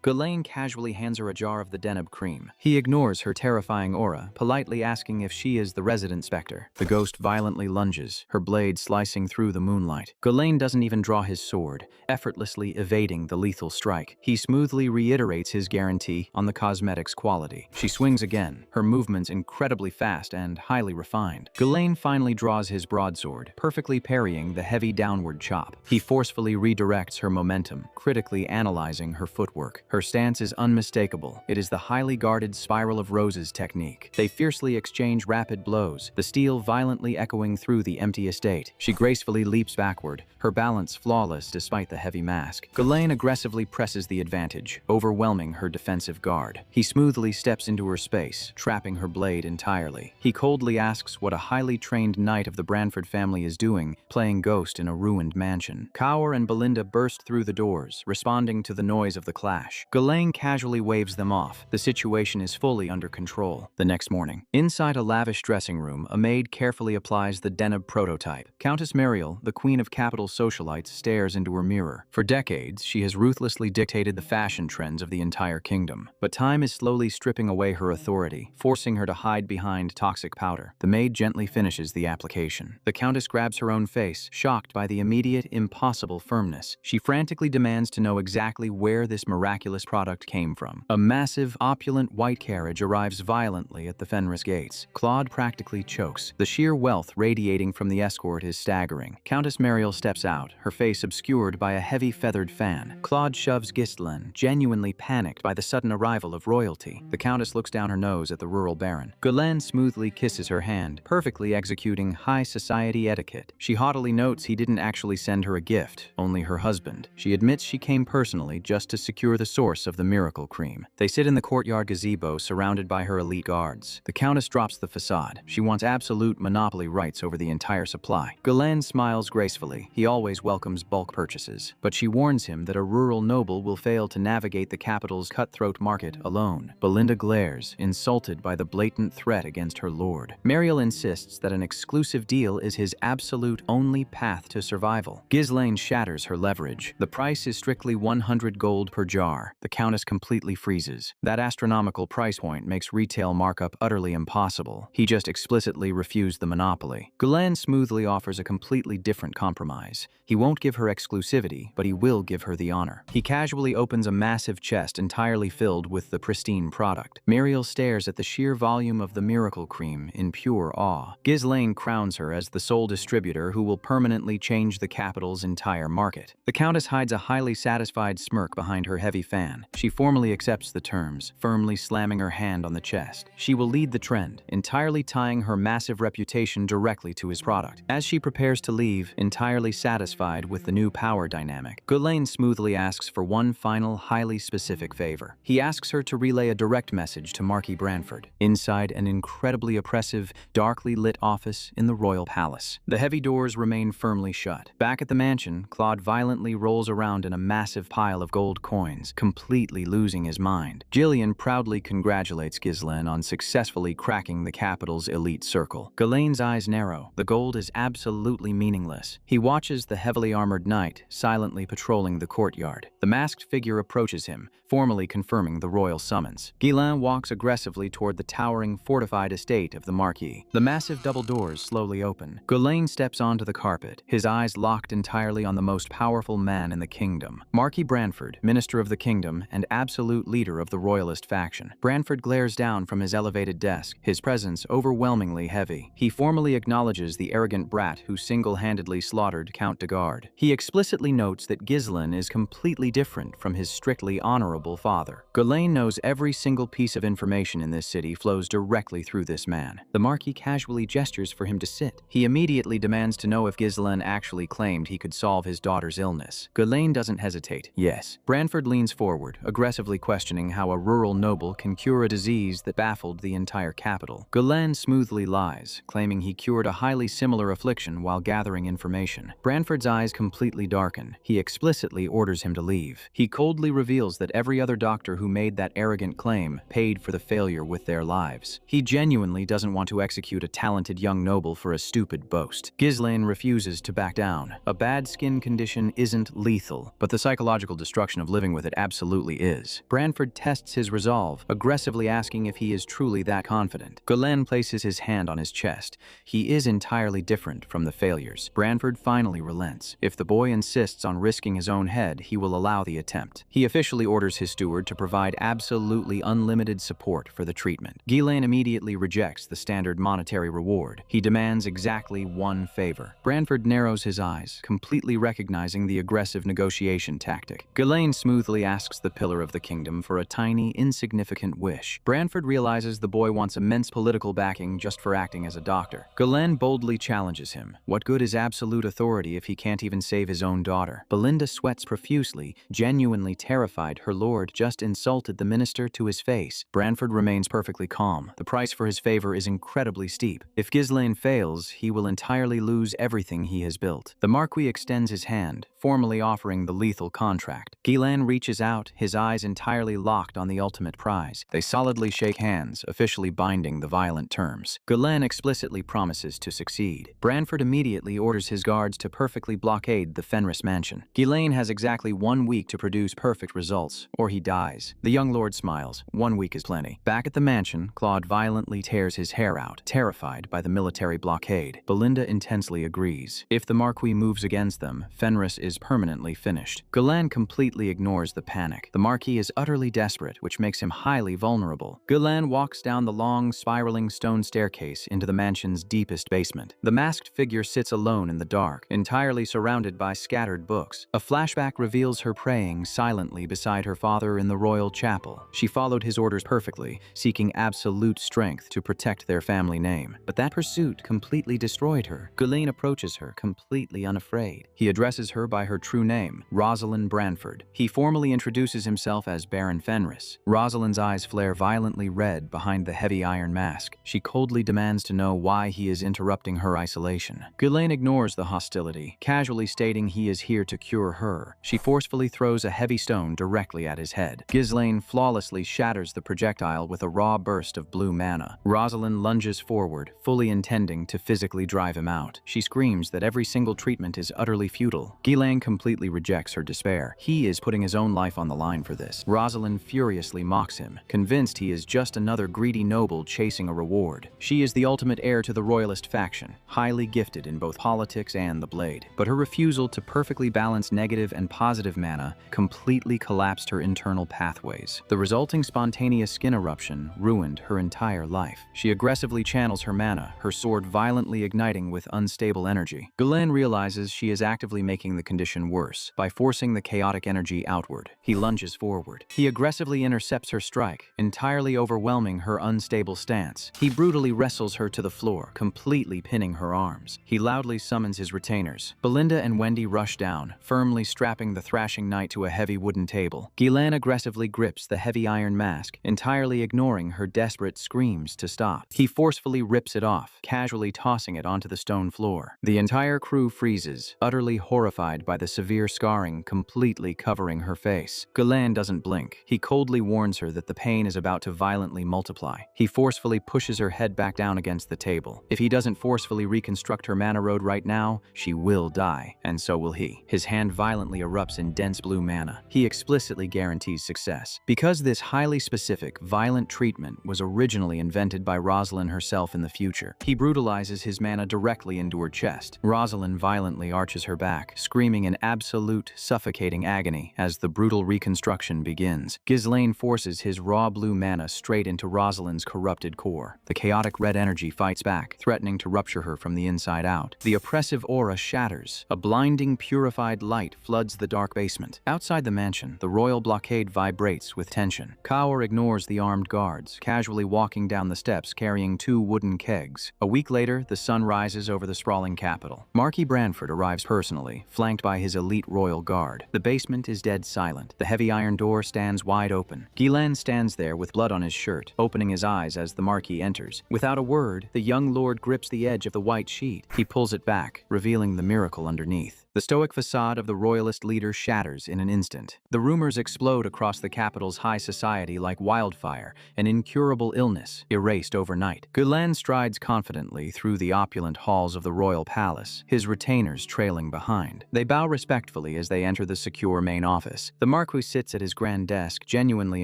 Ghislaine casually hands her a jar of the Deneb cream. He ignores her terrifying aura, politely asking if she is the resident specter. The ghost violently lunges, her blade slicing through the moonlight. Ghislaine doesn't even draw his sword, effortlessly evading the lethal strike. He smoothly reiterates his guarantee on the cosmetic's quality. She swings again, her movements incredibly fast and highly refined. Ghislaine finally draws his broadsword, perfectly parrying the heavy downward chop. He forcefully redirects her momentum, critically analyzing her footwork. Her stance is unmistakable. It is the highly guarded spiral of roses technique. They fiercely exchange rapid blows, the steel violently echoing through the empty estate. She gracefully leaps backward, her balance flawless despite the heavy mask. Ghislaine aggressively presses the advantage, overwhelming her defensive guard. He smoothly steps into her space, trapping her blade entirely. He coldly asks what a highly trained knight of the Branford family is doing, playing ghost in a ruined mansion. Kaur and Belinda burst through the doors, responding to the noise of the clash. Ghislaine casually waves them off. The situation is fully under control. The next morning, inside a lavish dressing room, a maid carefully applies the Deneb prototype. Countess Mariel, the queen of capital socialites, stares into her mirror. For decades, she has ruthlessly dictated the fashion trends of the entire kingdom. But time is slowly stripping away her authority, forcing her to hide behind toxic powder. The maid gently finishes the application. The countess grabs her own face, shocked by the immediate, impossible firmness. She frantically demands to know exactly where this miraculous product came from. A massive, opulent white carriage arrives violently at the Fenris gates. Claude practically chokes. The sheer wealth radiating from the escort is staggering. Countess Mariel steps out, her face obscured by a heavy feathered fan. Claude shoves Ghislaine, genuinely panicked by the sudden arrival of royalty. The countess looks down her nose at the rural baron. Ghislaine smoothly kisses her hand, perfectly executing high society etiquette. She haughtily notes he didn't actually send her a gift, only her husband. She admits she came personally just to secure the source of the miracle cream. They sit in the courtyard gazebo surrounded by her elite guards. The countess drops the facade. She wants absolute monopoly rights over the entire supply. Ghislaine smiles gracefully. He always welcomes bulk purchases. But she warns him that a rural noble will fail to navigate the capital's cutthroat market alone. Belinda glares, insulted by the blatant threat against her lord. Mariel insists that an exclusive deal is his absolute only path to survival. Ghislaine shatters her leverage. The price is strictly 100 gold per jar. The countess completely freezes. That astronomical price point makes retail markup utterly impossible. He just explicitly refused the monopoly. Ghislaine smoothly offers a completely different compromise. He won't give her exclusivity, but he will give her the honor. He casually opens a massive chest entirely filled with the pristine product. Mariel stares at the sheer volume of the miracle cream in pure awe. Ghislaine crowns her as the sole distributor who will permanently change the capital's entire market. The countess hides a highly satisfied smirk behind her heavy fan. She formally accepts the terms, firmly slamming her hand on the chest. She will lead the trend, entirely tying her massive reputation directly to his product. As she prepares to leave, entirely satisfied with the new power dynamic, Ghislaine smoothly asks for one final, highly specific favor. He asks her to relay a direct message to Marquis Branford, inside an incredibly oppressive, darkly lit office in the royal palace. The heavy doors remain firmly shut. Back at the mansion, Claude violently rolls around in a massive pile of gold coins, completely losing his mind. Jillian proudly congratulates Ghislaine on successfully cracking the capital's elite circle. Ghislaine's eyes narrow. The gold is absolutely meaningless. He watches the heavily armored knight silently patrolling the courtyard. The masked figure approaches him, formally confirming the royal summons. Ghislaine walks aggressively toward the towering, fortified estate of the Marquis. The massive double doors slowly open. Ghislaine steps onto the carpet, his eyes locked entirely on the most powerful man in the kingdom. kingdom. Marquis Branford, Minister of the Kingdom and absolute leader of the Royalist faction. Branford glares down from his elevated desk, his presence overwhelmingly heavy. He formally acknowledges the arrogant brat who single-handedly slaughtered Count de Garde. He explicitly notes that Ghislain is completely different from his strictly honorable father. Ghislain knows every single piece of information in this city flows directly through this man. The Marquis casually gestures for him to sit. He immediately demands to know if Ghislain actually claimed he could solve his daughter's illness. Ghislain doesn't hesitate. Yes. Branford leans forward, aggressively questioning how a rural noble can cure a disease that baffled the entire capital. Ghislain smoothly lies, claiming he cured a highly similar affliction while gathering information. Branford's eyes completely darken. He explicitly orders him to leave. He coldly reveals that every other doctor who made that arrogant claim paid for the failure with their lives. He genuinely doesn't want to execute a talented young noble for a stupid boast. Ghislain refuses to back down. A bad skin condition isn't lethal, but the psychological destruction of living with it absolutely is. Branford tests his resolve, aggressively asking if he is truly that confident. Ghislain places his hand on his chest. He is entirely different from the failures. Branford finally relents. If the boy insists on risking his own head, he will allow the attempt. He officially orders his steward to provide absolutely unlimited support for the treatment. Ghislain immediately rejects the standard monetary reward. He demands exactly one favor. Branford narrows his eyes, completely recognizing the aggressive negotiation tactic. Ghislain smoothly asks the pillar of the kingdom for a tiny, insignificant wish. Branford realizes the boy wants immense political backing just for acting as a doctor. Ghislain boldly challenges him. What good is absolute authority if he can't even save his own daughter? Belinda sweats profusely, genuinely terrified her lord just insulted the minister to his face. Branford remains perfectly calm. The price for his favor is incredibly steep. If Ghislain fails, he will entirely lose everything he has built. The Marquis extends his hand, formally offering the lethal contract. Ghislain reaches out, his eyes entirely locked on the ultimate prize. They solidly shake hands, officially binding the violent terms. Ghislain explicitly promises to succeed. Branford immediately orders his guards to perfectly blockade the Fenris mansion. Ghislain has exactly 1 week to produce perfect results, or he dies. The young lord smiles. 1 week is plenty. Back at the mansion, Claude violently tears his hair out, terrified by the military blockade. Belinda intensely agrees. If the Marquis moves against them, Fenris is permanently finished. Ghislain completely ignores the panic. The Marquis is utterly desperate, which makes him highly vulnerable. Ghislain walks down the long, spiraling stone staircase into the mansion's deepest basement. The masked figure sits alone in the dark, entirely surrounded by scattered books. A flashback reveals her praying silently beside her father in the royal chapel. She followed his orders perfectly, seeking absolute strength to protect their family name. But that pursuit completely destroyed her. Ghislain approaches her, completely unafraid. He addresses her by her true name, Rosalind Branford. He formally introduces himself as Baron Fenris. Rosalind's eyes flare violently red behind the heavy iron mask. She coldly demands to know why he is interrupting her isolation. Ghislain ignores the hostility, casually stating he is here to cure her. She forcefully throws a heavy stone directly at his head. Ghislain flawlessly shatters the projectile with a raw burst of blue mana. Rosalind lunges forward, fully intending to physically drive him out. She screams that every single treatment is utterly futile. Ghislain completely rejects her despair. He is putting his own life on the line for this. Rosalind furiously mocks him, convinced he is just another greedy noble chasing a reward. She is the ultimate heir to the Royalist faction, highly gifted in both politics and the blade. But her refusal to perfectly balance negative and positive mana completely collapsed her internal pathways. The resulting spontaneous skin eruption ruined her entire life. She aggressively channels her mana, her sword violently igniting with unstable energy. Ghislain realizes she is actively making the condition worse by forcing the chaotic energy outward. He lunges forward. He aggressively intercepts her strike, entirely overwhelming her unstable stance. He brutally wrestles her to the floor, completely pinning her arms. He loudly summons his retainers. Belinda and Wendy rush down, firmly strapping the thrashing knight to a heavy wooden table. Ghislain aggressively grips the heavy iron mask, entirely ignoring her desperate screams to stop. He forcefully rips it off, casually tossing it onto the stone floor. The entire crew freezes, utterly horrified by the severe scarring completely covering her face. Ghislain doesn't blink. He coldly warns her that the pain is about to violently multiply. He forcefully pushes her head back down against the table. If he doesn't forcefully reconstruct her mana road right now, she will die, and so will he. His hand violently erupts in dense blue mana. He explicitly guarantees success. Because this highly specific, violent treatment was originally invented by Rosalind herself in the future, he brutalizes his mana directly into her chest. Rosalind violently arches her back, screaming in absolute, suffocating agony as the brutal reconstruction begins. Ghislaine forces his raw blue mana straight into Rosalind's corrupted core. The chaotic red energy fights back, threatening to rupture her from the inside out. The oppressive aura shatters. A blinding, purified light floods the dark basement. Outside the mansion, the royal blockade vibrates with tension. Kaur ignores the armed guards, casually walking down the steps carrying 2 wooden kegs. A week later, the sun rises over the sprawling capital. Marquis Branford arrives personally, flanked by his elite royal guard. The basement is dead silent. The heavy iron door stands wide open. Ghislaine stands there with blood on his shirt, opening his eyes as the Marquis enters. Without a word, the young lord grips the edge of the white sheet. He pulls it back, revealing the miracle underneath. The stoic facade of the royalist leader shatters in an instant. The rumors explode across the capital's high society like wildfire, an incurable illness erased overnight. Ghislaine strides confidently through the opulent halls of the royal palace, his retainers trailing behind. They bow respectfully as they enter the secure main office. The Marquis sits at his grand desk, genuinely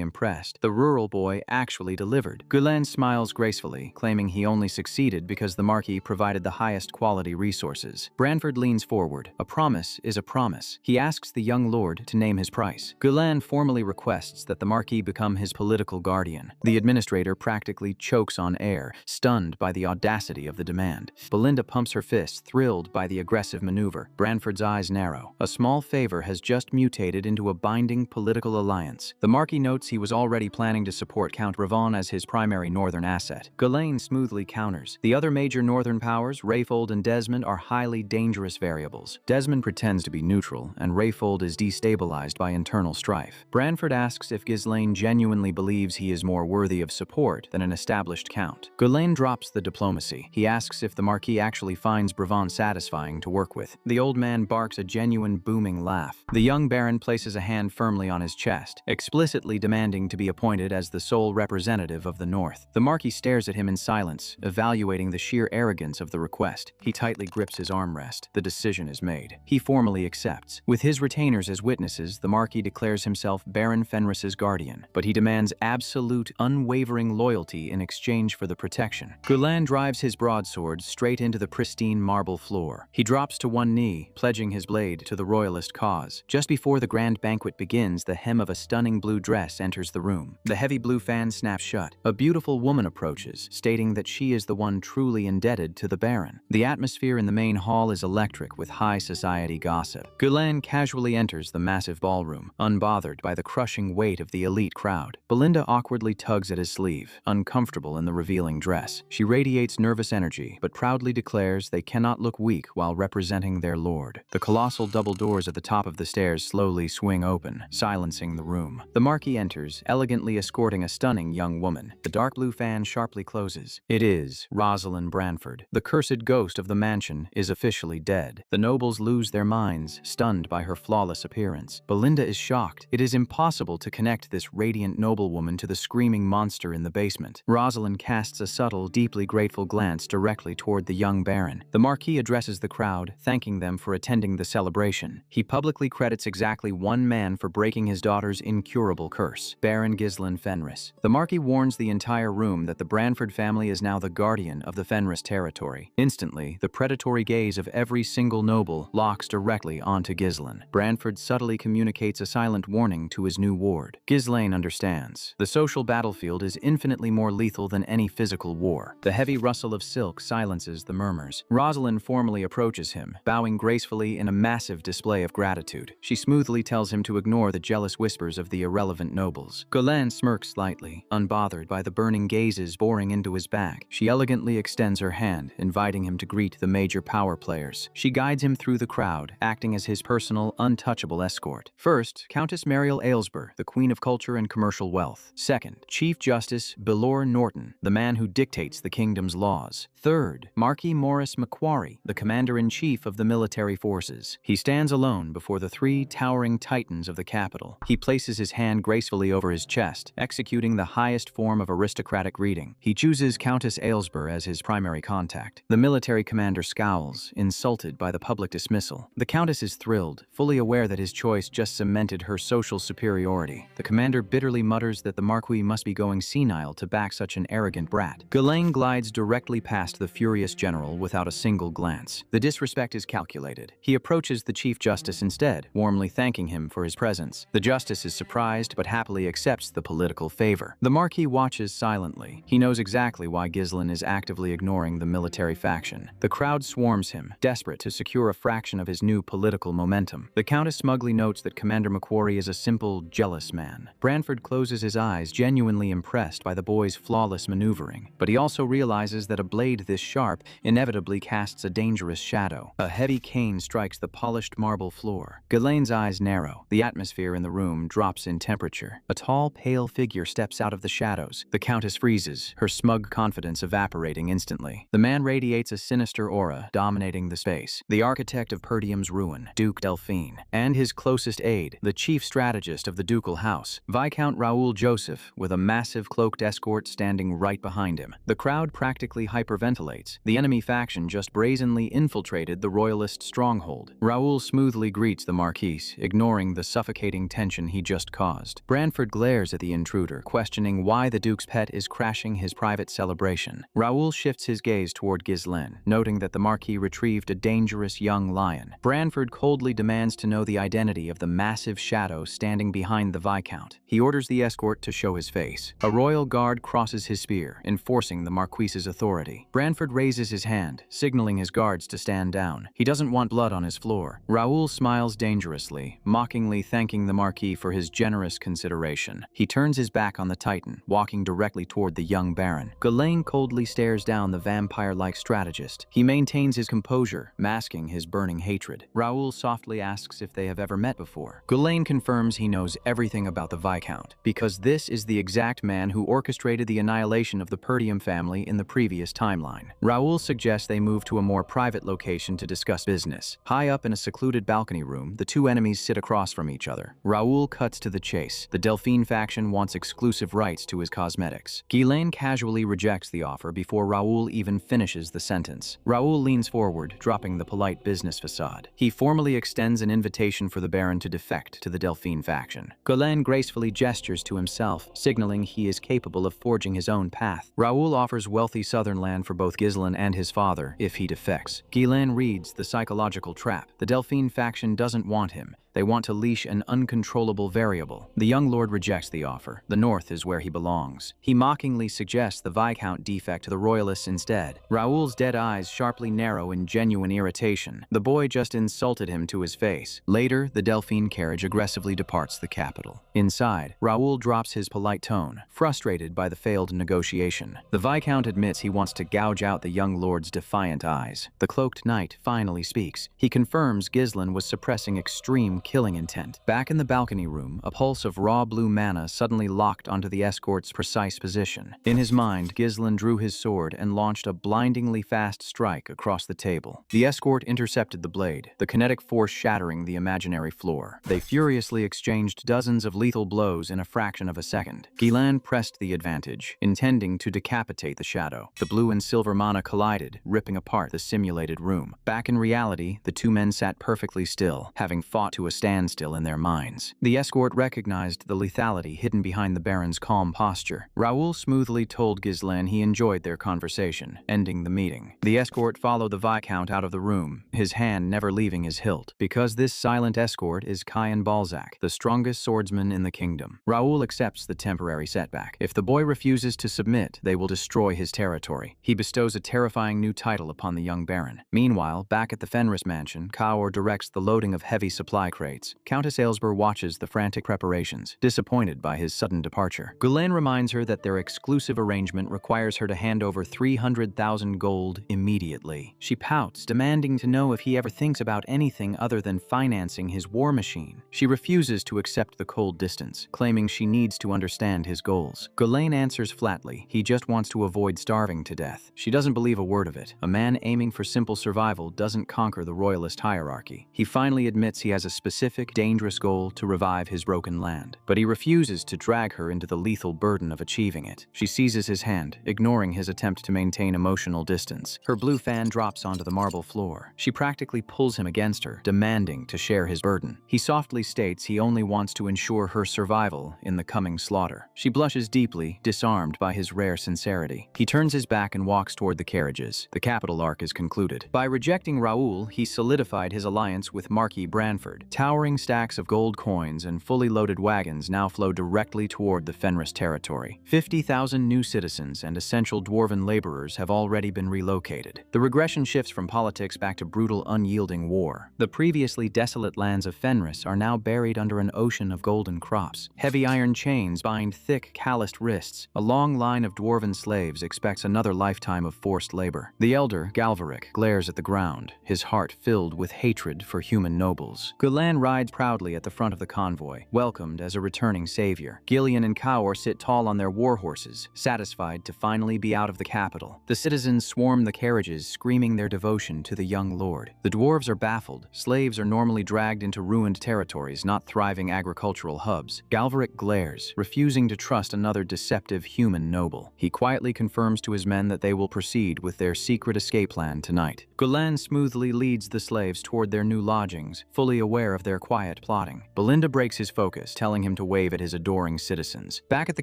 impressed. The rural boy actually delivered. Ghislaine smiles gracefully, claiming he only succeeded because the Marquis provided the highest quality resources. Branford leans forward. A promise is a promise. He asks the young lord to name his price. Ghislaine formally requests that the Marquis become his political guardian. The administrator practically chokes on air, stunned by the audacity of the demand. Belinda pumps her fists, thrilled by the aggressive maneuver. Branford's eyes narrow. A small favor has just mutated into a binding political alliance. The Marquis notes he was already planning to support Count Ravon as his primary northern asset. Ghislaine smoothly counters. The other major northern powers, Rayfold and Desmond, are highly dangerous variables. Desmond pretends to be neutral, and Rayfold is destabilized by internal strife. Branford asks if Ghislaine genuinely believes he is more worthy of support than an established count. Ghislaine drops the diplomacy. He asks if the Marquis actually finds Bravon satisfying to work with. The old man barks a genuine booming laugh. The young baron places a hand firmly on his chest, explicitly demanding to be appointed as the sole representative of the North. The Marquis stares at him in silence, evaluating the sheer arrogance of the request. He tightly grips his armrest. The decision is made. He formally accepts. With his retainers as witnesses, the Marquis declares himself Baron Fenris's guardian, but he demands absolute, unwavering loyalty in exchange for the protection. Ghislaine drives his broadsword straight into the pristine marble floor. He drops to one knee, pledging his blade to the royalist cause. Just before the grand banquet begins, the hem of a stunning blue dress enters the room. The heavy blue fan snaps shut. A beautiful woman approaches, stating that she is the one truly indebted to the Baron. The atmosphere in the main hall is electric with high society gossip. Ghislaine casually enters the massive ballroom, unbothered by the crushing weight of the elite crowd. Belinda awkwardly tugs at his sleeve, uncomfortable in the revealing dress. She radiates nervous energy, but proudly declares they cannot look weak while representing their lord. The colossal double doors at the top of the stairs slowly swing open, silencing the room. The Marquis enters, elegantly escorting a stunning young woman. The dark blue fan sharply closes. It is Rosalind Branford. The cursed ghost of the mansion is officially dead. The nobles lose their minds, stunned by her flawless appearance. Belinda is shocked. It is impossible to connect this radiant noblewoman to the screaming monster in the basement. Rosalind casts a subtle, deeply grateful glance directly toward the young baron. The Marquis addresses the crowd, thanking them for attending the celebration. He publicly credits exactly one man for breaking his daughter's incurable curse, Baron Ghislaine Fenris. The Marquis warns the entire room that the Branford family is now the guardian of the Fenris territory. Instantly, the predatory gaze of every single noble locks directly onto Ghislaine. Branford subtly communicates a silent warning to his new ward. Ghislaine understands. The social battlefield is infinitely more lethal than any physical war. The heavy rustle of silk silences the murmurs. Rosalind formally approaches him, bowing gracefully in a massive display of gratitude. She smoothly tells him to ignore the jealous whispers of the irrelevant nobles. Ghislaine smirks slightly, unbothered by the burning gazes boring into his back. She elegantly extends her hand, inviting him to greet the major power players. She guides him through the crowd, acting as his personal, untouchable escort. First, Countess Mariel Aylesbury, the Queen of Culture and Commercial Wealth. Second, Chief Justice Belor Norton, the man who dictates the kingdom's laws. Third, Marquis Morris Macquarie, the Commander-in-Chief of the military forces. He stands alone before the 3 towering titans of the capital. He places his hand gracefully over his chest, executing the highest form of aristocratic greeting. He chooses Countess Aylesbury as his primary contact. The military commander scowls, insulted by the public dismissal dismissal. The Countess is thrilled, fully aware that his choice just cemented her social superiority. The commander bitterly mutters that the Marquis must be going senile to back such an arrogant brat. Ghislaine glides directly past the furious general without a single glance. The disrespect is calculated. He approaches the Chief Justice instead, warmly thanking him for his presence. The Justice is surprised but happily accepts the political favor. The Marquis watches silently. He knows exactly why Ghislaine is actively ignoring the military faction. The crowd swarms him, desperate to secure a fraction of his new political momentum. The Countess smugly notes that Commander McQuarrie is a simple, jealous man. Branford closes his eyes, genuinely impressed by the boy's flawless maneuvering. But he also realizes that a blade this sharp inevitably casts a dangerous shadow. A heavy cane strikes the polished marble floor. Ghislaine's eyes narrow. The atmosphere in the room drops in temperature. A tall, pale figure steps out of the shadows. The Countess freezes, her smug confidence evaporating instantly. The man radiates a sinister aura, dominating the space. The architect of Perdium's ruin, Duke Delphine, and his closest aide, the chief strategist of the ducal house, Viscount Raoul Joseph, with a massive cloaked escort standing right behind him. The crowd practically hyperventilates. The enemy faction just brazenly infiltrated the royalist stronghold. Raoul smoothly greets the Marquis, ignoring the suffocating tension he just caused. Branford glares at the intruder, questioning why the Duke's pet is crashing his private celebration. Raoul shifts his gaze toward Ghislaine, noting that the Marquis retrieved a dangerous young lion. Branford coldly demands to know the identity of the massive shadow standing behind the Viscount. He orders the escort to show his face. A royal guard crosses his spear, enforcing the Marquis's authority. Branford raises his hand, signaling his guards to stand down. He doesn't want blood on his floor. Raoul smiles dangerously, mockingly thanking the Marquis for his generous consideration. He turns his back on the Titan, walking directly toward the young Baron. Ghislaine coldly stares down the vampire-like strategist. He maintains his composure, masking his burning hatred. Raoul softly asks if they have ever met before. Ghislaine confirms he knows everything about the Viscount, because this is the exact man who orchestrated the annihilation of the Perdium family in the previous timeline. Raoul suggests they move to a more private location to discuss business. High up in a secluded balcony room, the two enemies sit across from each other. Raoul cuts to the chase. The Delphine faction wants exclusive rights to his cosmetics. Ghislaine casually rejects the offer before Raoul even finishes the sentence. Raoul leans forward, dropping the polite business facade. He formally extends an invitation for the Baron to defect to the Delphine faction. Ghislaine gracefully gestures to himself, signaling he is capable of forging his own path. Raoul offers wealthy southern land for both Ghislaine and his father if he defects. Ghislaine reads the psychological trap. The Delphine faction doesn't want him. They want to leash an uncontrollable variable. The young lord rejects the offer. The north is where he belongs. He mockingly suggests the Viscount defect to the royalists instead. Raoul's dead eyes sharply narrow in genuine irritation. The boy just insulted him to his face. Later, the Delphine carriage aggressively departs the capital. Inside, Raoul drops his polite tone, frustrated by the failed negotiation. The Viscount admits he wants to gouge out the young lord's defiant eyes. The cloaked knight finally speaks. He confirms Ghislaine was suppressing extreme killing intent. Back in the balcony room, a pulse of raw blue mana suddenly locked onto the escort's precise position. In his mind, Ghislaine drew his sword and launched a blindingly fast strike across the table. The escort intercepted the blade, the kinetic force shattering the imaginary floor. They furiously exchanged dozens of lethal blows in a fraction of a second. Ghislaine pressed the advantage, intending to decapitate the shadow. The blue and silver mana collided, ripping apart the simulated room. Back in reality, the two men sat perfectly still, having fought to a standstill in their minds. The escort recognized the lethality hidden behind the Baron's calm posture. Raoul smoothly told Ghislaine he enjoyed their conversation, ending the meeting. The escort followed the Viscount out of the room, his hand never leaving his hilt, because this silent escort is Caen Balzac, the strongest swordsman in the kingdom. Raoul accepts the temporary setback. If the boy refuses to submit, they will destroy his territory. He bestows a terrifying new title upon the young Baron. Meanwhile, back at the Fenris mansion, Kaor directs the loading of heavy supply crates. Countess Aylesbury watches the frantic preparations, disappointed by his sudden departure. Ghislaine reminds her that their exclusive arrangement requires her to hand over 300,000 gold immediately. She pouts, demanding to know if he ever thinks about anything other than financing his war machine. She refuses to accept the cold distance, claiming she needs to understand his goals. Ghislaine answers flatly, he just wants to avoid starving to death. She doesn't believe a word of it. A man aiming for simple survival doesn't conquer the royalist hierarchy. He finally admits he has a specific specific, dangerous goal to revive his broken land. But he refuses to drag her into the lethal burden of achieving it. She seizes his hand, ignoring his attempt to maintain emotional distance. Her blue fan drops onto the marble floor. She practically pulls him against her, demanding to share his burden. He softly states he only wants to ensure her survival in the coming slaughter. She blushes deeply, disarmed by his rare sincerity. He turns his back and walks toward the carriages. The capital arc is concluded. By rejecting Raoul, he solidified his alliance with Marquis Branford. Towering stacks of gold coins and fully loaded wagons now flow directly toward the Fenris territory. 50,000 new citizens and essential dwarven laborers have already been relocated. The regression shifts from politics back to brutal, unyielding war. The previously desolate lands of Fenris are now buried under an ocean of golden crops. Heavy iron chains bind thick, calloused wrists. A long line of dwarven slaves expects another lifetime of forced labor. The elder, Galvaric, glares at the ground, his heart filled with hatred for human nobles. Gulan rides proudly at the front of the convoy, welcomed as a returning savior. Gillian and Kaur sit tall on their war horses, satisfied to finally be out of the capital. The citizens swarm the carriages, screaming their devotion to the young lord. The dwarves are baffled. Slaves are normally dragged into ruined territories, not thriving agricultural hubs. Galvaric glares, refusing to trust another deceptive human noble. He quietly confirms to his men that they will proceed with their secret escape plan tonight. Gulan smoothly leads the slaves toward their new lodgings, fully aware of their quiet plotting. Belinda breaks his focus, telling him to wave at his adoring citizens. Back at the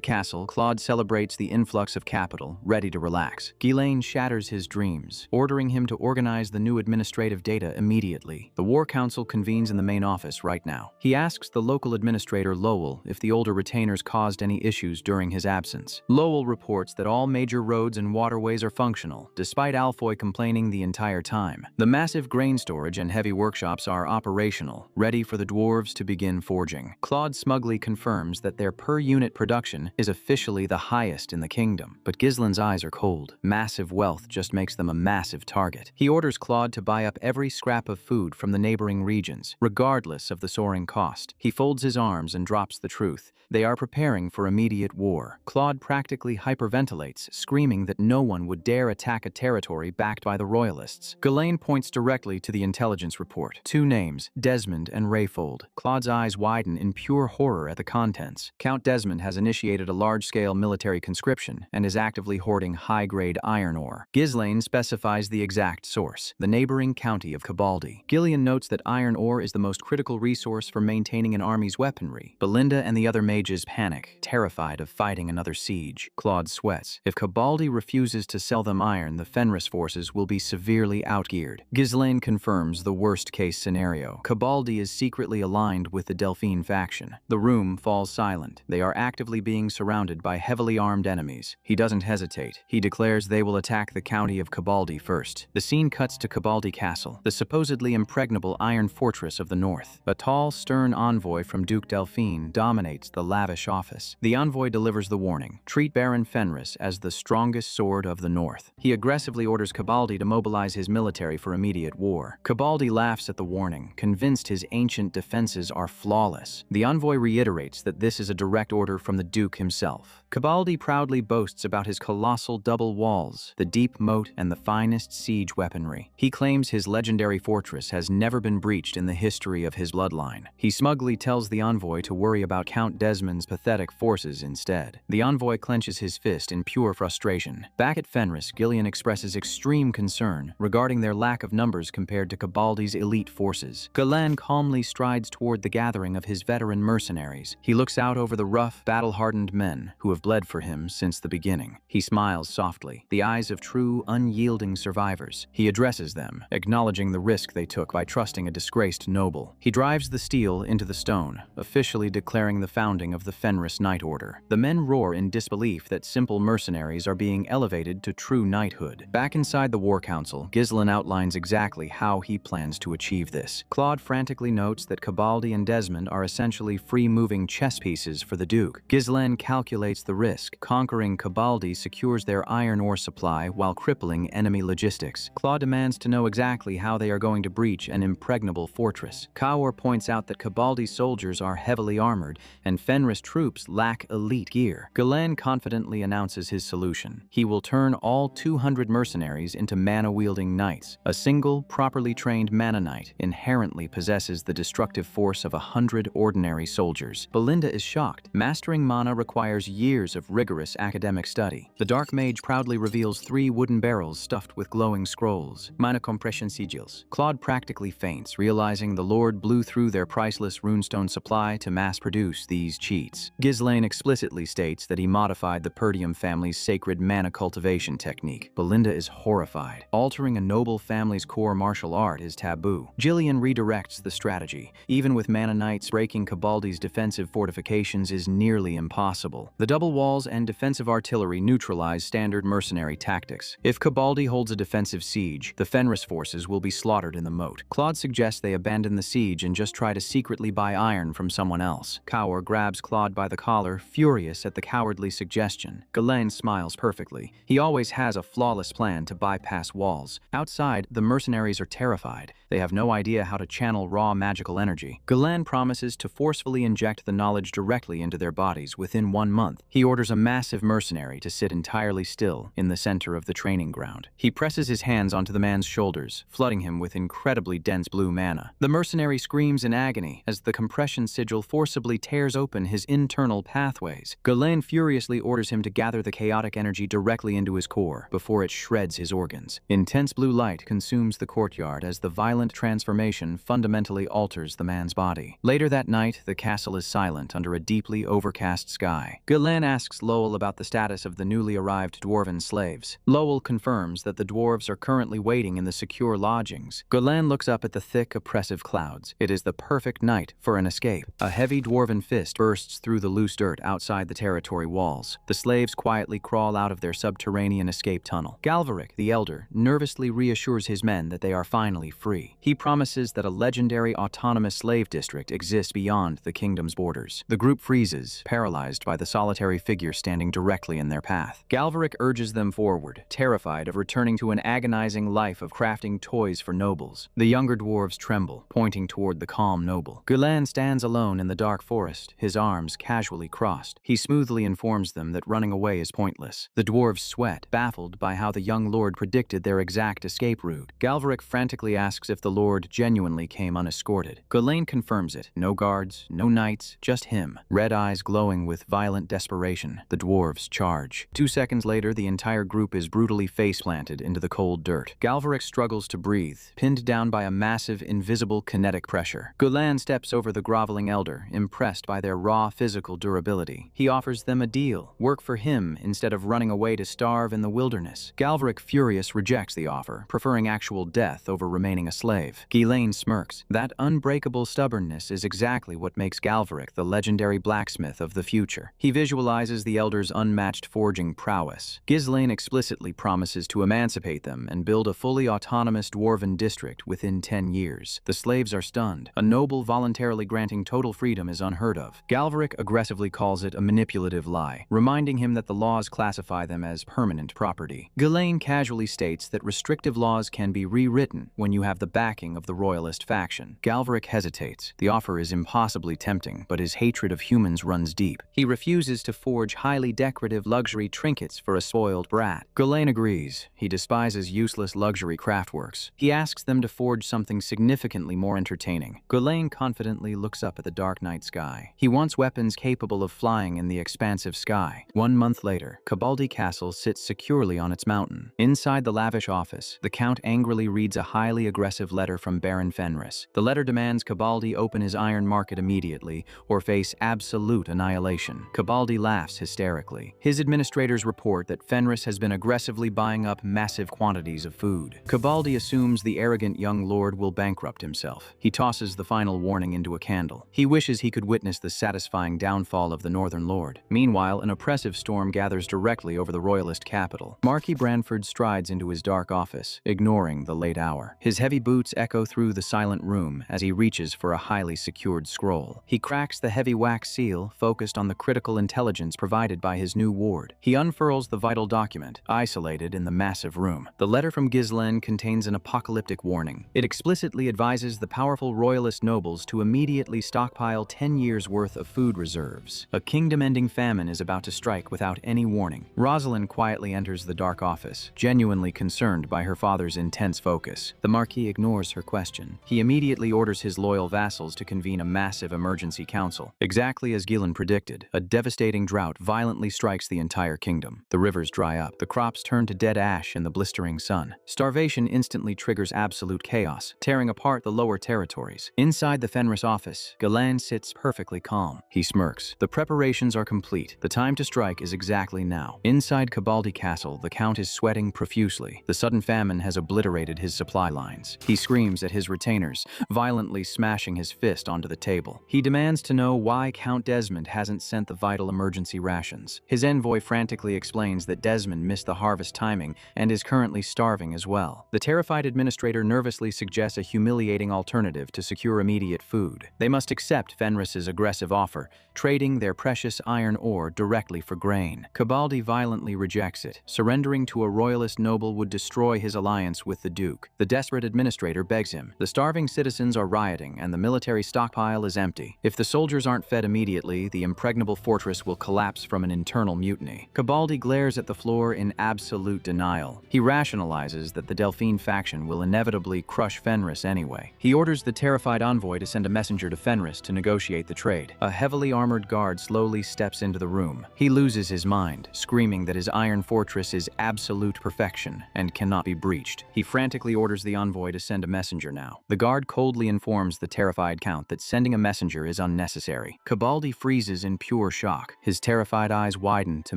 castle, Claude celebrates the influx of capital, ready to relax. Ghislaine shatters his dreams, ordering him to organize the new administrative data immediately. The War Council convenes in the main office right now. He asks the local administrator Lowell if the older retainers caused any issues during his absence. Lowell reports that all major roads and waterways are functional, despite Alfoy complaining the entire time. The massive grain storage and heavy workshops are operational, ready for the dwarves to begin forging. Claude smugly confirms that their per-unit production is officially the highest in the kingdom, but Ghislaine's eyes are cold. Massive wealth just makes them a massive target. He orders Claude to buy up every scrap of food from the neighboring regions, regardless of the soaring cost. He folds his arms and drops the truth. They are preparing for immediate war. Claude practically hyperventilates, screaming that no one would dare attack a territory backed by the royalists. Ghislaine points directly to the intelligence report. Two names, Desmond and Rayfold. Claude's eyes widen in pure horror at the contents. Count Desmond has initiated a large-scale military conscription and is actively hoarding high-grade iron ore. Ghislaine specifies the exact source, the neighboring county of Cabaldi. Gillian notes that iron ore is the most critical resource for maintaining an army's weaponry. Belinda and the other mages panic, terrified of fighting another siege. Claude sweats. If Cabaldi refuses to sell them iron, the Fenris forces will be severely outgeared. Ghislaine confirms the worst-case scenario. Cabaldi is secretly aligned with the Delphine faction. The room falls silent. They are actively being surrounded by heavily armed enemies. He doesn't hesitate. He declares they will attack the county of Cabaldi first. The scene cuts to Cabaldi Castle, the supposedly impregnable iron fortress of the north. A tall, stern envoy from Duke Delphine dominates the lavish office. The envoy delivers the warning: treat Baron Fenris as the strongest sword of the north. He aggressively orders Cabaldi to mobilize his military for immediate war. Cabaldi laughs at the warning, convinced his ancient defenses are flawless. The envoy reiterates that this is a direct order from the Duke himself. Cabaldi proudly boasts about his colossal double walls, the deep moat, and the finest siege weaponry. He claims his legendary fortress has never been breached in the history of his bloodline. He smugly tells the envoy to worry about Count Desmond's pathetic forces instead. The envoy clenches his fist in pure frustration. Back at Fenris, Gillian expresses extreme concern regarding their lack of numbers compared to Cabaldi's elite forces. Galan calmly strides toward the gathering of his veteran mercenaries. He looks out over the rough, battle-hardened men who have bled for him since the beginning. He smiles softly, the eyes of true, unyielding survivors. He addresses them, acknowledging the risk they took by trusting a disgraced noble. He drives the steel into the stone, officially declaring the founding of the Fenris Knight Order. The men roar in disbelief that simple mercenaries are being elevated to true knighthood. Back inside the War Council, Ghislaine outlines exactly how he plans to achieve this. Claude frantically notes that Cabaldi and Desmond are essentially free-moving chess pieces for the Duke. Ghislaine calculates the risk. Conquering Cabaldi secures their iron ore supply while crippling enemy logistics. Claw demands to know exactly how they are going to breach an impregnable fortress. Kaur points out that Cabaldi's soldiers are heavily armored and Fenris troops lack elite gear. Galen confidently announces his solution. He will turn all 200 mercenaries into mana-wielding knights. A single, properly trained mana knight inherently possesses the destructive force of 100 ordinary soldiers. Belinda is shocked. Mastering mana requires years of rigorous academic study. The Dark Mage proudly reveals 3 wooden barrels stuffed with glowing scrolls, mana compression sigils. Claude practically faints, realizing the Lord blew through their priceless runestone supply to mass-produce these cheats. Ghislaine explicitly states that he modified the Perdium family's sacred mana cultivation technique. Belinda is horrified. Altering a noble family's core martial art is taboo. Jillian redirects the strategy. Even with mana knights, breaking Cabaldi's defensive fortifications is nearly impossible. The double walls and defensive artillery neutralize standard mercenary tactics. If Cabaldi holds a defensive siege, the Fenris forces will be slaughtered in the moat. Claude suggests they abandon the siege and just try to secretly buy iron from someone else. Kaur grabs Claude by the collar, furious at the cowardly suggestion. Galen smiles perfectly. He always has a flawless plan to bypass walls. Outside, the mercenaries are terrified. They have no idea how to channel raw magical energy. Galen promises to forcefully inject the knowledge directly into their bodies within 1 month. He orders a massive mercenary to sit entirely still in the center of the training ground. He presses his hands onto the man's shoulders, flooding him with incredibly dense blue mana. The mercenary screams in agony as the compression sigil forcibly tears open his internal pathways. Galen furiously orders him to gather the chaotic energy directly into his core before it shreds his organs. Intense blue light consumes the courtyard as the violent transformation fundamentally alters the man's body. Later that night, the castle is silent under a deeply overcast sky. Galen asks Lowell about the status of the newly arrived dwarven slaves. Lowell confirms that the dwarves are currently waiting in the secure lodgings. Galen looks up at the thick, oppressive clouds. It is the perfect night for an escape. A heavy dwarven fist bursts through the loose dirt outside the territory walls. The slaves quietly crawl out of their subterranean escape tunnel. Galvaric, the elder, nervously reassures his men that they are finally free. He promises that a legendary autonomous slave district exists beyond the kingdom's borders. The group freezes, paralyzed by the solitary figure standing directly in their path. Galvaric urges them forward, terrified of returning to an agonizing life of crafting toys for nobles. The younger dwarves tremble, pointing toward the calm noble. Galen stands alone in the dark forest, his arms casually crossed. He smoothly informs them that running away is pointless. The dwarves sweat, baffled by how the young lord predicted their exact escape route. Galvaric frantically asks if the lord genuinely came unescorted. Galen confirms it. No guards, no knights, just him. Red eyes glowing with violent desperation. The dwarves charge. 2 seconds later, the entire group is brutally face-planted into the cold dirt. Galvaric struggles to breathe, pinned down by a massive, invisible kinetic pressure. Galen steps over the groveling elder, impressed by their raw physical durability. He offers them a deal. Work for him instead of running away to starve in the wilderness. Galvaric, furious, rejects the offer, preferring actual death over remaining a slave. Ghislaine smirks. That unbreakable stubbornness is exactly what makes Galvaric the legendary blacksmith of the future. He visualizes the elder's unmatched forging prowess. Ghislaine explicitly promises to emancipate them and build a fully autonomous dwarven district within 10 years. The slaves are stunned. A noble voluntarily granting total freedom is unheard of. Galvaric aggressively calls it a manipulative lie, reminding him that the laws classify them as permanent property. Ghislaine casually states that restrictive laws can be rewritten when you have the backing of the royalist faction. Galvaric hesitates. The offer is impossibly tempting, but his hatred of humans runs deep. He refuses to forge highly decorative luxury trinkets for a spoiled brat. Ghislaine agrees. He despises useless luxury craftworks. He asks them to forge something significantly more entertaining. Ghislaine confidently looks up at the dark night sky. He wants weapons capable of flying in the expansive sky. 1 month later, Cabaldi Castle sits securely on its mountain. Inside the lavish office, the Count angrily reads a highly aggressive letter from Baron Fenris. The letter demands Cabaldi open his iron market immediately or face absolute annihilation. Cabaldi laughs hysterically. His administrators report that Fenris has been aggressively buying up massive quantities of food. Cabaldi assumes the arrogant young lord will bankrupt himself. He tosses the final warning into a candle. He wishes he could witness the satisfying downfall of the Northern Lord. Meanwhile, an oppressive storm gathers directly over the royalist capital. Marquis Branford strides into his dark office, ignoring the late hour. His heavy boots boots echo through the silent room as he reaches for a highly secured scroll. He cracks the heavy wax seal, focused on the critical intelligence provided by his new ward. He unfurls the vital document, isolated in the massive room. The letter from Ghislaine contains an apocalyptic warning. It explicitly advises the powerful royalist nobles to immediately stockpile 10 years' worth of food reserves. A kingdom-ending famine is about to strike without any warning. Rosalind quietly enters the dark office, genuinely concerned by her father's intense focus. The Marquis ignores her question. He immediately orders his loyal vassals to convene a massive emergency council. Exactly as Ghislaine predicted, a devastating drought violently strikes the entire kingdom. The rivers dry up, the crops turn to dead ash in the blistering sun. Starvation instantly triggers absolute chaos, tearing apart the lower territories. Inside the Fenris office, Ghislaine sits perfectly calm. He smirks. The preparations are complete. The time to strike is exactly now. Inside Cabaldi Castle, the Count is sweating profusely. The sudden famine has obliterated his supply lines. He screams at his retainers, violently smashing his fist onto the table. He demands to know why Count Desmond hasn't sent the vital emergency rations. His envoy frantically explains that Desmond missed the harvest timing and is currently starving as well. The terrified administrator nervously suggests a humiliating alternative to secure immediate food. They must accept Fenris's aggressive offer, trading their precious iron ore directly for grain. Cabaldi violently rejects it. Surrendering to a royalist noble would destroy his alliance with the Duke. The desperate administrator begs him. The starving citizens are rioting and the military stockpile is empty. If the soldiers aren't fed immediately, the impregnable fortress will collapse from an internal mutiny. Cabaldi glares at the floor in absolute denial. He rationalizes that the Delphine faction will inevitably crush Fenris anyway. He orders the terrified envoy to send a messenger to Fenris to negotiate the trade. A heavily armored guard slowly steps into the room. He loses his mind, screaming that his iron fortress is absolute perfection and cannot be breached. He frantically orders the envoy to send a messenger now. The guard coldly informs the terrified count that sending a messenger is unnecessary. Cabaldi freezes in pure shock. His terrified eyes widen to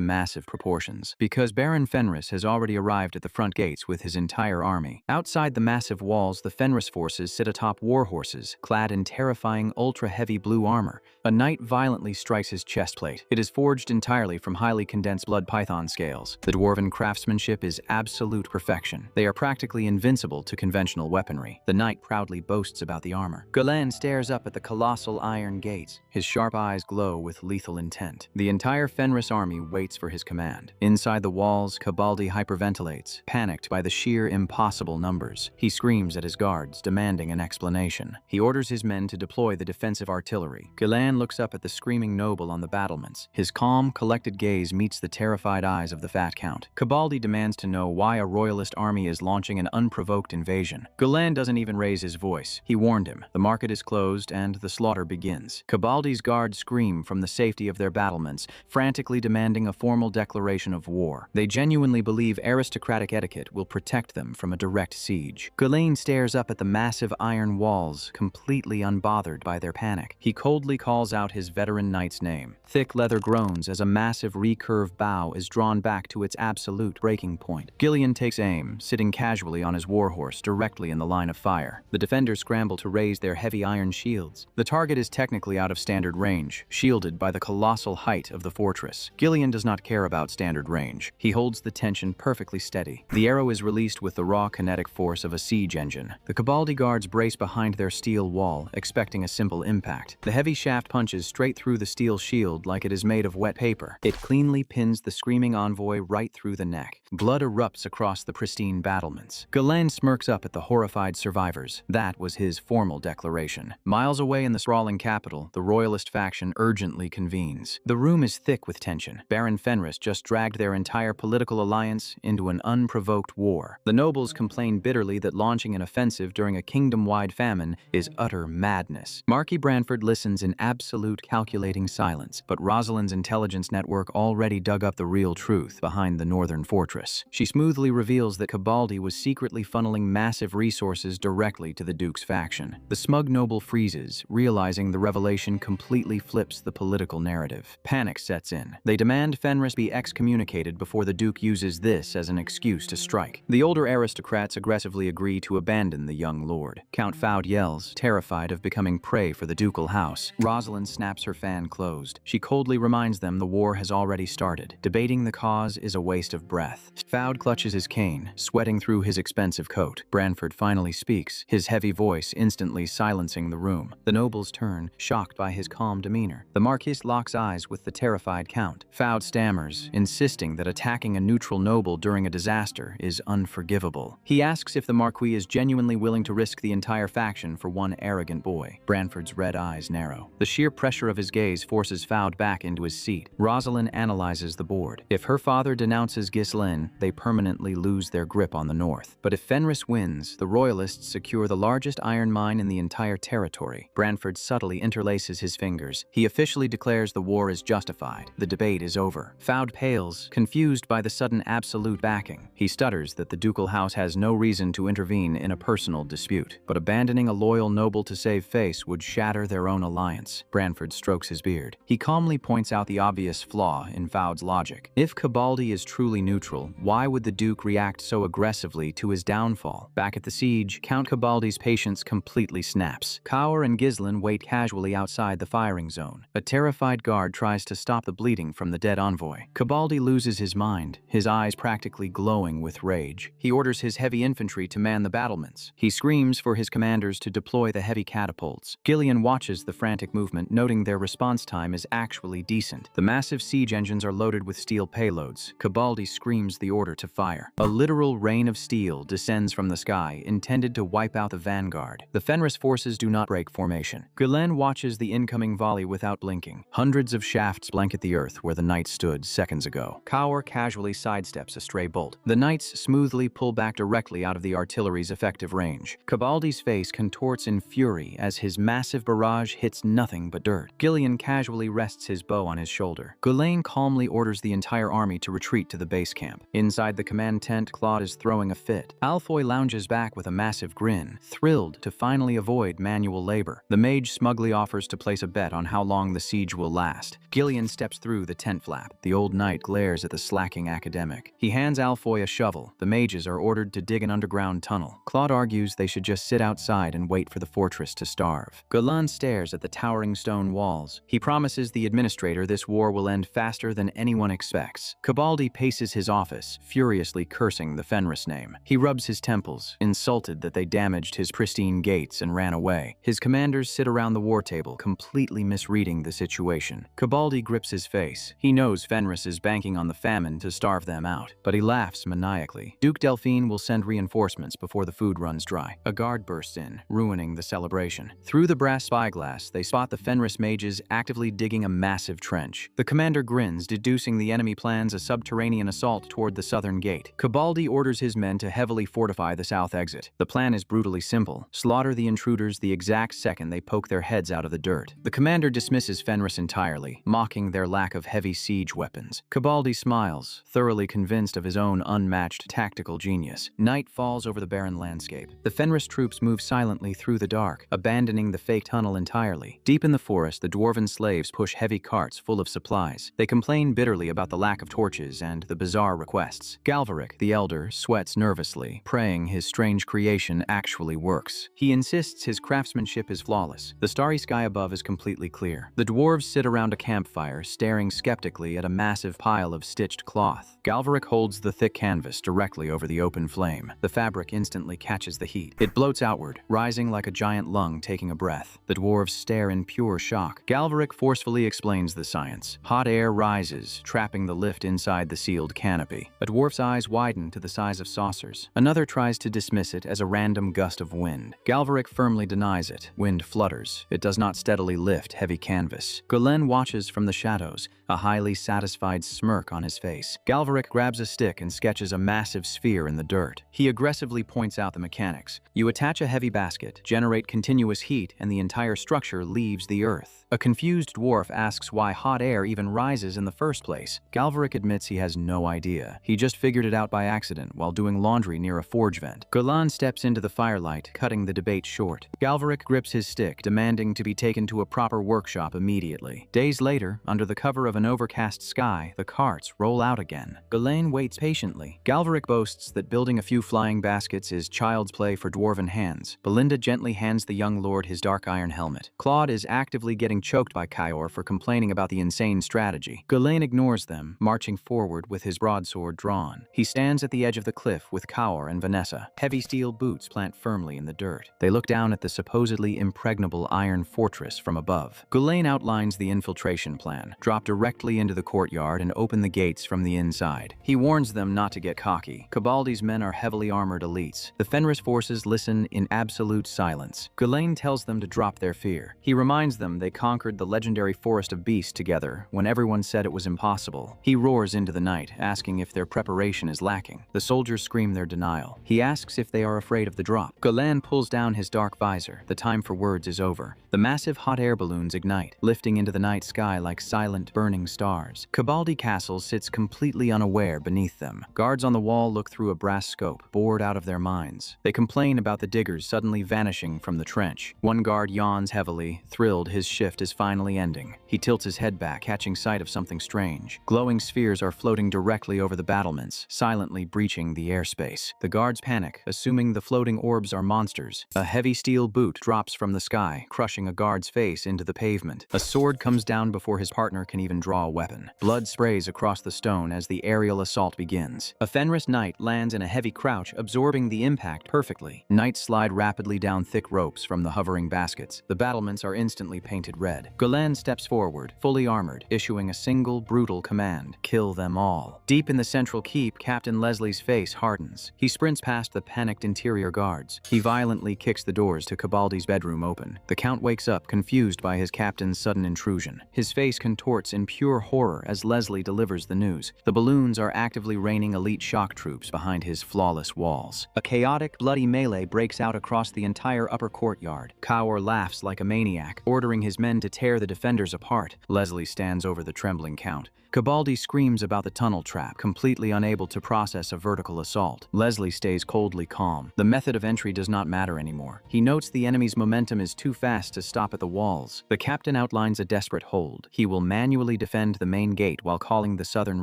massive proportions, because Baron Fenris has already arrived at the front gates with his entire army. Outside the massive walls, the Fenris forces sit atop war horses, clad in terrifying ultra-heavy blue armor. A knight violently strikes his chest plate. It is forged entirely from highly condensed blood python scales. The dwarven craftsmanship is absolute perfection. They are practically invincible to conventional weaponry. The knight proudly boasts about the armor. Ghislaine stares up at the colossal iron gates. His sharp eyes glow with lethal intent. The entire Fenris army waits for his command. Inside the walls, Cabaldi hyperventilates, panicked by the sheer impossible numbers. He screams at his guards, demanding an explanation. He orders his men to deploy the defensive artillery. Ghislaine looks up at the screaming noble on the battlements. His calm, collected gaze meets the terrified eyes of the fat count. Cabaldi demands to know why a royalist army is launching an unprovoked invasion. Ghislaine doesn't even raise his voice. He warned him. The market is closed and the slaughter begins. Cabaldi's guards scream from the safety of their battlements, frantically demanding a formal declaration of war. They genuinely believe aristocratic etiquette will protect them from a direct siege. Ghislaine stares up at the massive iron walls, completely unbothered by their panic. He coldly calls out his veteran knight's name. Thick leather groans as a massive recurve bow is drawn back to its absolute breaking point. Gillian takes aim, sitting casually on his warhorse directly in the line of fire. The defenders scramble to raise their heavy iron shields. The target is technically out of standard range, shielded by the colossal height of the fortress. Gillian does not care about standard range. He holds the tension perfectly steady. The arrow is released with the raw kinetic force of a siege engine. The Cabaldi guards brace behind their steel wall, expecting a simple impact. The heavy shaft punches straight through the steel shield like it is made of wet paper. It cleanly pins the screaming envoy right through the neck. Blood erupts across the pristine battlements. Ghislaine smirks up at the horrified survivors. That was his formal declaration. Miles away in the sprawling capital, the royalist faction urgently convenes. The room is thick with tension. Baron Fenris just dragged their entire political alliance into an unprovoked war. The nobles complain bitterly that launching an offensive during a kingdom-wide famine is utter madness. Marquis Branford listens in absolute calculating silence, but Rosalind's intelligence network already dug up the real truth behind the northern fortress. She smoothly reveals that Cabaldi was secretly funneling massive resources directly to the Duke's faction. The smug noble freezes, realizing the revelation completely flips the political narrative. Panic sets in. They demand Fenris be excommunicated before the Duke uses this as an excuse to strike. The older aristocrats aggressively agree to abandon the young lord. Count Faud yells, terrified of becoming prey for the ducal house. Rosalind snaps her fan closed. She coldly reminds them the war has already started. Debating the cause is a waste of breath. Faud clutches his cane, sweating through his expensive coat. Branford finally speaks, his heavy voice instantly silencing the room. The nobles turn, shocked by his calm demeanor. The Marquis locks eyes with the terrified Count. Fouad stammers, insisting that attacking a neutral noble during a disaster is unforgivable. He asks if the Marquis is genuinely willing to risk the entire faction for one arrogant boy. Branford's red eyes narrow. The sheer pressure of his gaze forces Fouad back into his seat. Rosalind analyzes the board. If her father denounces Ghislaine, they permanently lose their grip on the north. But if Fenris wins, the Royalists secure the largest iron mine in the entire territory. Branford subtly interlaces his fingers. He officially declares the war is justified. The debate is over. Fouad pales, confused by the sudden absolute backing. He stutters that the ducal house has no reason to intervene in a personal dispute. But abandoning a loyal noble to save face would shatter their own alliance. Branford strokes his beard. He calmly points out the obvious flaw in Fouad's logic. If Cabaldi is truly neutral, why would the Duke react so aggressively to his downfall? Back at the siege, Count Cabaldi's patience completely snaps. Kaur and Ghislaine wait casually outside the firing zone. A terrified guard tries to stop the bleeding from the dead envoy. Cabaldi loses his mind, his eyes practically glowing with rage. He orders his heavy infantry to man the battlements. He screams for his commanders to deploy the heavy catapults. Gillian watches the frantic movement, noting their response time is actually decent. The massive siege engines are loaded with steel payloads. Cabaldi screams the order to fire. A literal rain of steel descends from the sky, intended to wipe out the vanguard. The Fenris forces do not break formation. Ghislaine watches the incoming volley without blinking. Hundreds of shafts blanket the earth where the knights stood seconds ago. Kaur casually sidesteps a stray bolt. The knights smoothly pull back directly out of the artillery's effective range. Cabaldi's face contorts in fury as his massive barrage hits nothing but dirt. Gillian casually rests his bow on his shoulder. Ghislaine calmly orders the entire army to retreat to the base camp. Inside the command tent, Claude is throwing a fit. Alfoy lounges back with a massive grin, thrilled to finally avoid manual labor. The mage smugly offers to place a bet on how long the siege will last. Gillian steps through the tent flap. The old knight glares at the slacking academic. He hands Alfoy a shovel. The mages are ordered to dig an underground tunnel. Claude argues they should just sit outside and wait for the fortress to starve. Ghislaine stares at the towering stone walls. He promises the administrator this war will end faster than anyone expects. Cabaldi paces his office, furiously cursing the Fenris name. He rubs his temples, insulted that they damaged his pristine gates and ran away. His commanders sit around the war table, completely misreading the situation. Cabaldi grips his face. He knows Fenris is banking on the famine to starve them out, but he laughs maniacally. Duke Delphine will send reinforcements before the food runs dry. A guard bursts in, ruining the celebration. Through the brass spyglass, they spot the Fenris mages actively digging a massive trench. The commander grins, deducing the enemy plans a subterranean assault toward the southern gate. Cabaldi orders his men to heavily fortify the south exit. The plan is brutally simple. Slaughter the intruders the exact second they poke their heads out of the dirt. The commander dismisses Fenris entirely, mocking their lack of heavy siege weapons. Cabaldi smiles, thoroughly convinced of his own unmatched tactical genius. Night falls over the barren landscape. The Fenris troops move silently through the dark, abandoning the fake tunnel entirely. Deep in the forest, the dwarven slaves push heavy carts full of supplies. They complain bitterly about the lack of torches and the bizarre requests. Galvaric, the elder, sweats nervously, praying his strange creation actually works. He insists his craftsmanship is flawless. The starry sky above is completely clear. The dwarves sit around a campfire, staring skeptically at a massive pile of stitched cloth. Galvaric holds the thick canvas directly over the open flame. The fabric instantly catches the heat. It bloats outward, rising like a giant lung taking a breath. The dwarves stare in pure shock. Galvaric forcefully explains the science. Hot air rises, trapping the lift inside the sealed canopy. A dwarf's eyes widen to the size of saucers. Another tries to dismiss it as a random gust of wind. Galvaric firmly denies it. Wind flutters. It does not steadily lift heavy canvas. Ghislaine watches from the shadows, a highly satisfied smirk on his face. Galvaric grabs a stick and sketches a massive sphere in the dirt. He aggressively points out the mechanics. You attach a heavy basket, generate continuous heat, and the entire structure leaves the earth. A confused dwarf asks why hot air even rises in the first place. Galvaric admits he has no idea. He just figured it out by accident while doing laundry near a forge vent. Ghislaine steps into the firelight, cutting the debate short. Galvaric grips his stick, demanding to be taken to a proper workshop immediately. Days later, under the cover of an overcast sky, the carts roll out again. Ghislaine waits patiently. Galvaric boasts that building a few flying baskets is child's play for dwarven hands. Belinda gently hands the young lord his dark iron helmet. Claude is actively getting choked by Kaur for complaining about the insane strategy. Ghislaine ignores them, marching forward with his broadsword drawn. He stands at the edge of the cliff with Kaur and Vanessa. Heavy steel boots plant firmly in the dirt. They look down at the supposedly impregnable iron fortress from above. Ghislaine outlines the infiltration plan: drop directly into the courtyard and open the gates from the inside. He warns them not to get cocky. Cabaldi's men are heavily armored elites. The Fenris forces listen in absolute silence. Ghislaine tells them to drop their fear. He reminds them they conquered the legendary Forest of Beasts together when everyone said it was impossible. He roars into the night, asking if their preparation is lacking. The soldiers scream their denial. He asks if they are afraid of the drop. Ghislaine pulls down his dark visor. The time for words is over. The massive hot air balloons ignite, lifting into the night sky like silent, burning stars. Cabaldi Castle sits completely unaware beneath them. Guards on the wall look through a brass scope, bored out of their minds. They complain about the diggers suddenly vanishing from the trench. One guard yawns heavily, thrilled his shift is finally ending. He tilts his head back, catching sight of something strange. Glowing spheres are floating directly over the battlements, silently breaching the airspace. The guards panic, assuming the floating orbs are monsters. A heavy steel boot drops from the sky, crushing a guard's face into the pavement. A sword comes down before his partner can even draw a weapon. Blood sprays across the stone as the aerial assault begins. A Fenris knight lands in a heavy crouch, absorbing the impact perfectly. Knights slide rapidly down thick ropes from the hovering baskets. The battlements are instantly painted red. Ghislaine steps forward, fully armored, issuing a single brutal command: kill them all. Deep in the central keep, Captain Leslie's face hardens. He sprints past the panicked interior guards. He violently kicks the doors to Cabaldi's bedroom open. The Count wakes up, confused by his captain's sudden intrusion. His face contorts in pure horror as Leslie delivers the news. The balloons are actively raining elite shock troops behind his flawless walls. A chaotic, bloody melee breaks out across the entire upper courtyard. Kaur laughs like a maniac, ordering his men to tear the defenders apart. Leslie stands over the trembling Count. Cabaldi screams about the tunnel trap, completely unable to process a vertical assault. Leslie stays coldly calm. The method of entry does not matter anymore. He notes the enemy's momentum is too fast to stop at the walls. The captain outlines a desperate hold. He will manually defend the main gate while calling the southern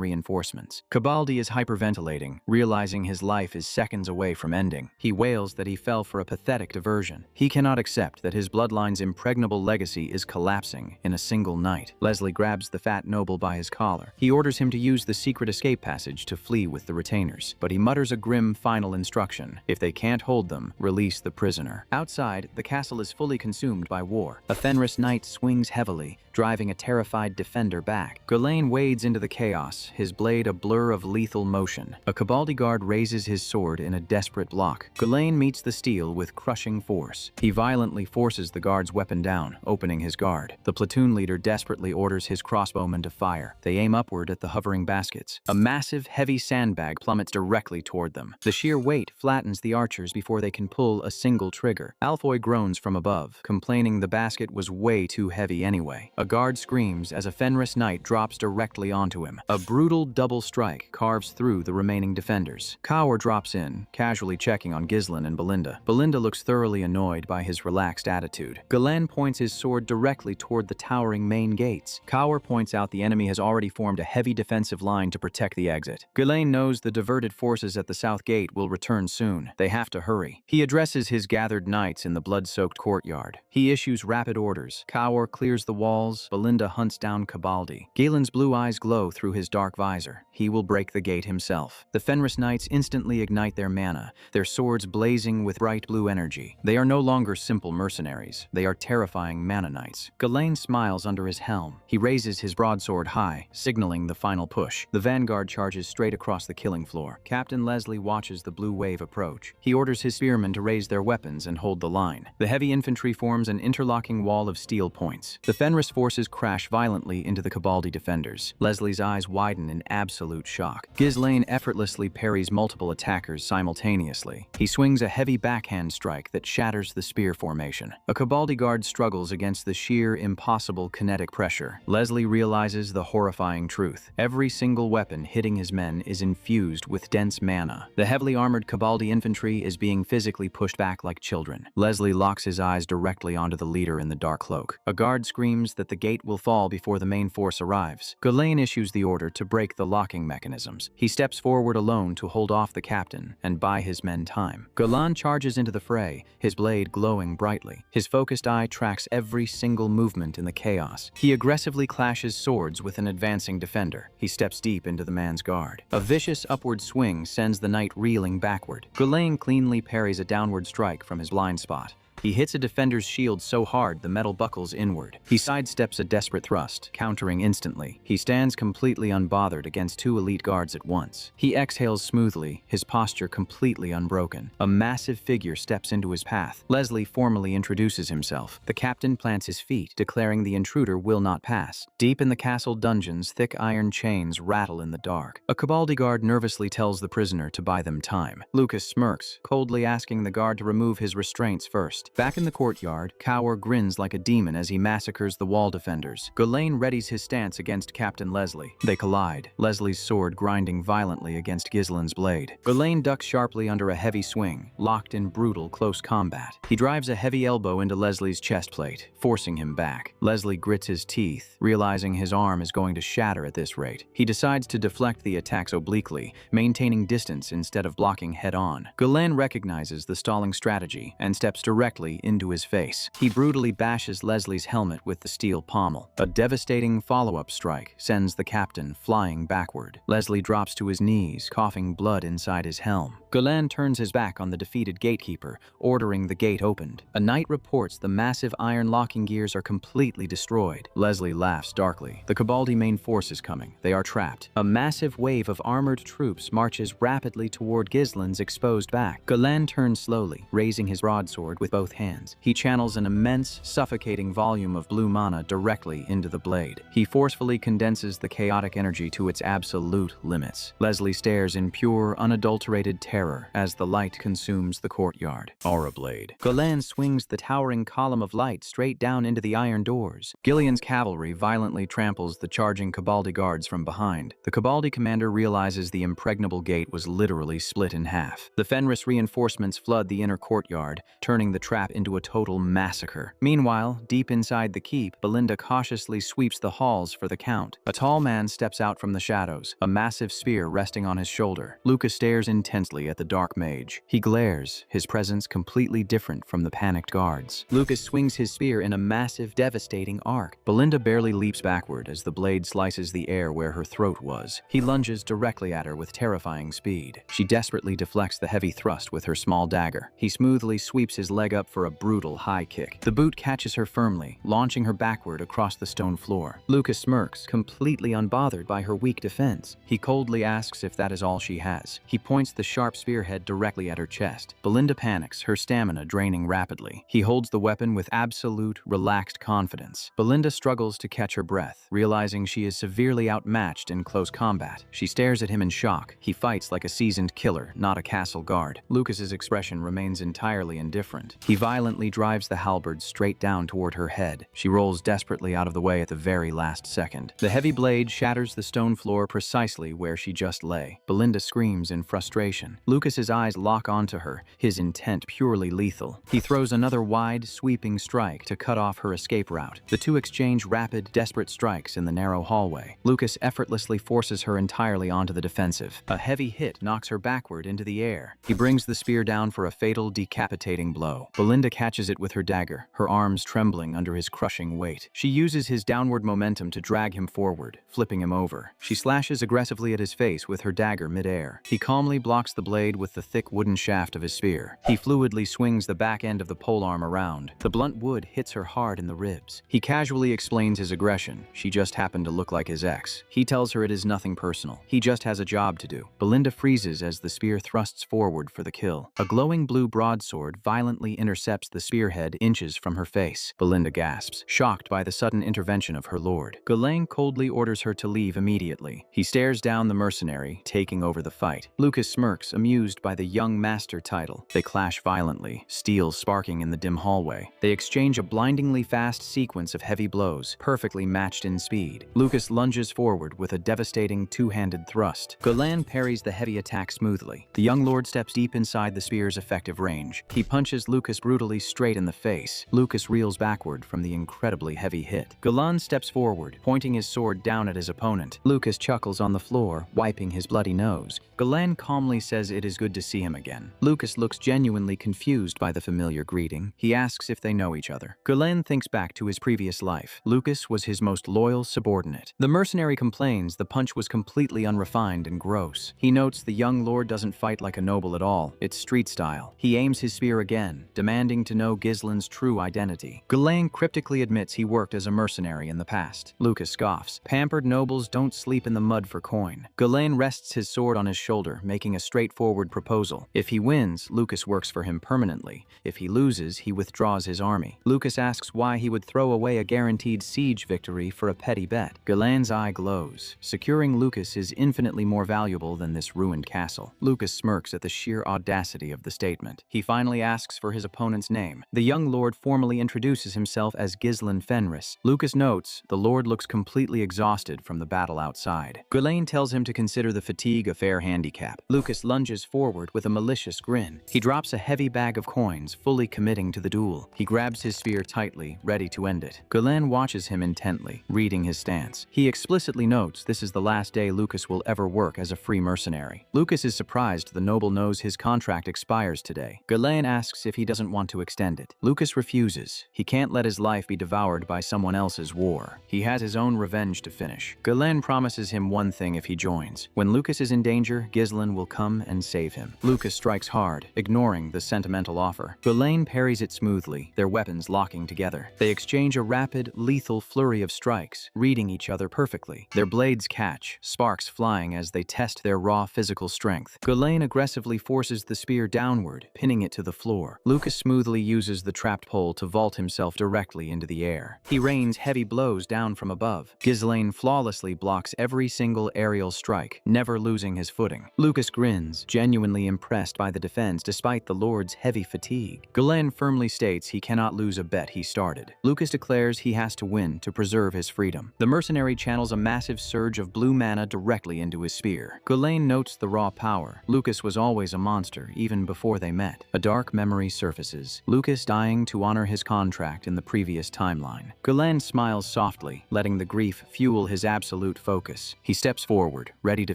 reinforcements. Cabaldi is hyperventilating, realizing his life is seconds away from ending. He wails that he fell for a pathetic diversion. He cannot accept that his bloodline's impregnable legacy is collapsing in a single night. Leslie grabs the fat noble by his collar. He orders him to use the secret escape passage to flee with the retainers, but he mutters a grim final instruction: if they can't hold them, release the prisoner. Outside, the castle is fully consumed by war. A Fenris knight swings heavily, driving a terrified defender back. Ghislaine wades into the chaos, his blade a blur of lethal motion. A Cabaldi guard raises his sword in a desperate block. Ghislaine meets the steel with crushing force. He violently forces the guard's weapon down, opening his guard. The platoon leader desperately orders his crossbowmen to fire. They aim upward at the hovering baskets. A massive, heavy sandbag plummets directly toward them. The sheer weight flattens the archers before they can pull a single trigger. Alfoy groans from above, complaining the basket was way too heavy anyway. A guard screams as a Fenris knight drops directly onto him. A brutal double strike carves through the remaining defenders. Kaur drops in, casually checking on Ghislaine and Belinda. Belinda looks thoroughly annoyed by his relaxed attitude. Ghislaine points his sword directly toward the towering main gates. Kaur points out the enemy has already formed a heavy defensive line to protect the exit. Ghislaine knows the diverted forces at the south gate will return soon. They have to hurry. He addresses his gathered knights in the blood-soaked courtyard. He issues rapid orders. Kaur clears the walls. Belinda hunts down Cabaldi. Galen's blue eyes glow through his dark visor. He will break the gate himself. The Fenris knights instantly ignite their mana, their swords blazing with bright blue energy. They are no longer simple mercenaries. They are terrifying mana knights. Ghislaine smiles under his helm. He raises his broadsword high, signaling the final push. The vanguard charges straight across the killing floor. Captain Leslie watches the blue wave approach. He orders his spearmen to raise their weapons and hold the line. The heavy infantry forms an interlocking wall of steel points. The Fenris forces crash violently into the Cabaldi defenders. Leslie's eyes widen in absolute shock. Ghislaine effortlessly parries multiple attackers simultaneously. He swings a heavy backhand strike that shatters the spear formation. A Cabaldi guard struggles against the sheer, impossible kinetic pressure. Leslie realizes the horrifying truth. Every single weapon hitting his men is infused with dense mana. The heavily armored Cabaldi infantry is being physically pushed back like children. Leslie locks his eyes directly onto the leader in the dark cloak. A guard screams that the gate will fall before the main force arrives. Ghislaine issues the order to break the locking mechanisms. He steps forward alone to hold off the captain and buy his men time. Ghislaine charges into the fray, his blade glowing brightly. His focused eye tracks every single movement in the chaos. He aggressively clashes swords with an advanced advancing defender. He steps deep into the man's guard. A vicious upward swing sends the knight reeling backward. Gulain cleanly parries a downward strike from his blind spot. He hits a defender's shield so hard the metal buckles inward. He sidesteps a desperate thrust, countering instantly. He stands completely unbothered against two elite guards at once. He exhales smoothly, his posture completely unbroken. A massive figure steps into his path. Leslie formally introduces himself. The captain plants his feet, declaring the intruder will not pass. Deep in the castle dungeons, thick iron chains rattle in the dark. A Cabaldi guard nervously tells the prisoner to buy them time. Lucas smirks, coldly asking the guard to remove his restraints first. Back in the courtyard, Cower grins like a demon as he massacres the wall defenders. Gulain readies his stance against Captain Leslie. They collide, Leslie's sword grinding violently against Ghislaine's blade. Gulain ducks sharply under a heavy swing, locked in brutal close combat. He drives a heavy elbow into Leslie's chest plate, forcing him back. Leslie grits his teeth, realizing his arm is going to shatter at this rate. He decides to deflect the attacks obliquely, maintaining distance instead of blocking head-on. Gulain recognizes the stalling strategy and steps directly into his face. He brutally bashes Leslie's helmet with the steel pommel. A devastating follow-up strike sends the captain flying backward. Leslie drops to his knees, coughing blood inside his helm. Gulain turns his back on the defeated gatekeeper, ordering the gate opened. A knight reports the massive iron locking gears are completely destroyed. Leslie laughs darkly. The Cabaldi main force is coming. They are trapped. A massive wave of armored troops marches rapidly toward Ghislaine's exposed back. Gulain turns slowly, raising his broadsword with both hands. He channels an immense, suffocating volume of blue mana directly into the blade. He forcefully condenses the chaotic energy to its absolute limits. Leslie stares in pure, unadulterated terror as the light consumes the courtyard. Aura Blade. Gulain swings the towering column of light straight down into the iron doors. Gillian's cavalry violently tramples the charging Cabaldi guards from behind. The Cabaldi commander realizes the impregnable gate was literally split in half. The Fenris reinforcements flood the inner courtyard, turning the trap into a total massacre. Meanwhile, deep inside the keep, Belinda cautiously sweeps the halls for the count. A tall man steps out from the shadows, a massive spear resting on his shoulder. Lucas stares intensely at the dark mage. He glares, his presence completely different from the panicked guards. Lucas swings his spear in a massive, devastating arc. Belinda barely leaps backward as the blade slices the air where her throat was. He lunges directly at her with terrifying speed. She desperately deflects the heavy thrust with her small dagger. He smoothly sweeps his leg up for a brutal high kick. The boot catches her firmly, launching her backward across the stone floor. Lucas smirks, completely unbothered by her weak defense. He coldly asks if that is all she has. He points the sharp spearhead directly at her chest. Belinda panics, her stamina draining rapidly. He holds the weapon with absolute, relaxed confidence. Belinda struggles to catch her breath, realizing she is severely outmatched in close combat. She stares at him in shock. He fights like a seasoned killer, not a castle guard. Lucas's expression remains entirely indifferent. He violently drives the halberd straight down toward her head. She rolls desperately out of the way at the very last second. The heavy blade shatters the stone floor precisely where she just lay. Belinda screams in frustration. Lucas's eyes lock onto her, his intent purely lethal. He throws another wide, sweeping strike to cut off her escape route. The two exchange rapid, desperate strikes in the narrow hallway. Lucas effortlessly forces her entirely onto the defensive. A heavy hit knocks her backward into the air. He brings the spear down for a fatal, decapitating blow. Belinda catches it with her dagger, her arms trembling under his crushing weight. She uses his downward momentum to drag him forward, flipping him over. She slashes aggressively at his face with her dagger midair. He calmly blocks the blade with the thick wooden shaft of his spear. He fluidly swings the back end of the polearm around. The blunt wood hits her hard in the ribs. He casually explains his aggression. She just happened to look like his ex. He tells her it is nothing personal. He just has a job to do. Belinda freezes as the spear thrusts forward for the kill. A glowing blue broadsword violently intercepts the spearhead inches from her face. Belinda gasps, shocked by the sudden intervention of her lord. Gulain coldly orders her to leave immediately. He stares down the mercenary, taking over the fight. Lucas smirks, amused by the young master title. They clash violently, steel sparking in the dim hallway. They exchange a blindingly fast sequence of heavy blows, perfectly matched in speed. Lucas lunges forward with a devastating two-handed thrust. Gulain parries the heavy attack smoothly. The young lord steps deep inside the spear's effective range. He punches Lucas brutally straight in the face. Lucas reels backward from the incredibly heavy hit. Galan steps forward, pointing his sword down at his opponent. Lucas chuckles on the floor, wiping his bloody nose. Galan calmly says it is good to see him again. Lucas looks genuinely confused by the familiar greeting. He asks if they know each other. Galan thinks back to his previous life. Lucas was his most loyal subordinate. The mercenary complains the punch was completely unrefined and gross. He notes the young lord doesn't fight like a noble at all. It's street style. He aims his spear again, demanding to know Gislin's true identity. Galan cryptically admits he worked as a mercenary in the past. Lucas scoffs. Pampered nobles don't sleep in the mud for coin. Galan rests his sword on his shoulder, making a straightforward proposal. If he wins, Lucas works for him permanently. If he loses, he withdraws his army. Lucas asks why he would throw away a guaranteed siege victory for a petty bet. Galan's eye glows. Securing Lucas is infinitely more valuable than this ruined castle. Lucas smirks at the sheer audacity of the statement. He finally asks for his opponent's name. The young lord formally introduces himself as Gislin Fenris. Lucas notes the lord looks completely exhausted from the battle outside. Galan tells him to consider the fatigue a fair handicap. Lucas lunges forward with a malicious grin. He drops a heavy bag of coins, fully committing to the duel. He grabs his spear tightly, ready to end it. Galan watches him intently, reading his stance. He explicitly notes this is the last day Lucas will ever work as a free mercenary. Lucas is surprised the noble knows his contract expires today. Galan asks if he doesn't want to extend it. Lucas refuses. He can't let his life be devoured by someone else's war. He has his own revenge to finish. Galan promises him one thing if he joins. When Lucas is in danger, Gislin will come and save him. Lucas strikes hard, ignoring the sentimental offer. Galan parries it smoothly, their weapons locking together. They exchange a rapid, lethal flurry of strikes, reading each other perfectly. Their blades catch, sparks flying as they test their raw physical strength. Galan aggressively forces the spear downward, pinning it to the floor. Lucas smoothly uses the trapped pole to vault himself directly into the air. He rains heavy blows down from above. Gislain flawlessly blocks every single aerial strike, never losing his footing. Lucas grins, genuinely impressed by the defense despite the lord's heavy fatigue. Galan firmly states he cannot lose a bet he started. Lucas declares he has to win to preserve his freedom. The mercenary channels a massive surge of blue mana directly into his spear. Galan notes the raw power. Lucas was always a monster, even before they met. A dark memory surfaces. Lucas dying to honor his contract in the previous timeline. Galan smiles softly, letting the grief fuel his absolute focus. He steps forward, ready to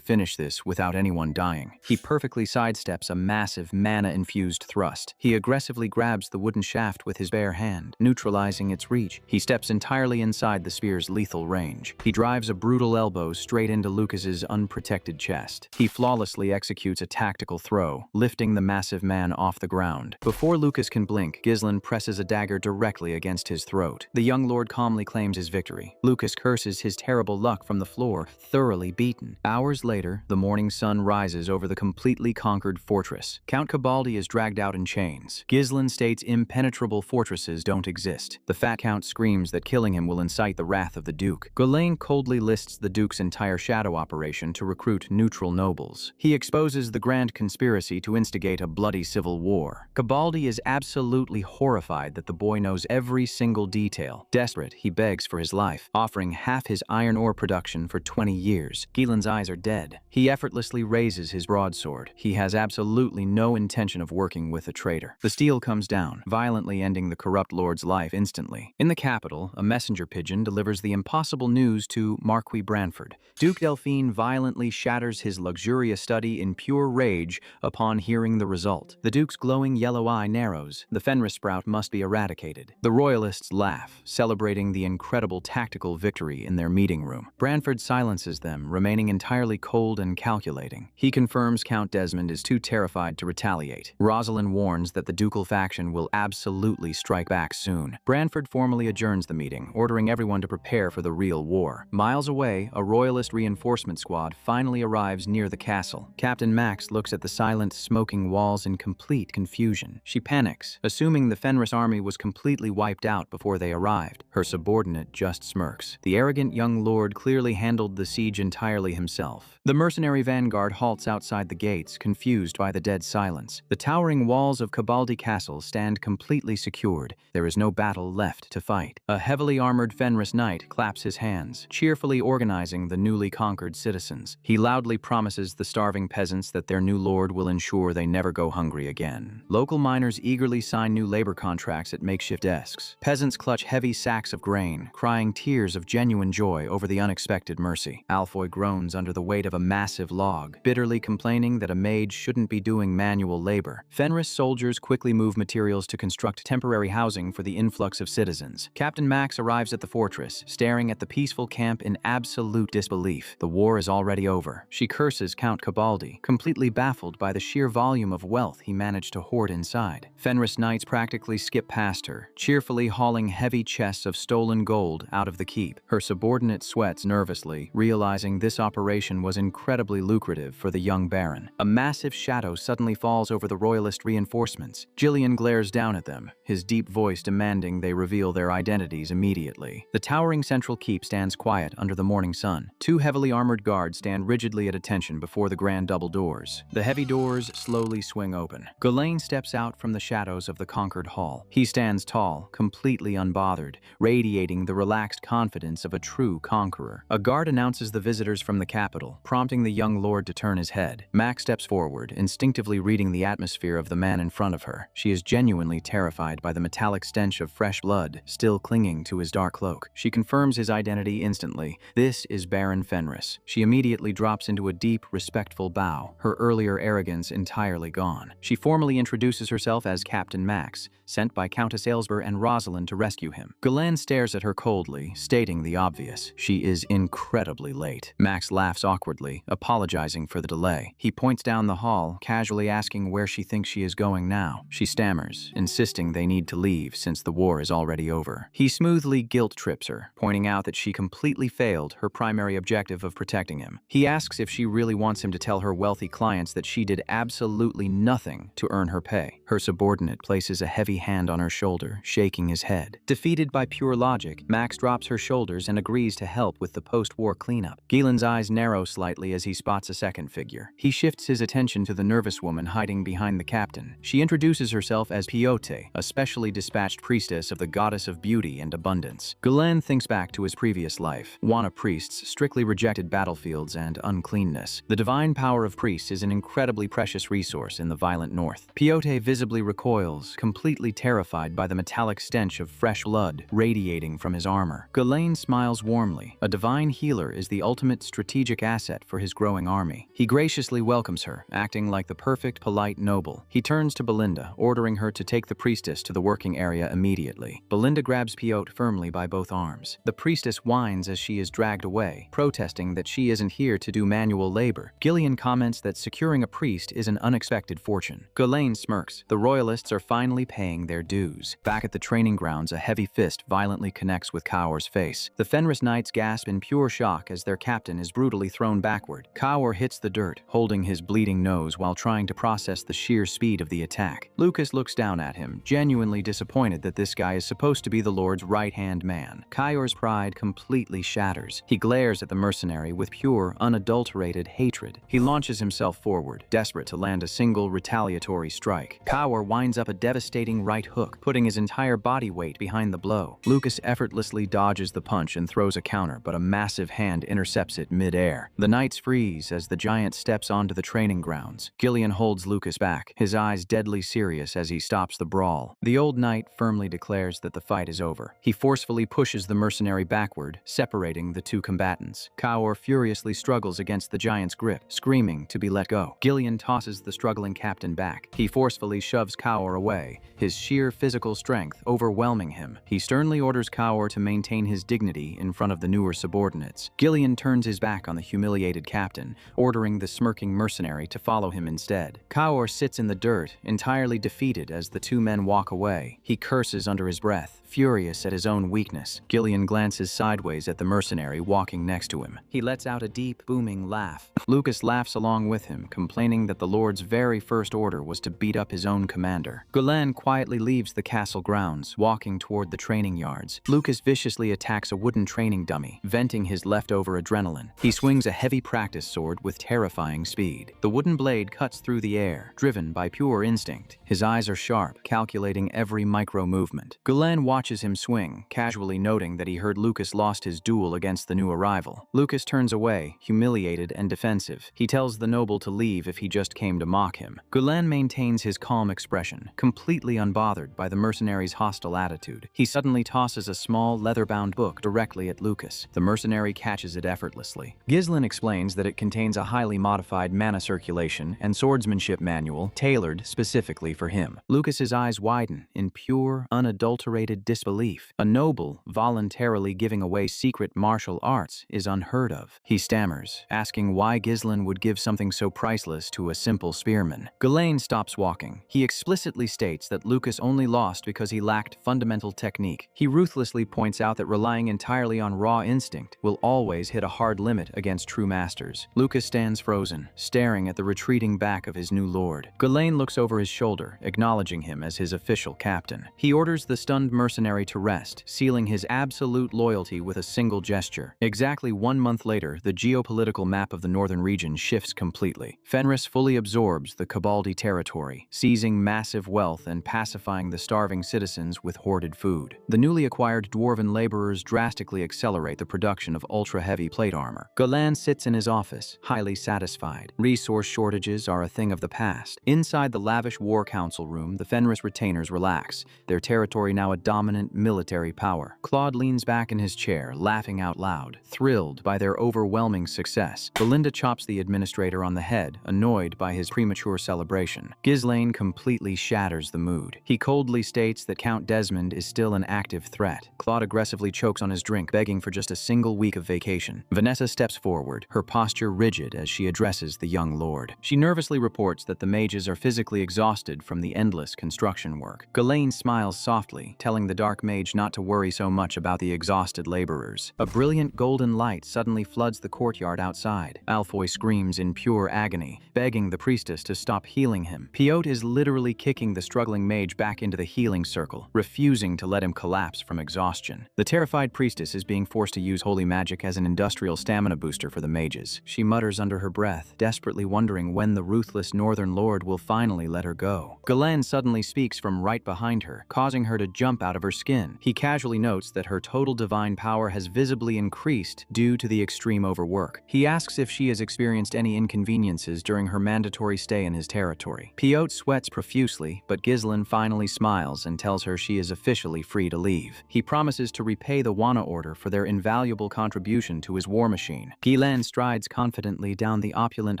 finish this without anyone dying. He perfectly sidesteps a massive mana-infused thrust. He aggressively grabs the wooden shaft with his bare hand, neutralizing its reach. He steps entirely inside the spear's lethal range. He drives a brutal elbow straight into Lucas's unprotected chest. He flawlessly executes a tactical throw, lifting the massive man off the ground. Before Lucas can blink, Gislin presses a dagger directly against his throat. The young lord calmly claims his victory. Lucas curses his terrible luck from the floor, thoroughly beaten. Hours later, the morning sun rises over the completely conquered fortress. Count Cabaldi is dragged out in chains. Gislin states impenetrable fortresses don't exist. The fat count screams that killing him will incite the wrath of the duke. Galan coldly lists the duke's entire shadow operation to recruit neutral nobles. He exposes the grand conspiracy to instigate a bloody civil war. Cabaldi is absolutely horrified that the boy knows every single detail. Desperate, he begs for his life, offering half his iron ore production for 20 years. Gilan's eyes are dead. He effortlessly raises his broadsword. He has absolutely no intention of working with a traitor. The steel comes down, violently ending the corrupt lord's life instantly. In the capital, a messenger pigeon delivers the impossible news to Marquis Branford. Duke Delphine violently shatters his luxurious study in pure rage upon hearing the result. The duke's glowing yellow eye narrows. The Fenris sprout must be eradicated. The royalists laugh, celebrating the incredible tactical victory in their meeting room. Branford silences them, remaining entirely cold and calculating. He confirms Count Desmond is too terrified to retaliate. Rosalind warns that the ducal faction will absolutely strike back soon. Branford formally adjourns the meeting, ordering everyone to prepare for the real war. Miles away, a royalist reinforcement squad finally arrives near the castle. Captain Max looks at the silent, smoking walls in complete confusion. She panics, assuming the Fenris army was completely wiped out before they arrived. Her subordinate just smirks. The arrogant young lord clearly handled the siege entirely himself. The mercenary vanguard halts outside the gates, confused by the dead silence. The towering walls of Cabaldi Castle stand completely secured. There is no battle left to fight. A heavily armored Fenris knight claps his hands, cheerfully organizing the newly conquered citizens. He loudly promises the starving peasants that their new lord will ensure they never go hungry again. Local miners eagerly eagerly sign new labor contracts at makeshift desks. Peasants clutch heavy sacks of grain, crying tears of genuine joy over the unexpected mercy. Alfoy groans under the weight of a massive log, bitterly complaining that a maid shouldn't be doing manual labor. Fenris soldiers quickly move materials to construct temporary housing for the influx of citizens. Captain Max arrives at the fortress, staring at the peaceful camp in absolute disbelief. The war is already over. She curses Count Cabaldi, completely baffled by the sheer volume of wealth he managed to hoard inside. Fenris knights practically skip past her, cheerfully hauling heavy chests of stolen gold out of the keep. Her subordinate sweats nervously, realizing this operation was incredibly lucrative for the young baron. A massive shadow suddenly falls over the royalist reinforcements. Gillian glares down at them, his deep voice demanding they reveal their identities immediately. The towering central keep stands quiet under the morning sun. Two heavily armored guards stand rigidly at attention before the grand double doors. The heavy doors slowly swing open. Ghislaine steps out from the shadows of the conquered hall. He stands tall, completely unbothered, radiating the relaxed confidence of a true conqueror. A guard announces the visitors from the capital, prompting the young lord to turn his head. Max steps forward, instinctively reading the atmosphere of the man in front of her. She is genuinely terrified by the metallic stench of fresh blood still clinging to his dark cloak. She confirms his identity instantly. This is Baron Fenris. She immediately drops into a deep, respectful bow, her earlier arrogance entirely gone. She formally introduces herself as Captain Max, sent by Countess Aylesbury and Rosalind to rescue him. Ghislaine stares at her coldly, stating the obvious. She is incredibly late. Max laughs awkwardly, apologizing for the delay. He points down the hall, casually asking where she thinks she is going now. She stammers, insisting they need to leave since the war is already over. He smoothly guilt-trips her, pointing out that she completely failed her primary objective of protecting him. He asks if she really wants him to tell her wealthy clients that she did absolutely nothing to earn her pay. Her subordinate places a heavy hand on her shoulder, shaking his head. Defeated by pure logic, Max drops her shoulders and agrees to help with the post-war cleanup. Gielen's eyes narrow slightly as he spots a second figure. He shifts his attention to the nervous woman hiding behind the captain. She introduces herself as Piote, a specially dispatched priestess of the goddess of beauty and abundance. Ghislaine thinks back to his previous life. Wana priests strictly rejected battlefields and uncleanness. The divine power of priests is an incredibly precious resource in the violent north. Piote visibly recoils, completely terrified by the metallic stench of fresh blood radiating from his armor. Ghislaine smiles warmly. A divine healer is the ultimate strategic asset for his growing army. He graciously welcomes her, acting like the perfect, polite noble. He turns to Belinda, ordering her to take the priestess to the working area immediately. Belinda grabs Piote firmly by both arms. The priestess whines as she is dragged away, protesting that she isn't here to do manual labor. Gillian comments that securing a priest is an unexpected fortune. Ghislaine smirks. The royalists are finally paying their dues. Back at the training grounds, a heavy fist violently connects with Kaur's face. The Fenris knights gasp in pure shock as their captain is brutally thrown backward. Kaur hits the dirt, holding his bleeding nose while trying to process the sheer speed of the attack. Lucas looks down at him, genuinely disappointed that this guy is supposed to be the Lord's right-hand man. Kaur's pride completely shatters. He glares at the mercenary with pure, unadulterated hatred. He launches himself forward, desperate to land a single retaliatory strike. Kaur winds up a devastating right hook, putting his entire body weight behind the blow. Lucas effortlessly dodges the punch and throws a counter, but a massive hand intercepts it mid-air. The knights freeze as the giant steps onto the training grounds. Gillian holds Lucas back, his eyes deadly serious as he stops the brawl. The old knight firmly declares that the fight is over. He forcefully pushes the mercenary backward, separating the two combatants. Kaur furiously struggles against the giant's grip, screaming to be let go. Gillian tosses the struggling captain back. He forcefully shoves Kaur away, his sheer physical strength overwhelming him. He sternly orders Kaur to maintain his dignity in front of the newer subordinates. Gillian turns his back on the humiliated captain, ordering the smirking mercenary to follow him instead. Kaur sits in the dirt, entirely defeated as the two men walk away. He curses under his breath, furious at his own weakness. Gillian glances sideways at the mercenary walking next to him. He lets out a deep, booming laugh. Lucas laughs along with him, complaining that the Lord's very first order was to beat up his own commander. Ghislaine quietly leaves the castle grounds, walking toward the training yards. Lucas viciously attacks a wooden training dummy, venting his leftover adrenaline. He swings a heavy practice sword with terrifying speed. The wooden blade cuts through the air, driven by pure instinct. His eyes are sharp, calculating every micro-movement. Ghislaine watches him swing, casually noting that he heard Lucas lost his duel against the new arrival. Lucas turns away, humiliated and defensive. He tells the noble to leave if he just came to mock him. Ghislaine maintains his calm expression expression, completely unbothered by the mercenary's hostile attitude. He suddenly tosses a small, leather-bound book directly at Lucas. The mercenary catches it effortlessly. Ghislain explains that it contains a highly modified mana circulation and swordsmanship manual tailored specifically for him. Lucas's eyes widen in pure, unadulterated disbelief. A noble voluntarily giving away secret martial arts is unheard of. He stammers, asking why Ghislain would give something so priceless to a simple spearman. Ghislain stops walking. He explicitly states that Lucas only lost because he lacked fundamental technique. He ruthlessly points out that relying entirely on raw instinct will always hit a hard limit against true masters. Lucas stands frozen, staring at the retreating back of his new lord. Ghislain looks over his shoulder, acknowledging him as his official captain. He orders the stunned mercenary to rest, sealing his absolute loyalty with a single gesture. Exactly 1 month later, the geopolitical map of the northern region shifts completely. Fenris fully absorbs the Cabaldi territory, seizing massive wealth and pacifying the starving citizens with hoarded food. The newly acquired dwarven laborers drastically accelerate the production of ultra-heavy plate armor. Ghislain sits in his office, highly satisfied. Resource shortages are a thing of the past. Inside the lavish war council room, the Fenris retainers relax, their territory now a dominant military power. Claude leans back in his chair, laughing out loud, thrilled by their overwhelming success. Belinda chops the administrator on the head, annoyed by his premature celebration. Ghislain completely shatters the mood. He coldly states that Count Desmond is still an active threat. Claude aggressively chokes on his drink, begging for just a single week of vacation. Vanessa steps forward, her posture rigid as she addresses the young lord. She nervously reports that the mages are physically exhausted from the endless construction work. Ghislain smiles softly, telling the dark mage not to worry so much about the exhausted laborers. A brilliant golden light suddenly floods the courtyard outside. Alfoy screams in pure agony, begging the priestess to stop healing him. Piotr is literally kicking the struggling mage back into the healing circle, refusing to let him collapse from exhaustion. The terrified priestess is being forced to use holy magic as an industrial stamina booster for the mages. She mutters under her breath, desperately wondering when the ruthless northern lord will finally let her go. Ghislain suddenly speaks from right behind her, causing her to jump out of her skin. He casually notes that her total divine power has visibly increased due to the extreme overwork. He asks if she has experienced any inconveniences during her mandatory stay in his territory. Piotr sweats profusely, but Ghislain finally smiles and tells her she is officially free to leave. He promises to repay the Wana Order for their invaluable contribution to his war machine. Ghislain strides confidently down the opulent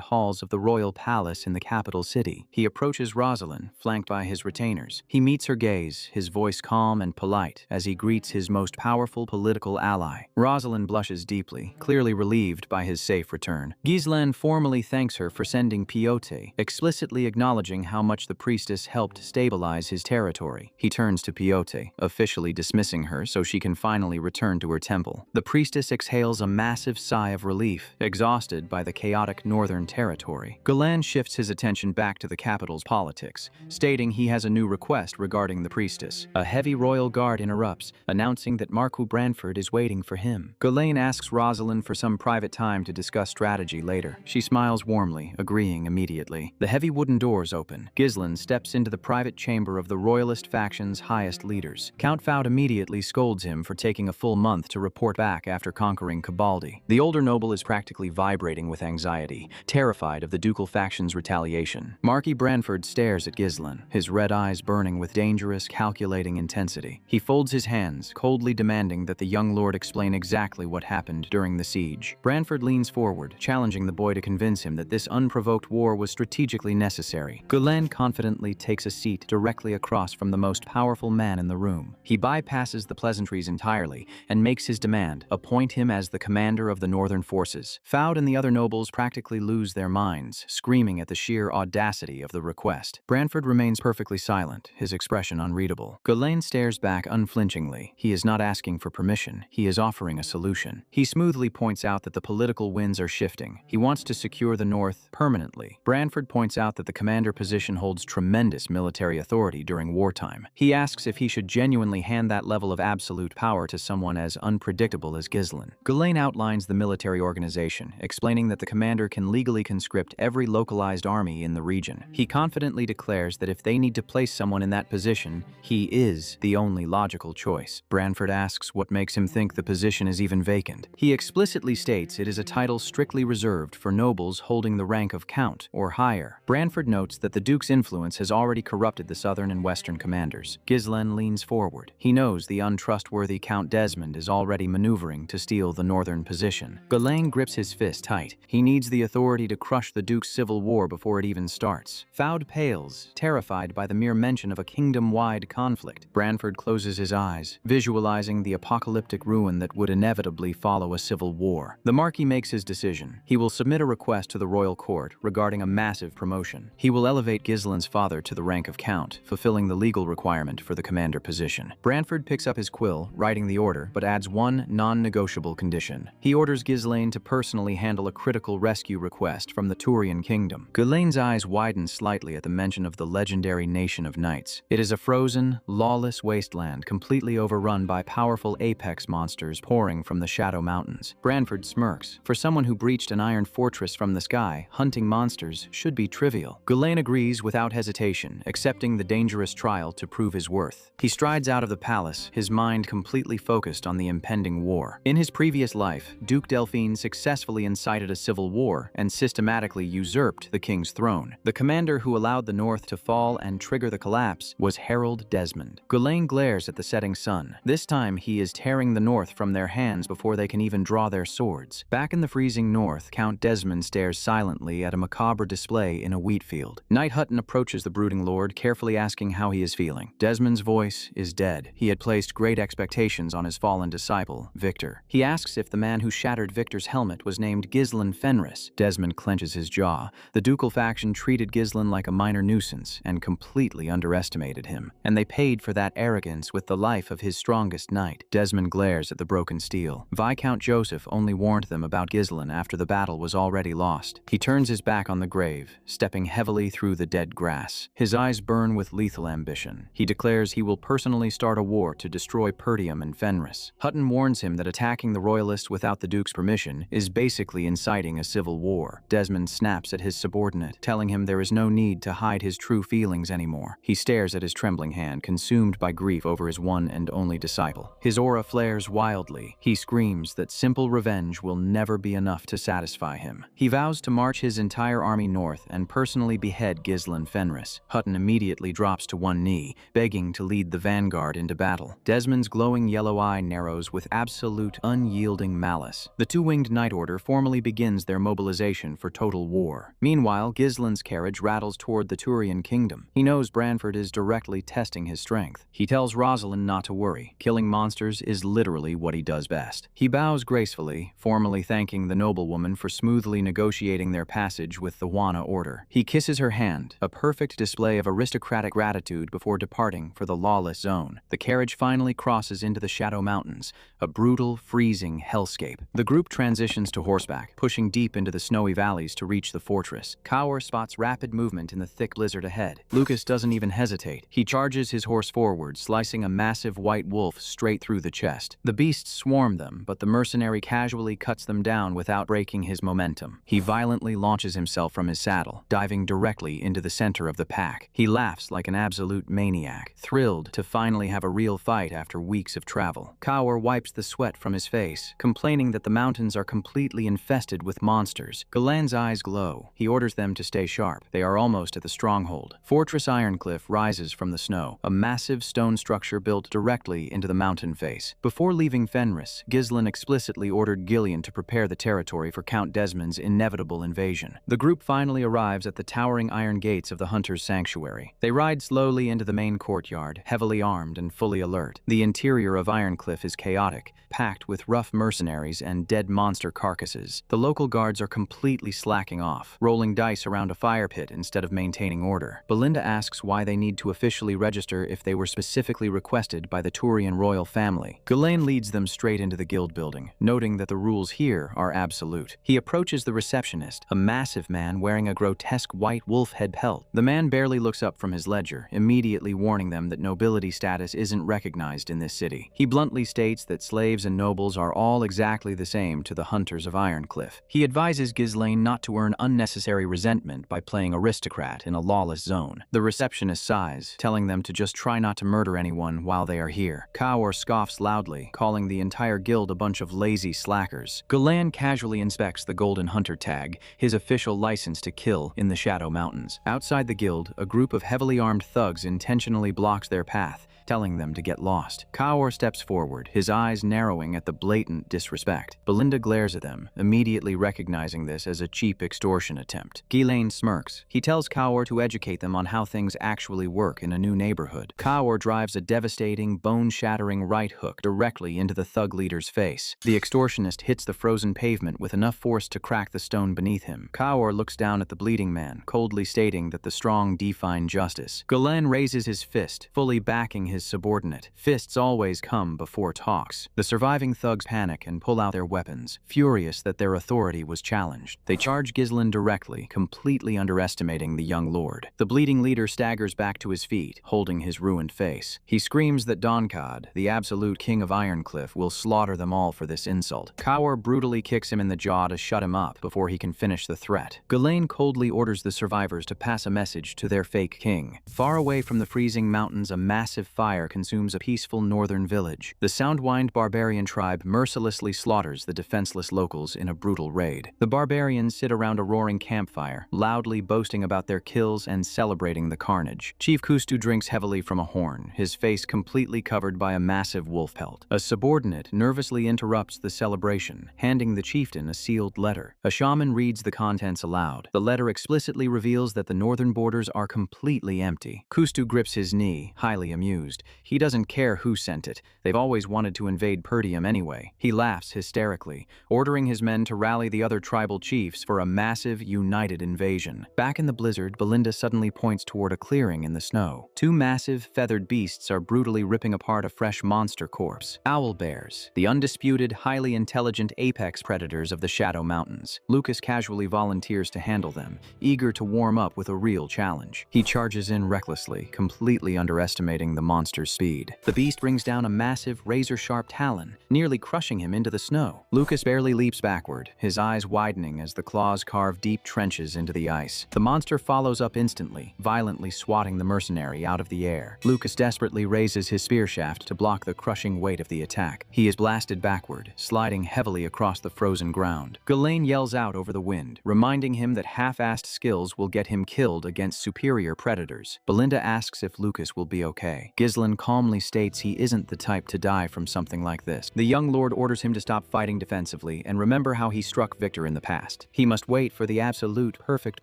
halls of the royal palace in the capital city. He approaches Rosalind, flanked by his retainers. He meets her gaze, his voice calm and polite, as he greets his most powerful political ally. Rosalind blushes deeply, clearly relieved by his safe return. Ghislain formally thanks her for sending Piotr, explicitly acknowledging how much the priestess helped stabilize his territory. He turns to Piotr, officially dismissing her so she can finally return to her temple. The priestess exhales a massive sigh of relief, exhausted by the chaotic northern territory. Ghislain shifts his attention back to the capital's politics, stating he has a new request regarding the priestess. A heavy royal guard interrupts, announcing that Marquis Branford is waiting for him. Ghislain asks Rosalind for some private time to discuss strategy later. She smiles warmly, agreeing immediately. The heavy wooden doors open. Ghislain steps into the private chamber of the royalist faction's highest leaders. Count Foud immediately scolds him for taking a full month to report back after conquering Cabaldi. The older noble is practically vibrating with anxiety, terrified of the ducal faction's retaliation. Marquis Branford stares at Ghislain, his red eyes burning with dangerous, calculating intensity. He folds his hands, coldly demanding that the young lord explain exactly what happened during the siege. Branford leans forward, challenging the boy to convince him that this unprovoked war was strategically necessary. Ghislain confidently takes a seat directly across from the most powerful man in the room. He bypasses the pleasantries entirely and makes his demand: appoint him as the commander of the northern forces. Foud and the other nobles practically lose their minds, screaming at the sheer audacity of the request. Branford remains perfectly silent, his expression unreadable. Ghislain stares back unflinchingly. He is not asking for permission, he is offering a solution. He smoothly points out that the political winds are shifting. He wants to secure the north permanently. Branford points out that the commander position holds tremendous military authority during wartime. He asks if he should genuinely hand that level of absolute power to someone as unpredictable as Ghislain. Ghislain outlines the military organization, explaining that the commander can legally conscript every localized army in the region. He confidently declares that if they need to place someone in that position, he is the only logical choice. Branford asks what makes him think the position is even vacant. He explicitly states it is a title strictly reserved for nobles holding the rank of count or higher. Branford notes that the Duke's influence has has already corrupted the southern and western commanders. Ghislain leans forward. He knows the untrustworthy Count Desmond is already maneuvering to steal the northern position. Ghislain grips his fist tight. He needs the authority to crush the Duke's civil war before it even starts. Foude pales, terrified by the mere mention of a kingdom-wide conflict. Branford closes his eyes, visualizing the apocalyptic ruin that would inevitably follow a civil war. The Marquis makes his decision. He will submit a request to the royal court regarding a massive promotion. He will elevate Ghislain's father to the rank of count, fulfilling the legal requirement for the commander position. Branford picks up his quill, writing the order, but adds one non-negotiable condition. He orders Ghislain to personally handle a critical rescue request from the Turian kingdom. Ghislain's eyes widen slightly at the mention of the legendary nation of knights. It is a frozen, lawless wasteland completely overrun by powerful apex monsters pouring from the Shadow Mountains. Branford smirks. For someone who breached an iron fortress from the sky, hunting monsters should be trivial. Ghislain agrees without hesitation, accepting the dangerous trial to prove his worth. He strides out of the palace, his mind completely focused on the impending war. In his previous life, Duke Delphine successfully incited a civil war and systematically usurped the king's throne. The commander who allowed the north to fall and trigger the collapse was Harold Desmond. Ghislain glares at the setting sun. This time he is tearing the north from their hands before they can even draw their swords. Back in the freezing north, Count Desmond stares silently at a macabre display in a wheat field. Knight Hutton approaches the brooding lord, carefully asking how he is feeling. Desmond's voice is dead. He had placed great expectations on his fallen disciple, Victor. He asks if the man who shattered Victor's helmet was named Ghislain Fenris. Desmond clenches his jaw. The ducal faction treated Ghislain like a minor nuisance and completely underestimated him. And they paid for that arrogance with the life of his strongest knight. Desmond glares at the broken steel. Viscount Joseph only warned them about Ghislain after the battle was already lost. He turns his back on the grave, stepping heavily through the dead grass. His eyes burn with lethal ambition. He declares he will personally start a war to destroy Pertium and Fenris. Hutton warns him that attacking the royalists without the Duke's permission is basically inciting a civil war. Desmond snaps at his subordinate, telling him there is no need to hide his true feelings anymore. He stares at his trembling hand, consumed by grief over his one and only disciple. His aura flares wildly. He screams that simple revenge will never be enough to satisfy him. He vows to march his entire army north and personally behead Ghislain Fenris. Hutton immediately drops to one knee, begging to lead the vanguard into battle. Desmond's glowing yellow eye narrows with absolute, unyielding malice. The two-winged Knight Order formally begins their mobilization for total war. Meanwhile, Ghislain's carriage rattles toward the Turian kingdom. He knows Branford is directly testing his strength. He tells Rosalind not to worry. Killing monsters is literally what he does best. He bows gracefully, formally thanking the noblewoman for smoothly negotiating their passage with the Wana Order. He kisses her hand, a perfect display of aristocratic gratitude before departing for the lawless zone. The carriage finally crosses into the Shadow Mountains, a brutal, freezing hellscape. The group transitions to horseback, pushing deep into the snowy valleys to reach the fortress. Kaur spots rapid movement in the thick blizzard ahead. Lucas doesn't even hesitate. He charges his horse forward, slicing a massive white wolf straight through the chest. The beasts swarm them, but the mercenary casually cuts them down without breaking his momentum. He violently launches himself from his saddle, diving directly into the center of the pack. He laughs like an absolute maniac, thrilled to finally have a real fight after weeks of travel. Kaur wipes the sweat from his face, complaining that the mountains are completely infested with monsters. Ghislain's eyes glow. He orders them to stay sharp. They are almost at the stronghold. Fortress Ironcliff rises from the snow, a massive stone structure built directly into the mountain face. Before leaving Fenris, Ghislain explicitly ordered Gillian to prepare the territory for Count Desmond's inevitable invasion. The group finally arrives at the towering iron gates of the Hunter's Sanctuary. They ride slowly into the main courtyard, heavily armed and fully alert. The interior of Ironcliff is chaotic, packed with rough mercenaries and dead monster carcasses. The local guards are completely slacking off, rolling dice around a fire pit instead of maintaining order. Belinda asks why they need to officially register if they were specifically requested by the Turian royal family. Ghislain leads them straight into the guild building, noting that the rules here are absolute. He approaches the receptionist, a massive man wearing a grotesque white wolf head pelt. The man barely looks up from his ledger, immediately warning them that nobility status isn't recognized in this city. He bluntly states that slaves and nobles are all exactly the same to the hunters of Ironcliff. He advises Ghislain not to earn unnecessary resentment by playing aristocrat in a lawless zone. The receptionist sighs, telling them to just try not to murder anyone while they are here. Kaur scoffs loudly, calling the entire guild a bunch of lazy slackers. Ghislain casually inspects the Golden Hunter tag, his official license to kill in the Shadow Mountains. Outside the guild, field, a group of heavily armed thugs intentionally blocks their path, telling them to get lost. Kaor steps forward, his eyes narrowing at the blatant disrespect. Belinda glares at them, immediately recognizing this as a cheap extortion attempt. Ghislaine smirks. He tells Kaor to educate them on how things actually work in a new neighborhood. Kaor drives a devastating, bone-shattering right hook directly into the thug leader's face. The extortionist hits the frozen pavement with enough force to crack the stone beneath him. Kaor looks down at the bleeding man, coldly stating that the strong define justice. Ghislaine raises his fist, fully backing his subordinate. Fists always come before talks. The surviving thugs panic and pull out their weapons, furious that their authority was challenged. They charge Ghislaine directly, completely underestimating the young lord. The bleeding leader staggers back to his feet, holding his ruined face. He screams that Donkad, the absolute king of Ironcliff, will slaughter them all for this insult. Kaor brutally kicks him in the jaw to shut him up before he can finish the threat. Ghislaine coldly orders the survivors to pass a message to their fake king. Far away from the freezing mountains, a massive fire consumes a peaceful northern village. The Soundwind barbarian tribe mercilessly slaughters the defenseless locals in a brutal raid. The barbarians sit around a roaring campfire, loudly boasting about their kills and celebrating the carnage. Chief Kustu drinks heavily from a horn, his face completely covered by a massive wolf pelt. A subordinate nervously interrupts the celebration, handing the chieftain a sealed letter. A shaman reads the contents aloud. The letter explicitly reveals that the northern borders are completely empty. Kustu grips his knee, highly amused. He doesn't care who sent it. They've always wanted to invade Perdium anyway. He laughs hysterically, ordering his men to rally the other tribal chiefs for a massive, united invasion. Back in the blizzard, Belinda suddenly points toward a clearing in the snow. Two massive, feathered beasts are brutally ripping apart a fresh monster corpse. Owl bears, the undisputed, highly intelligent apex predators of the Shadow Mountains. Lucas casually volunteers to handle them, eager to warm up with a real challenge. He charges in recklessly, completely underestimating the monster's speed. The beast brings down a massive, razor-sharp talon, nearly crushing him into the snow. Lucas barely leaps backward, his eyes widening as the claws carve deep trenches into the ice. The monster follows up instantly, violently swatting the mercenary out of the air. Lucas desperately raises his spear shaft to block the crushing weight of the attack. He is blasted backward, sliding heavily across the frozen ground. Ghislaine yells out over the wind, reminding him that half-assed skills will get him killed against superior predators. Belinda asks if Lucas will be okay. Ghislaine calmly states he isn't the type to die from something like this. The young lord orders him to stop fighting defensively and remember how he struck Victor in the past. He must wait for the absolute perfect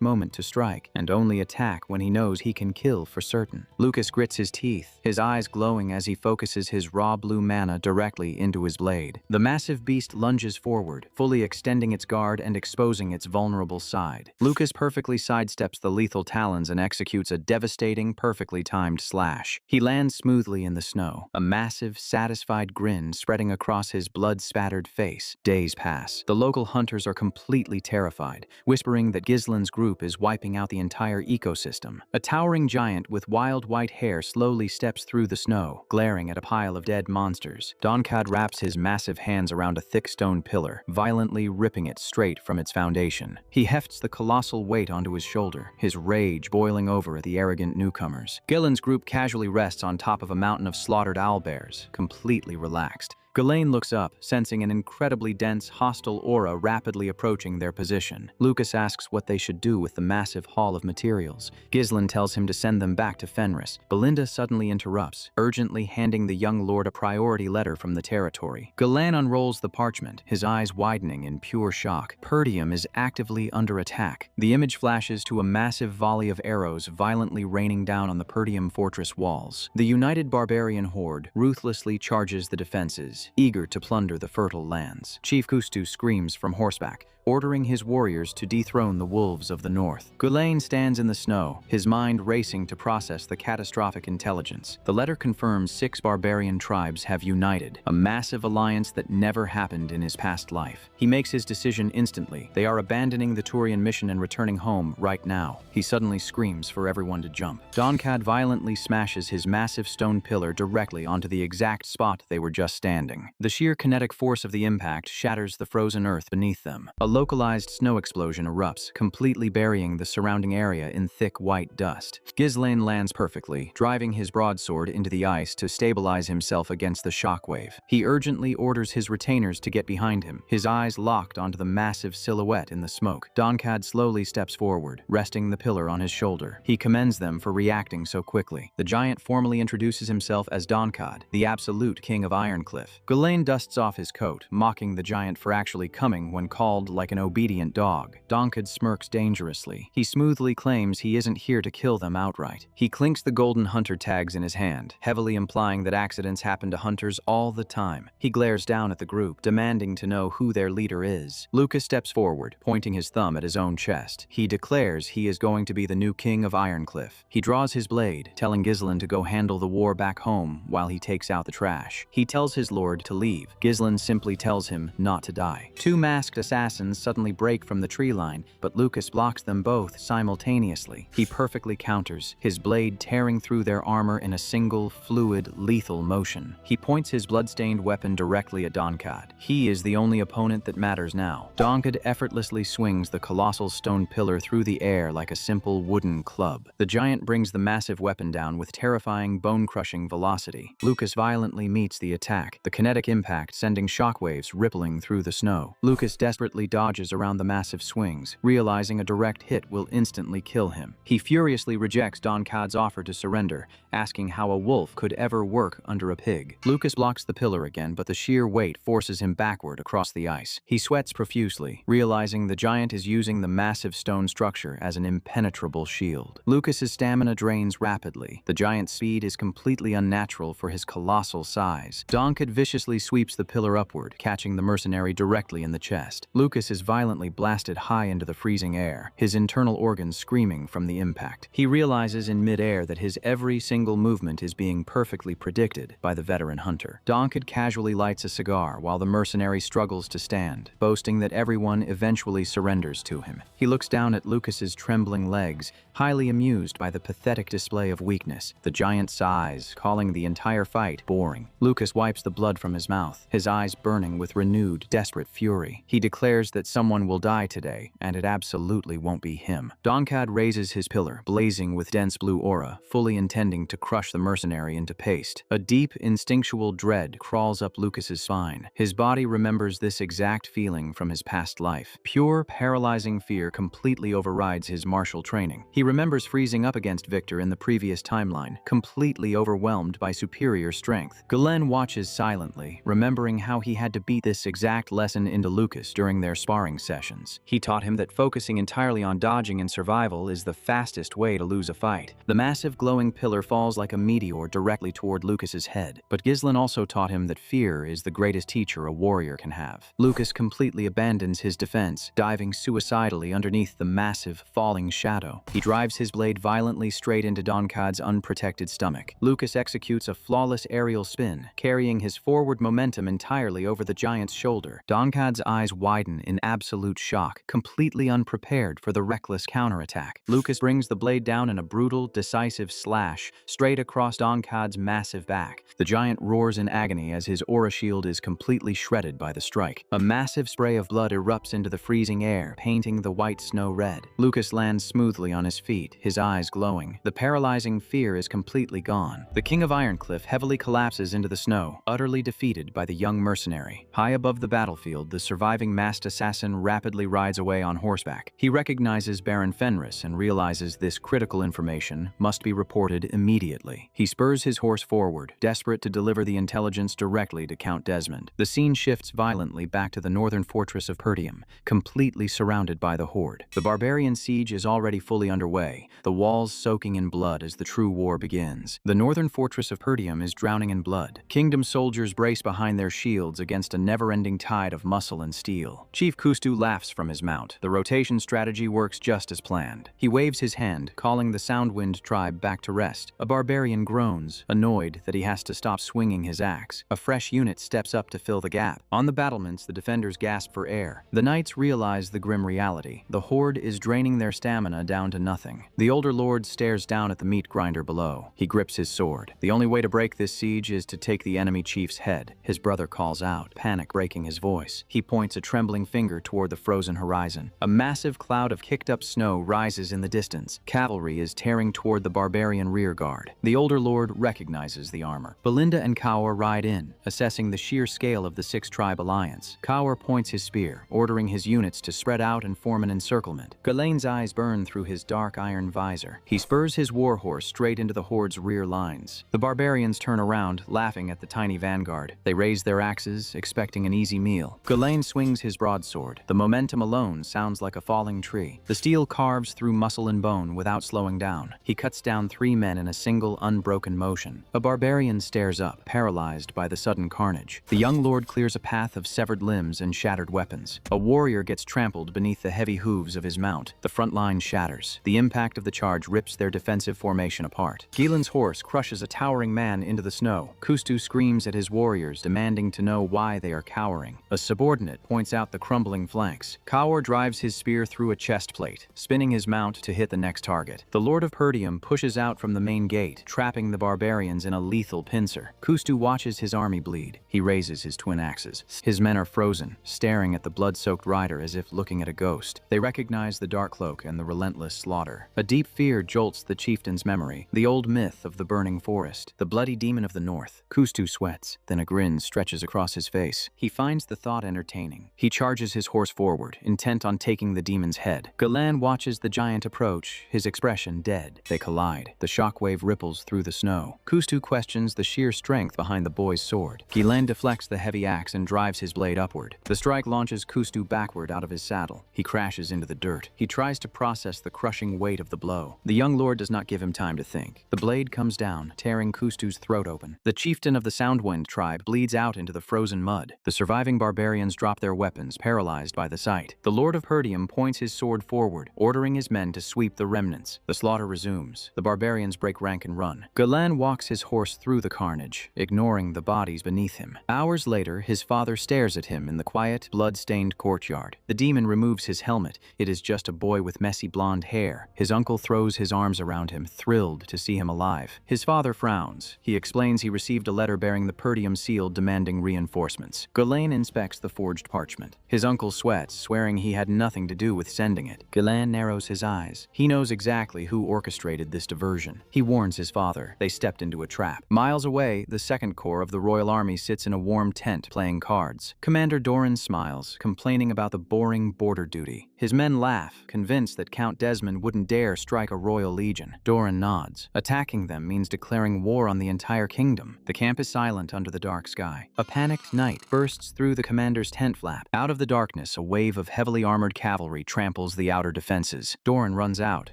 moment to strike, and only attack when he knows he can kill for certain. Lucas grits his teeth, his eyes glowing as he focuses his raw blue mana directly into his blade. The massive beast lunges forward, fully extending its guard and exposing its vulnerable side. Lucas perfectly sidesteps the lethal talons and executes a devastating, perfectly timed slash. He lands smoothly in the snow, a massive, satisfied grin spreading across his blood-spattered face. Days pass. The local hunters are completely terrified, whispering that Ghislaine's group is wiping out the entire ecosystem. A towering giant with wild white hair slowly steps through the snow, glaring at a pile of dead monsters. Donkad wraps his massive hands around a thick stone pillar, violently ripping it straight from its foundation. He hefts the colossal weight onto his shoulder, his rage boiling over at the arrogant newcomers. Ghislaine's group casually rests on top of a mountain of slaughtered owlbears, completely relaxed. Ghislaine looks up, sensing an incredibly dense, hostile aura rapidly approaching their position. Lucas asks what they should do with the massive haul of materials. Ghislaine tells him to send them back to Fenris. Belinda suddenly interrupts, urgently handing the young lord a priority letter from the territory. Ghislaine unrolls the parchment, his eyes widening in pure shock. Perdium is actively under attack. The image flashes to a massive volley of arrows violently raining down on the Perdium fortress walls. The united barbarian horde ruthlessly charges the defenses, eager to plunder the fertile lands. Chief Kustu screams from horseback, ordering his warriors to dethrone the wolves of the north. Ghislaine stands in the snow, his mind racing to process the catastrophic intelligence. The letter confirms 6 barbarian tribes have united, a massive alliance that never happened in his past life. He makes his decision instantly. They are abandoning the Turian mission and returning home right now. He suddenly screams for everyone to jump. Donkad violently smashes his massive stone pillar directly onto the exact spot they were just standing. landing. The sheer kinetic force of the impact shatters the frozen earth beneath them. A localized snow explosion erupts, completely burying the surrounding area in thick white dust. Ghislaine lands perfectly, driving his broadsword into the ice to stabilize himself against the shockwave. He urgently orders his retainers to get behind him, his eyes locked onto the massive silhouette in the smoke. Donkad slowly steps forward, resting the pillar on his shoulder. He commends them for reacting so quickly. The giant formally introduces himself as Donkad, the absolute king of Ironcliff. Ghislaine dusts off his coat, mocking the giant for actually coming when called like an obedient dog. Donkad smirks dangerously. He smoothly claims he isn't here to kill them outright. He clinks the golden hunter tags in his hand, heavily implying that accidents happen to hunters all the time. He glares down at the group, demanding to know who their leader is. Lucas steps forward, pointing his thumb at his own chest. He declares he is going to be the new king of Ironcliff. He draws his blade, telling Ghislaine to go handle the war back home while he takes out the trash. He tells his lord to leave. Ghislaine simply tells him not to die. Two masked assassins suddenly break from the tree line, but Lucas blocks them both simultaneously. He perfectly counters, his blade tearing through their armor in a single, fluid, lethal motion. He points his blood-stained weapon directly at Donkad. He is the only opponent that matters now. Donkad effortlessly swings the colossal stone pillar through the air like a simple wooden club. The giant brings the massive weapon down with terrifying, bone-crushing velocity. Lucas violently meets the attack, the kinetic impact sending shockwaves rippling through the snow. Lucas desperately dodges around the massive swings, realizing a direct hit will instantly kill him. He furiously rejects Donkad's offer to surrender, asking how a wolf could ever work under a pig. Lucas blocks the pillar again, but the sheer weight forces him backward across the ice. He sweats profusely, realizing the giant is using the massive stone structure as an impenetrable shield. Lucas's stamina drains rapidly. The giant's speed is completely unnatural for his colossal size. Donkad viciously sweeps the pillar upward, catching the mercenary directly in the chest. Lucas is violently blasted high into the freezing air, his internal organs screaming from the impact. He realizes in midair that his every single movement is being perfectly predicted by the veteran hunter. Donkad casually lights a cigar while the mercenary struggles to stand, boasting that everyone eventually surrenders to him. He looks down at Lucas's trembling legs, highly amused by the pathetic display of weakness. The giant sighs, calling the entire fight boring. Lucas wipes the blood from his mouth, his eyes burning with renewed, desperate fury. He declares that someone will die today, and it absolutely won't be him. Donkad raises his pillar, blazing with dense blue aura, fully intending to crush the mercenary into paste. A deep, instinctual dread crawls up Lucas's spine. His body remembers this exact feeling from his past life. Pure, paralyzing fear completely overrides his martial training. He remembers freezing up against Victor in the previous timeline, completely overwhelmed by superior strength. Ghislaine watches silently, remembering how he had to beat this exact lesson into Lucas during their sparring sessions. He taught him that focusing entirely on dodging and survival is the fastest way to lose a fight. The massive glowing pillar falls like a meteor directly toward Lucas's head, but Ghislaine also taught him that fear is the greatest teacher a warrior can have. Lucas completely abandons his defense, diving suicidally underneath the massive, falling shadow. He drives his blade violently straight into Donkad's unprotected stomach. Lucas executes a flawless aerial spin, carrying his forward momentum entirely over the giant's shoulder. Donkad's eyes widen in absolute shock, completely unprepared for the reckless counterattack. Lucas brings the blade down in a brutal, decisive slash straight across Donkad's massive back. The giant roars in agony as his aura shield is completely shredded by the strike. A massive spray of blood erupts into the freezing air, painting the white snow red. Lucas lands smoothly on his feet, his eyes glowing. The paralyzing fear is completely gone. The King of Ironcliff heavily collapses into the snow, utterly defeated by the young mercenary. High above the battlefield, the surviving masked assassin rapidly rides away on horseback. He recognizes Baron Fenris and realizes this critical information must be reported immediately. He spurs his horse forward, desperate to deliver the intelligence directly to Count Desmond. The scene shifts violently back to the northern fortress of Pertium, completely surrounded by the horde. The barbarian siege is already fully underway, the walls soaking in blood as the true war begins. The northern fortress of Pertium is drowning in blood. Kingdom soldiers brace behind their shields against a never-ending tide of muscle and steel. Chief Kustu laughs from his mount. The rotation strategy works just as planned. He waves his hand, calling the Soundwind tribe back to rest. A barbarian groans, annoyed that he has to stop swinging his axe. A fresh unit steps up to fill the gap. On the battlements, the defenders gasp for air. The knights realize the grim reality. The horde is draining their stamina down to nothing. The older lord stares down at the meat grinder below. He grips his sword. The only way to break this siege is to take the enemy chief's head. His brother calls out, panic breaking his voice. He points a trembling finger toward the frozen horizon. A massive cloud of kicked-up snow rises in the distance. Cavalry is tearing toward the barbarian rearguard. The older lord recognizes the armor. Belinda and Kaur ride in, assessing the sheer scale of the six-tribe alliance. Kaur points his spear, ordering his units to spread out and form an encirclement. Ghislaine's eyes burn through his dark iron visor. He spurs his warhorse straight into the horde's rear lines. The barbarians turn around, laughing at the tiny vanguard. They raise their axes, expecting an easy meal. Ghislaine swings his broadsword. The momentum alone sounds like a falling tree. The steel carves through muscle and bone without slowing down. He cuts down 3 men in a single, unbroken motion. A barbarian stares up, paralyzed by the sudden carnage. The young lord clears a path of severed limbs and shattered weapons. A warrior gets trampled beneath the heavy hooves of his mount. The front line shatters. The impact of the charge rips their defensive formation apart. Gilan's horse crushes a towering man into the snow. Kustu screams at his warriors, demanding to know why they are cowering. A subordinate points out the crumbling flanks. Kaur drives his spear through a chest plate, spinning his mount to hit the next target. The Lord of Perdium pushes out from the main gate, trapping the barbarians in a lethal pincer. Kustu watches his army bleed. He raises his twin axes. His men are frozen, staring at the blood-soaked rider as if looking at a ghost. They recognize the dark cloak and the relentless slaughter. A deep fear jolts the chieftain's memory. The old myth of the burning forest, the bloody demon of the north. Kustu sweats, then a grin stretches across his face. He finds the thought entertaining. He charges his horse forward, intent on taking the demon's head. Ghislaine watches the giant approach, his expression dead. They collide. The shockwave ripples through the snow. Kustu questions the sheer strength behind the boy's sword. Ghislaine deflects the heavy axe and drives his blade upward. The strike launches Kustu backward out of his saddle. He crashes into the dirt. He tries to process the crushing weight of the blow. The young lord does not give him time to think. The blade comes down, tearing Kustu's throat open. The chieftain of the Soundwind tribe bleeds out into the frozen mud. The surviving barbarians drop their weapons, paralyzed by the sight. The Lord of Perdium points his sword forward, ordering his men to sweep the remnants. The slaughter resumes. The barbarians break rank and run. Ghislaine walks his horse through the carnage, ignoring the bodies beneath him. Hours later, his father stares at him in the quiet, blood-stained courtyard. The demon removes his helmet. It is just a boy with messy blonde hair. His uncle throws his arms around him, thrilled to see him alive. His father frowns. He explains he received a letter bearing the Perdium seal demanding reinforcements. Ghislaine inspects the forged parchment. His uncle sweats, swearing he had nothing to do with sending it. Ghislaine narrows his eyes. He knows exactly who orchestrated this diversion. He warns his father. They stepped into a trap. Miles away, the Second Corps of the Royal Army sits in a warm tent playing cards. Commander Doran smiles, complaining about the boring border duty. His men laugh, convinced that Count Desmond wouldn't dare strike a royal legion. Doran nods. Attacking them means declaring war on the entire kingdom. The camp is silent under the dark sky. A panicked knight bursts through the commander's tent flap. Out of the darkness, a wave of heavily armored cavalry tramples the outer defenses. Doran runs out,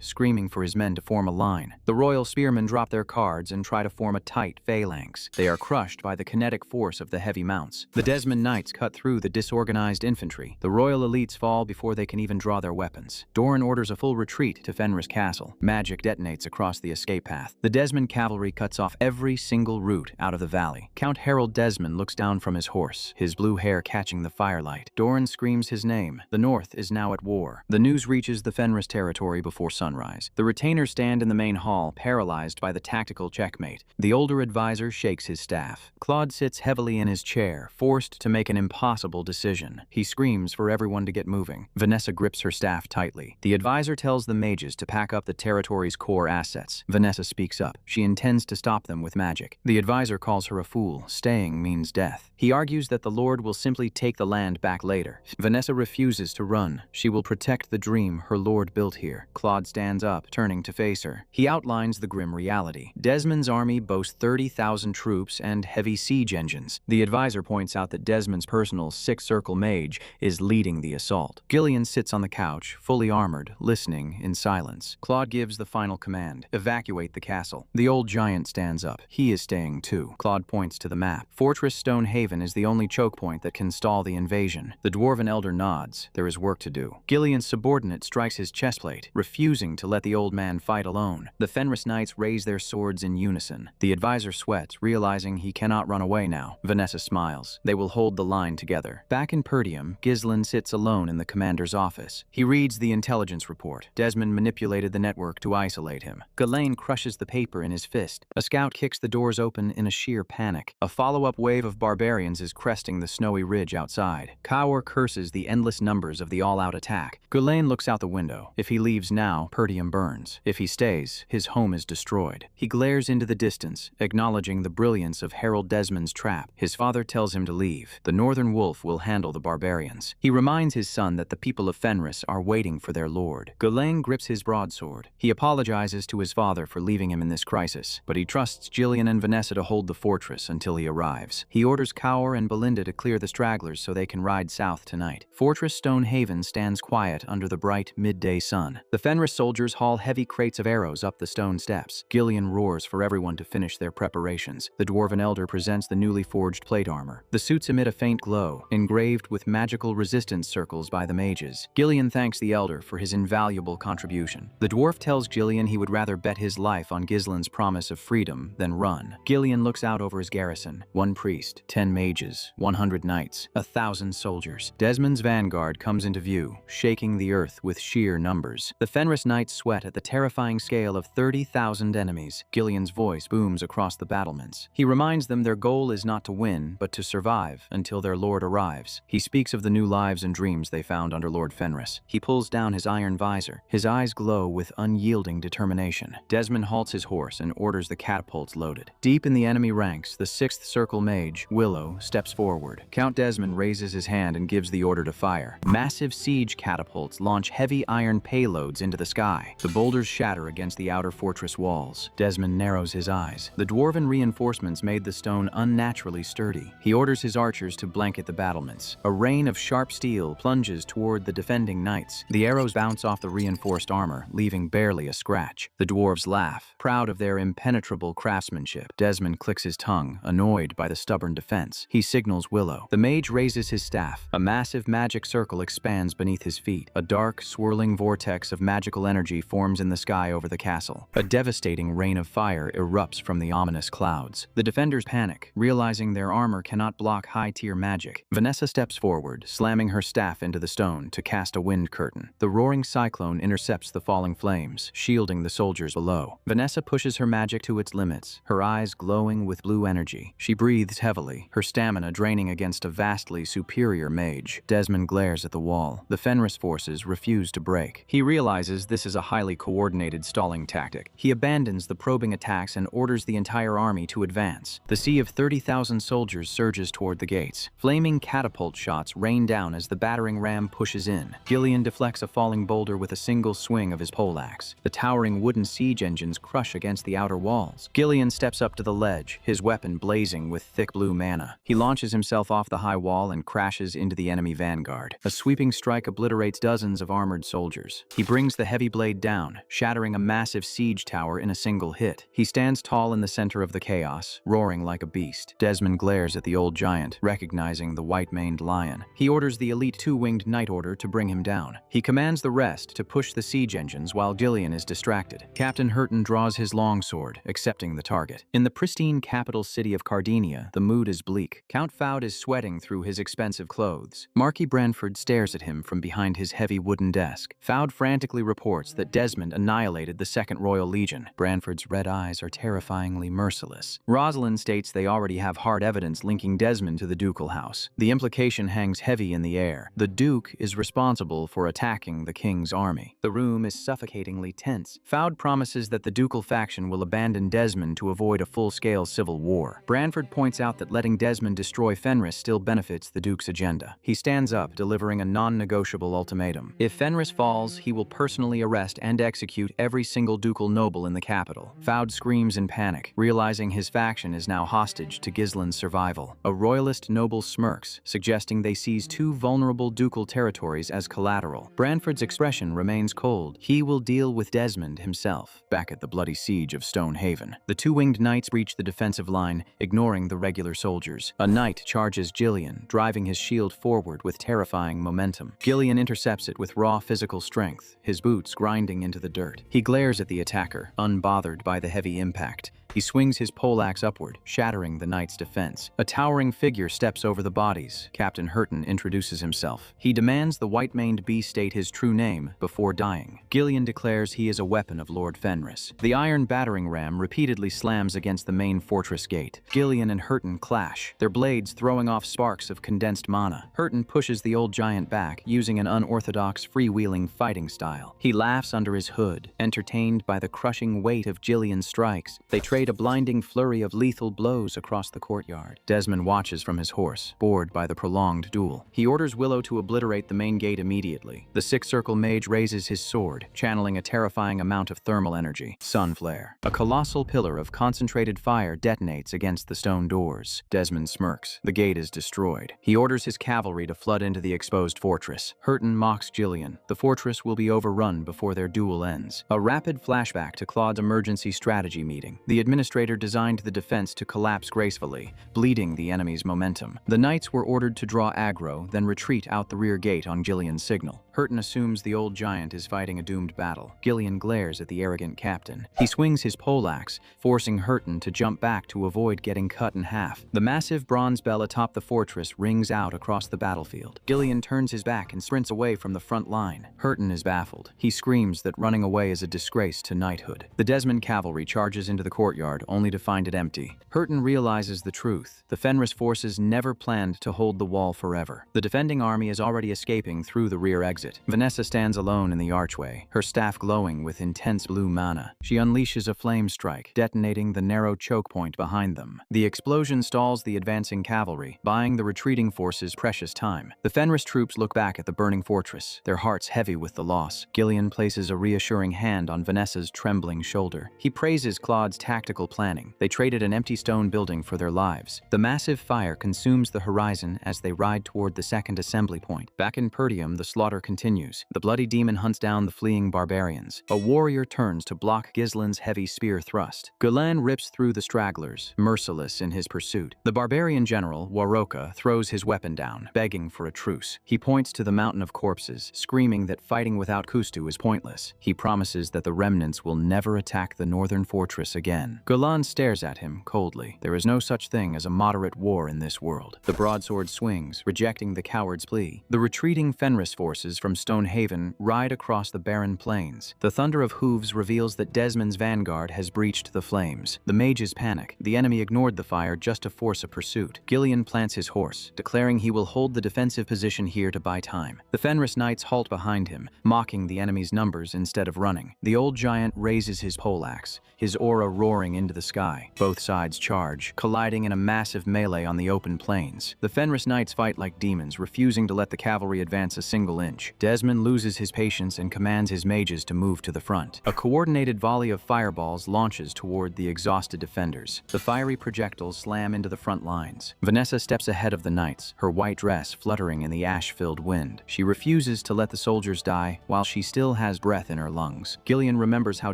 screaming for his men to form a line. The royal spearmen drop their cards and try to form a tight phalanx. They are crushed by the kinetic force of the heavy mounts. The Desmond knights cut through the disorganized infantry. The royal elites fall before they can even draw their weapons. Doran orders a full retreat to Fenris Castle. Magic detonates across the escape path. The Desmond cavalry cuts off every single route out of the valley. Count Harold Desmond looks down from his horse, his blue hair catching the firelight. Doran screams his name. The North is now at war. The news reaches the Fenris territory before sunrise. The retainers stand in the main hall, paralyzed by the tactical checkmate. The older advisor shakes his staff. Claude sits heavily in his chair, forced to make an impossible decision. He screams for everyone to get moving. Vanessa grips her staff tightly. The advisor tells the mages to pack up the territory's core assets. Vanessa speaks up. She intends to stop them with magic. The advisor calls her a fool. Staying means death. He argues that the Lord will simply take the land back later. Vanessa refuses to run. She will protect the dream her Lord built here. Claude stands up, turning to face her. He outlines the grim reality. Desmond's army boasts 30,000 troops and heavy siege engines. The advisor points out that Desmond's personal six-circle mage is leading the assault. Gillian sits on the couch, fully armored, listening in silence. Claude gives the final command: evacuate the castle. The old giant stands up. He is staying too. Claude points to the map. Fortress Stonehaven is the only choke point that can stall the invasion. The dwarven elder nods. There is work to do. Gillian's subordinate strikes his chestplate, refusing to let the old man fight alone. The Fenris knights raise their swords in unison. The advisor sweats, realizing he cannot run away now. Vanessa smiles. They will hold the line together. Back in Perdium, Ghislaine sits alone in the commander's office. He reads the intelligence report. Desmond manipulated the network to isolate him. Ghislaine crushes the paper in his fist. A scout kicks the doors open in a sheer panic. A follow-up wave of barbarians is cresting the snowy ridge outside. Kaur curses the endless numbers of the all-out attack. Ghislaine looks out the window. If he leaves now, Perdium burns. If he stays, his home is destroyed. He glares into the distance, acknowledging the brilliance of Harold Desmond's trap. His father tells him to leave. The Northern Wolf will handle the barbarians. He reminds his son that the people of Fenris are waiting for their lord. Ghislaine grips his broadsword. He apologizes to his father for leaving him in this crisis, but he trusts Gillian and Vanessa to hold the fortress until he arrives. He orders Kaur and Belinda to clear the stragglers so they can ride south tonight. Fortress Stonehaven stands quiet under the bright midday sun. The Fenris soldiers haul heavy crates of arrows up the stone steps. Gillian roars for everyone to finish their preparations. The dwarven elder presents the newly forged plate armor. The suits emit a faint glow, engraved with magical resistance circles by the mages. Gillian thanks the elder for his invaluable contribution. The dwarf tells Gillian he would rather bet his life on Gislin's promise of freedom than run. Gillian looks out over his garrison. 1 priest, 10 mages, 100 knights, 1,000 soldiers. Desmond's vanguard comes into view, shaking the earth with sheer numbers. The Fenris knights sweat at the terrifying scale of 30,000 enemies. Gillian's voice booms across the battlements. He reminds them their goal is not to win, but to survive until their lord arrives. He speaks of the new lives and dreams they found under Lord Fenris. He pulls down his iron visor. His eyes glow with unyielding determination. Desmond halts his horse and orders the catapults loaded. Deep in the enemy ranks, the 6th Circle mage, Willow, steps forward. Count Desmond raises his hand and gives the order to fire. Massive siege catapults launch heavy iron payloads into the sky. The boulders shatter against the outer fortress walls. Desmond narrows his eyes. The dwarven reinforcements made the stone unnaturally sturdy. He orders his archers to blanket the battlements. A rain of sharp steel plunges toward the defending knights. The arrows bounce off the reinforced armor, leaving barely a scratch. The dwarves laugh, proud of their impenetrable craftsmanship. Desmond clicks his tongue, annoyed by the stubborn defense. He signals Willow. The mage raises his staff. A massive magic circle expands beneath his feet. A dark, swirling vortex of magical energy forms in the sky over the castle. A devastating rain of fire erupts from the ominous clouds. The defenders panic, realizing their armor cannot block high-tier magic. Vanessa steps forward, slamming her staff into the stone to cast a wind curtain. The roaring cyclone intercepts the falling flames, shielding the soldiers below. Vanessa pushes her magic to its limits, her eyes glowing with blue energy. She breathes heavily, her stamina draining against a vastly superior mage. Desmond glares at the wall. The Fenris forces refuse to break. He realizes this is a highly coordinated stalling tactic. He abandons the probing attacks and orders the entire army to advance. The sea of 30,000 soldiers surges toward the gates. Flaming catapult shots rain down as the battering ram pushes in. Gillian deflects a falling boulder with a single swing of his poleaxe. The towering wooden siege engines crush against the outer walls. Gillian steps up to the ledge, his weapon blazing with thick blue mana. He launches himself off the high wall and crashes into the enemy vanguard. A sweeping strike obliterates dozens of armored soldiers. He brings the heavy blade down, shattering a massive siege tower in a single hit. He stands tall in the center of the chaos, roaring like a beast. Desmond glares at the old giant, recognizing the white-maned lion. He orders the elite 2-winged knight order to bring him down. He commands the rest to push the siege engines while Gillian is distracted. Captain Hurton draws his longsword, accepting the target. In the pristine capital city of Cardinia, the mood is bleak. Count Foude is sweating through his expensive clothes. Marquis Branford stares at him from behind his heavy wooden desk. Foude frantically reports that Desmond annihilated the 2nd Royal Legion. Branford's red eyes are terrifyingly merciless. Rosalind states they already have hard evidence linking Desmond to the ducal house. The implication hangs heavy in the air. The Duke is responsible for attacking the king's army. The room is suffocatingly tense. Foude promises that the ducal faction will abandon Desmond to avoid a full-scale civil war. Branford points out that letting Desmond destroy Fenris still benefits the Duke's agenda. He stands up, delivering a non-negotiable ultimatum. If Fenris falls, he will personally arrest and execute every single ducal noble in the capital. Foude screams in panic, realizing his faction is now hostage to Gislin's survival. A royalist noble smirks, suggesting they seize 2 vulnerable ducal territories as collateral. Branford's expression remains cold. He will deal with Desmond himself. Back at the bloody siege of Stonehaven, the 2-winged knights breach the defensive line, ignoring the regular soldiers. A knight charges Gillian, driving his shield forward with terrifying momentum. Gillian intercepts it with raw physical strength, his boots grinding into the dirt. He glares at the attacker, unbothered by the heavy impact. He swings his poleaxe upward, shattering the knight's defense. A towering figure steps over the bodies. Captain Hurton introduces himself. He demands the white-maned beast state his true name before dying. Gillian declares he is a weapon of Lord Fenris. The iron battering ram repeatedly slams against the main fortress gate. Gillian and Hurton clash, their blades throwing off sparks of condensed mana. Hurton pushes the old giant back, using an unorthodox freewheeling fighting style. He laughs under his hood, entertained by the crushing weight of Gillian's strikes. They trade a blinding flurry of lethal blows across the courtyard. Desmond watches from his horse, bored by the prolonged duel. He orders Willow to obliterate the main gate immediately. The six-circle mage raises his sword, channeling a terrifying amount of thermal energy. Sun flare. A colossal pillar of concentrated fire detonates against the stone doors. Desmond smirks. The gate is destroyed. He orders his cavalry to flood into the exposed fortress. Hurton mocks Gillian. The fortress will be overrun before their duel ends. A rapid flashback to Claude's emergency strategy meeting. The administrator designed the defense to collapse gracefully, bleeding the enemy's momentum. The knights were ordered to draw aggro, then retreat out the rear gate on Gillian's signal. Hurton assumes the old giant is fighting a doomed battle. Gillian glares at the arrogant captain. He swings his poleaxe, forcing Hurton to jump back to avoid getting cut in half. The massive bronze bell atop the fortress rings out across the battlefield. Gillian turns his back and sprints away from the front line. Hurton is baffled. He screams that running away is a disgrace to knighthood. The Desmond cavalry charges into the courtyard, only to find it empty. Hurton realizes the truth. The Fenris forces never planned to hold the wall forever. The defending army is already escaping through the rear exit. Vanessa stands alone in the archway, her staff glowing with intense blue mana. She unleashes a flame strike, detonating the narrow choke point behind them. The explosion stalls the advancing cavalry, buying the retreating forces precious time. The Fenris troops look back at the burning fortress, their hearts heavy with the loss. Gillian places a reassuring hand on Vanessa's trembling shoulder. He praises Claude's tactical planning. They traded an empty stone building for their lives. The massive fire consumes the horizon as they ride toward the second assembly point. Back in Perdium, the slaughter continues. The bloody demon hunts down the fleeing barbarians. A warrior turns to block Gislin's heavy spear thrust. Gulen rips through the stragglers, merciless in his pursuit. The barbarian general, Waroka, throws his weapon down, begging for a truce. He points to the mountain of corpses, screaming that fighting without Kustu is pointless. He promises that the remnants will never attack the northern fortress again. Gulen stares at him coldly. There is no such thing as a moderate war in this world. The broadsword swings, rejecting the coward's plea. The retreating Fenris forces from Stonehaven ride across the barren plains. The thunder of hooves reveals that Desmond's vanguard has breached the flames. The mages panic. The enemy ignored the fire just to force a pursuit. Gillian plants his horse, declaring he will hold the defensive position here to buy time. The Fenris knights halt behind him, mocking the enemy's numbers instead of running. The old giant raises his poleaxe, his aura roaring into the sky. Both sides charge, colliding in a massive melee on the open plains. The Fenris knights fight like demons, refusing to let the cavalry advance a single inch. Desmond loses his patience and commands his mages to move to the front. A coordinated volley of fireballs launches toward the exhausted defenders. The fiery projectiles slam into the front lines. Vanessa steps ahead of the knights, her white dress fluttering in the ash-filled wind. She refuses to let the soldiers die while she still has breath in her lungs. Gillian remembers how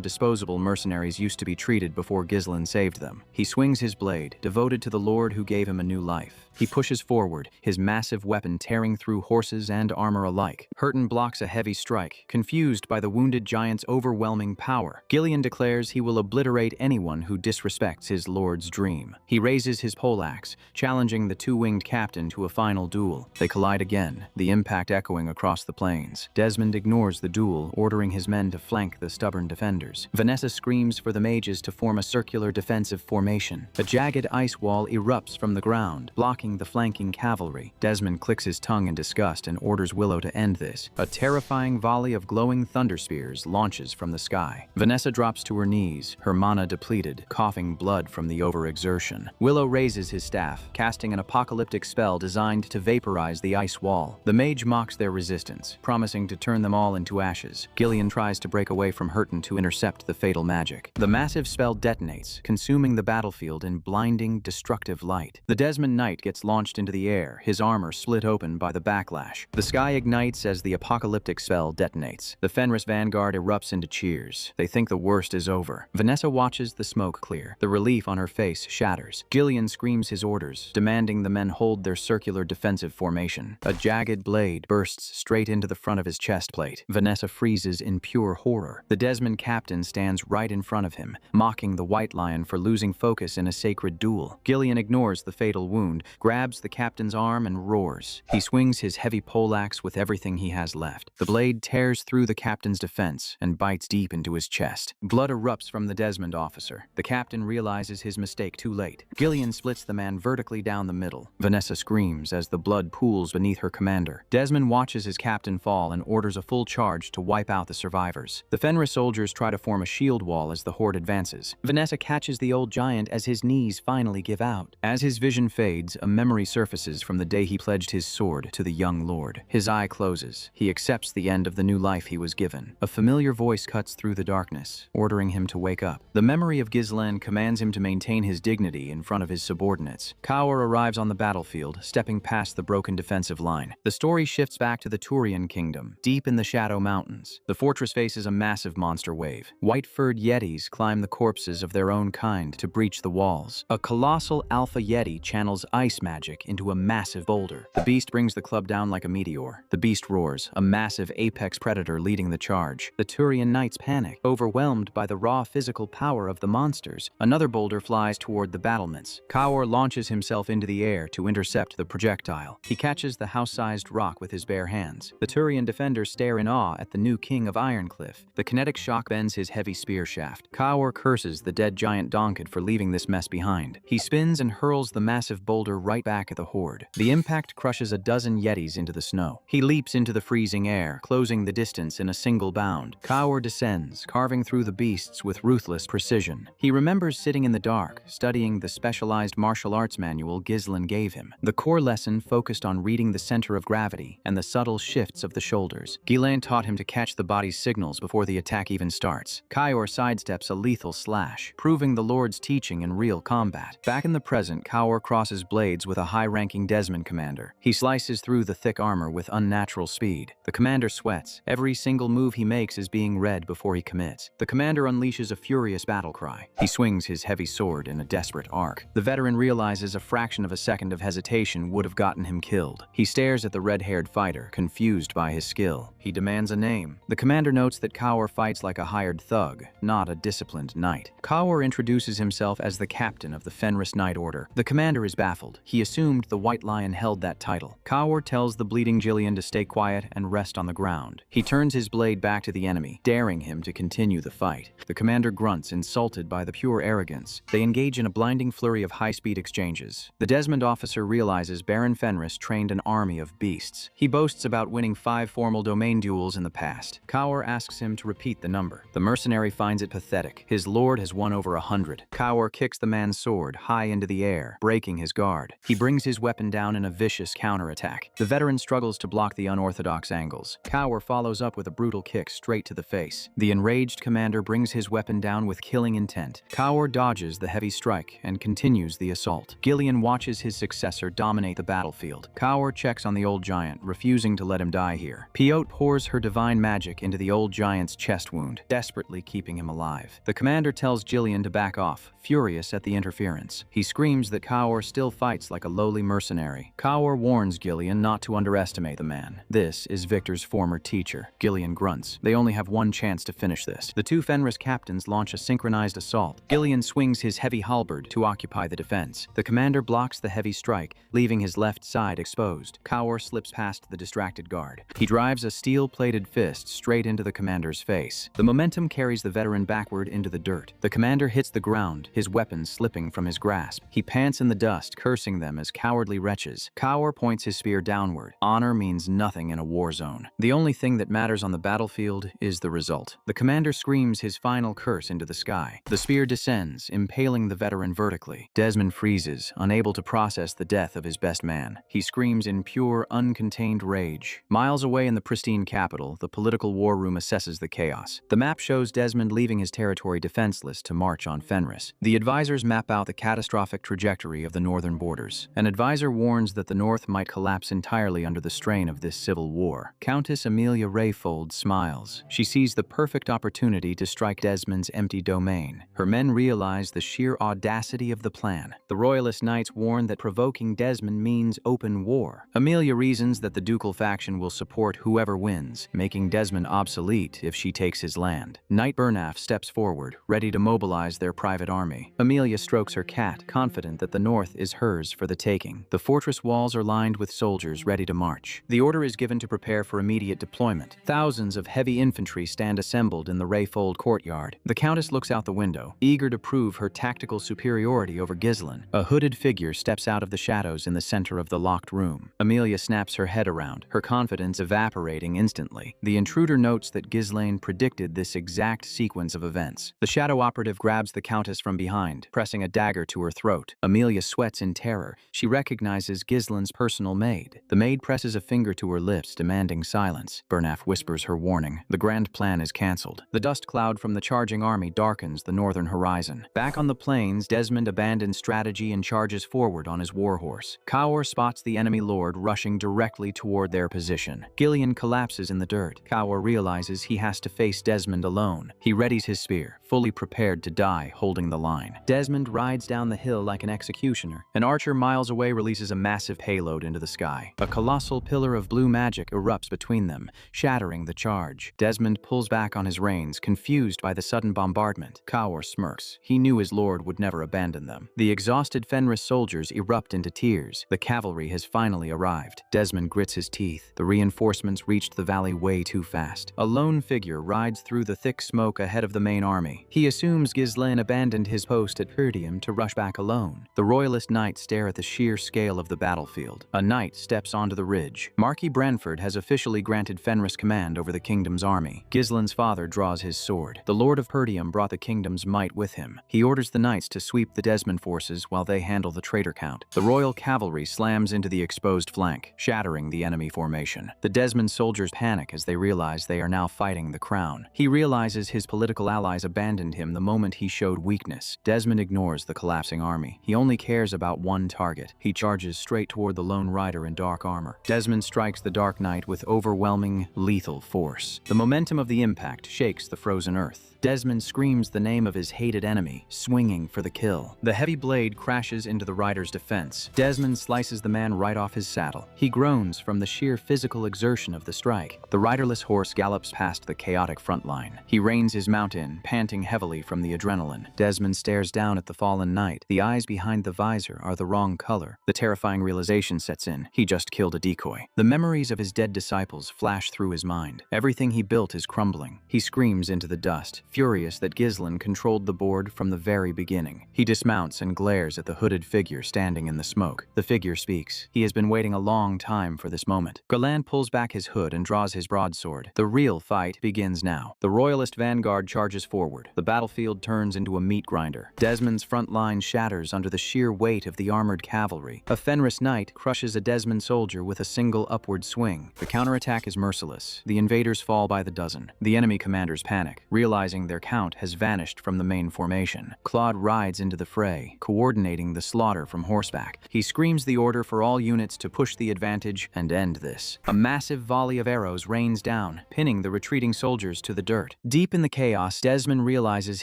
disposable mercenaries used to be treated before Gislin saved them. He swings his blade, devoted to the lord who gave him a new life. He pushes forward, his massive weapon tearing through horses and armor alike. Hurton blocks a heavy strike, confused by the wounded giant's overwhelming power. Gillian declares he will obliterate anyone who disrespects his lord's dream. He raises his poleaxe, challenging the two-winged captain to a final duel. They collide again, the impact echoing across the plains. Desmond ignores the duel, ordering his men to flank the stubborn defenders. Vanessa screams for the mages to form a circular defensive formation. A jagged ice wall erupts from the ground, blocking the flanking cavalry. Desmond clicks his tongue in disgust and orders Willow to end this. A terrifying volley of glowing thunder spears launches from the sky. Vanessa drops to her knees, her mana depleted, coughing blood from the overexertion. Willow raises his staff, casting an apocalyptic spell designed to vaporize the ice wall. The mage mocks their resistance, promising to turn them all into ashes. Gillian tries to break away from Hurton to intercept the fatal magic. The massive spell detonates, consuming the battlefield in blinding, destructive light. The Desmond Knight gets launched into the air, his armor split open by the backlash. The sky ignites as the the apocalyptic spell detonates. The Fenris vanguard erupts into cheers. They think the worst is over. Vanessa watches the smoke clear. The relief on her face shatters. Gillian screams his orders, demanding the men hold their circular defensive formation. A jagged blade bursts straight into the front of his chest plate. Vanessa freezes in pure horror. The Desmond captain stands right in front of him, mocking the White Lion for losing focus in a sacred duel. Gillian ignores the fatal wound, grabs the captain's arm and roars. He swings his heavy poleaxe with everything he has left. The blade tears through the captain's defense and bites deep into his chest. Blood erupts from the Desmond officer. The captain realizes his mistake too late. Gillian splits the man vertically down the middle. Vanessa screams as the blood pools beneath her commander. Desmond watches his captain fall and orders a full charge to wipe out the survivors. The Fenris soldiers try to form a shield wall as the horde advances. Vanessa catches the old giant as his knees finally give out. As his vision fades, a memory surfaces from the day he pledged his sword to the young lord. His eye closes. He accepts the end of the new life he was given. A familiar voice cuts through the darkness, ordering him to wake up. The memory of Ghislaine commands him to maintain his dignity in front of his subordinates. Kaur arrives on the battlefield, stepping past the broken defensive line. The story shifts back to the Turian kingdom, deep in the Shadow Mountains. The fortress faces a massive monster wave. White-furred yetis climb the corpses of their own kind to breach the walls. A colossal alpha yeti channels ice magic into a massive boulder. The beast brings the club down like a meteor. The beast roars, a massive apex predator leading the charge. The Turian knights panic, overwhelmed by the raw physical power of the monsters. Another boulder flies toward the battlements. Kaur launches himself into the air to intercept the projectile. He catches the house-sized rock with his bare hands. The Turian defenders stare in awe at the new king of Ironcliff. The kinetic shock bends his heavy spear shaft. Kaur curses the dead giant Donkid for leaving this mess behind. He spins and hurls the massive boulder right back at the horde. The impact crushes a dozen yetis into the snow. He leaps into the freezing air, closing the distance in a single bound. Kaur descends, carving through the beasts with ruthless precision. He remembers sitting in the dark, studying the specialized martial arts manual Ghislaine gave him. The core lesson focused on reading the center of gravity and the subtle shifts of the shoulders. Ghislaine taught him to catch the body's signals before the attack even starts. Kaur sidesteps a lethal slash, proving the Lord's teaching in real combat. Back in the present, Kaur crosses blades with a high-ranking Desmond commander. He slices through the thick armor with unnatural speed. The commander sweats. Every single move he makes is being read before he commits. The commander unleashes a furious battle cry. He swings his heavy sword in a desperate arc. The veteran realizes a fraction of a second of hesitation would have gotten him killed. He stares at the red-haired fighter, confused by his skill. He demands a name. The commander notes that Kaur fights like a hired thug, not a disciplined knight. Kaur introduces himself as the captain of the Fenris Knight Order. The commander is baffled. He assumed the White Lion held that title. Kaur tells the bleeding Gillian to stay quiet and rest on the ground. He turns his blade back to the enemy, daring him to continue the fight. The commander grunts, insulted by the pure arrogance. They engage in a blinding flurry of high-speed exchanges. The Desmond officer realizes Baron Fenris trained an army of beasts. He boasts about winning 5 formal domain duels in the past. Kaur asks him to repeat the number. The mercenary finds it pathetic. His lord has won over 100. Kaur kicks the man's sword high into the air, breaking his guard. He brings his weapon down in a vicious counterattack. The veteran struggles to block the unorthodox angles. Kaur follows up with a brutal kick straight to the face. The enraged commander brings his weapon down with killing intent. Kaur dodges the heavy strike and continues the assault. Gillian watches his successor dominate the battlefield. Kaur checks on the old giant, refusing to let him die here. Piot pours her divine magic into the old giant's chest wound, desperately keeping him alive. The commander tells Gillian to back off, furious at the interference. He screams that Kaur still fights like a lowly mercenary. Kaur warns Gillian not to underestimate the man. This is Victor's former teacher. Gillian grunts. They only have one chance to finish this. The two Fenris captains launch a synchronized assault. Gillian swings his heavy halberd to occupy the defense. The commander blocks the heavy strike, leaving his left side exposed. Kaur slips past the distracted guard. He drives a steel-plated fist straight into the commander's face. The momentum carries the veteran backward into the dirt. The commander hits the ground, his weapon slipping from his grasp. He pants in the dust, cursing them as cowardly wretches. Kaur points his spear downward. Honor means nothing in a war zone. The only thing that matters on the battlefield is the result. The commander screams his final curse into the sky. The spear descends, impaling the veteran vertically. Desmond freezes, unable to process the death of his best man. He screams in pure, uncontained rage. Miles away in the pristine capital, the political war room assesses the chaos. The map shows Desmond leaving his territory defenseless to march on Fenris. The advisors map out the catastrophic trajectory of the northern borders. An advisor warns that the north might collapse entirely under the strain of this civil war. war. Countess Amelia Rayfold smiles. She sees the perfect opportunity to strike Desmond's empty domain. Her men realize the sheer audacity of the plan. The Royalist Knights warn that provoking Desmond means open war. Amelia reasons that the ducal faction will support whoever wins, making Desmond obsolete if she takes his land. Knight Bernaf steps forward, ready to mobilize their private army. Amelia strokes her cat, confident that the north is hers for the taking. The fortress walls are lined with soldiers ready to march. The order is given to prepare for immediate deployment. Thousands of heavy infantry stand assembled in the Rayfold courtyard. The Countess looks out the window, eager to prove her tactical superiority over Ghislaine. A hooded figure steps out of the shadows in the center of the locked room. Amelia snaps her head around, her confidence evaporating instantly. The intruder notes that Ghislaine predicted this exact sequence of events. The shadow operative grabs the Countess from behind, pressing a dagger to her throat. Amelia sweats in terror. She recognizes Ghislaine's personal maid. The maid presses a finger to her lips, demanding silence. Bernaf whispers her warning. The grand plan is cancelled. The dust cloud from the charging army darkens the northern horizon. Back on the plains, Desmond abandons strategy and charges forward on his warhorse. Kaur spots the enemy lord rushing directly toward their position. Gillian collapses in the dirt. Kaur realizes he has to face Desmond alone. He readies his spear, fully prepared to die holding the line. Desmond rides down the hill like an executioner. An archer miles away releases a massive payload into the sky. A colossal pillar of blue magic erupts between them, shattering the charge. Desmond pulls back on his reins, confused by the sudden bombardment. Kaur smirks. He knew his lord would never abandon them. The exhausted Fenris soldiers erupt into tears. The cavalry has finally arrived. Desmond grits his teeth. The reinforcements reached the valley way too fast. A lone figure rides through the thick smoke ahead of the main army. He assumes Ghislaine abandoned his post at Perdium to rush back alone. The Royalist Knights stare at the sheer scale of the battlefield. A knight steps onto the ridge. Marquis Branford has officially granted Fenris command over the kingdom's army. Ghislaine's father draws his sword. The Lord of Perdium brought the kingdom's might with him. He orders the knights to sweep the Desmond forces while they handle the traitor count. The royal cavalry slams into the exposed flank, shattering the enemy formation. The Desmond soldiers panic as they realize they are now fighting the crown. He realizes his political allies abandoned him the moment he showed weakness. Desmond ignores the collapsing army. He only cares about one target. He charges straight toward the lone rider in dark armor. Desmond strikes the Dark Knight with overwhelming, lethal force. The momentum of the impact shakes the frozen earth. Desmond screams the name of his hated enemy, swinging for the kill. The heavy blade crashes into the rider's defense. Desmond slices the man right off his saddle. He groans from the sheer physical exertion of the strike. The riderless horse gallops past the chaotic front line. He reins his mount in, panting heavily from the adrenaline. Desmond stares down at the fallen knight. The eyes behind the visor are the wrong color. The terrifying realization sets in. He just killed a decoy. The memories of his dead disciples flash through his mind. Everything he built is crumbling. He screams into the dust, furious that Ghislaine controlled the board from the very beginning. He dismounts and glares at the hooded figure standing in the smoke. The figure speaks. He has been waiting a long time for this moment. Galland pulls back his hood and draws his broadsword. The real fight begins now. The Royalist vanguard charges forward. The battlefield turns into a meat grinder. Desmond's front line shatters under the sheer weight of the armored cavalry. A Fenris knight crushes a Desmond soldier with a single upward swing. The counterattack is merciless. The invaders fall by the dozen. The enemy commanders panic, realizing their count has vanished from the main formation. Claude rides into the fray, coordinating the slaughter from horseback. He screams the order for all units to push the advantage and end this. A massive volley of arrows rains down, pinning the retreating soldiers to the dirt. Deep in the chaos, Desmond realizes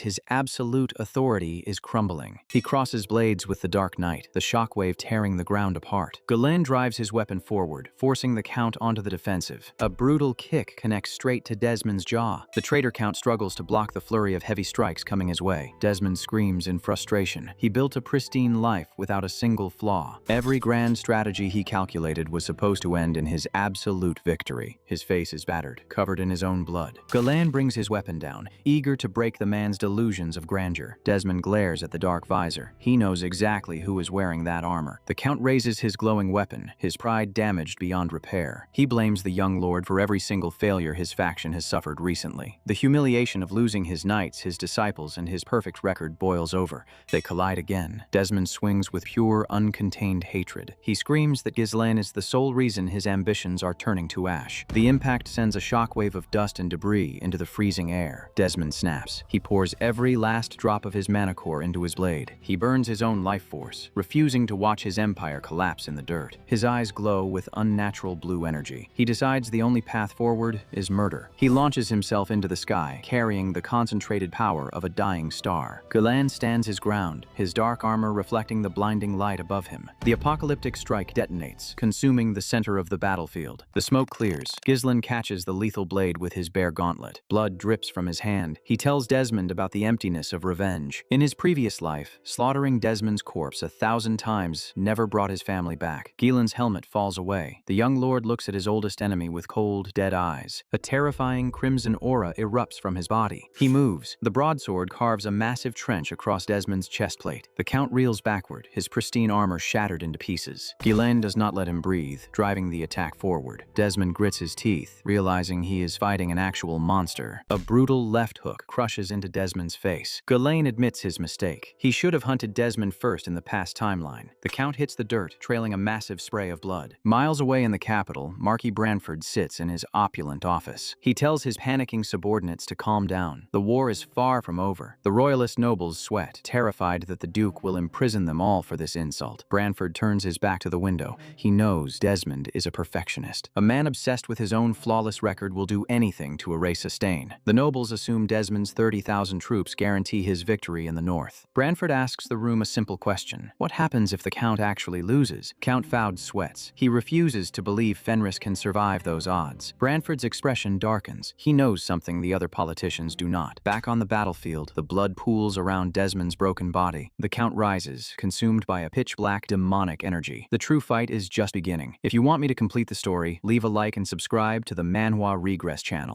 his absolute authority is crumbling. He crosses blades with the Dark Knight, the shockwave tearing the ground apart. Galland drives his weapon forward, forcing the Count onto the defensive. A brutal kick connects straight to Desmond's jaw. The traitor Count struggles to block the flurry of heavy strikes coming his way. Desmond screams in frustration. He built a pristine life without a single flaw. Every grand strategy he calculated was supposed to end in his absolute victory. His face is battered, covered in his own blood. Galland brings his weapon down, eager to break the man's delusions of grandeur. Desmond glares at the dark visor. He knows exactly who is wearing that armor. The Count raises his glowing weapon, his pride damaged beyond repair. He blames the young lord for every single failure his faction has suffered recently. The humiliation of losing his knights, his disciples, and his perfect record boils over. They collide again. Desmond swings with pure, uncontained hatred. He screams that Ghislaine is the sole reason his ambitions are turning to ash. The impact sends a shockwave of dust and debris into the freezing air. Desmond snaps. He pours every last drop of his mana core into his blade. He burns his own life force, refusing to watch his empire collapse in the dirt. His eyes glow with unnatural blue energy. energy. He decides the only path forward is murder. He launches himself into the sky, carrying the concentrated power of a dying star. Ghislain stands his ground, his dark armor reflecting the blinding light above him. The apocalyptic strike detonates, consuming the center of the battlefield. The smoke clears. Ghislain catches the lethal blade with his bare gauntlet. Blood drips from his hand. He tells Desmond about the emptiness of revenge. In his previous life, slaughtering Desmond's corpse 1,000 times never brought his family back. Ghislain's helmet falls away. The young lord looks at his oldest enemy with cold, dead eyes. A terrifying crimson aura erupts from his body. He moves. The broadsword carves a massive trench across Desmond's chest plate. The Count reels backward, his pristine armor shattered into pieces. Ghislain does not let him breathe, driving the attack forward. Desmond grits his teeth, realizing he is fighting an actual monster. A brutal left hook crushes into Desmond's face. Ghislain admits his mistake. He should have hunted Desmond first in the past timeline. The Count hits the dirt, trailing a massive spray of blood. Miles away in the capital, Marquis Branford sits in his opulent office. He tells his panicking subordinates to calm down. The war is far from over. The royalist nobles sweat, terrified that the Duke will imprison them all for this insult. Branford turns his back to the window. He knows Desmond is a perfectionist. A man obsessed with his own flawless record will do anything to erase a stain. The nobles assume Desmond's 30,000 troops guarantee his victory in the north. Branford asks the room a simple question. What happens if the Count actually loses? Count Foude sweats. He refuses to believe Fenris can survive those odds. Branford's expression darkens. He knows something the other politicians do not. Back on the battlefield, the blood pools around Desmond's broken body. The Count rises, consumed by a pitch-black demonic energy. The true fight is just beginning. If you want me to complete the story, leave a like and subscribe to the Manhwa Regress channel.